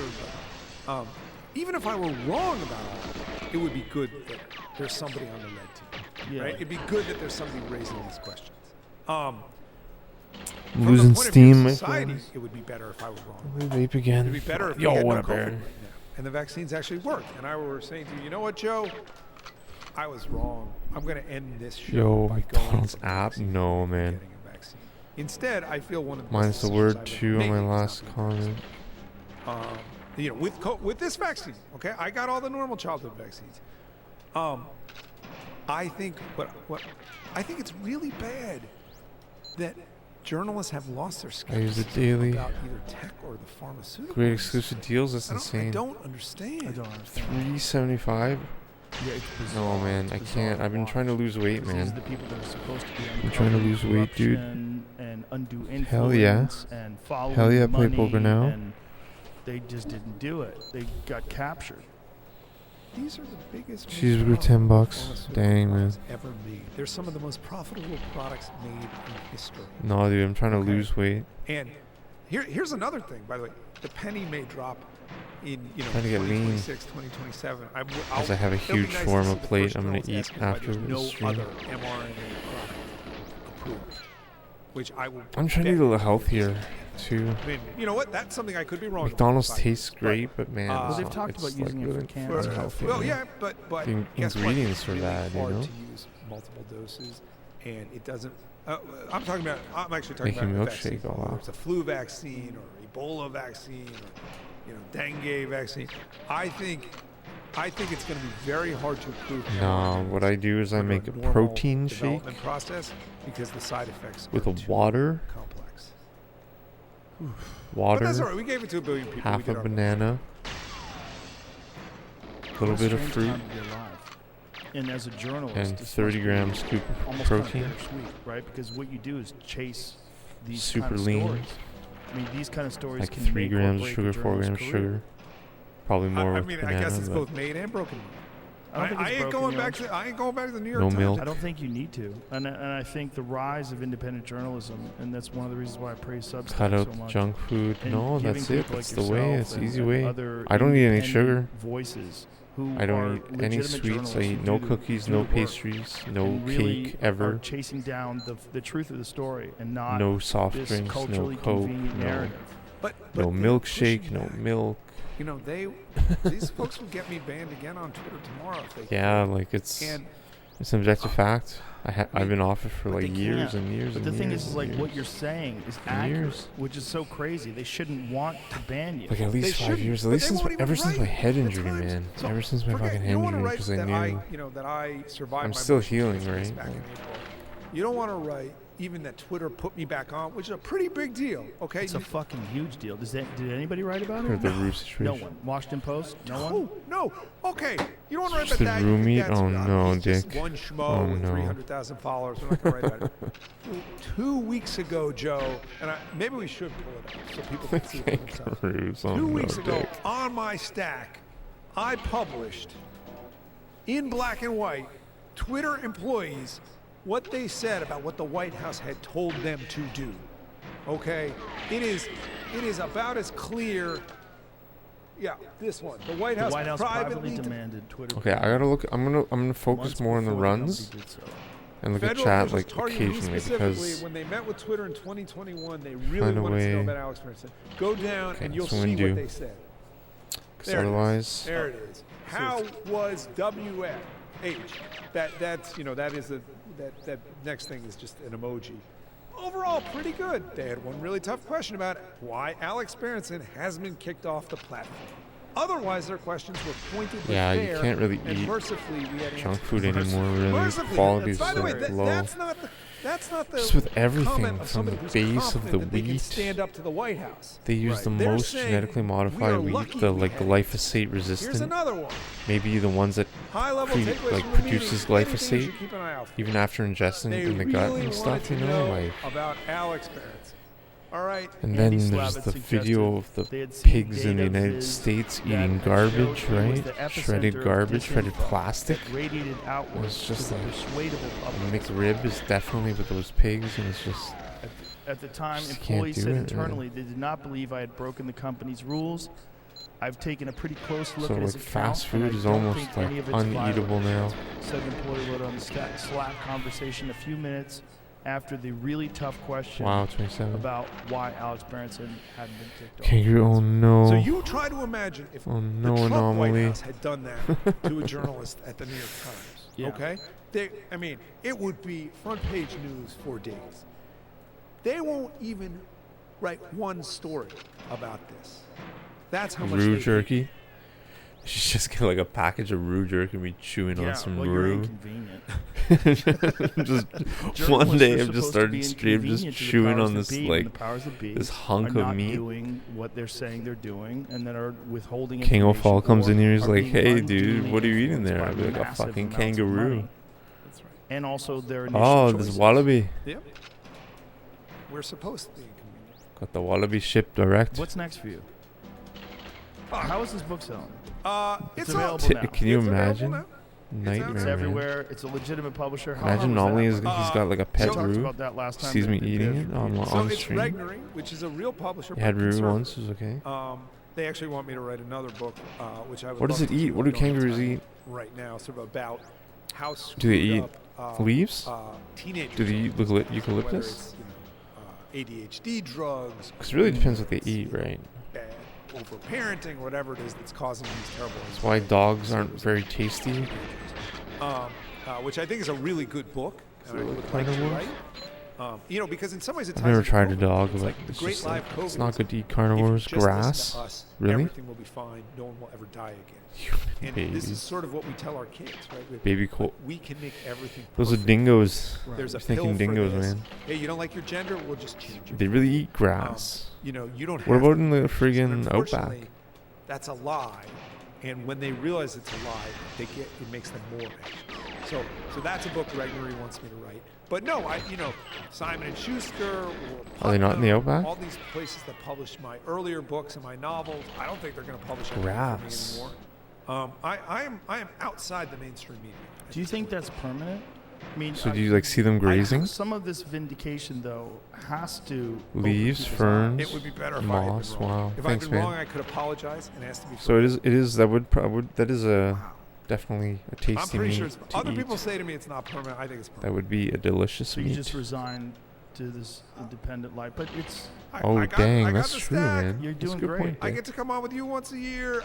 Speaker 2: but even if I were wrong about all of it, it would be good that there's somebody on the red team,
Speaker 1: Yeah.
Speaker 2: right? It'd be good that there's somebody raising these questions.
Speaker 3: I'm
Speaker 2: From
Speaker 3: losing
Speaker 2: the point of
Speaker 3: steam,
Speaker 2: view
Speaker 3: my
Speaker 2: of society,
Speaker 3: friends.
Speaker 2: it would be better if I was wrong.
Speaker 3: We vape again.
Speaker 2: It'd be better if
Speaker 3: Yo,
Speaker 2: we had
Speaker 3: what
Speaker 2: no
Speaker 3: a
Speaker 2: COVID
Speaker 3: Baron.
Speaker 2: right now, and the vaccines actually worked. And I were saying to you, you know what, Joe? I was wrong. I'm going to end this show
Speaker 3: Yo,
Speaker 2: by going
Speaker 3: McDonald's
Speaker 2: to the
Speaker 3: app?
Speaker 2: vaccine
Speaker 3: No,
Speaker 2: and
Speaker 3: man.
Speaker 2: getting a vaccine. Instead, I feel one of the
Speaker 3: Minus
Speaker 2: best
Speaker 3: the
Speaker 2: decisions
Speaker 3: word
Speaker 2: I've
Speaker 3: two
Speaker 2: ever
Speaker 3: on my
Speaker 2: made
Speaker 3: last
Speaker 2: is not being
Speaker 3: comment.
Speaker 2: you know, with this vaccine, okay, I got all the normal childhood vaccines. I think I think it's really bad that journalists have lost their skills
Speaker 3: I use it daily.
Speaker 2: about either tech or the pharmaceutical.
Speaker 3: Great
Speaker 2: industry.
Speaker 3: exclusive deals. That's
Speaker 2: I
Speaker 3: insane.
Speaker 2: don't understand.
Speaker 1: I don't understand.
Speaker 3: 375.
Speaker 1: Yeah, it's bizarre.
Speaker 3: No, man, I
Speaker 1: It's
Speaker 3: can't.
Speaker 1: bizarre
Speaker 3: I've been
Speaker 1: to
Speaker 3: trying to
Speaker 1: watch.
Speaker 3: lose weight,
Speaker 1: Because these are
Speaker 3: man.
Speaker 1: the people that are supposed to be
Speaker 3: I'm trying to
Speaker 1: uncovering
Speaker 3: lose weight, dude.
Speaker 1: corruption and undue influence
Speaker 3: Hell yeah.
Speaker 1: and following
Speaker 3: Hell yeah,
Speaker 1: money,
Speaker 3: play poker now.
Speaker 1: and they just didn't do it. They got captured.
Speaker 2: These are the biggest
Speaker 3: Cheeseburger,
Speaker 2: most
Speaker 3: $10.
Speaker 2: pharmaceutical
Speaker 3: Dang, man.
Speaker 2: products ever made. They're some of the most profitable products made in history.
Speaker 3: No, dude, I'm trying to
Speaker 2: Okay.
Speaker 3: lose weight.
Speaker 2: And here's another thing, by the way. The penny may drop in, you know,
Speaker 3: Trying to get lean.
Speaker 2: 2026, 2027.
Speaker 3: As I have a
Speaker 2: it'll be
Speaker 3: huge
Speaker 2: nice to
Speaker 3: shawarma
Speaker 2: see the
Speaker 3: plate
Speaker 2: first
Speaker 3: I'm gonna
Speaker 2: journalist
Speaker 3: eat
Speaker 2: asking why
Speaker 3: after
Speaker 2: there's
Speaker 3: this
Speaker 2: no
Speaker 3: stream.
Speaker 2: other mRNA product approved, which I will.
Speaker 3: I'm trying to
Speaker 2: bet
Speaker 3: eat a little
Speaker 2: is
Speaker 3: healthier, too.
Speaker 2: I mean, you know what? That's something I could be wrong about.
Speaker 3: McDonald's
Speaker 2: But-
Speaker 3: tastes great, but man,
Speaker 2: Well,
Speaker 3: it's
Speaker 1: they've
Speaker 3: not-
Speaker 1: talked
Speaker 3: it's
Speaker 1: about
Speaker 3: like
Speaker 1: using it for
Speaker 3: really
Speaker 1: cannabis.
Speaker 3: unhealthy,
Speaker 2: Well,
Speaker 3: man.
Speaker 2: yeah, but
Speaker 3: The
Speaker 2: guess what?
Speaker 3: ingredients
Speaker 2: It's
Speaker 3: are
Speaker 2: really
Speaker 3: bad, you
Speaker 2: hard
Speaker 3: know?
Speaker 2: to use multiple doses, and it doesn't. I'm actually talking
Speaker 3: Making
Speaker 2: about a
Speaker 3: milkshake
Speaker 2: vaccine,
Speaker 3: go
Speaker 2: whether
Speaker 3: off.
Speaker 2: it's a flu vaccine or Ebola vaccine or, you know, dengue vaccine. I think it's going to be very hard to approve.
Speaker 3: No, what I do is I
Speaker 2: under
Speaker 3: make a
Speaker 2: normal
Speaker 3: protein shake
Speaker 2: development process because the side effects
Speaker 3: with
Speaker 2: are
Speaker 3: a
Speaker 2: too
Speaker 3: water,
Speaker 2: complex. But
Speaker 3: water,
Speaker 2: that's all right. We gave it to 1 billion people. We
Speaker 3: half
Speaker 2: did
Speaker 3: a
Speaker 2: our
Speaker 3: banana, a little bit of
Speaker 1: Strange
Speaker 3: fruit,
Speaker 1: time to be alive. And as a journalist,
Speaker 3: and
Speaker 1: it's
Speaker 3: 30
Speaker 1: must be
Speaker 3: gram scoop of
Speaker 1: almost kind of
Speaker 3: protein.
Speaker 1: bittersweet, right? Because what you do is chase these
Speaker 3: Super
Speaker 1: kind of
Speaker 3: lean.
Speaker 1: stories. I mean, these kind of stories
Speaker 3: Like
Speaker 1: can
Speaker 3: 3
Speaker 1: make or
Speaker 3: grams
Speaker 1: break a
Speaker 3: sugar, 4 grams
Speaker 1: journalist's career.
Speaker 3: sugar. Probably more
Speaker 2: I
Speaker 3: with
Speaker 2: mean,
Speaker 3: banana,
Speaker 2: I guess it's
Speaker 3: but
Speaker 2: both made and broken.
Speaker 1: I don't think it's
Speaker 2: ain't
Speaker 1: broken,
Speaker 2: going
Speaker 1: you
Speaker 2: back
Speaker 1: know.
Speaker 2: to. I ain't going back to the New York
Speaker 3: No
Speaker 2: Times.
Speaker 3: milk.
Speaker 1: I don't think you need to, and I think the rise of independent journalism, and that's one of the reasons why I praise Substack
Speaker 3: cut out
Speaker 1: so much.
Speaker 3: junk food.
Speaker 1: and
Speaker 3: No,
Speaker 1: giving
Speaker 3: that's it.
Speaker 1: people
Speaker 3: That's
Speaker 1: like
Speaker 3: the way.
Speaker 1: yourself
Speaker 3: It's the
Speaker 1: and-
Speaker 3: easy
Speaker 1: and
Speaker 3: way.
Speaker 1: other
Speaker 3: I don't eat any
Speaker 1: independent
Speaker 3: sugar.
Speaker 1: Voices who
Speaker 3: I
Speaker 1: are
Speaker 3: don't eat any
Speaker 1: legitimate
Speaker 3: sweets.
Speaker 1: journalists
Speaker 3: I
Speaker 1: who
Speaker 3: eat no
Speaker 1: do
Speaker 3: cookies,
Speaker 1: the
Speaker 3: no
Speaker 1: work
Speaker 3: pastries, no
Speaker 1: and really
Speaker 3: cake
Speaker 1: are
Speaker 3: ever,
Speaker 1: chasing down the truth of the story and not
Speaker 3: no soft
Speaker 1: this
Speaker 3: drinks, no
Speaker 1: culturally
Speaker 3: Coke,
Speaker 1: convenient
Speaker 3: no,
Speaker 1: narrative.
Speaker 2: But
Speaker 3: no
Speaker 2: they're
Speaker 3: milkshake,
Speaker 2: pushing
Speaker 3: no
Speaker 2: back.
Speaker 3: milk.
Speaker 2: You know, these folks will get me banned again on Twitter tomorrow if they
Speaker 3: Yeah, like it's
Speaker 2: And
Speaker 3: It's an objective fact. I've been off it for
Speaker 1: But
Speaker 3: like
Speaker 1: they
Speaker 3: years
Speaker 1: can't.
Speaker 3: and years
Speaker 1: But
Speaker 3: and
Speaker 1: the
Speaker 3: years.
Speaker 1: thing is,
Speaker 3: and
Speaker 1: like,
Speaker 3: years.
Speaker 1: what you're saying is
Speaker 3: Years.
Speaker 1: accurate, which is so crazy. They shouldn't want to ban you.
Speaker 3: Like at least 5 years. At least ever since my head injury, man. Ever since my fucking head injury, because I knew.
Speaker 2: that I survived.
Speaker 3: I'm
Speaker 2: my
Speaker 3: still
Speaker 2: motion
Speaker 3: healing,
Speaker 2: sickness
Speaker 3: right?
Speaker 2: back in
Speaker 3: Like-
Speaker 2: April. You don't want to write even that Twitter put me back on, which is a pretty big deal. Okay.
Speaker 1: It's a fucking huge deal. Did anybody write about
Speaker 3: Or
Speaker 1: it?
Speaker 3: the Rue
Speaker 1: No
Speaker 3: situation.
Speaker 1: one. Washington Post? No one?
Speaker 2: Oh, no. Okay. You don't want to write
Speaker 3: Just
Speaker 2: about
Speaker 3: the
Speaker 2: that. You
Speaker 3: Rue
Speaker 2: think
Speaker 3: meet?
Speaker 2: that's
Speaker 3: Oh,
Speaker 2: about
Speaker 3: no,
Speaker 2: he's just
Speaker 3: Dick.
Speaker 2: one schmo
Speaker 3: Oh,
Speaker 2: with
Speaker 3: no.
Speaker 2: 300,000 followers. We're not going to write about it. 2 weeks ago, Joe, and maybe we should pull it up so people can see it for themselves.
Speaker 3: Kangaroos. Oh,
Speaker 2: 2
Speaker 3: no,
Speaker 2: weeks ago,
Speaker 3: Dick.
Speaker 2: on my stack, I published in black and white Twitter employees what they said about what the White House had told them to do. Okay? It is about as clear. Yeah, this one. The White
Speaker 1: The
Speaker 2: House,
Speaker 1: White House privately
Speaker 2: de-
Speaker 1: demanded Twitter.
Speaker 3: Okay, I gotta look. I'm gonna focus
Speaker 1: months
Speaker 3: more on the
Speaker 1: before
Speaker 3: runs
Speaker 1: company did so.
Speaker 3: and look at
Speaker 2: Federal
Speaker 3: chat
Speaker 2: officials
Speaker 3: like
Speaker 2: targeted me
Speaker 3: occasionally
Speaker 2: specifically
Speaker 3: because
Speaker 2: when they met with Twitter in 2021, they really
Speaker 3: Find a
Speaker 2: wanted to know
Speaker 3: way.
Speaker 2: about Alex Bernstein. Go down
Speaker 3: Okay,
Speaker 2: and you'll
Speaker 3: so
Speaker 2: see
Speaker 3: undo.
Speaker 2: what they said. There it is.
Speaker 3: otherwise
Speaker 2: There it is. How was WH? That next thing is just an emoji. Overall, pretty good. They had one really tough question about why Alex Berenson has been kicked off the platform. Otherwise, their questions were pointed but
Speaker 3: Yeah, you
Speaker 2: fair,
Speaker 3: can't really
Speaker 2: and
Speaker 3: eat
Speaker 2: mercifully, we had
Speaker 3: junk
Speaker 2: answers.
Speaker 3: food anymore. Really,
Speaker 2: Mercifully.
Speaker 3: quality is
Speaker 2: By the
Speaker 3: so
Speaker 2: way,
Speaker 3: low.
Speaker 2: that's not the
Speaker 3: Just with everything,
Speaker 2: comment of
Speaker 3: from
Speaker 2: somebody
Speaker 3: the
Speaker 2: who's
Speaker 3: base of
Speaker 2: confident
Speaker 3: the
Speaker 2: that they can
Speaker 3: wheat.
Speaker 2: stand up to the White House.
Speaker 3: They use the
Speaker 2: They're
Speaker 3: most
Speaker 2: saying,
Speaker 3: genetically
Speaker 2: "We are
Speaker 3: modified wheat,
Speaker 2: lucky
Speaker 3: the
Speaker 2: we
Speaker 3: like
Speaker 2: had it."
Speaker 3: glyphosate
Speaker 2: Here's
Speaker 3: resistant.
Speaker 2: another one.
Speaker 3: Maybe the ones that
Speaker 2: High-level takeaways
Speaker 3: like
Speaker 2: from the
Speaker 3: produces
Speaker 2: meeting. Anything you
Speaker 3: glyphosate
Speaker 2: should keep an eye out for.
Speaker 3: even after ingesting
Speaker 2: They
Speaker 3: it in the
Speaker 2: really
Speaker 3: gut and
Speaker 2: wanted
Speaker 3: stuff.
Speaker 2: to
Speaker 3: You know, like.
Speaker 2: about Alex Berenson. All right.
Speaker 3: And
Speaker 1: Andy
Speaker 3: then there's
Speaker 1: Slavitt
Speaker 3: the
Speaker 1: suggested
Speaker 3: video of the
Speaker 1: they had seen
Speaker 3: pigs in the
Speaker 1: data
Speaker 3: United
Speaker 1: viz
Speaker 3: States
Speaker 1: that
Speaker 3: eating
Speaker 1: showed
Speaker 3: garbage,
Speaker 1: it was
Speaker 3: right?
Speaker 1: the epicenter
Speaker 3: Shredded
Speaker 1: of
Speaker 3: garbage, shredded
Speaker 1: disinfo
Speaker 3: plastic.
Speaker 1: that radiated outwards
Speaker 3: It's just
Speaker 1: to the
Speaker 3: like
Speaker 1: persuadable public.
Speaker 3: McRib is definitely with those pigs, and it's just
Speaker 1: At the time,
Speaker 3: Just can't
Speaker 1: employees
Speaker 3: do
Speaker 1: said
Speaker 3: it,
Speaker 1: internally they did not believe I had broken the company's rules. I've taken a pretty close look
Speaker 3: so
Speaker 1: at his
Speaker 3: like
Speaker 1: account,
Speaker 3: fast
Speaker 1: and I
Speaker 3: food is
Speaker 1: don't
Speaker 3: almost
Speaker 1: think
Speaker 3: like
Speaker 1: any of it's
Speaker 3: uneatable now.
Speaker 1: violent, said an employee wrote on the Slack conversation a few minutes after the really tough question
Speaker 3: Wow, 27.
Speaker 1: about why Alex Berenson hadn't been kicked off.
Speaker 3: Kangaroo, oh no.
Speaker 2: So you try to imagine if
Speaker 3: Oh,
Speaker 2: the
Speaker 3: no
Speaker 2: Trump White
Speaker 3: anomaly.
Speaker 2: House had done that to a journalist at the New York Times.
Speaker 1: Yeah.
Speaker 2: Okay? I mean, it would be front page news for days. They won't even write one story about this. That's how much
Speaker 3: Rue
Speaker 2: they
Speaker 3: jerky. You should just get like a package of Rue jerky and be chewing
Speaker 1: Yeah,
Speaker 3: on some
Speaker 1: well, you're
Speaker 3: Rue.
Speaker 1: inconvenient.
Speaker 3: Just
Speaker 1: Journalists
Speaker 3: one day
Speaker 1: are
Speaker 3: I've just
Speaker 1: supposed to be
Speaker 3: started stream just
Speaker 1: inconvenient to the
Speaker 3: chewing
Speaker 1: powers
Speaker 3: on
Speaker 1: that
Speaker 3: this
Speaker 1: be, and
Speaker 3: like
Speaker 1: the powers that be
Speaker 3: this
Speaker 1: are
Speaker 3: hunk of
Speaker 1: not
Speaker 3: meat.
Speaker 1: doing what they're saying they're doing, and that are withholding.
Speaker 3: King
Speaker 1: information
Speaker 3: O'Fall comes
Speaker 1: or
Speaker 3: in here, he's
Speaker 1: are
Speaker 3: like,
Speaker 1: being
Speaker 3: "Hey, dude,
Speaker 1: unduly
Speaker 3: what are you eating
Speaker 1: influenced
Speaker 3: there?"
Speaker 1: by
Speaker 3: I'd be like, "A
Speaker 1: massive
Speaker 3: fucking
Speaker 1: amounts of
Speaker 3: kangaroo."
Speaker 1: money. And also their initial
Speaker 3: Oh,
Speaker 1: choices.
Speaker 3: this wallaby.
Speaker 2: Yep. We're supposed to be inconvenient.
Speaker 3: Got the wallaby shipped direct.
Speaker 1: What's next for you? How is this book selling?
Speaker 2: It's
Speaker 1: available
Speaker 2: all-
Speaker 1: now.
Speaker 3: Can you
Speaker 2: It's available
Speaker 3: imagine?
Speaker 2: now.
Speaker 3: Nightmare,
Speaker 1: It's
Speaker 3: man.
Speaker 1: everywhere. It's a legitimate publisher. How hard
Speaker 3: Imagine
Speaker 1: was that?
Speaker 3: normally he's got like a pet
Speaker 1: We talked
Speaker 3: Rue.
Speaker 1: about that last time.
Speaker 3: Sees
Speaker 1: that
Speaker 3: me
Speaker 1: they
Speaker 3: eating
Speaker 1: did.
Speaker 3: it on
Speaker 2: So
Speaker 3: the
Speaker 2: it's
Speaker 3: stream.
Speaker 2: Regnery, which is a real publisher.
Speaker 3: You had
Speaker 2: but
Speaker 3: Rue
Speaker 2: conservative.
Speaker 3: once, it was okay.
Speaker 2: They actually want me to write another book, which I would
Speaker 3: What does
Speaker 2: love
Speaker 3: it
Speaker 2: to
Speaker 3: eat?
Speaker 2: do.
Speaker 3: What do
Speaker 2: I don't have
Speaker 3: kangaroos
Speaker 2: time
Speaker 3: eat?
Speaker 2: right now? Sort of about how
Speaker 3: Do they
Speaker 2: screwed
Speaker 3: eat
Speaker 2: up,
Speaker 3: leaves?
Speaker 2: teenagers.
Speaker 3: Do they eat
Speaker 2: are. Whether
Speaker 3: eucalyptus?
Speaker 2: it's, ADHD drugs.
Speaker 3: Because it really depends what they eat, right?
Speaker 2: Bad overparenting, whatever it is that's causing these terrible.
Speaker 3: That's why dogs aren't very tasty.
Speaker 2: Which I think is a really good book. And I would like to
Speaker 3: carnivores?
Speaker 2: write. Because in some ways it
Speaker 3: I've
Speaker 2: ties
Speaker 3: never
Speaker 2: into
Speaker 3: tried a
Speaker 2: COVID.
Speaker 3: dog,
Speaker 2: It's
Speaker 3: but
Speaker 2: like the
Speaker 3: it's
Speaker 2: great
Speaker 3: just like,
Speaker 2: live
Speaker 3: it's
Speaker 2: COVID
Speaker 3: not
Speaker 2: is
Speaker 3: good to eat
Speaker 2: if you
Speaker 3: carnivores.
Speaker 2: just listen to
Speaker 3: Grass?
Speaker 2: us,
Speaker 3: Really?
Speaker 2: everything will be fine. No one will ever die again. And this is
Speaker 3: Babies.
Speaker 2: sort of what we tell our kids, right?
Speaker 3: Baby colt.
Speaker 2: We can make everything.
Speaker 3: Those are
Speaker 2: perfect.
Speaker 3: dingoes.
Speaker 2: There's a
Speaker 3: I'm thinking
Speaker 2: pill for
Speaker 3: dingoes,
Speaker 2: this.
Speaker 3: man.
Speaker 2: Hey, you don't like your gender? We'll just change it.
Speaker 3: They really eat grass.
Speaker 2: You don't.
Speaker 3: What
Speaker 2: have
Speaker 3: about
Speaker 2: to
Speaker 3: in the
Speaker 2: do this. But
Speaker 3: friggin'
Speaker 2: unfortunately,
Speaker 3: outback?
Speaker 2: That's a lie. And when they realize it's a lie, it makes them more anxious. So that's a book Regnery wants me to write. But no, Simon and Schuster or
Speaker 3: Are they not in the
Speaker 2: Putnam,
Speaker 3: Outback?
Speaker 2: all these places that publish my earlier books and my novels, I don't think they're going to publish anything
Speaker 3: Grass.
Speaker 2: for me anymore. I am outside the mainstream media.
Speaker 1: Do you think that's permanent? I mean,
Speaker 3: So do you like see them grazing?
Speaker 1: some of this vindication, though, has to open
Speaker 3: Leaves,
Speaker 1: people's
Speaker 3: ferns,
Speaker 2: It would be better if
Speaker 3: moss.
Speaker 2: I had been wrong.
Speaker 3: Wow,
Speaker 2: If
Speaker 3: thanks,
Speaker 2: I'd been
Speaker 3: man.
Speaker 2: wrong, I could apologize and ask to be
Speaker 3: So it is. That is a definitely a tasty
Speaker 2: I'm pretty
Speaker 3: meat
Speaker 2: sure
Speaker 3: to
Speaker 2: other
Speaker 3: eat.
Speaker 2: people say to me it's not permanent. I think it's permanent.
Speaker 3: That would be a delicious
Speaker 1: So you
Speaker 3: meat.
Speaker 1: just resigned to this independent life. But it's
Speaker 3: Dang,
Speaker 2: I got
Speaker 3: that's
Speaker 2: the
Speaker 3: true,
Speaker 2: stack.
Speaker 3: man.
Speaker 1: You're
Speaker 3: That's a
Speaker 1: doing
Speaker 3: good
Speaker 1: great.
Speaker 3: point
Speaker 2: I
Speaker 3: there.
Speaker 2: get to come on with you once a year.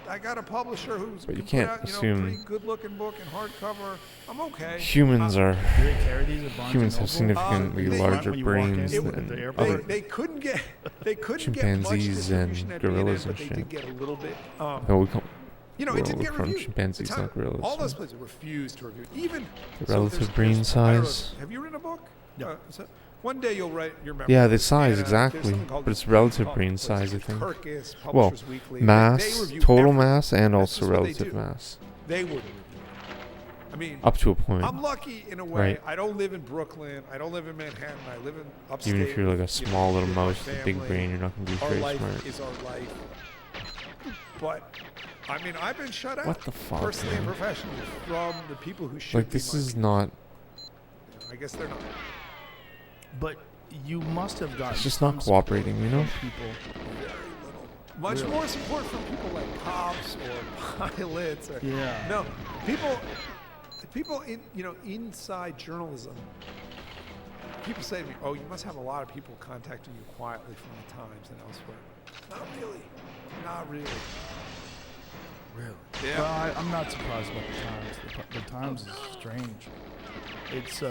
Speaker 2: I got a publisher who's
Speaker 3: But you
Speaker 2: can
Speaker 3: can't
Speaker 2: put out,
Speaker 3: assume-
Speaker 2: pretty good looking book in hardcover. I'm okay.
Speaker 3: Humans are.
Speaker 1: Do they carry these at Barnes
Speaker 3: Humans
Speaker 1: and
Speaker 3: have
Speaker 1: Noble?
Speaker 3: significantly
Speaker 2: They-
Speaker 3: larger
Speaker 1: when you walk in
Speaker 3: brains
Speaker 1: at the
Speaker 3: than
Speaker 1: airport.
Speaker 3: other.
Speaker 2: They couldn't get much
Speaker 3: Chimpanzees and
Speaker 2: distribution at
Speaker 3: gorillas
Speaker 2: B&M,
Speaker 3: and
Speaker 2: but they
Speaker 3: shit.
Speaker 2: did get a little bit.
Speaker 3: No, we can't.
Speaker 2: You know,
Speaker 3: Well,
Speaker 2: it did
Speaker 3: we're
Speaker 2: get
Speaker 3: from
Speaker 2: reviewed.
Speaker 3: chimpanzees,
Speaker 2: The time-
Speaker 3: not gorillas,
Speaker 2: All
Speaker 3: so-
Speaker 2: those places refused to review. Even
Speaker 3: The
Speaker 2: so
Speaker 3: relative
Speaker 2: there's-
Speaker 3: brain
Speaker 2: there's- I don't know,
Speaker 3: size.
Speaker 2: Have you written a book?
Speaker 1: No.
Speaker 2: So one day you'll write your memoir.
Speaker 3: Yeah, the size,
Speaker 2: And,
Speaker 3: exactly.
Speaker 2: there's something called
Speaker 3: But it's relative
Speaker 2: called
Speaker 3: brain
Speaker 2: what's it,
Speaker 3: size, I think.
Speaker 2: Kirkus,
Speaker 3: Well,
Speaker 2: Publishers Weekly. They
Speaker 3: mass,
Speaker 2: review
Speaker 3: total
Speaker 2: everything.
Speaker 3: mass, and
Speaker 2: That's
Speaker 3: also
Speaker 2: just what they
Speaker 3: relative
Speaker 2: do.
Speaker 3: mass.
Speaker 2: They would review. I mean,
Speaker 3: Up to a point.
Speaker 2: I'm lucky in a way.
Speaker 3: Right.
Speaker 2: I don't live in Brooklyn. I don't live in Manhattan. I live in upstate.
Speaker 3: Even if you're like a
Speaker 2: with,
Speaker 3: small little
Speaker 2: with my
Speaker 3: mouse with a big
Speaker 2: family.
Speaker 3: brain, you're not going to be
Speaker 2: Our
Speaker 3: very
Speaker 2: life
Speaker 3: smart.
Speaker 2: is our life. But I mean, I've been shut out
Speaker 3: What the fuck,
Speaker 2: personally and
Speaker 3: man?
Speaker 2: professionally from the people who should
Speaker 3: Like,
Speaker 2: be
Speaker 3: this
Speaker 2: my
Speaker 3: is
Speaker 2: people.
Speaker 3: not.
Speaker 2: You know, I guess they're not.
Speaker 1: But you must have gotten.
Speaker 3: It's just
Speaker 1: some
Speaker 3: not
Speaker 1: support
Speaker 3: cooperating, you know?
Speaker 1: from people.
Speaker 2: Much
Speaker 1: Really?
Speaker 2: more support from people like cops or pilots. Or,
Speaker 1: Yeah.
Speaker 2: No, people in inside journalism. People say to me, "Oh, you must have a lot of people contacting you quietly from the Times and elsewhere." Not really. Not really.
Speaker 1: Really?
Speaker 2: Yeah.
Speaker 1: Well, I'm not surprised about the Times. The Times is strange. It's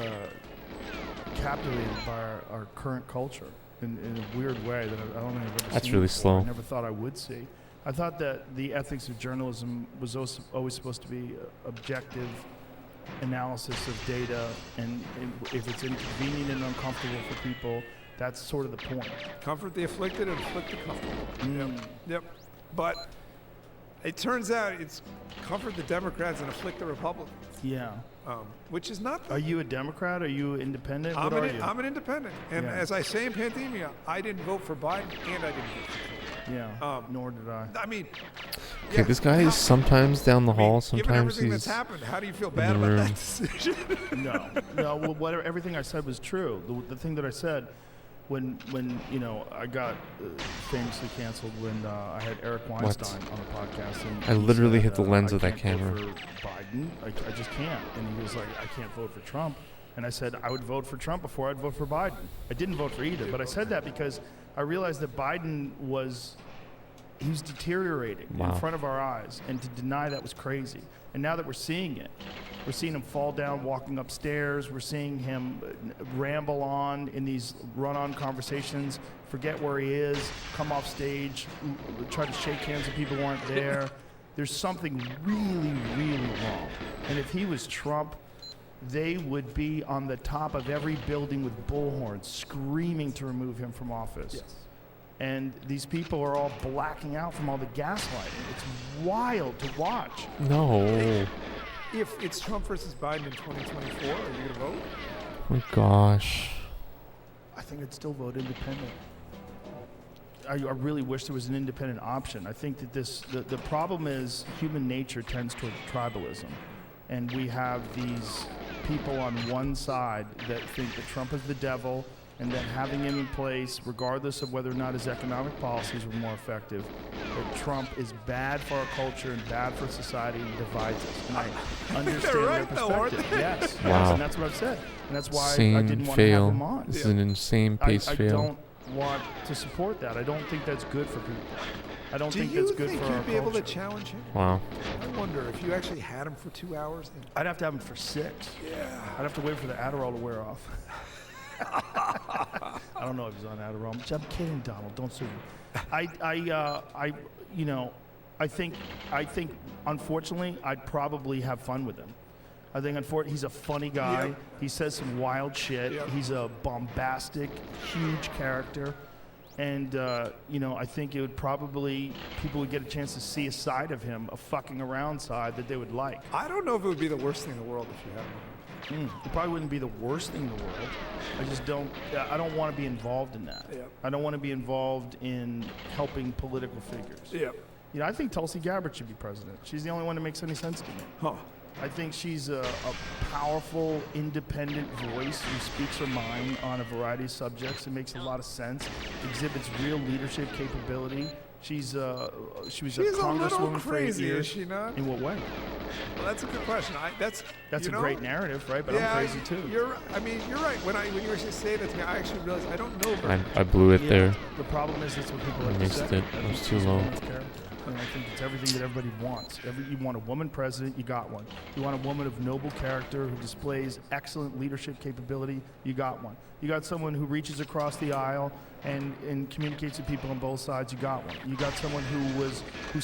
Speaker 1: captivated by our current culture in a weird way that I don't think I've ever
Speaker 3: That's
Speaker 1: seen
Speaker 3: really
Speaker 1: before.
Speaker 3: slow.
Speaker 1: I never thought I would see. I thought that the ethics of journalism was always supposed to be objective analysis of data, and if it's inconvenient and uncomfortable for people, that's sort of the point.
Speaker 2: Comfort the afflicted and afflict the comfortable.
Speaker 1: Mm.
Speaker 2: Yep. But it turns out it's comfort the Democrats and afflict the Republicans,
Speaker 1: Yeah.
Speaker 2: which is not.
Speaker 1: Are you a Democrat? Are you independent? What are you?
Speaker 2: I'm an independent, and
Speaker 1: Yeah.
Speaker 2: as I say in Pandemia, I didn't vote for Biden, and I didn't vote for Trump.
Speaker 1: Yeah. Nor did I.
Speaker 2: I mean,
Speaker 3: Okay, this guy is sometimes down the hall,
Speaker 2: given
Speaker 3: sometimes
Speaker 2: everything
Speaker 3: he's.
Speaker 2: that's happened, how do you feel
Speaker 3: in
Speaker 2: bad
Speaker 3: the
Speaker 2: about
Speaker 3: room.
Speaker 2: that decision?
Speaker 1: No. Well, whatever. Everything I said was true. The thing that I said when I got famously canceled when I had Eric Weinstein on the podcast. And
Speaker 3: I
Speaker 1: he
Speaker 3: literally
Speaker 1: said,
Speaker 3: hit the lens
Speaker 1: I
Speaker 3: of that
Speaker 1: can't vote
Speaker 3: camera.
Speaker 1: for Biden. I just can't. And he was like, I can't vote for Trump. And I said I would vote for Trump before I'd vote for Biden. I didn't vote for either, but I said that because I realized that Biden he was deteriorating in
Speaker 3: Wow.
Speaker 1: front of our eyes, and to deny that was crazy. And now that we're seeing it, we're seeing him fall down walking upstairs. We're seeing him ramble on in these run-on conversations, forget where he is, come off stage, try to shake hands with people who aren't there. There's something really, really wrong. And if he was Trump, they would be on the top of every building with bullhorns screaming to remove him from office.
Speaker 2: Yes.
Speaker 1: And these people are all blacking out from all the gaslighting. It's wild to watch.
Speaker 3: No.
Speaker 2: If it's Trump versus Biden in 2024, are you going to vote?
Speaker 3: Oh my gosh.
Speaker 1: I think I'd still vote independent. I really wish there was an independent option. I think that the problem is human nature tends toward tribalism. And we have these people on one side that think that Trump is the devil, and that having him in place, regardless of whether or not his economic policies were more effective, that Trump is bad for our culture and bad for society and divides us. And I understand their
Speaker 2: right, though, aren't
Speaker 1: perspective. Yes,
Speaker 3: Wow.
Speaker 1: yes, and that's what I've said. And that's why I
Speaker 3: Insane
Speaker 1: didn't want to have
Speaker 3: fail.
Speaker 1: him on.
Speaker 3: This is an insane
Speaker 1: I
Speaker 3: pace fail.
Speaker 1: don't want to support that. I don't think that's good for people. I don't
Speaker 2: Do
Speaker 1: think
Speaker 2: you
Speaker 1: that's good
Speaker 2: think
Speaker 1: for our
Speaker 2: you'd be able to
Speaker 1: culture.
Speaker 2: challenge him?
Speaker 3: Wow.
Speaker 2: I wonder if you actually had him for 2 hours.
Speaker 1: I'd have to have him for 6.
Speaker 2: Yeah.
Speaker 1: I'd have to wait for the Adderall to wear off. I don't know if he's on Adderall. I'm kidding, Donald. Don't sue me. I think, unfortunately, I'd probably have fun with him. I think, unfortunately, he's a funny guy.
Speaker 2: Yep.
Speaker 1: He says some wild shit.
Speaker 2: Yep.
Speaker 1: He's a bombastic, huge character. And, I think it would probably, people would get a chance to see a side of him, a fucking around side that they would like.
Speaker 2: I don't know if it would be the worst thing in the world if you had him.
Speaker 1: It probably wouldn't be the worst thing in the world. I don't want to be involved in that.
Speaker 2: Yep.
Speaker 1: I don't want to be involved in helping political figures.
Speaker 2: Yeah.
Speaker 1: I think Tulsi Gabbard should be president. She's the only one that makes any sense to me.
Speaker 2: Huh.
Speaker 1: I think she's a powerful, independent voice who speaks her mind on a variety of subjects. It makes a lot of sense, exhibits real leadership capability. She was a
Speaker 2: She's a little
Speaker 1: congresswoman for 8
Speaker 2: crazy,
Speaker 1: years.
Speaker 2: is she not?
Speaker 1: In what way?
Speaker 2: Well, that's a good question. That's
Speaker 1: a great narrative, right? But I'm crazy too.
Speaker 2: You're right. When you were just saying that to me, I actually realized I don't know her.
Speaker 3: I blew it there.
Speaker 1: The problem is that's what people like to
Speaker 3: missed
Speaker 1: say.
Speaker 3: it. It was too low.
Speaker 1: And I think it's everything that everybody wants. You want a woman president, you got one. You want a woman of noble character who displays excellent leadership capability, you got one. You got someone who reaches across the aisle and communicates with people on both sides, you got one. You got someone who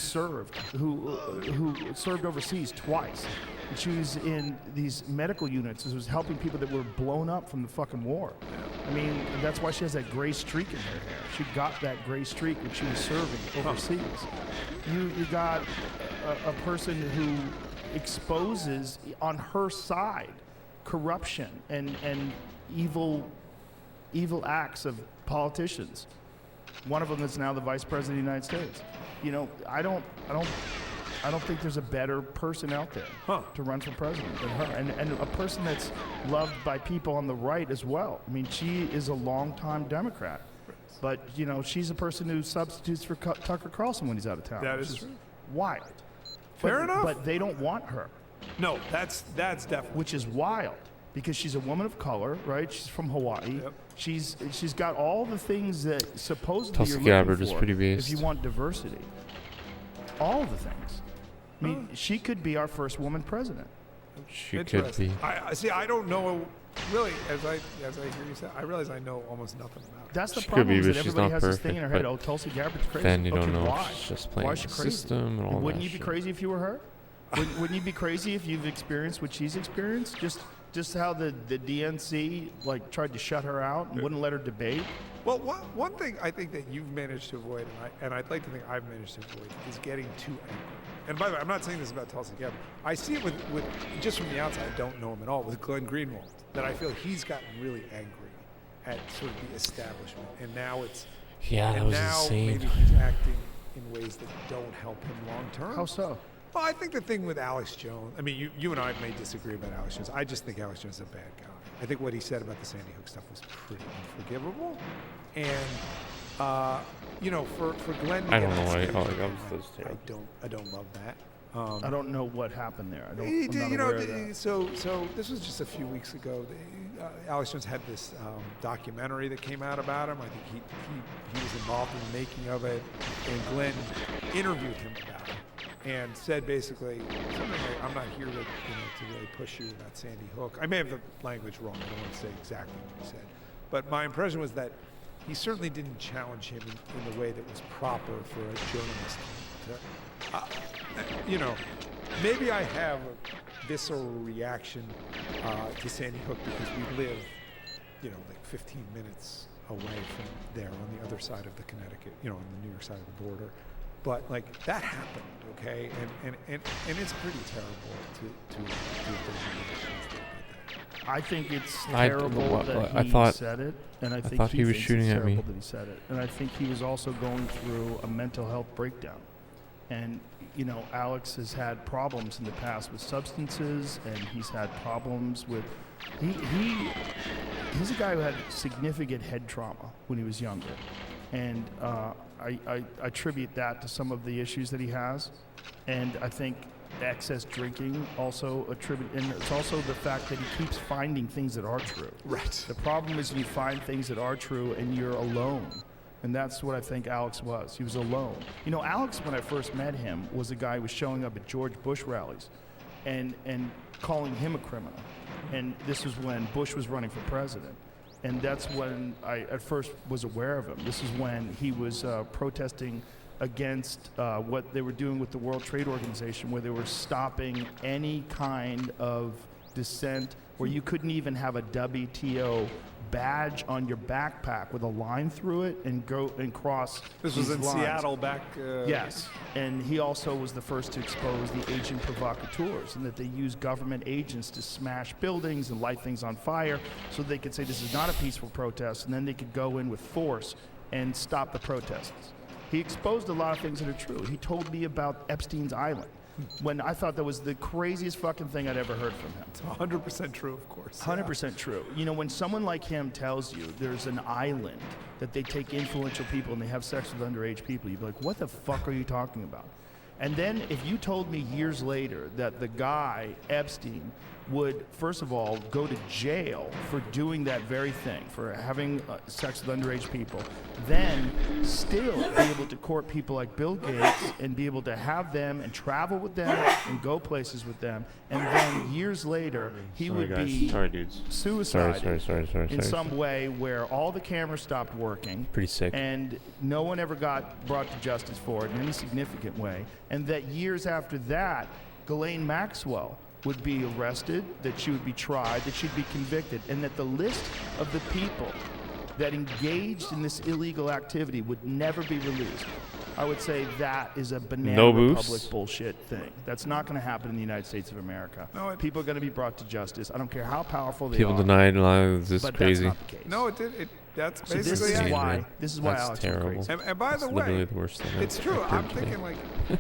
Speaker 1: served overseas twice. She was in these medical units. She was helping people that were blown up from the fucking war. I mean, that's why she has that gray streak in her hair. She got that gray streak when she was serving overseas. You got a person who exposes on her side corruption and evil acts of politicians. One of them is now the vice president of the United States. You know, I don't think there's a better person out there to run for president than her, and a person that's loved by people on the right as well. I mean, she is a longtime Democrat, but you know, she's a person who substitutes for Tucker Carlson when he's out of town.
Speaker 2: That is true.
Speaker 1: Wild.
Speaker 2: Fair enough.
Speaker 1: But they don't want her.
Speaker 2: No, that's definitely.
Speaker 1: Which is wild because she's a woman of color, right? She's from Hawaii.
Speaker 2: Yep.
Speaker 1: She's got all the things that supposedly
Speaker 3: Tulsi
Speaker 1: you're
Speaker 3: Gabbard
Speaker 1: looking
Speaker 3: is
Speaker 1: for
Speaker 3: pretty based.
Speaker 1: if you want diversity. All the things. I mean, she could be our first woman president.
Speaker 3: She could be.
Speaker 2: I see. I don't know really. As I hear you say, I realize I know almost nothing about her.
Speaker 1: That's the
Speaker 3: She could
Speaker 1: problem.
Speaker 3: be,
Speaker 1: Is
Speaker 3: but
Speaker 1: that
Speaker 3: she's
Speaker 1: everybody
Speaker 3: not
Speaker 1: has this thing in her
Speaker 3: perfect,
Speaker 1: head.
Speaker 3: but
Speaker 1: Oh, Tulsi Gabbard's crazy.
Speaker 3: then you don't
Speaker 1: Okay,
Speaker 3: know if
Speaker 1: why?
Speaker 3: she's just
Speaker 1: Why
Speaker 3: playing
Speaker 1: is she
Speaker 3: the
Speaker 1: crazy?
Speaker 3: system and all
Speaker 1: Wouldn't
Speaker 3: that
Speaker 1: you be
Speaker 3: shit.
Speaker 1: crazy if you were her? Wouldn't you be crazy if you've experienced what she's experienced? Just how the DNC like tried to shut her out and wouldn't let her debate.
Speaker 2: Well, one thing I think that you've managed to avoid, and I'd like to think I've managed to avoid, is getting too angry. And by the way, I'm not saying this about Tulsi Gabbard. I see it with just from the outside, I don't know him at all, with Glenn Greenwald, that I feel he's gotten really angry at sort of the establishment. And now it's...
Speaker 3: Yeah, that was
Speaker 2: now
Speaker 3: insane.
Speaker 2: maybe he's acting in ways that don't help him long term.
Speaker 1: How so?
Speaker 2: Well, I think the thing with Alex Jones, I mean, you and I may disagree about Alex Jones. I just think Alex Jones is a bad guy. I think what he said about the Sandy Hook stuff was pretty unforgivable. And, you know, for Glenn to
Speaker 3: I
Speaker 2: get
Speaker 3: don't know
Speaker 2: on
Speaker 3: why
Speaker 2: stage,
Speaker 3: Alex does terrible.
Speaker 2: I don't love that.
Speaker 1: I don't know what happened there. I'm
Speaker 2: He
Speaker 1: not
Speaker 2: did, you know,
Speaker 1: aware of that.
Speaker 2: so this was just a few weeks ago. Alex Jones had this documentary that came out about him. I think he was involved in the making of it, and Glenn interviewed him about it and said basically something like, "I'm not here to really push you about Sandy Hook." I may have the language wrong. I don't want to say exactly what he said, but my impression was that he certainly didn't challenge him in the way that was proper for a journalist to. You know, maybe I have a visceral reaction to Sandy Hook because we live, you know, like 15 minutes away from there on the other side of the Connecticut, you know, on the New York side of the border. But like that happened, okay, and it's pretty terrible to do things like that.
Speaker 1: I think it's
Speaker 3: I
Speaker 1: terrible that he
Speaker 3: thought-
Speaker 1: said it, and I think
Speaker 3: thought he was
Speaker 1: thinks
Speaker 3: shooting
Speaker 1: it's
Speaker 3: at me.
Speaker 1: terrible that he said it, and I think he was also going through a mental health breakdown. And you know, Alex has had problems in the past with substances, and he's had problems with. He's a guy who had significant head trauma when he was younger, and I attribute that to some of the issues that he has, and I think excess drinking also and it's also the fact that he keeps finding things that are true.
Speaker 2: Right.
Speaker 1: The problem is you find things that are true and you're alone. And that's what I think Alex was. He was alone. You know, Alex, when I first met him, was a guy who was showing up at George Bush rallies and calling him a criminal. And this was when Bush was running for president. And that's when I at first was aware of him. This is when he was protesting against what they were doing with the World Trade Organization, where they were stopping any kind of dissent, where you couldn't even have a WTO badge on your backpack with a line through it and go and cross.
Speaker 2: This was
Speaker 1: these
Speaker 2: in
Speaker 1: lines.
Speaker 2: Seattle back.
Speaker 1: Yes, and he also was the first to expose the agent provocateurs, and that they use government agents to smash buildings and light things on fire so they could say this is not a peaceful protest, and then they could go in with force and stop the protests. He exposed a lot of things that are true. He told me about Epstein's Island. when I thought that was the craziest fucking thing I'd ever heard from him.
Speaker 2: It's 100% true, of course.
Speaker 1: 100% true. You know, when someone like him tells you there's an island that they take influential people and they have sex with underage people, you'd be like, what the fuck are you talking about? And then if you told me years later that the guy, Epstein, would, first of all, go to jail for doing that very thing, for having sex with underage people, then still be able to court people like Bill Gates and be able to have them and travel with them and go places with them, and then years later, he would be suicided in some way where all the cameras stopped working.
Speaker 3: Pretty sick.
Speaker 1: And no one ever got brought to justice for it in any significant way. And that years after that, Ghislaine Maxwell would be arrested, that she would be tried, that she'd be convicted, and that the list of the people that engaged in this illegal activity would never be released. I would say that is a banana republic bullshit thing. That's not going to happen in the United States of America.
Speaker 2: No,
Speaker 1: people are going to be brought to justice. I don't care how powerful they
Speaker 3: People
Speaker 1: are.
Speaker 3: denied lives. This is crazy.
Speaker 1: That's not the case.
Speaker 2: No, it did. That's
Speaker 1: So
Speaker 2: basically
Speaker 1: this is
Speaker 2: it.
Speaker 1: why. This is why
Speaker 3: That's
Speaker 1: Alex
Speaker 3: terrible.
Speaker 1: was crazy.
Speaker 2: And by the
Speaker 3: It's
Speaker 2: way,
Speaker 3: literally the worst thing
Speaker 2: it's
Speaker 3: I've
Speaker 2: true.
Speaker 3: heard
Speaker 2: I'm
Speaker 3: today.
Speaker 2: thinking like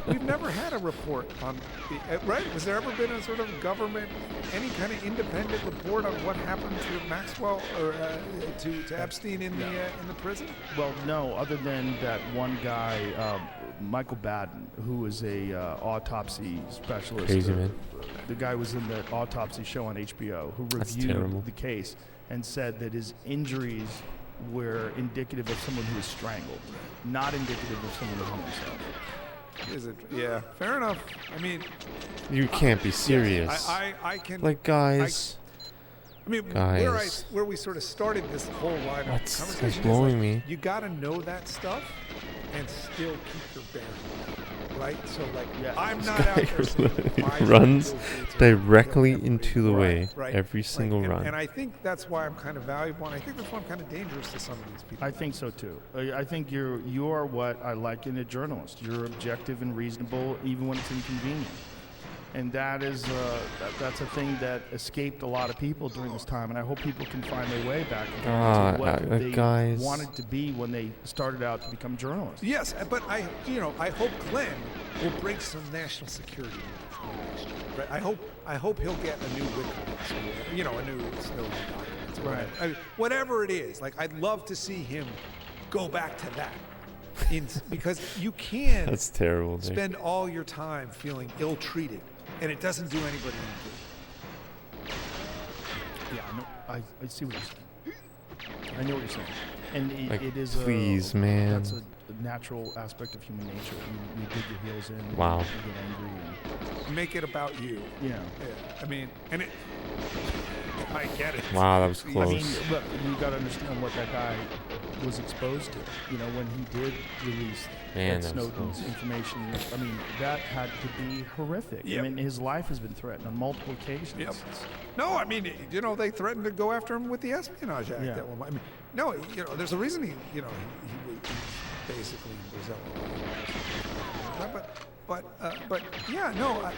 Speaker 2: we've never had a report on the right. Was there ever been a sort of government, any kind of independent report on what happened to Maxwell or to Epstein in the prison?
Speaker 1: Well, no, other than that one guy, Michael Baden, who was a autopsy specialist.
Speaker 3: Crazy man.
Speaker 1: The guy was in the autopsy show on HBO, who
Speaker 3: That's
Speaker 1: reviewed
Speaker 3: terrible.
Speaker 1: the case and said that his injuries were indicative of someone who was strangled, not indicative of someone who hung himself.
Speaker 2: Is it? Yeah, fair enough. I mean,
Speaker 3: You can't be serious.
Speaker 2: I can.
Speaker 3: Like, guys.
Speaker 2: I mean,
Speaker 3: Guys.
Speaker 2: where we sort of started this whole line of
Speaker 3: That's
Speaker 2: conversation
Speaker 3: blowing
Speaker 2: is like,
Speaker 3: me.
Speaker 2: you got to know that stuff and still keep your bearings, right? So like,
Speaker 1: Yeah.
Speaker 2: I'm not out there saying why
Speaker 3: runs
Speaker 2: Bill Gates or
Speaker 3: directly
Speaker 2: everybody.
Speaker 3: into the way
Speaker 2: Right.
Speaker 3: every single
Speaker 2: and,
Speaker 3: run.
Speaker 2: And I think that's why I'm kind of valuable, and I think that's why I'm kind of dangerous to some of these people.
Speaker 1: I think so too. I think you're what I like in a journalist. You're objective and reasonable, even when it's inconvenient. And that is that's a thing that escaped a lot of people during this time, and I hope people can find their way back to what they
Speaker 3: guys.
Speaker 1: wanted to be when they started out to become journalists.
Speaker 2: Yes, but I hope Glenn will break some national security rules next year. Right? I hope he'll get a new WikiLeaks, or, a new Snowden documents, or
Speaker 1: Right.
Speaker 2: whatever. I mean, whatever it is. Like, I'd love to see him go back to that, because you can
Speaker 3: That's terrible. Nick.
Speaker 2: spend all your time feeling ill-treated, and it doesn't do anybody any good.
Speaker 1: Yeah, I see what you're saying. I know what you're saying. And
Speaker 3: Like,
Speaker 1: it is
Speaker 3: please, man.
Speaker 1: That's a natural aspect of human nature. You dig your heels in.
Speaker 3: Wow.
Speaker 1: You get angry. And,
Speaker 2: Make it about you.
Speaker 1: yeah.
Speaker 2: Yeah, I mean, and I get it.
Speaker 3: Wow, that was
Speaker 1: I
Speaker 3: close.
Speaker 1: mean, look, you got to understand what that guy was exposed to. When he did release
Speaker 3: Man,
Speaker 1: Ed
Speaker 3: that was
Speaker 1: Snowden's
Speaker 3: close.
Speaker 1: information, I mean, that had to be horrific.
Speaker 2: Yep.
Speaker 1: I mean, his life has been threatened on multiple occasions.
Speaker 2: Yep. No, I mean, they threatened to go after him with the Espionage Act.
Speaker 1: Yeah.
Speaker 2: At one point. I mean, no, there's a reason he was basically in Brazil. But yeah, no.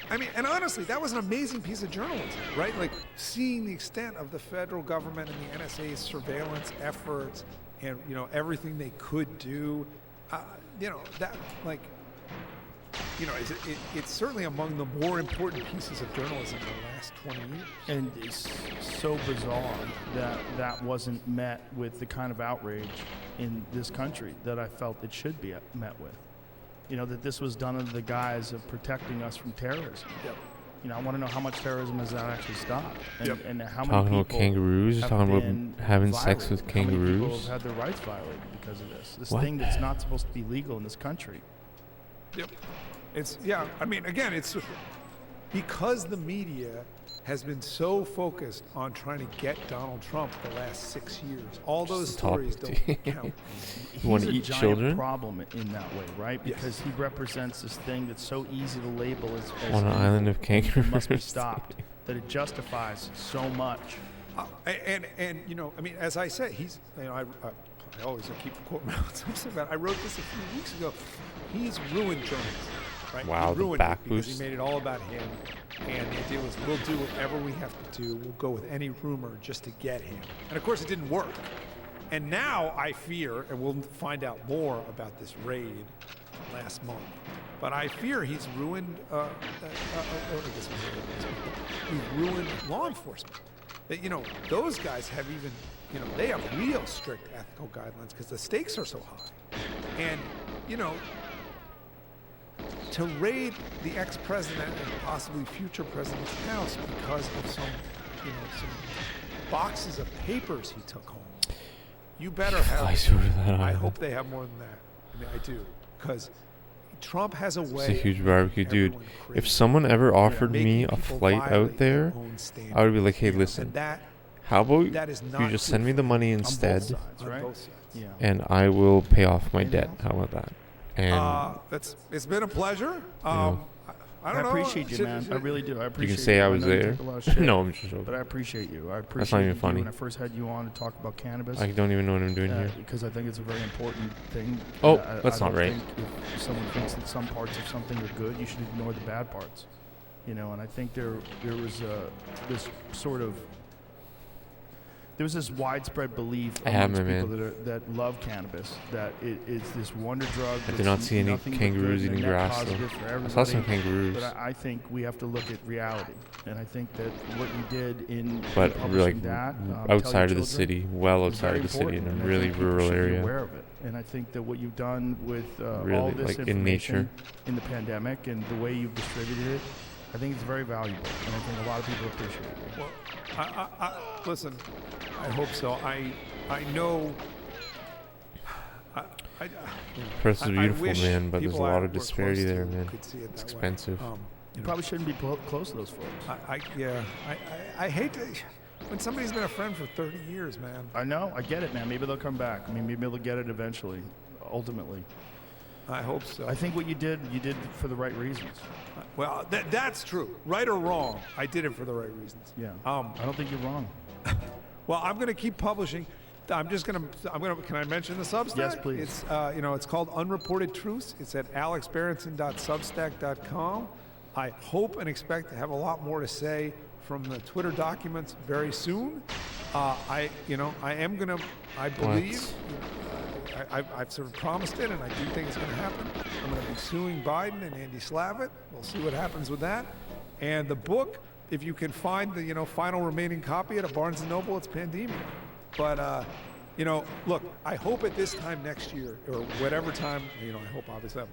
Speaker 2: I mean, and honestly, that was an amazing piece of journalism, right? Like, seeing the extent of the federal government and the NSA's surveillance efforts, and everything they could do. That like. It's certainly among the more important pieces of journalism in the last 20 years.
Speaker 1: And it's so bizarre that that wasn't met with the kind of outrage in this country that I felt it should be met with. That this was done under the guise of protecting us from terrorism.
Speaker 2: Yep.
Speaker 1: I want to know how much terrorism has that actually stopped, and,
Speaker 2: Yep.
Speaker 1: and how
Speaker 3: Talking
Speaker 1: many
Speaker 3: about
Speaker 1: people
Speaker 3: kangaroos,
Speaker 1: have
Speaker 3: talking
Speaker 1: been
Speaker 3: about having sex with
Speaker 1: violated. How many people
Speaker 3: kangaroos.
Speaker 1: have had their rights violated because of this? This
Speaker 3: What?
Speaker 1: thing that's not supposed to be legal in this country.
Speaker 2: Yep. I mean, again, it's because the media has been so focused on trying to get Donald Trump the last 6 years. All those
Speaker 3: Just the topic,
Speaker 2: stories don't
Speaker 3: dude.
Speaker 2: count.
Speaker 3: You want
Speaker 1: He's
Speaker 3: to
Speaker 1: a
Speaker 3: eat
Speaker 1: giant
Speaker 3: children?
Speaker 1: problem in that way, right?
Speaker 2: Yes.
Speaker 1: Because he represents this thing that's so easy to label as
Speaker 3: On an
Speaker 1: evil
Speaker 3: island of
Speaker 1: and
Speaker 3: kangaroos.
Speaker 1: must be stopped. That it justifies so much.
Speaker 2: And I mean, as I said, he's, I always keep quoting about. I wrote this a few weeks ago. He's ruined journalism, right?
Speaker 3: Wow,
Speaker 2: he
Speaker 3: the
Speaker 2: ruined
Speaker 3: back
Speaker 2: it because
Speaker 3: boost.
Speaker 2: he made it all about him. And the idea was, we'll do whatever we have to do. We'll go with any rumor just to get him. And of course, it didn't work. And now I fear, and we'll find out more about this raid, last month. But I fear he's ruined, he's ruined law enforcement. That, you know, those guys have even, you know, they have real strict ethical guidelines because the stakes are so high. And, you know, to raid the ex-president and possibly future president's house because of some, you know, some boxes of papers he took home. You better have. I hope they have more than that. I mean, I do, because Trump has a way.
Speaker 3: It's a huge barbecue, dude. If someone ever offered me a flight out there, I would be like, hey, listen, how about you just send me the money instead, and I will pay off my debt. How about that? And
Speaker 2: it's been a pleasure.
Speaker 1: I appreciate you, man. I really do. I appreciate you.
Speaker 3: You can say I was there. No, I'm just joking.
Speaker 1: But I appreciate you. I appreciate
Speaker 3: That's not even funny.
Speaker 1: When I first had you on to talk about cannabis.
Speaker 3: I don't even know what I'm doing here.
Speaker 1: Because I think it's a very important thing.
Speaker 3: Oh, that's not right.
Speaker 1: If someone thinks that some parts of something are good, you should ignore the bad parts. You know, and I think there was this sort of there was this widespread belief amongst people that love cannabis, that it's this wonder drug.
Speaker 3: I did not see any kangaroos eating grass, though. I saw some kangaroos.
Speaker 1: But I think we have to look at reality. And I think that what you did in
Speaker 3: but
Speaker 1: publishing
Speaker 3: like
Speaker 1: that,
Speaker 3: outside of the city, well outside of the city, in a really rural area.
Speaker 1: Aware of it. And I think that what you've done with
Speaker 3: really,
Speaker 1: all this
Speaker 3: like
Speaker 1: information
Speaker 3: in nature,
Speaker 1: in the pandemic and the way you've distributed it, I think it's very valuable, and I think a lot of people appreciate it.
Speaker 2: Well, I listen, I hope so. I know.
Speaker 3: Press is beautiful, man, but there's a lot of disparity there, man. It's expensive.
Speaker 1: You probably shouldn't be close to those folks.
Speaker 2: I hate to. When somebody's been a friend for 30 years, man.
Speaker 1: I know. I get it, man. Maybe they'll come back. I mean, maybe they'll get it eventually, ultimately.
Speaker 2: I hope so.
Speaker 1: I think what you did for the right reasons.
Speaker 2: Well, that's true. Right or wrong, I did it for the right reasons.
Speaker 1: Yeah. I don't think you're wrong.
Speaker 2: Well, I'm going to keep publishing. Can I mention the Substack?
Speaker 1: Yes, please.
Speaker 2: It's, it's called Unreported Truths. It's at alexberenson.substack.com. I hope and expect to have a lot more to say from the Twitter documents very soon. I believe. I've sort of promised it, and I do think it's going to happen. I'm going to be suing Biden and Andy Slavitt. We'll see what happens with that. And the book, if you can find the final remaining copy at a Barnes & Noble, it's Pandemia. But, look, I hope at this time next year, or whatever time, I hope obviously I'll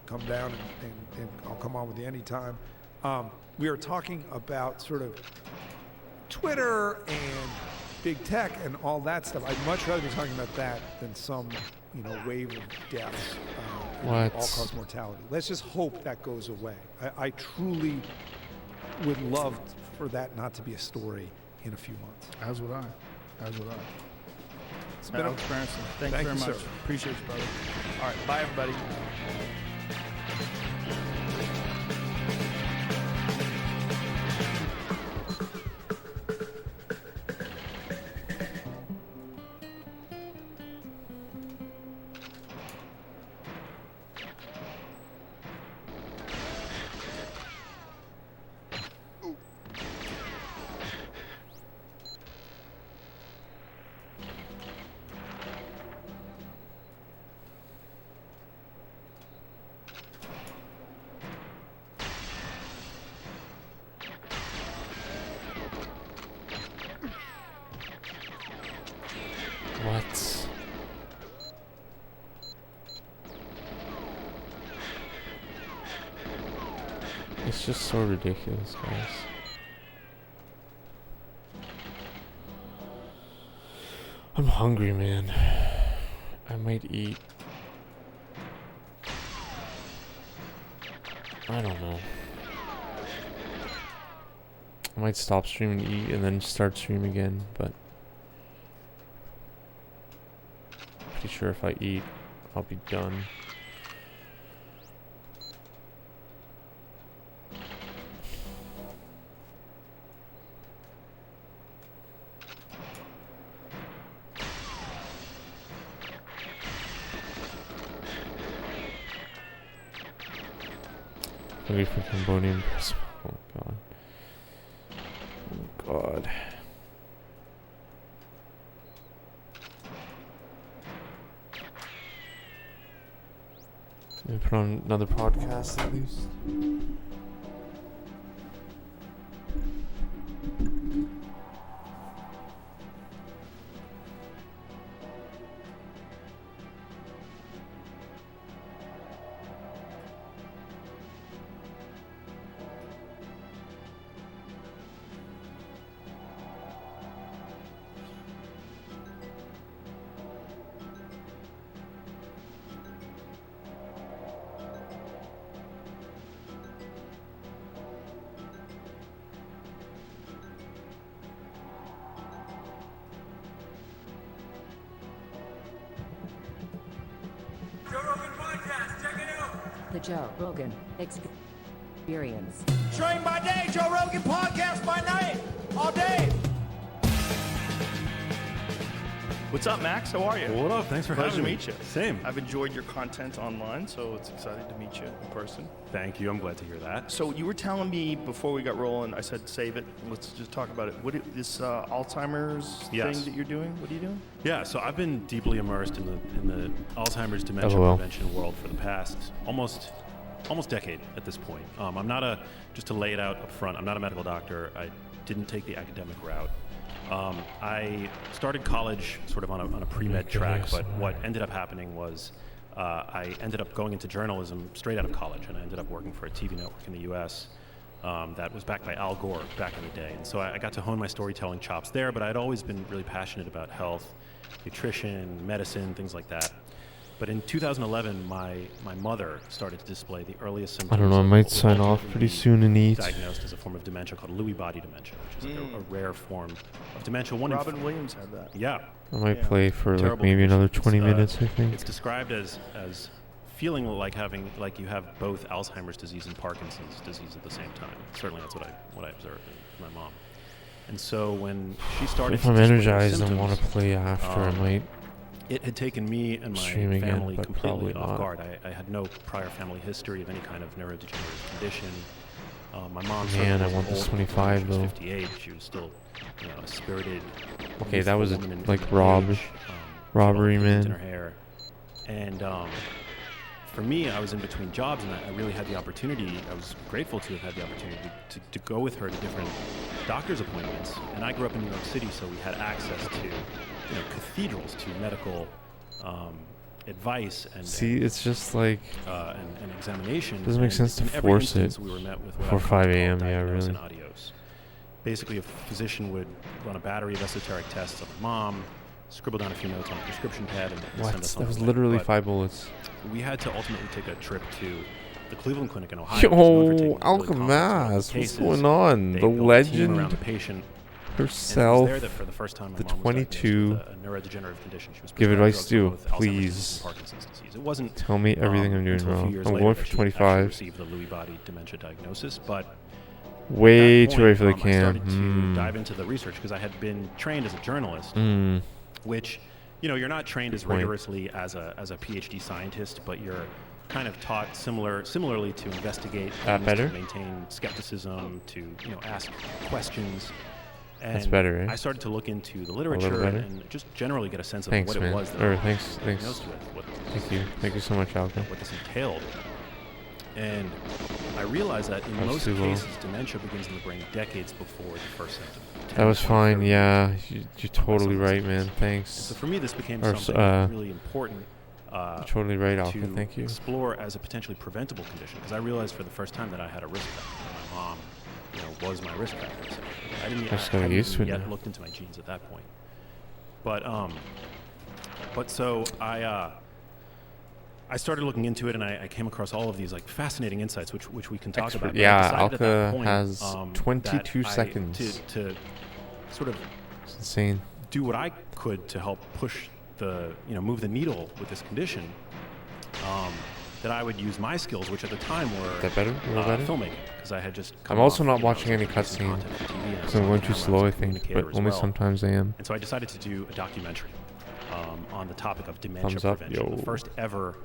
Speaker 2: come down and I'll come on with you anytime. We are talking about sort of Twitter and big tech and all that stuff. I'd much rather be talking about that than some, wave of deaths, all-cause mortality. Let's just hope that goes away. I truly would love for that not to be a story in a few months.
Speaker 1: As would I.
Speaker 2: It's been
Speaker 1: Alex Berenson. Thank you very much.
Speaker 2: Sir.
Speaker 1: Appreciate you, brother. All right. Bye, everybody.
Speaker 3: What? It's just so ridiculous, guys. I'm hungry, man. I might eat. I don't know. I might stop streaming and eat and then start streaming again, but pretty sure if I eat, I'll be done. Maybe for Cambodian. Oh god. Oh god. Maybe put on another podcast at least.
Speaker 10: The Joe Rogan Experience.
Speaker 11: Train by day, Joe Rogan podcast by night, all day.
Speaker 12: What's up, Max? How are you?
Speaker 13: What up? Thanks for
Speaker 12: having me.
Speaker 13: Pleasure to meet you. Same.
Speaker 12: I've enjoyed your content online, so it's exciting to meet you in person.
Speaker 13: Thank you. I'm glad to hear that.
Speaker 12: So you were telling me before we got rolling, I said save it. Let's just talk about it. This Alzheimer's thing that you're doing? What are you doing?
Speaker 13: Yeah, so I've been deeply immersed in the Alzheimer's dementia prevention world for the past almost decade at this point. I'm not just to lay it out up front, I'm not a medical doctor. I didn't take the academic route. I started college sort of on a pre-med track, but what ended up happening was I ended up going into journalism straight out of college, and I ended up working for a TV network in the U.S. That was backed by Al Gore back in the day. And so I got to hone my storytelling chops there, but I'd always been really passionate about health, nutrition, medicine, things like that. But in 2011, my mother started to display the earliest symptoms.
Speaker 3: I don't know, I might sign off pretty soon and eat.
Speaker 13: Diagnosed as a form of dementia called Lewy body dementia, which is a rare form of dementia.
Speaker 12: Robin Williams had that.
Speaker 13: Yeah.
Speaker 3: I might play for like maybe another 20 minutes, I think.
Speaker 13: It's described as feeling like you have both Alzheimer's disease and Parkinson's disease at the same time. Certainly that's what I observed in my mom. And so when she started
Speaker 3: if I'm energized and want to play after, I might.
Speaker 13: It had taken me and my family completely off guard. I had no prior family history of any kind of neurodegenerative condition. My mom.
Speaker 3: Man, I want this 25 though.
Speaker 13: She was 58. She was still, a spirited.
Speaker 3: Okay, that was like
Speaker 13: robbery,
Speaker 3: man.
Speaker 13: In her hair, and for me, I was in between jobs, and I really had the opportunity. I was grateful to have had the opportunity to go with her to different doctor's appointments. And I grew up in New York City, so we had access to cathedrals, to medical advice and
Speaker 3: it's just like
Speaker 13: and examination.
Speaker 3: Doesn't make sense to force it
Speaker 13: we were met with
Speaker 3: before 5 a.m. Yeah, really.
Speaker 13: And adios. Basically, a physician would run a battery of esoteric tests on my mom, scribble down a few notes on a prescription pad, and send us on
Speaker 3: that was
Speaker 13: our way.
Speaker 3: literally
Speaker 13: But
Speaker 3: 5 bullets.
Speaker 13: We had to ultimately take a trip to the Cleveland Clinic in Ohio.
Speaker 3: Yo, Alchemaz, what's going on? The legend
Speaker 13: around the patient
Speaker 3: herself,
Speaker 13: there that for the first time
Speaker 3: the 22.
Speaker 13: with a neurodegenerative condition. She was
Speaker 3: Give advice to,
Speaker 13: both Alzheimer's
Speaker 3: please.
Speaker 13: disease and Parkinson's disease. It wasn't
Speaker 3: tell me everything I'm doing
Speaker 13: until a few
Speaker 3: wrong.
Speaker 13: years
Speaker 3: I'm
Speaker 13: later
Speaker 3: going
Speaker 13: that
Speaker 3: for
Speaker 13: she
Speaker 3: 25.
Speaker 13: actually received the Lewy body dementia diagnosis, but
Speaker 3: way
Speaker 13: at that
Speaker 3: too early for the
Speaker 13: point, I started to
Speaker 3: cam.
Speaker 13: dive into the research because I had been trained as a journalist, which you're not trained as rigorously as a PhD scientist, but you're kind of taught similarly to investigate, to maintain skepticism, to ask questions. And
Speaker 3: That's better, right?
Speaker 13: I started to look into the literature and just generally get a sense of
Speaker 3: Thanks,
Speaker 13: what
Speaker 3: man.
Speaker 13: it was that I was
Speaker 3: Thanks.
Speaker 13: diagnosed with.
Speaker 3: Thank you so much, Alka.
Speaker 13: What this entailed. And I realized that in most cases, dementia begins in the brain decades before the first symptom.
Speaker 3: That was fine, yeah. You're totally right, man. Thanks.
Speaker 13: So for me, this became something really important
Speaker 3: you're totally right, Alka. Thank you.
Speaker 13: Explore as a potentially preventable condition, because I realized for the first time that I had a risk factor. My mom, was my risk factor. So I hadn't yet looked into my genes at that point. But so I started looking into it, and I came across all of these fascinating insights, which we can talk about.
Speaker 3: Yeah, Alka has 22 seconds
Speaker 13: to sort of
Speaker 3: it's insane.
Speaker 13: Do what I could to help push move the needle with this condition. That I would use my skills, which at the time were filmmaking, because I had just.
Speaker 3: I'm also not watching any cutscene because I'm going too slow, I think, but only sometimes I am.
Speaker 13: And so I decided to do a documentary on the topic of dementia prevention. The first ever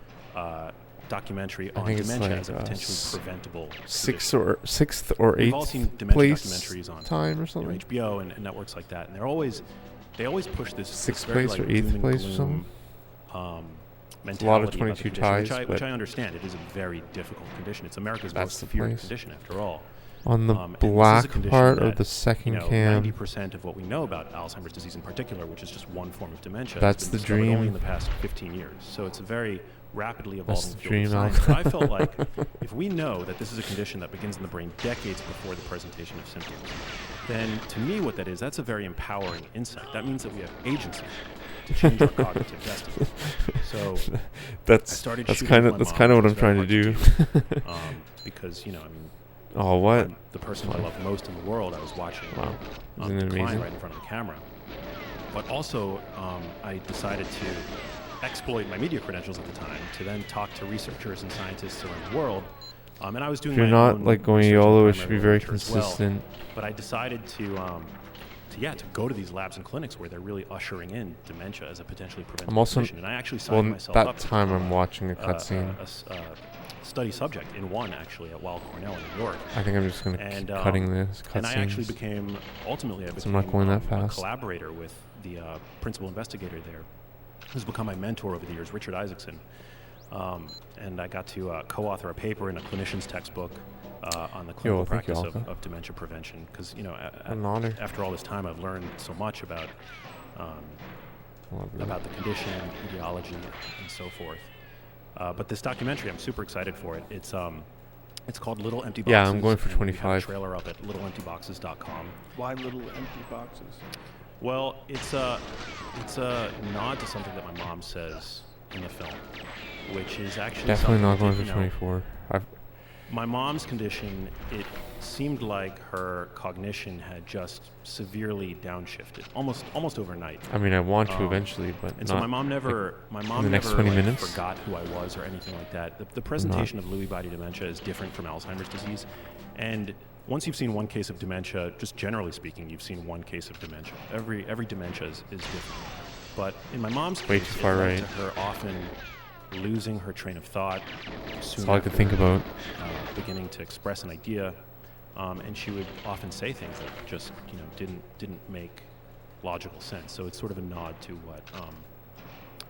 Speaker 13: documentary on dementia as a potentially preventable
Speaker 3: sixth or eighth
Speaker 13: We've all seen dementia
Speaker 3: place
Speaker 13: documentaries on
Speaker 3: time or something.
Speaker 13: HBO and networks like that, and they always push this
Speaker 3: sixth
Speaker 13: very,
Speaker 3: place or eighth place or something.
Speaker 13: mentality.
Speaker 3: A lot of
Speaker 13: about the
Speaker 3: 22
Speaker 13: condition,
Speaker 3: ties,
Speaker 13: which I understand. It is a very difficult condition. It's America's
Speaker 3: That's
Speaker 13: most
Speaker 3: the
Speaker 13: feared
Speaker 3: place.
Speaker 13: condition, after all.
Speaker 3: On the
Speaker 13: And this is a
Speaker 3: black
Speaker 13: condition
Speaker 3: part
Speaker 13: that,
Speaker 3: of the second
Speaker 13: you know,
Speaker 3: cam,
Speaker 13: 90% of what we know about Alzheimer's disease in particular, which is just one form of dementia,
Speaker 3: that's
Speaker 13: has
Speaker 3: the
Speaker 13: been discovered only
Speaker 3: dream.
Speaker 13: in the past 15 years. So it's a very rapidly
Speaker 3: That's
Speaker 13: evolving
Speaker 3: the
Speaker 13: field
Speaker 3: dream,
Speaker 13: of science. But I felt
Speaker 3: Alka.
Speaker 13: like if we know that this is a condition that begins in the brain decades before the presentation of symptoms, then to me what that is, that's a very empowering insight. That means that we have agency to change our cognitive destiny. So
Speaker 3: that's kind of what I'm trying to do.
Speaker 13: Because, you know, I mean,
Speaker 3: oh, what?
Speaker 13: The person I love most in the world, I was watching
Speaker 3: Isn't it
Speaker 13: decline
Speaker 3: amazing?
Speaker 13: right in front of the camera. But also, I decided to exploit my media credentials at the time to then talk to researchers and scientists around the world. And I was doing
Speaker 3: If you're
Speaker 13: my
Speaker 3: not
Speaker 13: own
Speaker 3: like going
Speaker 13: research in
Speaker 3: YOLO, it should
Speaker 13: primary
Speaker 3: be very
Speaker 13: literature as well.
Speaker 3: consistent.
Speaker 13: But I decided to go to these labs and clinics where they're really ushering in dementia as a potentially preventable
Speaker 3: I'm also
Speaker 13: condition. And I actually signed myself
Speaker 3: that
Speaker 13: up to
Speaker 3: time
Speaker 13: become
Speaker 3: I'm watching a cutscene.
Speaker 13: Study subject in one, actually, at Weill Cornell in New York.
Speaker 3: I think I'm just going to keep cutting this
Speaker 13: And I actually
Speaker 3: cutscenes.
Speaker 13: became, ultimately,
Speaker 3: I'm not going that
Speaker 13: a
Speaker 3: fast.
Speaker 13: collaborator with the principal investigator there, who's become my mentor over the years, Richard Isaacson. And I got to co-author a paper in a clinician's textbook on the clinical practice of dementia prevention. Because, you know, after all this time, I've learned so much about the condition, etiology, and so forth. But this documentary, I'm super excited for it. It's called Little Empty Boxes.
Speaker 3: Yeah, I'm going for
Speaker 13: and
Speaker 3: 25.
Speaker 13: We have a trailer up at littleemptyboxes.com.
Speaker 12: Why Little Empty Boxes?
Speaker 13: Well, it's a nod to something that my mom says in the film, which is actually
Speaker 3: definitely not going
Speaker 13: that,
Speaker 3: for 24.
Speaker 13: My mom's condition, it seemed like her cognition had just severely downshifted, almost overnight.
Speaker 3: I mean, I want to eventually, but
Speaker 13: and
Speaker 3: not
Speaker 13: so my mom never forgot who I was or anything like that. The presentation of Lewy body dementia is different from Alzheimer's disease, and once you've seen one case of dementia, just generally speaking, you've seen one case of dementia. Every dementia is different. But in my mom's case, it led to her often losing her train of thought.
Speaker 3: That's all I could think about.
Speaker 13: Beginning to express an idea, and she would often say things that just, you know, didn't make logical sense. So it's sort of a nod to what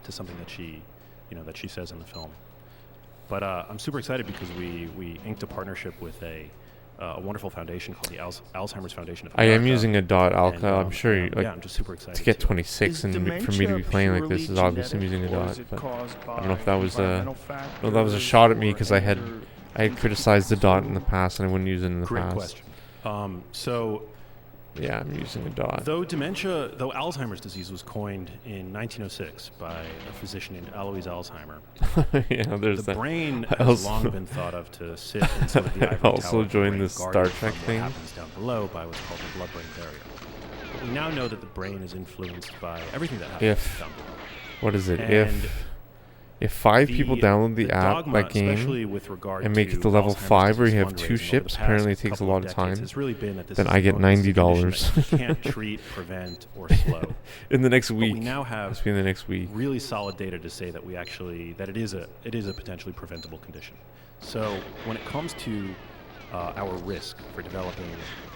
Speaker 13: to something that she says in the film. But I'm super excited because we inked a partnership with a wonderful foundation called the Alzheimer's Foundation of America.
Speaker 3: I am using a dot, Alka. I'm sure you,
Speaker 13: I'm just super excited
Speaker 3: to get 26 and for me to be playing like this is obviously I'm using a dot. But I don't know if that was a shot at me because I had criticized the dot in the past and I wouldn't use it in the
Speaker 13: Great
Speaker 3: past.
Speaker 13: question. So
Speaker 3: yeah, I'm using a dot.
Speaker 13: Though Alzheimer's disease was coined in 1906 by a physician named Alois Alzheimer,
Speaker 3: yeah, there's
Speaker 13: the brain has long been thought of to sit in sort of the ivory
Speaker 3: I also
Speaker 13: tower
Speaker 3: joined
Speaker 13: brain,
Speaker 3: this
Speaker 13: guarded
Speaker 3: Star Trek
Speaker 13: from
Speaker 3: thing.
Speaker 13: what happens down below by what's called the blood-brain barrier. But we now know that the brain is influenced by everything that happens down below.
Speaker 3: What is it?
Speaker 13: And
Speaker 3: if 5 people download the app,
Speaker 13: dogma,
Speaker 3: that game,
Speaker 13: especially with regard
Speaker 3: and make
Speaker 13: to
Speaker 3: it to level
Speaker 13: Alzheimer's
Speaker 3: 5 where you
Speaker 13: disease
Speaker 3: have 2
Speaker 13: fundraising
Speaker 3: ships,
Speaker 13: over the
Speaker 3: apparently it
Speaker 13: past
Speaker 3: takes a
Speaker 13: couple
Speaker 3: lot
Speaker 13: of
Speaker 3: of time,
Speaker 13: decades has really been that this
Speaker 3: then
Speaker 13: is
Speaker 3: I get
Speaker 13: known as a condition
Speaker 3: $90.
Speaker 13: that you can't treat, prevent, or slow.
Speaker 3: In the next week.
Speaker 13: But we now have
Speaker 3: in the next week.
Speaker 13: really solid data to say that it is a potentially preventable condition. So when it comes to our risk for developing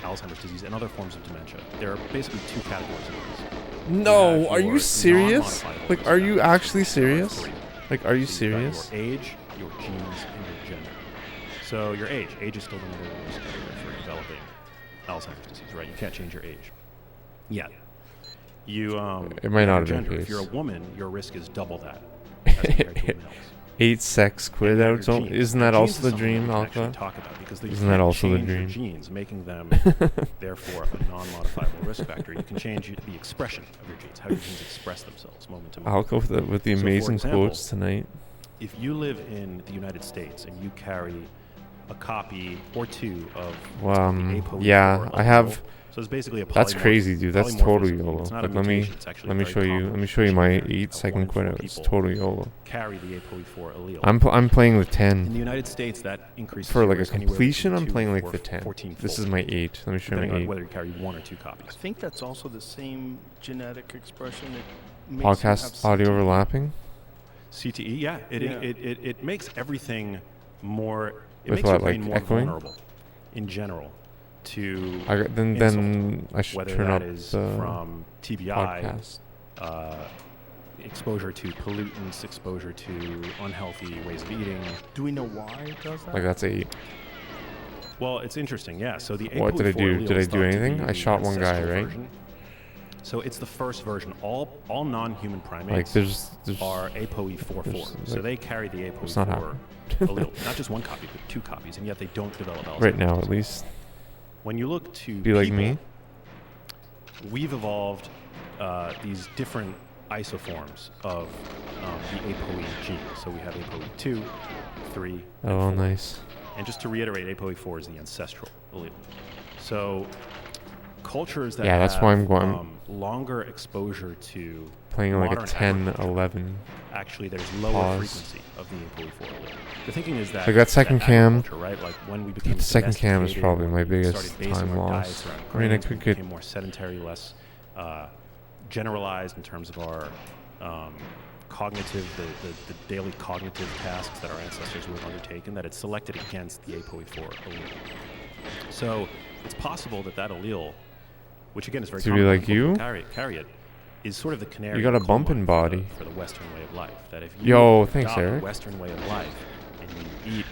Speaker 13: Alzheimer's disease and other forms of dementia, there are basically 2 categories of risk.
Speaker 3: No, are you serious? Like, are you actually serious? Like, are you
Speaker 13: So
Speaker 3: serious?
Speaker 13: Your age, your genes, and your gender. So your age is still the number 1 risk factor for developing Alzheimer's disease, right? You can't change your age yet. You
Speaker 3: it might not have been
Speaker 13: gender.
Speaker 3: the
Speaker 13: If
Speaker 3: case.
Speaker 13: you're a woman, your risk is double that as compared to a male's.
Speaker 3: 8 sex quid out. So isn't that also the dream, Alka? Isn't that also the dream?
Speaker 13: Genes, making them therefore a non-modifiable risk factor. You can change the expression of your genes, how your genes express themselves moment to moment.
Speaker 3: Alka with the
Speaker 13: So, for
Speaker 3: amazing
Speaker 13: example,
Speaker 3: quotes tonight.
Speaker 13: If you live in the United States and you carry a copy or 2 of the APOE4
Speaker 3: yeah, I have.
Speaker 13: so it's basically a
Speaker 3: That's crazy, dude. That's totally
Speaker 13: polymorphism.
Speaker 3: YOLO.
Speaker 13: It's not
Speaker 3: Like,
Speaker 13: a
Speaker 3: let me
Speaker 13: mutation, it's actually very
Speaker 3: show you.
Speaker 13: common.
Speaker 3: Let me show you my
Speaker 13: One
Speaker 3: 8-second
Speaker 13: in 4
Speaker 3: quit out. It's
Speaker 13: people
Speaker 3: totally YOLO.
Speaker 13: carry the APOE4 allele.
Speaker 3: I'm playing with
Speaker 13: In
Speaker 3: 10.
Speaker 13: the United States, that increases
Speaker 3: For like a
Speaker 13: risk anywhere
Speaker 3: completion, I'm
Speaker 13: between
Speaker 3: playing
Speaker 13: 2
Speaker 3: like
Speaker 13: or
Speaker 3: the 10.
Speaker 13: 14-fold,
Speaker 3: This is my 8. Let me show you
Speaker 13: depending
Speaker 3: my
Speaker 13: on
Speaker 3: 8.
Speaker 13: whether you carry 1 or 2 copies.
Speaker 12: I think that's also the same genetic expression that makes you have
Speaker 3: Podcast audio
Speaker 12: CTE.
Speaker 3: overlapping.
Speaker 13: CTE, yeah, it makes everything more. It
Speaker 3: With
Speaker 13: makes
Speaker 3: what,
Speaker 13: your brain
Speaker 3: like
Speaker 13: more
Speaker 3: echoing?
Speaker 13: vulnerable, in general, to
Speaker 3: Then I should
Speaker 13: whether
Speaker 3: turn
Speaker 13: that
Speaker 3: up
Speaker 13: is
Speaker 3: the
Speaker 13: from TBI,
Speaker 3: podcast.
Speaker 13: exposure to pollutants, exposure to unhealthy ways of eating.
Speaker 12: Do we know why it does that?
Speaker 3: Like that's 8.
Speaker 13: Well, it's interesting, yeah. So the
Speaker 3: What did I do? Did I do anything? I shot one guy, right?
Speaker 13: Version. So it's the first version. All non-human primates
Speaker 3: like there's
Speaker 13: are ApoE44. So they carry the ApoE4 allele. Not just one copy, but 2 copies, and yet they don't develop Alzheimer's.
Speaker 3: Right now, at least.
Speaker 13: When you look to
Speaker 3: be like me,
Speaker 13: we've evolved these different isoforms of the ApoE gene. So we have ApoE2, 3, and 4.
Speaker 3: Nice.
Speaker 13: And just to reiterate, ApoE4 is the ancestral allele. So cultures that
Speaker 3: that's
Speaker 13: have
Speaker 3: why I'm going
Speaker 13: longer exposure to
Speaker 3: playing like a 10, 11.
Speaker 13: Actually, there's lower frequency of the ApoE4 allele. The thinking is that
Speaker 3: like that second cam,
Speaker 13: culture, right? Like when we became
Speaker 3: the second cam is probably my biggest time loss. I mean, I could get
Speaker 13: became more sedentary, less generalized in terms of our cognitive, the daily cognitive tasks that our ancestors would have undertaken, that it's selected against the ApoE4 allele. So it's possible that allele, which again is very common,
Speaker 3: like you,
Speaker 13: carry it, is sort of the canary.
Speaker 3: You got a bumping body
Speaker 13: for the Western way of life. That if you
Speaker 3: thanks,
Speaker 13: adopt
Speaker 3: Eric.
Speaker 13: the Western way of life and you eat,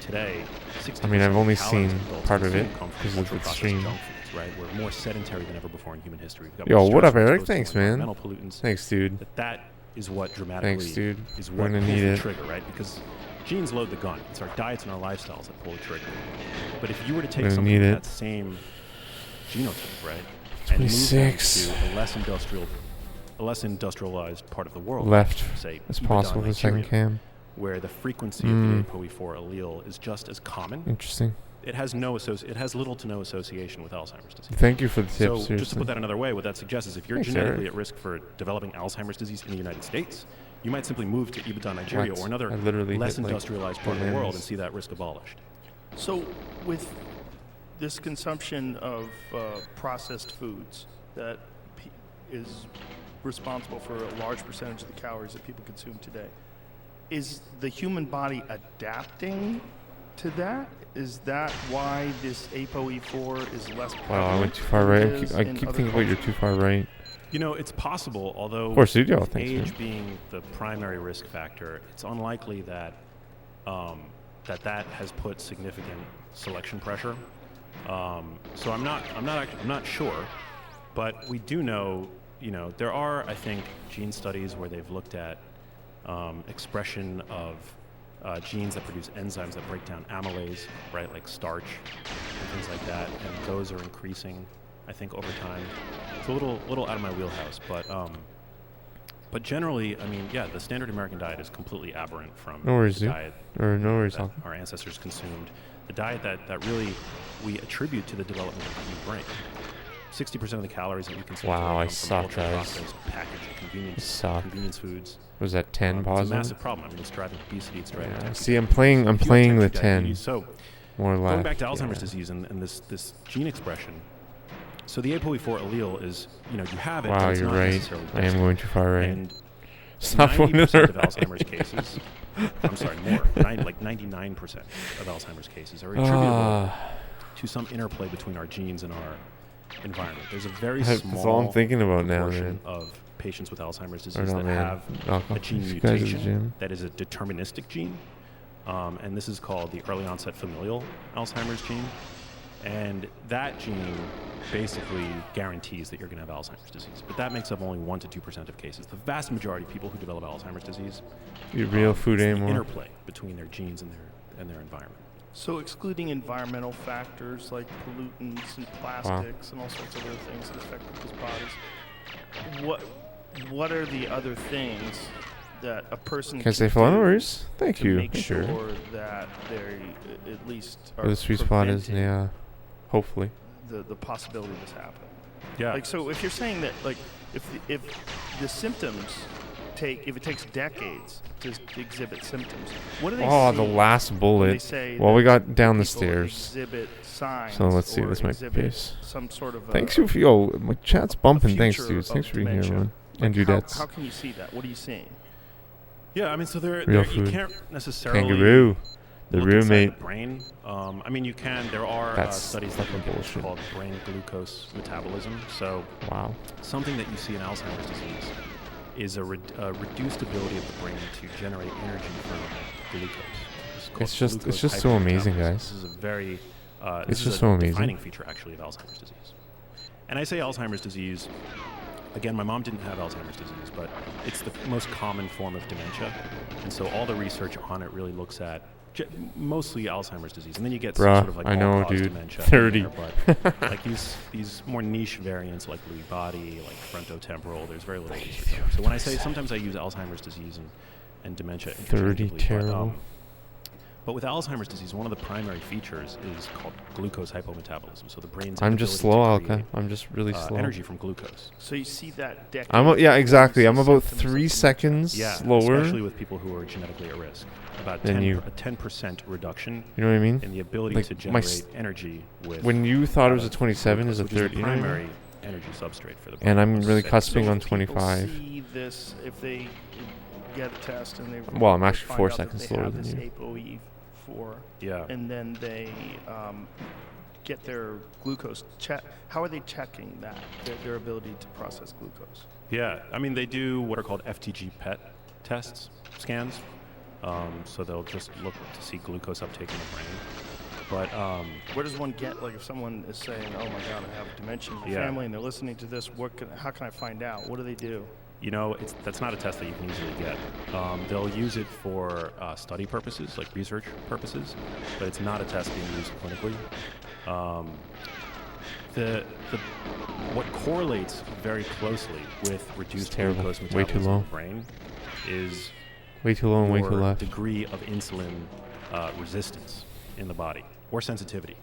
Speaker 13: today, 60%
Speaker 3: I mean, I've only seen
Speaker 13: adults
Speaker 3: part of it
Speaker 13: because
Speaker 3: of the stream.
Speaker 13: Junk foods, right? We're more sedentary than ever before in human history. We've got
Speaker 3: Yo,
Speaker 13: more
Speaker 3: what up,
Speaker 13: stress,
Speaker 3: Eric?
Speaker 13: exposed
Speaker 3: Thanks,
Speaker 13: to
Speaker 3: man.
Speaker 13: environmental pollutants.
Speaker 3: Thanks, dude.
Speaker 13: That is what dramatically
Speaker 3: Thanks, dude.
Speaker 13: is
Speaker 3: We're
Speaker 13: what
Speaker 3: gonna
Speaker 13: pulls
Speaker 3: need
Speaker 13: the
Speaker 3: it.
Speaker 13: trigger, right? Because genes load the gun. It's our diets and our lifestyles that pull the trigger. But if you were to take something with that same genotype, right, and move them to a less industrialized part of the world,
Speaker 3: left
Speaker 13: say
Speaker 3: as possible for the second cam,
Speaker 13: where the frequency of the ApoE4 allele is just as common.
Speaker 3: Interesting.
Speaker 13: It has little to no association with Alzheimer's disease.
Speaker 3: Thank you for the tip.
Speaker 13: So
Speaker 3: seriously.
Speaker 13: just to put that another way, what that suggests is if you're genetically at risk for developing Alzheimer's disease in the United States, you might simply move to Ibadan, Nigeria, or another less industrialized part of the world and see that risk abolished.
Speaker 12: So with this consumption of processed foods that is responsible for a large percentage of the calories that people consume today, is the human body adapting to that? Is that why this ApoE4 is less prevalent?
Speaker 3: Wow, I went too far right. I keep thinking about you're too far right.
Speaker 13: It's possible, although
Speaker 3: of course,
Speaker 13: with age being the primary risk factor, it's unlikely that that has put significant selection pressure. So I'm not sure, but we do know, there are, I think, gene studies where they've looked at expression of genes that produce enzymes that break down amylase, right, like starch and things like that, and those are increasing, I think, over time. It's a little out of my wheelhouse, but generally, I mean, the standard American diet is completely aberrant from the diet that our ancestors consumed, the diet that really we attribute to the development of the human brain. 60% of the calories that we consume come from ultra-processed packaged convenience foods.
Speaker 3: Was that 10 positive?
Speaker 13: It's a massive problem. I mean, it's driving obesity. It's driving type 2
Speaker 3: See, I'm playing the 10.
Speaker 13: So,
Speaker 3: more left.
Speaker 13: Going back to Alzheimer's disease and this gene expression. So the ApoE4 allele is, you have it.
Speaker 3: Wow,
Speaker 13: but it's
Speaker 3: you're
Speaker 13: not
Speaker 3: right.
Speaker 13: necessarily
Speaker 3: I am going too far right.
Speaker 13: And
Speaker 3: Stop
Speaker 13: 90% of Alzheimer's cases. I'm sorry, more. 99% of Alzheimer's cases are attributable to some interplay between our genes and our environment. There's a very small
Speaker 3: That's all I'm thinking about now,
Speaker 13: proportion
Speaker 3: man.
Speaker 13: of patients with Alzheimer's disease that
Speaker 3: man.
Speaker 13: have a gene mutation that is a deterministic gene, and this is called the early onset familial Alzheimer's gene, and that gene basically guarantees that you're going to have Alzheimer's disease, but that makes up only 1 to 2% of cases. The vast majority of people who develop Alzheimer's disease,
Speaker 3: real food
Speaker 13: it's
Speaker 3: anymore.
Speaker 13: The interplay between their genes and their environment.
Speaker 12: So excluding environmental factors like pollutants and plastics and all sorts of other things that affect people's bodies, what are the other things that a person
Speaker 3: can say followers? Thank
Speaker 12: to
Speaker 3: you.
Speaker 12: make
Speaker 3: sure
Speaker 12: that they at least are
Speaker 3: the sweet spot is hopefully
Speaker 12: the possibility of this happening.
Speaker 13: Yeah.
Speaker 12: Like, so if you're saying that, like, if the symptoms if it takes decades to exhibit symptoms, what do they
Speaker 3: Oh,
Speaker 12: see
Speaker 3: the last bullet. Well, we got down the stairs.
Speaker 12: Exhibit signs,
Speaker 3: so let's see.
Speaker 12: or
Speaker 3: This might be pace.
Speaker 12: some sort of
Speaker 3: Thanks you for my chat's bumping. Thanks, dudes. Thanks for being here, everyone. And dudettes.
Speaker 12: How can you see that? What are you seeing?
Speaker 13: Yeah, I mean, so
Speaker 3: Real food.
Speaker 13: you can't necessarily
Speaker 3: Kangaroo. The
Speaker 13: look
Speaker 3: roommate.
Speaker 13: inside the brain. I mean, you can. There are studies that look at what's called brain glucose metabolism. So,
Speaker 3: wow,
Speaker 13: something that you see in Alzheimer's disease is a reduced ability of the brain to generate energy from glucose.
Speaker 3: It's just so amazing, guys.
Speaker 13: This is a very
Speaker 3: it's just so amazing.
Speaker 13: Defining feature actually of Alzheimer's disease. And I say Alzheimer's disease. Again, my mom didn't have Alzheimer's disease, but it's the most common form of dementia, and so all the research on it really looks at mostly Alzheimer's disease, and then you get some sort of like
Speaker 3: I know, dude.
Speaker 13: dementia
Speaker 3: 30.
Speaker 13: there, but like these more niche variants like Lewy body, like frontotemporal, there's very little research on. So when I say sometimes I use Alzheimer's disease and dementia
Speaker 3: 30 terrible.
Speaker 13: But with Alzheimer's disease, one of the primary features is called glucose hypometabolism. So the brain's
Speaker 3: I'm just slow, Alka. I'm just really slow.
Speaker 13: Energy from glucose.
Speaker 12: So you see that decade.
Speaker 3: Yeah, exactly. I'm about 3 seconds slower.
Speaker 13: Especially with people who are genetically at risk. About a 10% reduction.
Speaker 3: You know what I mean?
Speaker 13: In the ability to generate energy with.
Speaker 3: When you thought it was a 27, is a 30.
Speaker 13: The primary energy substrate for the brain.
Speaker 3: And I'm really cusping on 25.
Speaker 12: See this if they get a test and they.
Speaker 3: Well, I'm actually 4 seconds slower than you.
Speaker 12: ApoE4.
Speaker 13: Yeah.
Speaker 12: And then they get their glucose check. How are they checking that? Their ability to process glucose?
Speaker 13: Yeah, I mean they do what are called FTG PET tests, scans. So they'll just look to see glucose uptake in the brain. But
Speaker 12: where does one get, like, if someone is saying, "Oh my God, I have dementia in my family," and they're listening to this, how can I find out? What do they do?
Speaker 13: You know, that's not a test that you can easily get. They'll use it for study purposes, like research purposes, but it's not a test being used clinically. What correlates very closely with reduced glucose metabolism in the brain is
Speaker 3: way too low and way too left.
Speaker 13: Degree of insulin resistance in the body or sensitivity.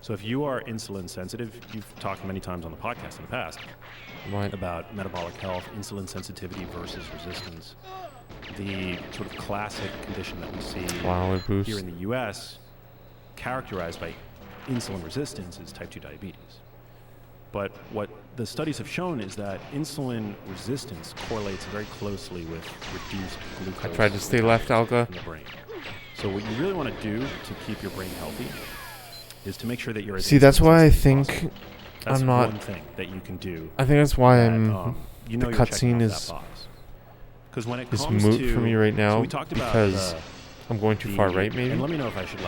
Speaker 13: So if you are insulin sensitive, you've talked many times on the podcast in the past about metabolic health, insulin sensitivity versus resistance. The sort of classic condition that we see here in the U.S. characterized by insulin resistance is type 2 diabetes. But what the studies have shown is that insulin resistance correlates very closely with reduced glucose.
Speaker 3: I tried to stay left, Alka.
Speaker 13: In the brain. So what you really want to do to keep your brain healthy is to make sure that you're as
Speaker 3: that's why I think
Speaker 13: that's
Speaker 3: I'm not.
Speaker 13: One thing that you can do.
Speaker 3: I think that's why
Speaker 13: that,
Speaker 3: the cutscene is
Speaker 13: when it
Speaker 3: moot for me right now,
Speaker 13: so we talked about
Speaker 3: because I'm going too far right, maybe.
Speaker 13: And let me know if I should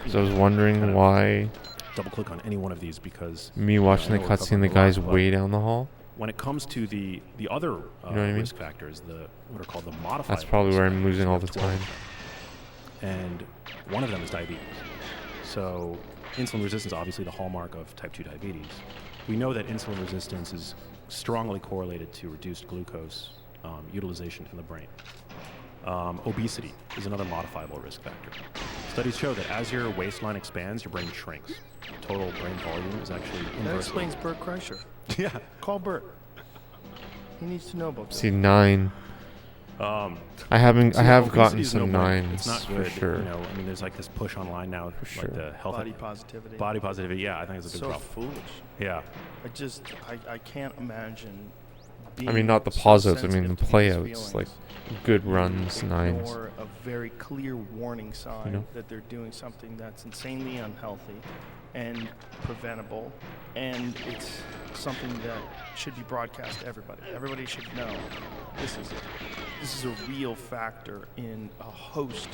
Speaker 3: So I was wondering why.
Speaker 13: Double click on any one of these because
Speaker 3: me watching the cutscene, the guy's way down the hall.
Speaker 13: When it comes to the other risk factors, what are called the modifiable.
Speaker 3: That's probably where I'm losing all the time.
Speaker 13: And one of them is diabetes. So insulin resistance is obviously the hallmark of type 2 diabetes. We know that insulin resistance is strongly correlated to reduced glucose utilization in the brain. Obesity is another modifiable risk factor. Studies show that as your waistline expands, your brain shrinks. Total brain volume is actually inversely.
Speaker 12: That explains Bert Kreischer.
Speaker 13: Yeah.
Speaker 12: Call Bert. He needs to know about that.
Speaker 3: See, 9. I have gotten some 9s.
Speaker 13: It's not good,
Speaker 3: for sure.
Speaker 13: You know, I mean, there's like this push online now,
Speaker 3: for
Speaker 13: like the health
Speaker 12: body positivity.
Speaker 13: Body positivity, yeah, I think it's a big problem.
Speaker 12: So foolish.
Speaker 13: Yeah.
Speaker 12: I can't imagine.
Speaker 3: I mean, not the positives. I mean, the playouts, like good runs, 9s.
Speaker 12: Ignore a very clear warning sign that they're doing something that's insanely unhealthy and preventable, and it's something that should be broadcast to everybody. Everybody should know this is a real factor in a host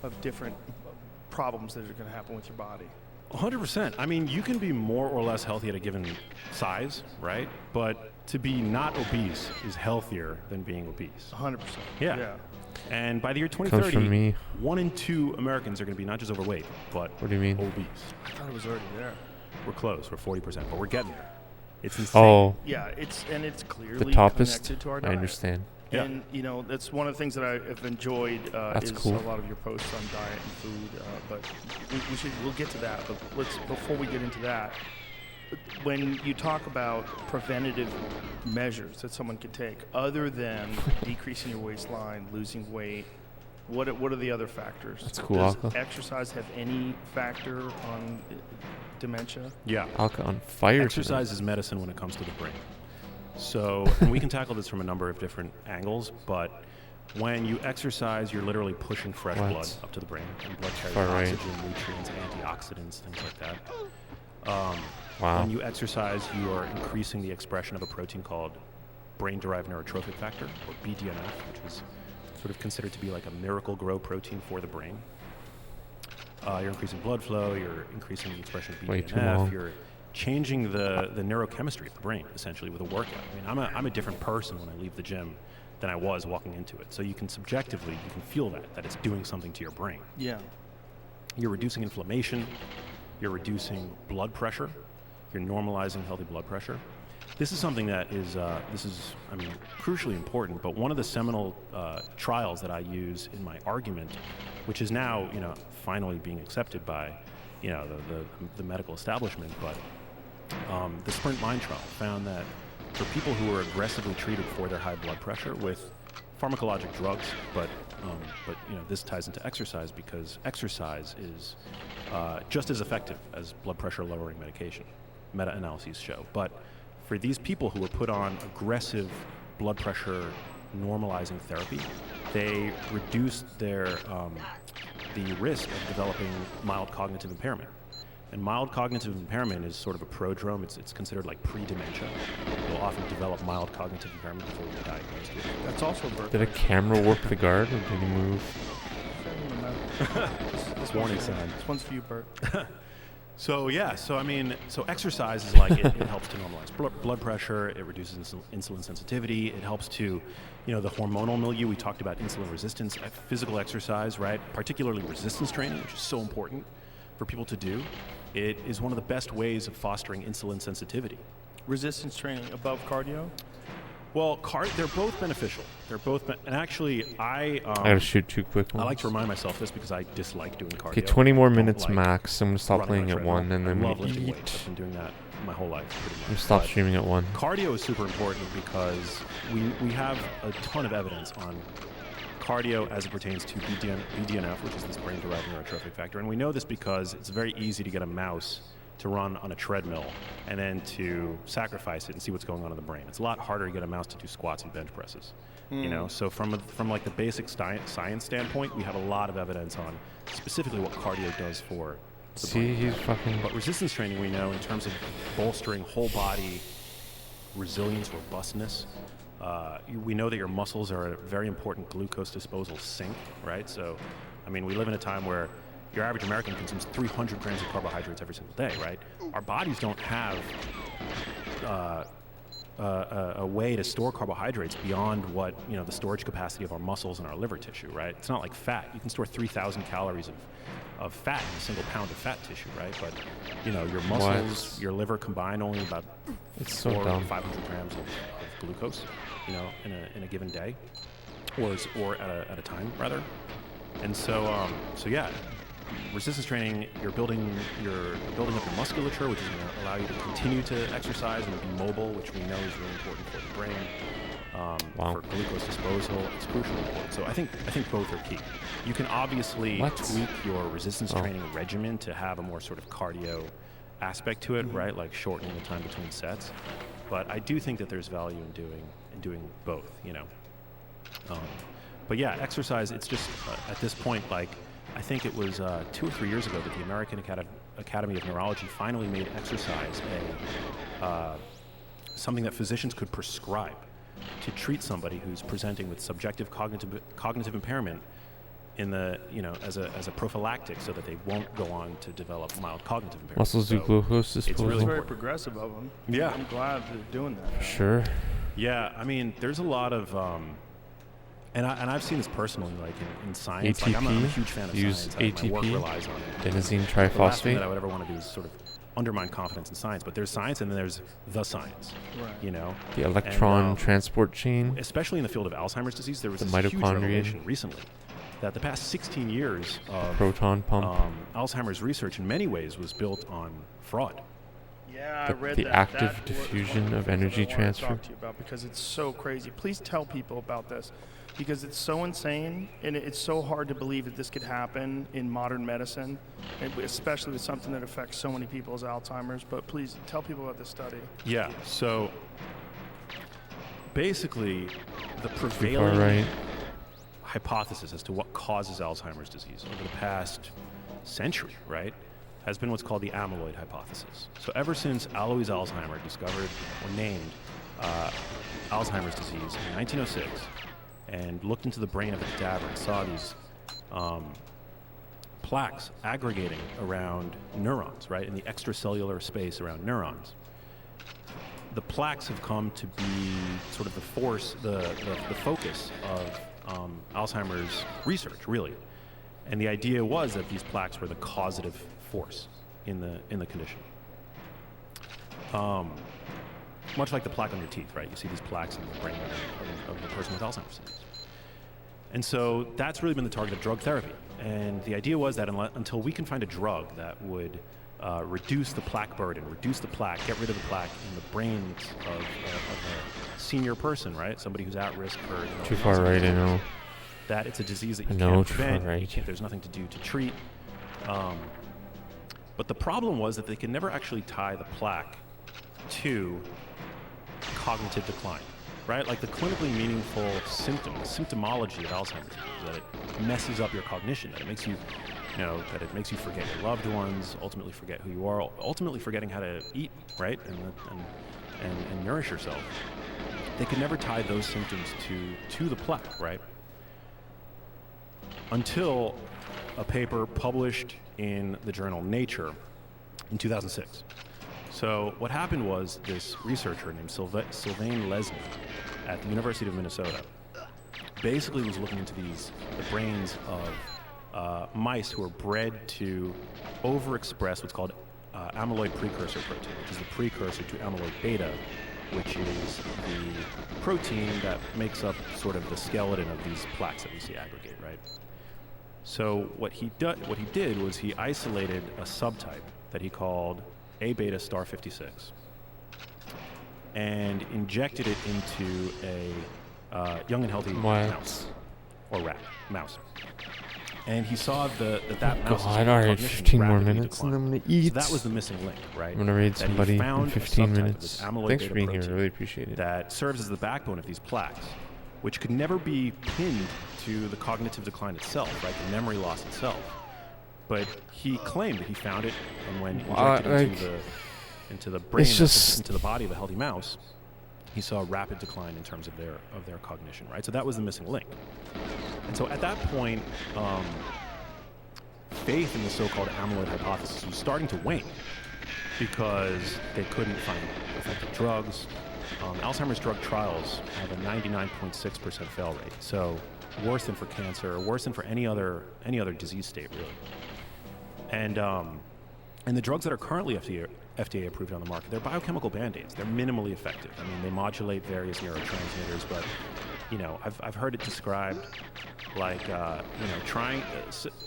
Speaker 12: of different problems that are going to happen with your body.
Speaker 13: 100%. I mean, you can be more or less healthy at a given size, right? But to be not obese is healthier than being obese.
Speaker 12: 100%.
Speaker 13: Yeah. And by the year 2030, 1 in 2 Americans are going to be not just overweight, but
Speaker 3: what do you mean?
Speaker 13: Obese.
Speaker 12: I thought it was already there.
Speaker 13: We're close. We're 40%, but we're getting there. It's insane.
Speaker 3: Oh.
Speaker 12: Yeah, it's clearly
Speaker 3: the toppest,
Speaker 12: connected to our diet.
Speaker 3: I understand.
Speaker 12: Yeah. And, you know, that's one of the things that I have enjoyed is
Speaker 3: cool.
Speaker 12: a lot of your posts on diet and food. But we'll get to that. But before we get into that, when you talk about preventative measures that someone can take, other than decreasing your waistline, losing weight, what are the other factors?
Speaker 3: That's cool.
Speaker 12: Does exercise have any factor on dementia?
Speaker 13: Yeah.
Speaker 3: Alka on fire.
Speaker 13: Exercise is medicine when it comes to the brain. So, and we can tackle this from a number of different angles, but when you exercise, you're literally pushing fresh blood up to the brain. And blood carries oxygen, nutrients, antioxidants, things like that.
Speaker 3: Wow.
Speaker 13: When you exercise, you are increasing the expression of a protein called brain-derived neurotrophic factor, or BDNF, which is sort of considered to be like a miracle grow protein for the brain. You're increasing blood flow, you're increasing the expression of BDNF, you're changing the neurochemistry of the brain, essentially, with a workout. I mean, I'm a different person when I leave the gym than I was walking into it. So you can subjectively, you can feel that it's doing something to your brain.
Speaker 12: Yeah.
Speaker 13: You're reducing inflammation, you're reducing blood pressure, you're normalizing healthy blood pressure. This is something that is, crucially important, but one of the seminal trials that I use in my argument, which is now, finally being accepted by, the medical establishment, but the Sprint Mind trial found that for people who are aggressively treated for their high blood pressure with pharmacologic drugs, but this ties into exercise because exercise is just as effective as blood pressure lowering medication, meta-analyses show. But for these people who were put on aggressive blood pressure normalizing therapy, they reduced their the risk of developing mild cognitive impairment. And mild cognitive impairment is sort of a prodrome. It's considered like pre-dementia. You'll often develop mild cognitive impairment before you're diagnosed with it.
Speaker 12: That's also birth.
Speaker 3: Did a camera warp the guard, or did he move?
Speaker 12: This
Speaker 13: warning sign.
Speaker 12: This one's for you, Bert.
Speaker 13: So exercise is like it helps to normalize blood pressure. It reduces insulin sensitivity. It helps to, the hormonal milieu. We talked about insulin resistance. Physical exercise, right? Particularly resistance training, which is so important for people to do. It is one of the best ways of fostering insulin sensitivity.
Speaker 12: Resistance training above cardio?
Speaker 13: Well, they're both beneficial. And actually, I
Speaker 3: gotta shoot 2 quick ones.
Speaker 13: I like to remind myself this because I dislike doing cardio.
Speaker 3: Okay, 20 more minutes max. I'm gonna stop playing at 1, and then
Speaker 13: love lifting weights. I've been doing that my whole life, pretty much.
Speaker 3: I'm stop streaming at 1.
Speaker 13: Cardio is super important because we have a ton of evidence on cardio as it pertains to BDNF, which is this brain-derived neurotrophic factor. And we know this because it's very easy to get a mouse to run on a treadmill and then to sacrifice it and see what's going on in the brain. It's a lot harder to get a mouse to do squats and bench presses. So from like the basic science standpoint, we have a lot of evidence on specifically what cardio does for the brain.
Speaker 3: He's fucking...
Speaker 13: But resistance training, we know, in terms of bolstering whole body resilience, robustness, we know that your muscles are a very important glucose disposal sink, right? So, we live in a time where your average American consumes 300 grams of carbohydrates every single day, right? Our bodies don't have a way to store carbohydrates beyond what, the storage capacity of our muscles and our liver tissue, right? It's not like fat. You can store 3,000 calories of fat in a single pound of fat tissue, right? But, your muscles, your liver combine only about 400 or 500 grams of glucose, in a given day, or at a time rather. And so yeah, resistance training, you're building up your musculature, which is going to allow you to continue to exercise and be mobile, which we know is really important for the brain. For glucose disposal, it's crucially important. So I think both are key. You can obviously tweak your resistance training regimen to have a more sort of cardio aspect to it, right? Like shortening the time between sets. But I do think that there's value in doing both, But yeah, exercise, it's just at this point, like, I think it was 2 or 3 years ago that the American Academy of Neurology finally made exercise something that physicians could prescribe to treat somebody who's presenting with subjective cognitive impairment in the, as a prophylactic, so that they won't go on to develop mild cognitive impairment.
Speaker 3: Muscles do glucose disposal.
Speaker 12: It's very progressive of them.
Speaker 13: Yeah.
Speaker 12: I'm glad they're doing that.
Speaker 3: Sure.
Speaker 13: Yeah, there's a lot of, and I've seen this personally, like in science.
Speaker 3: ATP,
Speaker 13: like I'm a huge fan of
Speaker 3: use
Speaker 13: science.
Speaker 3: ATP,
Speaker 13: my work relies on it.
Speaker 3: adenosine
Speaker 13: The last thing
Speaker 3: triphosphate.
Speaker 13: that I would ever want to do is sort of undermine confidence in science. But there's science, and then there's the science.
Speaker 12: Right.
Speaker 3: The electron transport chain.
Speaker 13: Especially in the field of Alzheimer's disease, there was this huge
Speaker 3: mitochondrion
Speaker 13: revelation recently that the past 16 years of
Speaker 3: proton pump.
Speaker 13: Alzheimer's research in many ways was built on fraud.
Speaker 12: Yeah, I read
Speaker 3: the
Speaker 12: that.
Speaker 3: active
Speaker 12: That
Speaker 3: diffusion
Speaker 12: was one
Speaker 3: of
Speaker 12: the
Speaker 3: energy
Speaker 12: things I wanted to
Speaker 3: transfer.
Speaker 12: talk to you about, because it's so crazy. Please tell people about this, because it's so insane, and it's so hard to believe that this could happen in modern medicine, and especially with something that affects so many people as Alzheimer's. But please tell people about this study.
Speaker 13: Yeah. So basically, the prevailing hypothesis as to what causes Alzheimer's disease over the past century, right, has been what's called the amyloid hypothesis. So ever since Alois Alzheimer discovered or named Alzheimer's disease in 1906 and looked into the brain of a cadaver and saw these plaques aggregating around neurons, right, in the extracellular space around neurons, the plaques have come to be sort of the focus of Alzheimer's research, really. And the idea was that these plaques were the causative force in the condition. Much like the plaque on your teeth, right? You see these plaques in the brain of the person with Alzheimer's disease. And so that's really been the target of drug therapy. And the idea was that until we can find a drug that would reduce the plaque burden, reduce the plaque, get rid of the plaque in the brains of a senior person, right? Somebody who's at risk for
Speaker 3: too far right, I know.
Speaker 13: That it's a disease that you can't prevent. Right. There's nothing to do to treat. But the problem was that they could never actually tie the plaque to cognitive decline, right? Like the clinically meaningful symptom, the symptomology of Alzheimer's disease, that it messes up your cognition, that it makes you, that it makes you forget your loved ones, ultimately forget who you are, ultimately forgetting how to eat, right, and nourish yourself. They could never tie those symptoms to the plaque, right? Until a paper published in the journal Nature in 2006. So what happened was this researcher named Sylvain Leslie at the University of Minnesota basically was looking into the brains of mice who are bred to overexpress what's called amyloid precursor protein, which is the precursor to amyloid beta, which is the protein that makes up sort of the skeleton of these plaques that we see aggregate, right? So what he did was he isolated a subtype that he called A beta star 56 and injected it into a young and healthy mouse or rat mouse. And he saw that mouse.
Speaker 3: God, all right, 15 more minutes and I'm gonna eat.
Speaker 13: So that was the missing link, right?
Speaker 3: I'm gonna raid somebody in 15 minutes. Thanks for being here, I really appreciate it.
Speaker 13: That serves as the backbone of these plaques, which could never be pinned to the cognitive decline itself, right? The memory loss itself. But he claimed that he found it, and when injected into the brain, into the body of a healthy mouse, he saw a rapid decline in terms of their cognition, right? So that was the missing link. And so at that point, faith in the so-called amyloid hypothesis was starting to wane because they couldn't find effective drugs. Alzheimer's drug trials have a 99.6% fail rate, so worse than for cancer, worse than for any other disease state, really. And the drugs that are currently FDA approved on the market, they're biochemical band-aids. They're minimally effective. I mean, they modulate various neurotransmitters, but I've heard it described like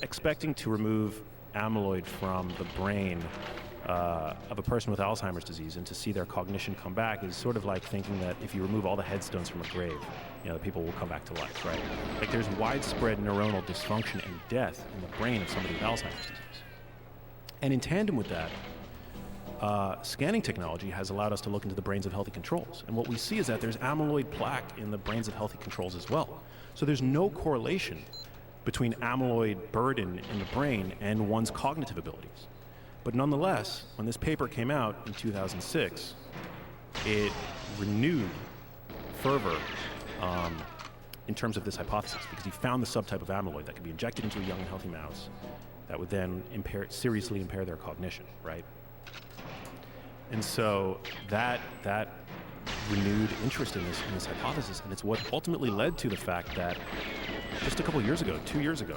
Speaker 13: expecting to remove amyloid from the brain of a person with Alzheimer's disease and to see their cognition come back is sort of like thinking that if you remove all the headstones from a grave, the people will come back to life, right? Like there's widespread neuronal dysfunction and death in the brain of somebody with Alzheimer's disease. And in tandem with that, scanning technology has allowed us to look into the brains of healthy controls. And what we see is that there's amyloid plaque in the brains of healthy controls as well. So there's no correlation between amyloid burden in the brain and one's cognitive abilities. But nonetheless, when this paper came out in 2006, it renewed fervor in terms of this hypothesis because he found the subtype of amyloid that could be injected into a young and healthy mouse that would then seriously impair their cognition, right? And so that renewed interest in this hypothesis, and it's what ultimately led to the fact that just a couple of years ago, 2 years ago,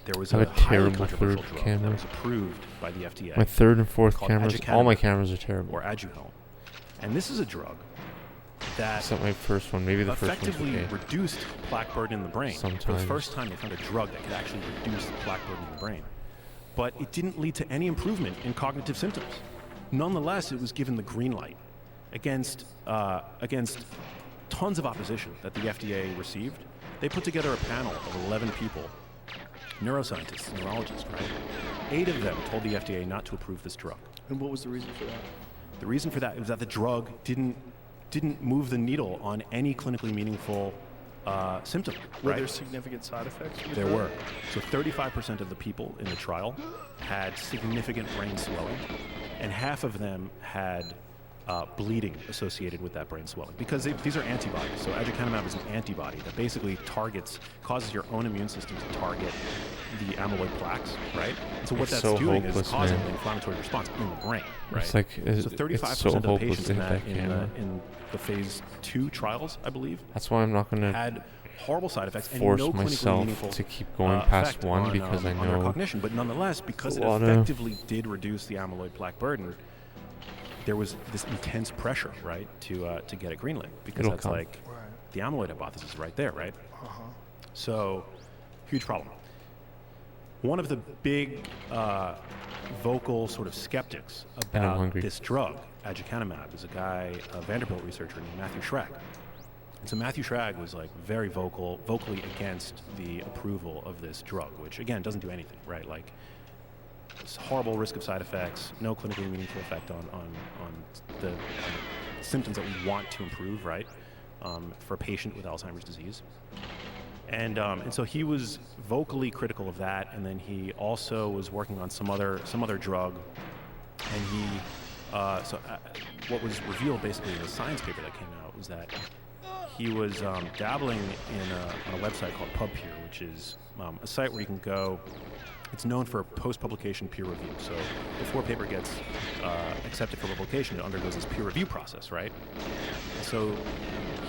Speaker 13: there was a
Speaker 3: terrible third camera
Speaker 13: that was approved by the FDA.
Speaker 3: My third and fourth cameras, all my cameras are terrible.
Speaker 13: Or Aduhelm. And this is a drug that
Speaker 3: except my first one, maybe the first one
Speaker 13: effectively reduced plaque burden in the brain.
Speaker 3: Sometimes.
Speaker 13: For the first time, they found a drug that could actually reduce the plaque burden in the brain. But it didn't lead to any improvement in cognitive symptoms. Nonetheless, it was given the green light against tons of opposition that the FDA received. They put together a panel of 11 people, neuroscientists, neurologists, right? 8 of them told the FDA not to approve this drug.
Speaker 12: And what was the reason for that?
Speaker 13: The reason for that is that the drug didn't move the needle on any clinically meaningful symptom.
Speaker 12: Were
Speaker 13: right?
Speaker 12: there significant side effects?
Speaker 13: There were. So 35% of the people in the trial had significant brain swelling, and half of them had bleeding associated with that brain swelling, because these are antibodies. So aducanumab is an antibody that basically causes your own immune system to target the amyloid plaques, right? And so what that's doing is causing an inflammatory response in the brain, right?
Speaker 3: It's like,
Speaker 13: so 35% of the patients in the phase 2 trials, I believe,
Speaker 3: that's why I'm not going to
Speaker 13: had horrible side effects and
Speaker 3: force
Speaker 13: no
Speaker 3: myself to keep going past one, because I know
Speaker 13: on their cognition. But nonetheless, because it effectively did reduce the amyloid plaque burden, there was this intense pressure, right, to get a green light, because that's like the amyloid hypothesis is right there, right? So, huge problem. One of the big vocal sort of skeptics about this drug, aducanumab, is a guy, a Vanderbilt researcher named Matthew Schrag. And so Matthew Schrag was like very vocally against the approval of this drug, which again doesn't do anything, right? Like, it's horrible risk of side effects, no clinically meaningful effect on the symptoms that we want to improve, right, for a patient with Alzheimer's disease. And so he was vocally critical of that, and then he also was working on some other drug, and he what was revealed basically in the science paper that came out was that he was dabbling on a website called PubPeer, which is a site where you can go. It's known for post-publication peer review. So before a paper gets accepted for publication, it undergoes this peer review process, right? So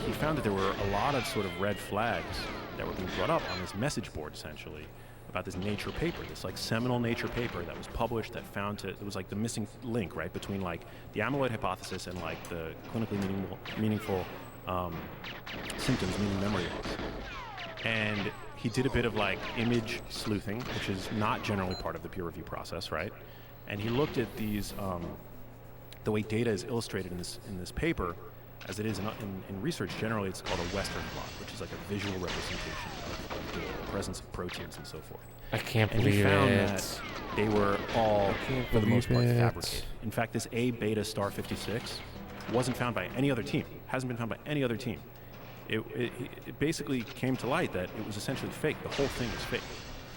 Speaker 13: he found that there were a lot of sort of red flags that were being brought up on this message board, essentially, about this Nature paper, this like seminal Nature paper that was published that found it was like the missing link, right, between like the amyloid hypothesis and like the clinically meaningful symptoms, meaning memory loss. And he did a bit of like image sleuthing, which is not generally part of the peer review process, right? And he looked at these, the way data is illustrated in this paper, as it is in research generally. It's called a Western blot, which is like a visual representation of the presence of proteins and so forth.
Speaker 3: I can't
Speaker 13: and
Speaker 3: believe
Speaker 13: he found
Speaker 3: it.
Speaker 13: that they were all, for the most part, fabricated. In fact, this A beta star 56 wasn't found by any other team. Hasn't been found by any other team. It basically came to light that it was essentially fake. The whole thing was fake.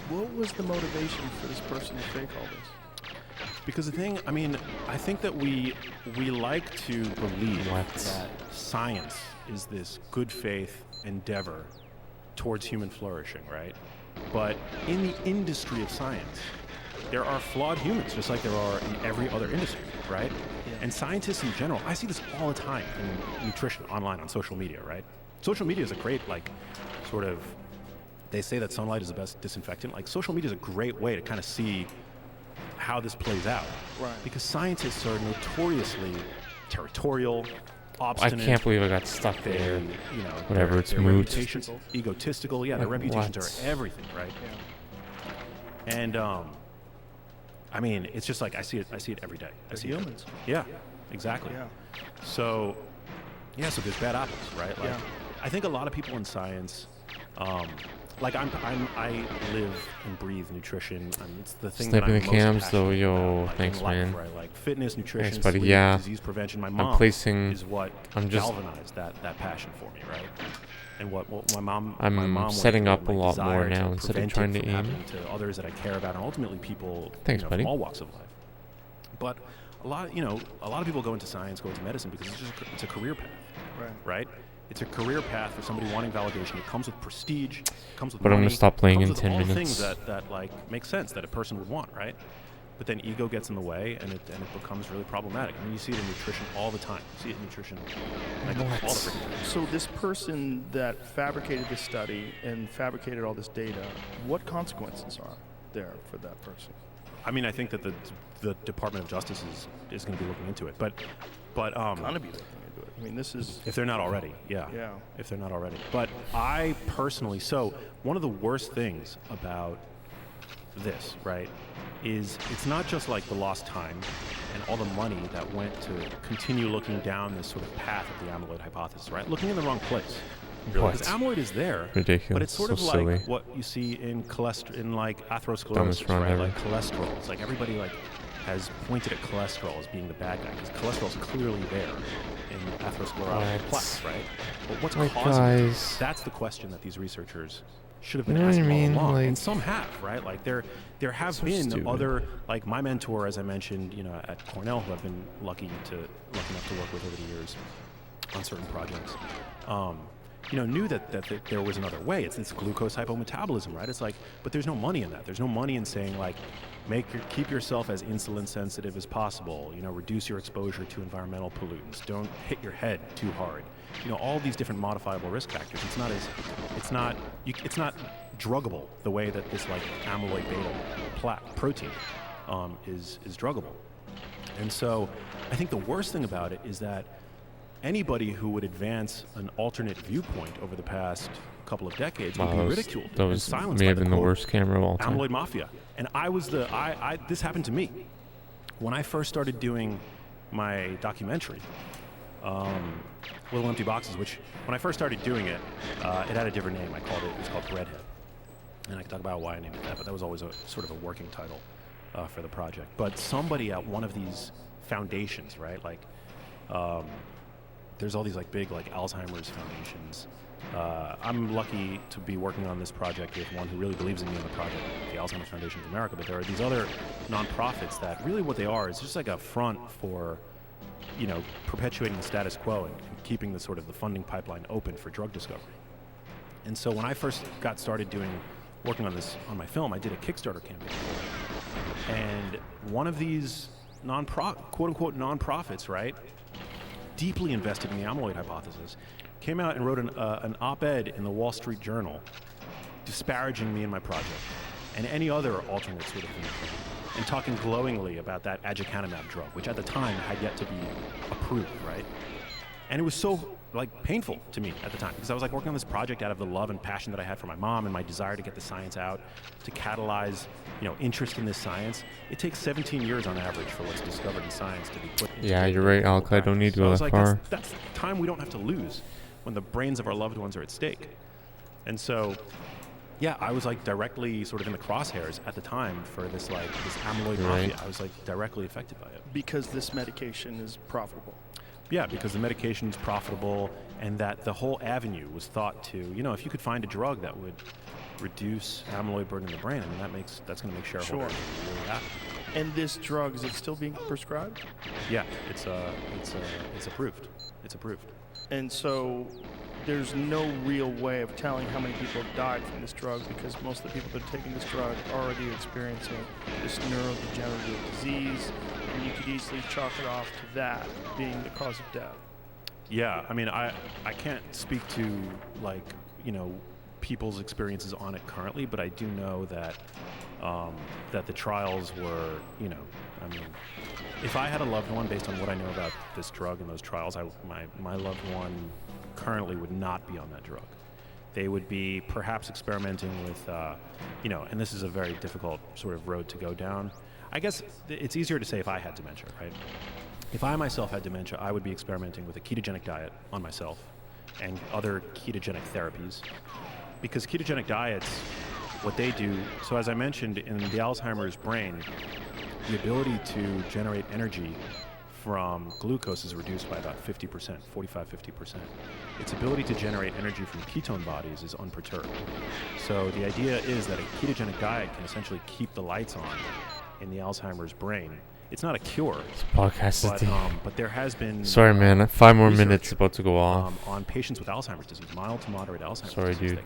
Speaker 12: What was the motivation for this person to fake all this?
Speaker 13: Because the thing, I mean, I think that we like to believe that science is this good faith endeavor towards human flourishing, right? But in the industry of science, there are flawed humans, just like there are in every other industry, right? Yeah. And scientists in general, I see this all the time in nutrition, online, on social media, right? Social media is a great, like, sort of, they say that sunlight is the best disinfectant. Like, social media is a great way to kind of see how this plays out. Right. Because scientists are notoriously territorial, obstinate.
Speaker 3: I can't believe I got stuck there.
Speaker 13: You know,
Speaker 3: whatever, it's moot.
Speaker 13: Egotistical. Yeah, their reputations are everything, right? Yeah. And, I mean, it's just like I see it every day. I see humans. Yeah, exactly. Yeah. So there's bad apples, right? Like, I think a lot of people in science, like I live and breathe nutrition. It's the thing that I'm most passionate
Speaker 3: though, yo,
Speaker 13: about, like,
Speaker 3: thanks,
Speaker 13: in life,
Speaker 3: man.
Speaker 13: right? Like fitness, nutrition,
Speaker 3: thanks, buddy.
Speaker 13: sleep,
Speaker 3: Yeah.
Speaker 13: disease prevention. My mom is what galvanized that passion for me, right? And what my mom.
Speaker 3: I'm setting up a lot more now instead of trying to aim
Speaker 13: to others that I care about, and ultimately people
Speaker 3: buddy.
Speaker 13: from all walks of life. But a lot of people go into science, go into medicine because it's a career path, right? It's a career path for somebody wanting validation. It comes with prestige, it comes with money,
Speaker 3: I'm gonna stop playing in 10
Speaker 13: all
Speaker 3: minutes.
Speaker 13: the things that like make sense that a person would want, right? But then ego gets in the way, and it becomes really problematic. I mean, you see it in nutrition all the time. You see it in nutrition like all the freaking time.
Speaker 12: So this person that fabricated this study and fabricated all this data, what consequences are there for that person?
Speaker 13: I mean, I think that the Department of Justice is going to be looking into it, but
Speaker 12: gonna be looking into it. I mean, this is
Speaker 13: if they're not already, yeah. If they're not already. But I personally, so one of the worst things about this, right, is it's not just like the lost time and all the money that went to continue looking down this sort of path of the amyloid hypothesis, right? Looking in the wrong place. Because amyloid is there,
Speaker 3: ridiculous,
Speaker 13: but it's sort of like
Speaker 3: silly.
Speaker 13: what you see in like atherosclerosis, right? Like cholesterol. It's like everybody like has pointed at cholesterol as being the bad guy, because cholesterol is clearly there in atherosclerotic plaques, right? But what's causing it? That's the question that these researchers should have been asking all along, and some have, right? Like there have been other, like my mentor, as I mentioned, at Cornell, who I've been lucky enough to work with over the years on certain projects. Knew that there was another way. It's glucose hypometabolism, right? It's like, but there's no money in that. There's no money in saying like, keep yourself as insulin sensitive as possible. Reduce your exposure to environmental pollutants. Don't hit your head too hard. All these different modifiable risk factors. It's not druggable the way that this like amyloid beta protein is druggable. And so, I think the worst thing about it is that anybody who would advance an alternate viewpoint over the past couple of decades would be ridiculed and silenced by the
Speaker 3: worst camera of all time.
Speaker 13: Amyloid mafia. And this happened to me. When I first started doing my documentary, Little Empty Boxes, which when I first started doing it, it had a different name. It was called Breadhead. And I can talk about why I named it that, but that was always a sort of a working title for the project. But somebody at one of these foundations, right, like, there's all these like big like Alzheimer's foundations. I'm lucky to be working on this project with one who really believes in me on the project, the Alzheimer's Foundation of America. But there are these other nonprofits that really what they are is just like a front for, perpetuating the status quo and keeping the sort of the funding pipeline open for drug discovery. And so when I first got started working on my film, I did a Kickstarter campaign. And one of these quote-unquote nonprofits, right, deeply invested in the amyloid hypothesis, came out and wrote an op-ed in the Wall Street Journal disparaging me and my project and any other alternate sort of thing, and talking glowingly about that aducanumab drug, which at the time had yet to be approved, right? And it was so painful to me at the time, because I was working on this project out of the love and passion that I had for my mom and my desire to get the science out, to catalyze, interest in this science. It takes 17 years on average for what's discovered in science to be put into
Speaker 3: you're right, Alec. I don't need to go that far.
Speaker 13: That's time we don't have to lose when the brains of our loved ones are at stake. And so, I was directly sort of in the crosshairs at the time for this amyloid mafia. I was directly affected by it.
Speaker 12: Because this medication is profitable.
Speaker 13: Yeah, because the medication is profitable, and that the whole avenue was thought to, if you could find a drug that would reduce amyloid burden in the brain, that's going to make shareholders really happy.
Speaker 12: And this drug, is it still being prescribed?
Speaker 13: Yeah, it's approved. It's approved.
Speaker 12: And so there's no real way of telling how many people have died from this drug, because most of the people that are taking this drug are already experiencing this neurodegenerative disease, and you could easily chalk it off to that being the cause of death.
Speaker 13: Yeah, I can't speak to people's experiences on it currently, but I do know that that the trials were, if I had a loved one, based on what I know about this drug and those trials, my loved one currently would not be on that drug. They would be perhaps experimenting with, and this is a very difficult sort of road to go down. I guess it's easier to say if I had dementia, right? If I myself had dementia, I would be experimenting with a ketogenic diet on myself and other ketogenic therapies, because ketogenic diets, what they do, so as I mentioned, in the Alzheimer's brain, the ability to generate energy from glucose is reduced by about 50%, 45-50%. Its ability to generate energy from ketone bodies is unperturbed. So the idea is that a ketogenic diet can essentially keep the lights on in the Alzheimer's brain. It's not a cure,
Speaker 3: this podcast
Speaker 13: but there has been...
Speaker 3: Sorry, man. 5 more minutes about to go off.
Speaker 13: On patients with Alzheimer's disease, mild to moderate Alzheimer's disease, that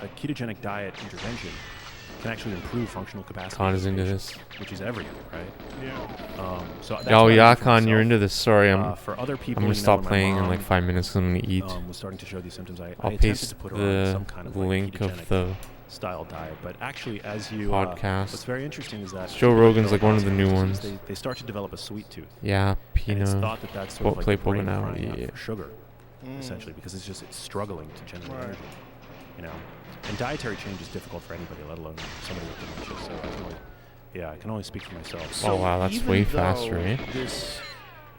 Speaker 13: a ketogenic diet intervention can actually improve functional capacity.
Speaker 3: Khan is into this.
Speaker 13: Which is everything, right?
Speaker 12: Yeah.
Speaker 13: So that's
Speaker 3: Khan, you're into this. Sorry,
Speaker 13: for other people,
Speaker 3: I'm gonna stop playing in 5 minutes because I'm gonna eat.
Speaker 13: Was starting to show these symptoms.
Speaker 3: I'll paste to put her on some kind of link of the
Speaker 13: style diet, but actually, as you
Speaker 3: podcast.
Speaker 13: What's very interesting is that
Speaker 3: Joe Rogan's one of the new ones.
Speaker 13: They start to develop a sweet tooth.
Speaker 3: Yeah,
Speaker 13: Pinot. And it's thought that that's sort of
Speaker 3: play
Speaker 13: the brain
Speaker 3: now.
Speaker 13: crying out for sugar, essentially, because it's struggling to generate energy. And dietary change is difficult for anybody, let alone somebody with dementia. So I can only speak for myself.
Speaker 12: So
Speaker 3: wow, that's way faster, eh?
Speaker 12: This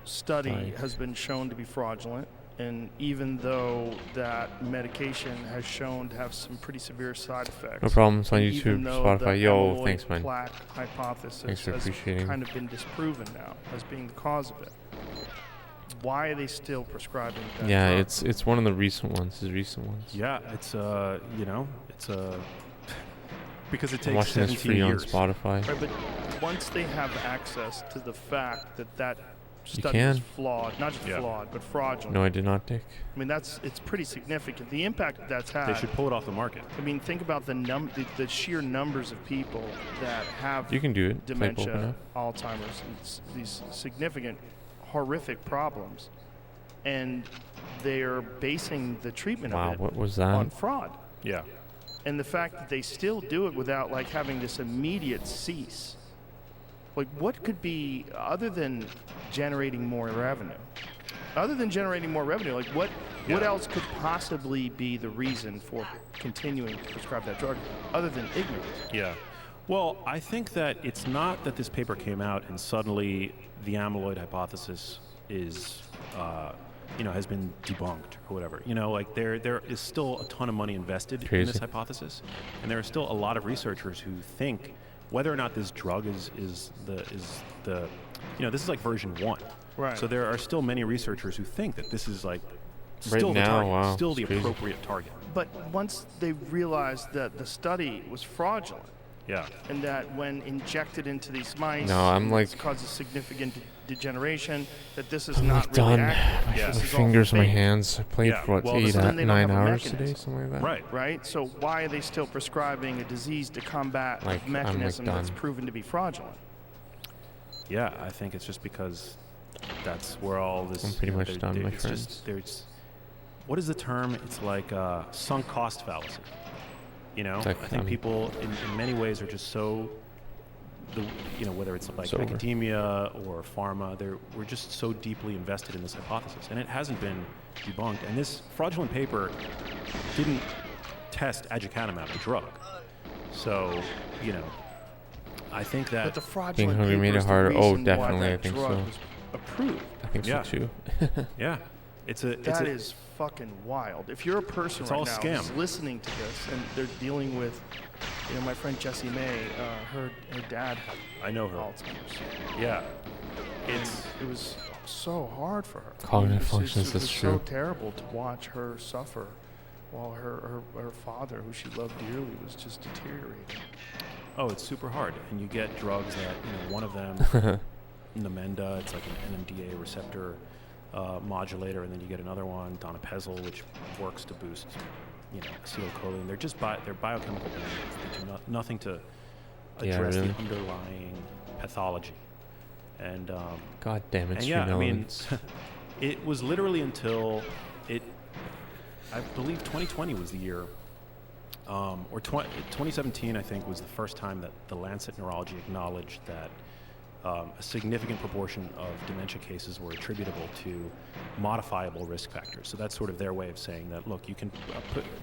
Speaker 12: study has been shown to be fraudulent, And even though that medication has shown to have some pretty severe side effects.
Speaker 3: No problems on
Speaker 12: and
Speaker 3: YouTube,
Speaker 12: even though
Speaker 3: Spotify.
Speaker 12: the
Speaker 3: Yo,
Speaker 12: amyloid
Speaker 3: thanks, man.
Speaker 12: plaque hypothesis
Speaker 3: Thanks for
Speaker 12: has
Speaker 3: appreciating.
Speaker 12: kind of been disproven now as being the cause of it. Why are they still prescribing that
Speaker 3: Yeah,
Speaker 12: drug?
Speaker 3: it's one of the recent ones.
Speaker 13: Yeah, it's because it
Speaker 3: I'm
Speaker 13: takes
Speaker 3: watching this
Speaker 13: 17
Speaker 3: free
Speaker 13: years.
Speaker 3: on Spotify.
Speaker 12: Right, but once they have access to the fact that that
Speaker 3: You
Speaker 12: study is
Speaker 3: can.
Speaker 12: flawed, not just flawed, but fraudulent.
Speaker 3: No, I did not, Dick.
Speaker 12: I mean, it's pretty significant. The impact that's had.
Speaker 13: They should pull it off the market.
Speaker 12: I mean, think about the sheer numbers of people that have
Speaker 3: You can do it. Type open
Speaker 12: dementia,
Speaker 3: up.
Speaker 12: Alzheimer's, these significant, horrific problems, and they're basing the treatment
Speaker 3: Wow,
Speaker 12: of it
Speaker 3: what was that?
Speaker 12: on fraud.
Speaker 13: Yeah.
Speaker 12: And the fact that they still do it without like having this immediate cease. Like, what could be, other than generating more revenue? Like, what else could possibly be the reason for continuing to prescribe that drug, other than ignorance?
Speaker 13: Yeah. Well, I think that it's not that this paper came out and suddenly the amyloid hypothesis is, has been debunked or whatever. Like there is still a ton of money invested in this hypothesis, and there are still a lot of researchers who think whether or not this drug is the this is like version 1.
Speaker 12: Right.
Speaker 13: So there are still many researchers who think that this is like
Speaker 3: Right
Speaker 13: still the
Speaker 3: now,
Speaker 13: target,
Speaker 3: wow,
Speaker 13: still the
Speaker 3: it's crazy.
Speaker 13: appropriate target.
Speaker 12: But once they realized that the study was fraudulent,
Speaker 13: Yeah.
Speaker 12: and that when injected into these mice,
Speaker 3: No, I'm like-
Speaker 12: this causes significant degeneration, that this is
Speaker 3: I'm
Speaker 12: not
Speaker 3: like
Speaker 12: really
Speaker 3: done.
Speaker 12: accurate.
Speaker 3: My
Speaker 12: This is all
Speaker 3: fingers, my
Speaker 12: fake.
Speaker 3: hands. I played
Speaker 13: Yeah,
Speaker 3: for what,
Speaker 13: well,
Speaker 3: 8,
Speaker 12: then they don't
Speaker 3: 9
Speaker 12: have a
Speaker 3: hours
Speaker 12: mechanism.
Speaker 3: today, something like that.
Speaker 13: Right.
Speaker 12: Right? So why are they still prescribing a disease to combat
Speaker 3: Like,
Speaker 12: a
Speaker 3: I'm, like,
Speaker 12: mechanism that's
Speaker 3: done.
Speaker 12: proven to be fraudulent?
Speaker 13: Yeah, I think it's just because that's where all this.
Speaker 3: I'm pretty much
Speaker 13: there-
Speaker 3: done,
Speaker 13: there-
Speaker 3: my
Speaker 13: it's
Speaker 3: friends.
Speaker 13: Just, there's, what is the term? It's like sunk cost fallacy. I
Speaker 3: Like,
Speaker 13: think people in many ways are just so. Whether it's like
Speaker 3: Sober.
Speaker 13: academia or pharma, we're just so deeply invested in this hypothesis, and it hasn't been debunked. And this fraudulent paper didn't test aducanumab, the drug. So, I think that
Speaker 12: But the fraudulent
Speaker 3: Being hungry
Speaker 12: paper
Speaker 3: made
Speaker 12: is
Speaker 3: it
Speaker 12: the
Speaker 3: harder. Oh,
Speaker 12: reason
Speaker 3: definitely,
Speaker 12: why
Speaker 3: I
Speaker 12: that
Speaker 3: think
Speaker 12: drug
Speaker 3: so.
Speaker 12: was approved.
Speaker 3: I think
Speaker 13: Yeah.
Speaker 3: so too.
Speaker 13: yeah,
Speaker 12: That is fucking wild. If you're a person
Speaker 13: It's
Speaker 12: right
Speaker 13: all
Speaker 12: now
Speaker 13: scam.
Speaker 12: who's listening to this and they're dealing with, my friend Jessie May, her dad had
Speaker 13: I know her.
Speaker 12: Alzheimer's.
Speaker 13: Yeah,
Speaker 12: And it was so hard for her.
Speaker 3: Cognitive
Speaker 12: It was-
Speaker 3: functions,
Speaker 12: It was
Speaker 3: that's
Speaker 12: so
Speaker 3: true.
Speaker 12: terrible to watch her suffer while her father, who she loved dearly, was just deteriorating.
Speaker 13: Oh, it's super hard, and you get drugs that one of them, Namenda, it's like an NMDA receptor modulator, and then you get another one, donepezil, which works to boost, acetylcholine. They're just they're biochemical benefits. They do nothing to
Speaker 3: Yeah,
Speaker 13: address
Speaker 3: really.
Speaker 13: the underlying pathology. And
Speaker 3: God damn it,
Speaker 13: and yeah, I mean,
Speaker 3: Elements.
Speaker 13: it was literally until I believe 2020 was the year. Or 2017, I think, was the first time that the Lancet Neurology acknowledged that a significant proportion of dementia cases were attributable to modifiable risk factors. So that's sort of their way of saying that, look, you can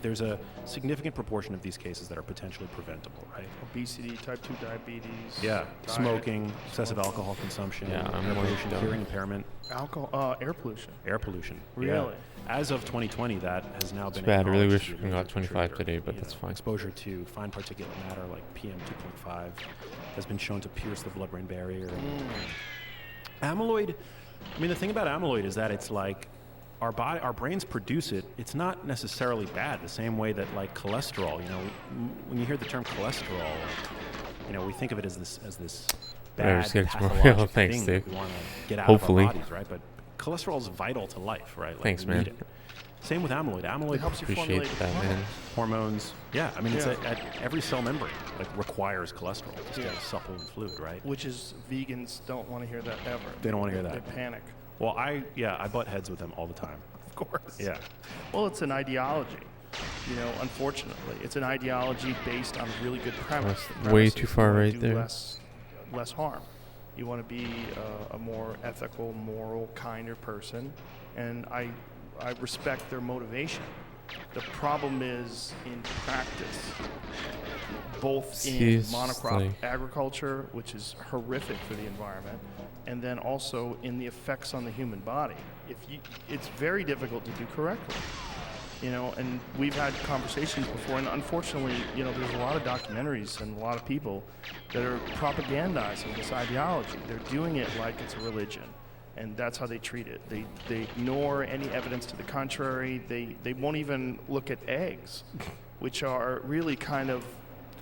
Speaker 13: there's a significant proportion of these cases that are potentially preventable, right?
Speaker 12: Obesity, type 2 diabetes.
Speaker 13: Yeah,
Speaker 12: diet,
Speaker 13: smoking, excessive alcohol consumption,
Speaker 3: Yeah, I'm
Speaker 13: air
Speaker 3: like
Speaker 13: pollution,
Speaker 3: done.
Speaker 13: hearing impairment,
Speaker 12: air pollution.
Speaker 13: air pollution.
Speaker 12: Really?
Speaker 13: Yeah. As of 2020, that has now been
Speaker 3: bad. I really
Speaker 13: acknowledged
Speaker 3: wish
Speaker 13: to
Speaker 3: we
Speaker 13: be a
Speaker 3: got 25
Speaker 13: contributor.
Speaker 3: today, but
Speaker 13: You
Speaker 3: that's
Speaker 13: know,
Speaker 3: fine.
Speaker 13: Exposure to fine particulate matter like PM 2.5 has been shown to pierce the blood-brain barrier. Amyloid, I mean, the thing about amyloid is that it's like our brains produce it. It's not necessarily bad, the same way that like cholesterol, when you hear the term cholesterol, we think of it as this
Speaker 3: Whatever,
Speaker 13: bad
Speaker 3: just get tomorrow.
Speaker 13: pathologic
Speaker 3: Thanks,
Speaker 13: thing
Speaker 3: Dick.
Speaker 13: that we want to get out
Speaker 3: Hopefully.
Speaker 13: of our bodies, right? But cholesterol is vital to life, right? Like,
Speaker 3: Thanks,
Speaker 13: we
Speaker 3: man.
Speaker 13: need it. Same with amyloid. Amyloid
Speaker 12: It helps you
Speaker 3: Appreciate
Speaker 12: formulate
Speaker 3: that, man.
Speaker 13: hormones. Yeah, I mean, it's
Speaker 12: Yeah.
Speaker 13: at every cell membrane requires cholesterol to stay supple and fluid, right?
Speaker 12: Which is, vegans don't want to hear that ever.
Speaker 13: They don't want to hear that.
Speaker 12: They panic.
Speaker 13: Well, I butt heads with them all the time.
Speaker 12: Of course.
Speaker 13: Yeah.
Speaker 12: Well, it's an ideology. Unfortunately, it's an ideology based on a really good premise. The
Speaker 3: Way
Speaker 12: premise
Speaker 3: too
Speaker 12: is you
Speaker 3: far
Speaker 12: wanna
Speaker 3: right
Speaker 12: do
Speaker 3: there.
Speaker 12: Less harm. You want to be a more ethical, moral, kinder person, and I respect their motivation. The problem is in practice, both in
Speaker 3: Jeez,
Speaker 12: monocrop
Speaker 3: like-
Speaker 12: agriculture, which is horrific for the environment, and then also in the effects on the human body. It's very difficult to do correctly. And we've had conversations before, and unfortunately, there's a lot of documentaries and a lot of people that are propagandizing this ideology. They're doing it like it's a religion, and that's how they treat it. They ignore any evidence to the contrary. They won't even look at eggs, which are really kind of,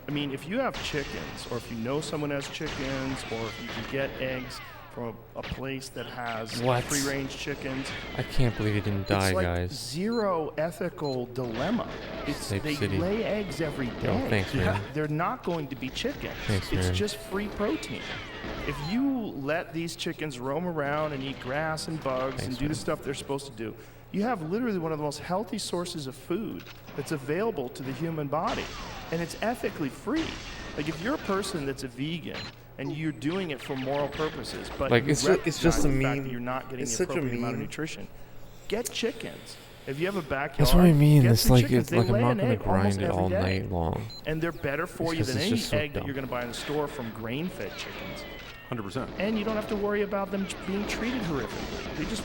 Speaker 12: if you have chickens, or if you know someone has chickens, or if you can get eggs from a place that has free-range chickens.
Speaker 3: I can't believe he didn't die,
Speaker 12: it's like
Speaker 3: guys.
Speaker 12: Zero ethical dilemma. They
Speaker 3: City.
Speaker 12: lay eggs every day.
Speaker 3: Oh, thanks, man.
Speaker 12: They're not going to be chickens.
Speaker 3: Thanks,
Speaker 12: it's
Speaker 3: man.
Speaker 12: just free protein. If you let these chickens roam around and eat grass and bugs and do the stuff they're supposed to do, you have literally one of the most healthy sources of food that's available to the human body, and it's ethically free. Like, if you're a person that's a vegan and you're doing it for moral purposes, but
Speaker 3: Like,
Speaker 12: you
Speaker 3: it's just a
Speaker 12: recognize the fact
Speaker 3: meme.
Speaker 12: that you're not getting
Speaker 3: It's
Speaker 12: the
Speaker 3: such a
Speaker 12: appropriate amount of
Speaker 3: meme.
Speaker 12: nutrition, get chickens. If you have a backyard,
Speaker 3: That's what I mean.
Speaker 12: get
Speaker 3: It's
Speaker 12: some
Speaker 3: like
Speaker 12: chickens.
Speaker 3: it's
Speaker 12: They
Speaker 3: like I'm
Speaker 12: lay
Speaker 3: not
Speaker 12: an
Speaker 3: gonna
Speaker 12: egg almost
Speaker 3: grind it
Speaker 12: every
Speaker 3: all
Speaker 12: day.
Speaker 3: night long.
Speaker 12: And they're better for you
Speaker 3: Because
Speaker 12: than
Speaker 3: it's
Speaker 12: any
Speaker 3: just so
Speaker 12: egg that
Speaker 3: dumb.
Speaker 12: you're going to buy in the store from grain-fed chickens.
Speaker 13: 100%.
Speaker 12: And you don't have to worry about them being treated horrifically. They just,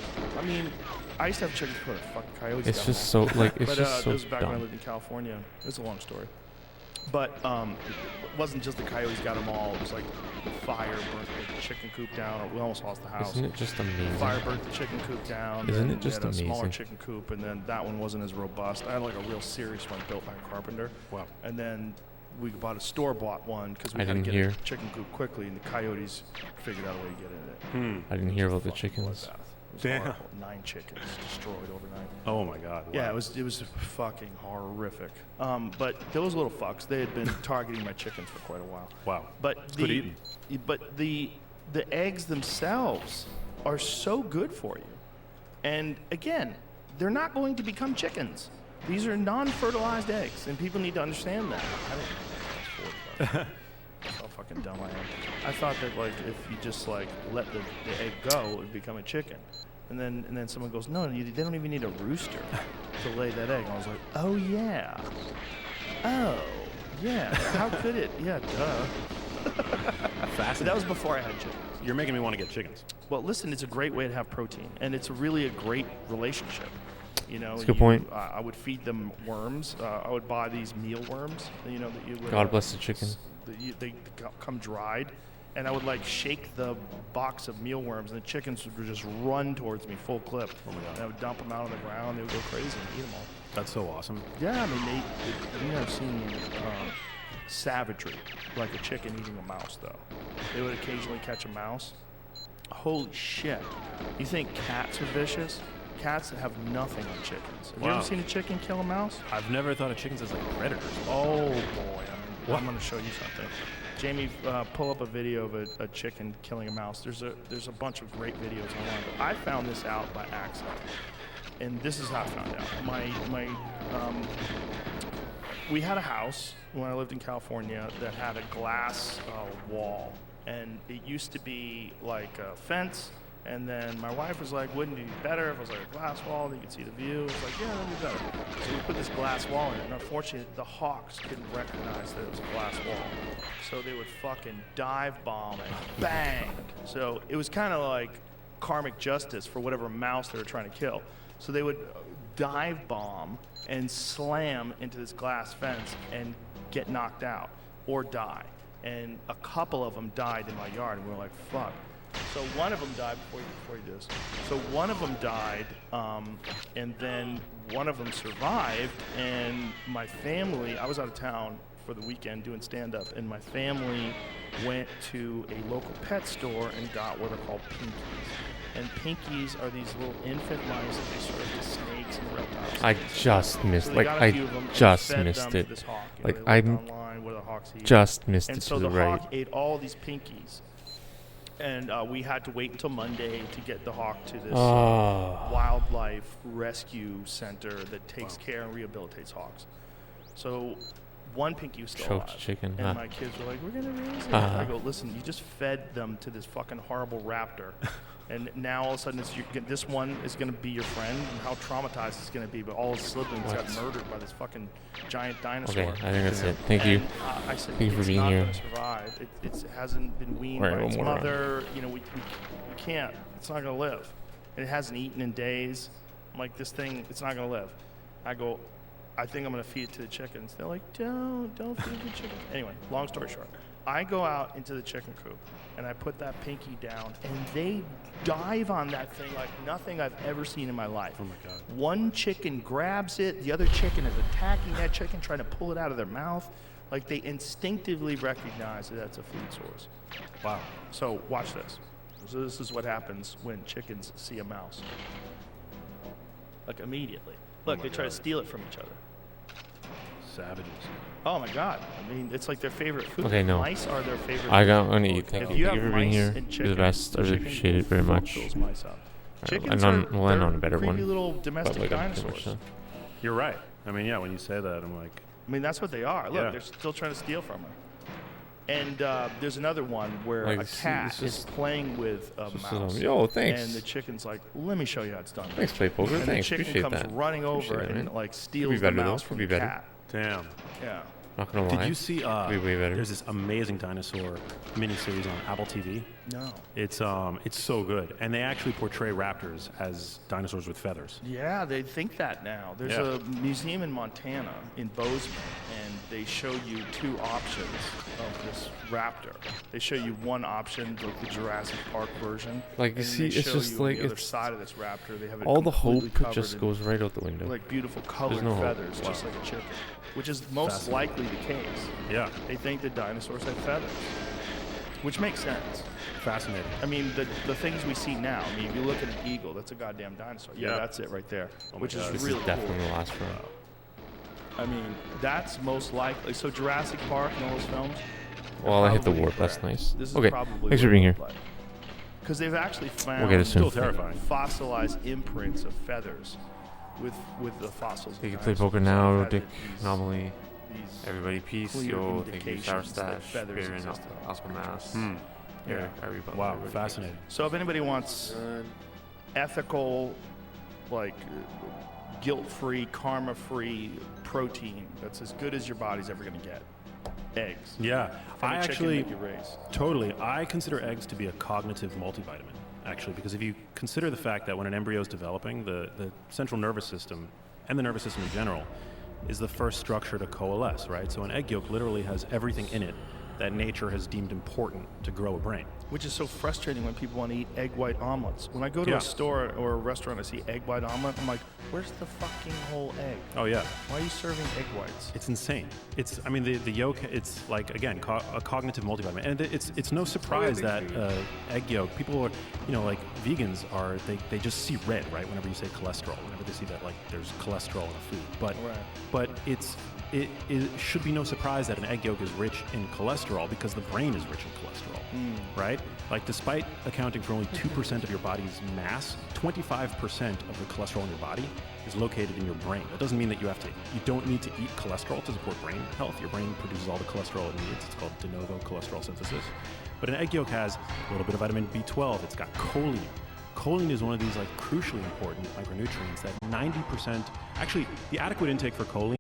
Speaker 12: I used to have chickens before. Fucking coyotes.
Speaker 3: It's
Speaker 12: got
Speaker 3: just
Speaker 12: them all.
Speaker 3: so like it's
Speaker 12: but,
Speaker 3: just so
Speaker 12: this was back when I
Speaker 3: dumb.
Speaker 12: lived in California. It's a long story. But it wasn't just the coyotes got them all. It was like the fire burnt the chicken coop down. Or we almost lost the house.
Speaker 3: Isn't it just amazing?
Speaker 12: Fire burnt the chicken coop down.
Speaker 3: Isn't
Speaker 12: then
Speaker 3: it just
Speaker 12: we had a smaller
Speaker 3: amazing?
Speaker 12: chicken coop, and then that one wasn't as robust. I had like a real serious one built by a carpenter.
Speaker 13: Wow.
Speaker 12: And then we bought a store-bought one because we
Speaker 3: I
Speaker 12: had to
Speaker 3: didn't
Speaker 12: get
Speaker 3: hear.
Speaker 12: a chicken coop quickly, and the coyotes figured out a way to get in it.
Speaker 3: I didn't hear about the chickens.
Speaker 12: It was
Speaker 13: Damn.
Speaker 12: horrible. 9 chickens destroyed overnight.
Speaker 13: Oh my God. Wow.
Speaker 12: Yeah, it was fucking horrific. But those little fucks, they had been targeting my chickens for quite a while.
Speaker 13: Wow.
Speaker 12: But
Speaker 13: Good eating.
Speaker 12: But the eggs themselves are so good for you. And again, they're not going to become chickens. These are non-fertilized eggs, and people need to understand that. That's how fucking dumb I am. I thought that if you just let the egg go, it would become a chicken. And then someone goes, no, they don't even need a rooster to lay that egg. And I was like, oh yeah. Oh yeah. How could it? Yeah, duh.
Speaker 13: Fascinating.
Speaker 12: That was before I had chickens.
Speaker 13: You're making me want to get chickens.
Speaker 12: Well, listen, it's a great way to have protein, and it's really a great relationship.
Speaker 3: That's a good point.
Speaker 12: I would feed them worms. I would buy these mealworms. That you would.
Speaker 3: God bless the chicken.
Speaker 12: They come dried, and I would shake the box of mealworms, and the chickens would just run towards me full clip. Oh my God! And I would dump them out on the ground. They would go crazy and eat them all.
Speaker 13: That's so awesome.
Speaker 12: Yeah, you never seen savagery like a chicken eating a mouse, though. They would occasionally catch a mouse. Holy shit! You think cats are vicious? Cats have nothing on chickens. Have you ever seen a chicken kill a mouse?
Speaker 13: I've never thought of chickens as predators.
Speaker 12: Oh boy, I'm going to show you something. Jamie, pull up a video of a chicken killing a mouse. There's a bunch of great videos online. But I found this out by accident, and this is how I found out. We had a house when I lived in California that had a glass wall, and it used to be like a fence. And then my wife was like, wouldn't it be better if it was like a glass wall that you could see the view? It's like, yeah, that'd be better. So we put this glass wall in it, and unfortunately, the hawks couldn't recognize that it was a glass wall. So they would fucking dive bomb and bang. So it was kind of like karmic justice for whatever mouse they were trying to kill. So they would dive bomb and slam into this glass fence and get knocked out or die. And a couple of them died in my yard, and we were like, fuck. So one of them died before you do this. So one of them died, and then one of them survived. And my family, I was out of town for the weekend doing stand-up, and my family went to a local pet store and got what are called pinkies. And pinkies are these little infant mice that they serve to snakes and reptiles.
Speaker 3: I just missed,
Speaker 12: so
Speaker 3: I just missed it. Just missed it to the right.
Speaker 12: And so the hawk ate all these pinkies. And we had to wait until Monday to get the hawk to this wildlife rescue center that takes care and rehabilitates hawks. So one pinky was still
Speaker 3: Choked
Speaker 12: alive.
Speaker 3: chicken,
Speaker 12: And
Speaker 3: huh?
Speaker 12: my kids were like, we're going to raise it. I go, listen, you just fed them to this fucking horrible raptor. And now all of a sudden, this one is going to be your friend, and how traumatized it's going to be. But all his siblings got murdered by this fucking giant dinosaur.
Speaker 3: Okay, I think that's it. Thank you.
Speaker 12: I said,
Speaker 3: Thank you for being
Speaker 12: it's not
Speaker 3: here.
Speaker 12: going to survive. It hasn't been weaned
Speaker 3: Right,
Speaker 12: by its
Speaker 3: one more
Speaker 12: mother. You know, we can't. It's not going to live. And it hasn't eaten in days. I'm like, this thing, it's not going to live. I go, I think I'm going to feed it to the chickens. They're like, don't feed the chickens. Anyway, long story short, I go out into the chicken coop and I put that pinky down and they dive on that thing like nothing I've ever seen in my life.
Speaker 13: Oh my God.
Speaker 12: One chicken grabs it, the other chicken is attacking that chicken, trying to pull it out of their mouth. Like they instinctively recognize that that's a food source.
Speaker 13: Wow.
Speaker 12: So watch this. So this is what happens when chickens see a mouse. Like immediately. Look, they try to steal it from each other.
Speaker 13: Savages.
Speaker 12: Oh my God! I mean, it's like their favorite food.
Speaker 3: Okay, no.
Speaker 12: Mice are their favorite.
Speaker 3: I got
Speaker 12: food.
Speaker 3: going to eat. Thank
Speaker 12: If
Speaker 3: you.
Speaker 12: you
Speaker 3: Thank you
Speaker 12: have
Speaker 3: for being
Speaker 12: mice
Speaker 3: here.
Speaker 12: and
Speaker 3: You're the
Speaker 12: chickens,
Speaker 3: best. I really
Speaker 12: chicken
Speaker 3: appreciate it very
Speaker 12: fuck
Speaker 3: much.
Speaker 12: those mice up. Chickens
Speaker 3: We'll end on a better
Speaker 12: creepy
Speaker 3: one.
Speaker 12: little domestic
Speaker 3: But, like,
Speaker 12: dinosaurs.
Speaker 13: You're right. I mean, yeah, when you say that, I'm like...
Speaker 12: I mean, that's what they are. Look,
Speaker 13: Yeah.
Speaker 12: they're still trying to steal from her. And there's another one where
Speaker 3: Like,
Speaker 12: a cat is playing with a mouse.
Speaker 3: Yo, thanks.
Speaker 12: And the chicken's like, let me show you how it's done.
Speaker 3: Thanks, Play Poker.
Speaker 12: And
Speaker 3: Thanks.
Speaker 12: the chicken
Speaker 3: Appreciate
Speaker 12: comes
Speaker 3: that.
Speaker 12: running over
Speaker 3: Appreciate it,
Speaker 12: and
Speaker 3: man.
Speaker 12: like
Speaker 3: Could be
Speaker 12: steals the
Speaker 3: better, though.
Speaker 12: mouse
Speaker 3: Could
Speaker 12: from
Speaker 3: be
Speaker 12: the
Speaker 3: better.
Speaker 12: cat.
Speaker 2: Damn.
Speaker 12: Yeah.
Speaker 3: Not gonna lie.
Speaker 13: Did you see?
Speaker 3: Could be way better.
Speaker 13: There's this amazing dinosaur miniseries on Apple TV.
Speaker 12: No.
Speaker 13: It's so good, and they actually portray raptors as dinosaurs with feathers.
Speaker 12: Yeah, they think that now. There's
Speaker 13: Yeah.
Speaker 12: a museum in Montana, in Bozeman, and they show you two options of this raptor. They show you one option, like the Jurassic Park version.
Speaker 3: Like, you
Speaker 12: and
Speaker 3: see,
Speaker 12: they
Speaker 3: it's
Speaker 12: show
Speaker 3: just
Speaker 12: you on
Speaker 3: like
Speaker 12: the other
Speaker 3: it's
Speaker 12: side of this raptor. They have it
Speaker 3: all the
Speaker 12: completely
Speaker 3: hope
Speaker 12: covered
Speaker 3: just
Speaker 12: in,
Speaker 3: goes right out the window.
Speaker 12: like beautiful colored
Speaker 3: no hope.
Speaker 12: feathers, just like a chicken, which is most
Speaker 13: Fascinating.
Speaker 12: likely the case.
Speaker 13: Yeah,
Speaker 12: They think that dinosaurs have feathers, which makes sense.
Speaker 13: fascinating.
Speaker 12: I mean, the things we see now. I mean, if you look at an eagle, that's a goddamn dinosaur. Yeah,
Speaker 13: Yeah.
Speaker 12: that's it right there,
Speaker 13: my
Speaker 12: which
Speaker 13: God.
Speaker 12: is
Speaker 3: This
Speaker 12: really
Speaker 3: is definitely
Speaker 12: cool.
Speaker 3: the last one.
Speaker 12: I mean, that's most likely. So Jurassic Park and all those films.
Speaker 3: Well, I hit the warp. That's nice. Okay, thanks for being here.
Speaker 12: Because they've actually found
Speaker 3: We'll get it soon.
Speaker 13: Still terrifying.
Speaker 12: fossilized imprints of feathers with the fossils. of
Speaker 3: Thank you, Play
Speaker 12: dinosaurs.
Speaker 3: Poker
Speaker 12: So
Speaker 3: now,
Speaker 12: they've had
Speaker 3: Dick,
Speaker 12: these-
Speaker 3: Anomaly,
Speaker 12: these
Speaker 3: everybody, peace,
Speaker 12: clear
Speaker 3: yo, thank you, Sour
Speaker 12: indications that
Speaker 3: Stash,
Speaker 12: feathers
Speaker 3: Baron,
Speaker 12: exist in them.
Speaker 3: Oscar Mass,
Speaker 13: Hmm.
Speaker 3: Eric, everybody.
Speaker 13: Wow,
Speaker 3: everybody.
Speaker 13: fascinating.
Speaker 12: So if anybody wants ethical, like guilt-free, karma-free protein that's as good as your body's ever going to get, eggs.
Speaker 13: Yeah,
Speaker 12: From
Speaker 13: I
Speaker 12: a chicken
Speaker 13: actually
Speaker 12: that you raise.
Speaker 13: totally. I consider eggs to be a cognitive multivitamin. Actually, because if you consider the fact that when an embryo is developing, the central nervous system and the nervous system in general is the first structure to coalesce, right? So an egg yolk literally has everything in it that nature has deemed important to grow a brain.
Speaker 12: Which is so frustrating when people want to eat egg white omelets. When I go to
Speaker 13: Yeah.
Speaker 12: a store or a restaurant, I see egg white omelet. I'm like, where's the fucking whole egg?
Speaker 13: Oh yeah,
Speaker 12: Why are you serving egg whites?
Speaker 13: it's insane. It's, I mean, the yolk. It's like, again, a cognitive multivitamin, and it's no surprise that egg yolk. People are, like vegans are. They just see red, right? Whenever you say cholesterol, whenever they see that like there's cholesterol in a food, but it should be no surprise that an egg yolk is rich in cholesterol because the brain is rich in cholesterol, right? Like, despite accounting for only 2% of your body's mass, 25% of the cholesterol in your body is located in your brain. That doesn't mean that you don't need to eat cholesterol to support brain health. Your brain produces all the cholesterol it needs. It's called de novo cholesterol synthesis. But an egg yolk has a little bit of vitamin B12. It's got choline. Choline is one of these like crucially important micronutrients that 90%, actually the adequate intake for choline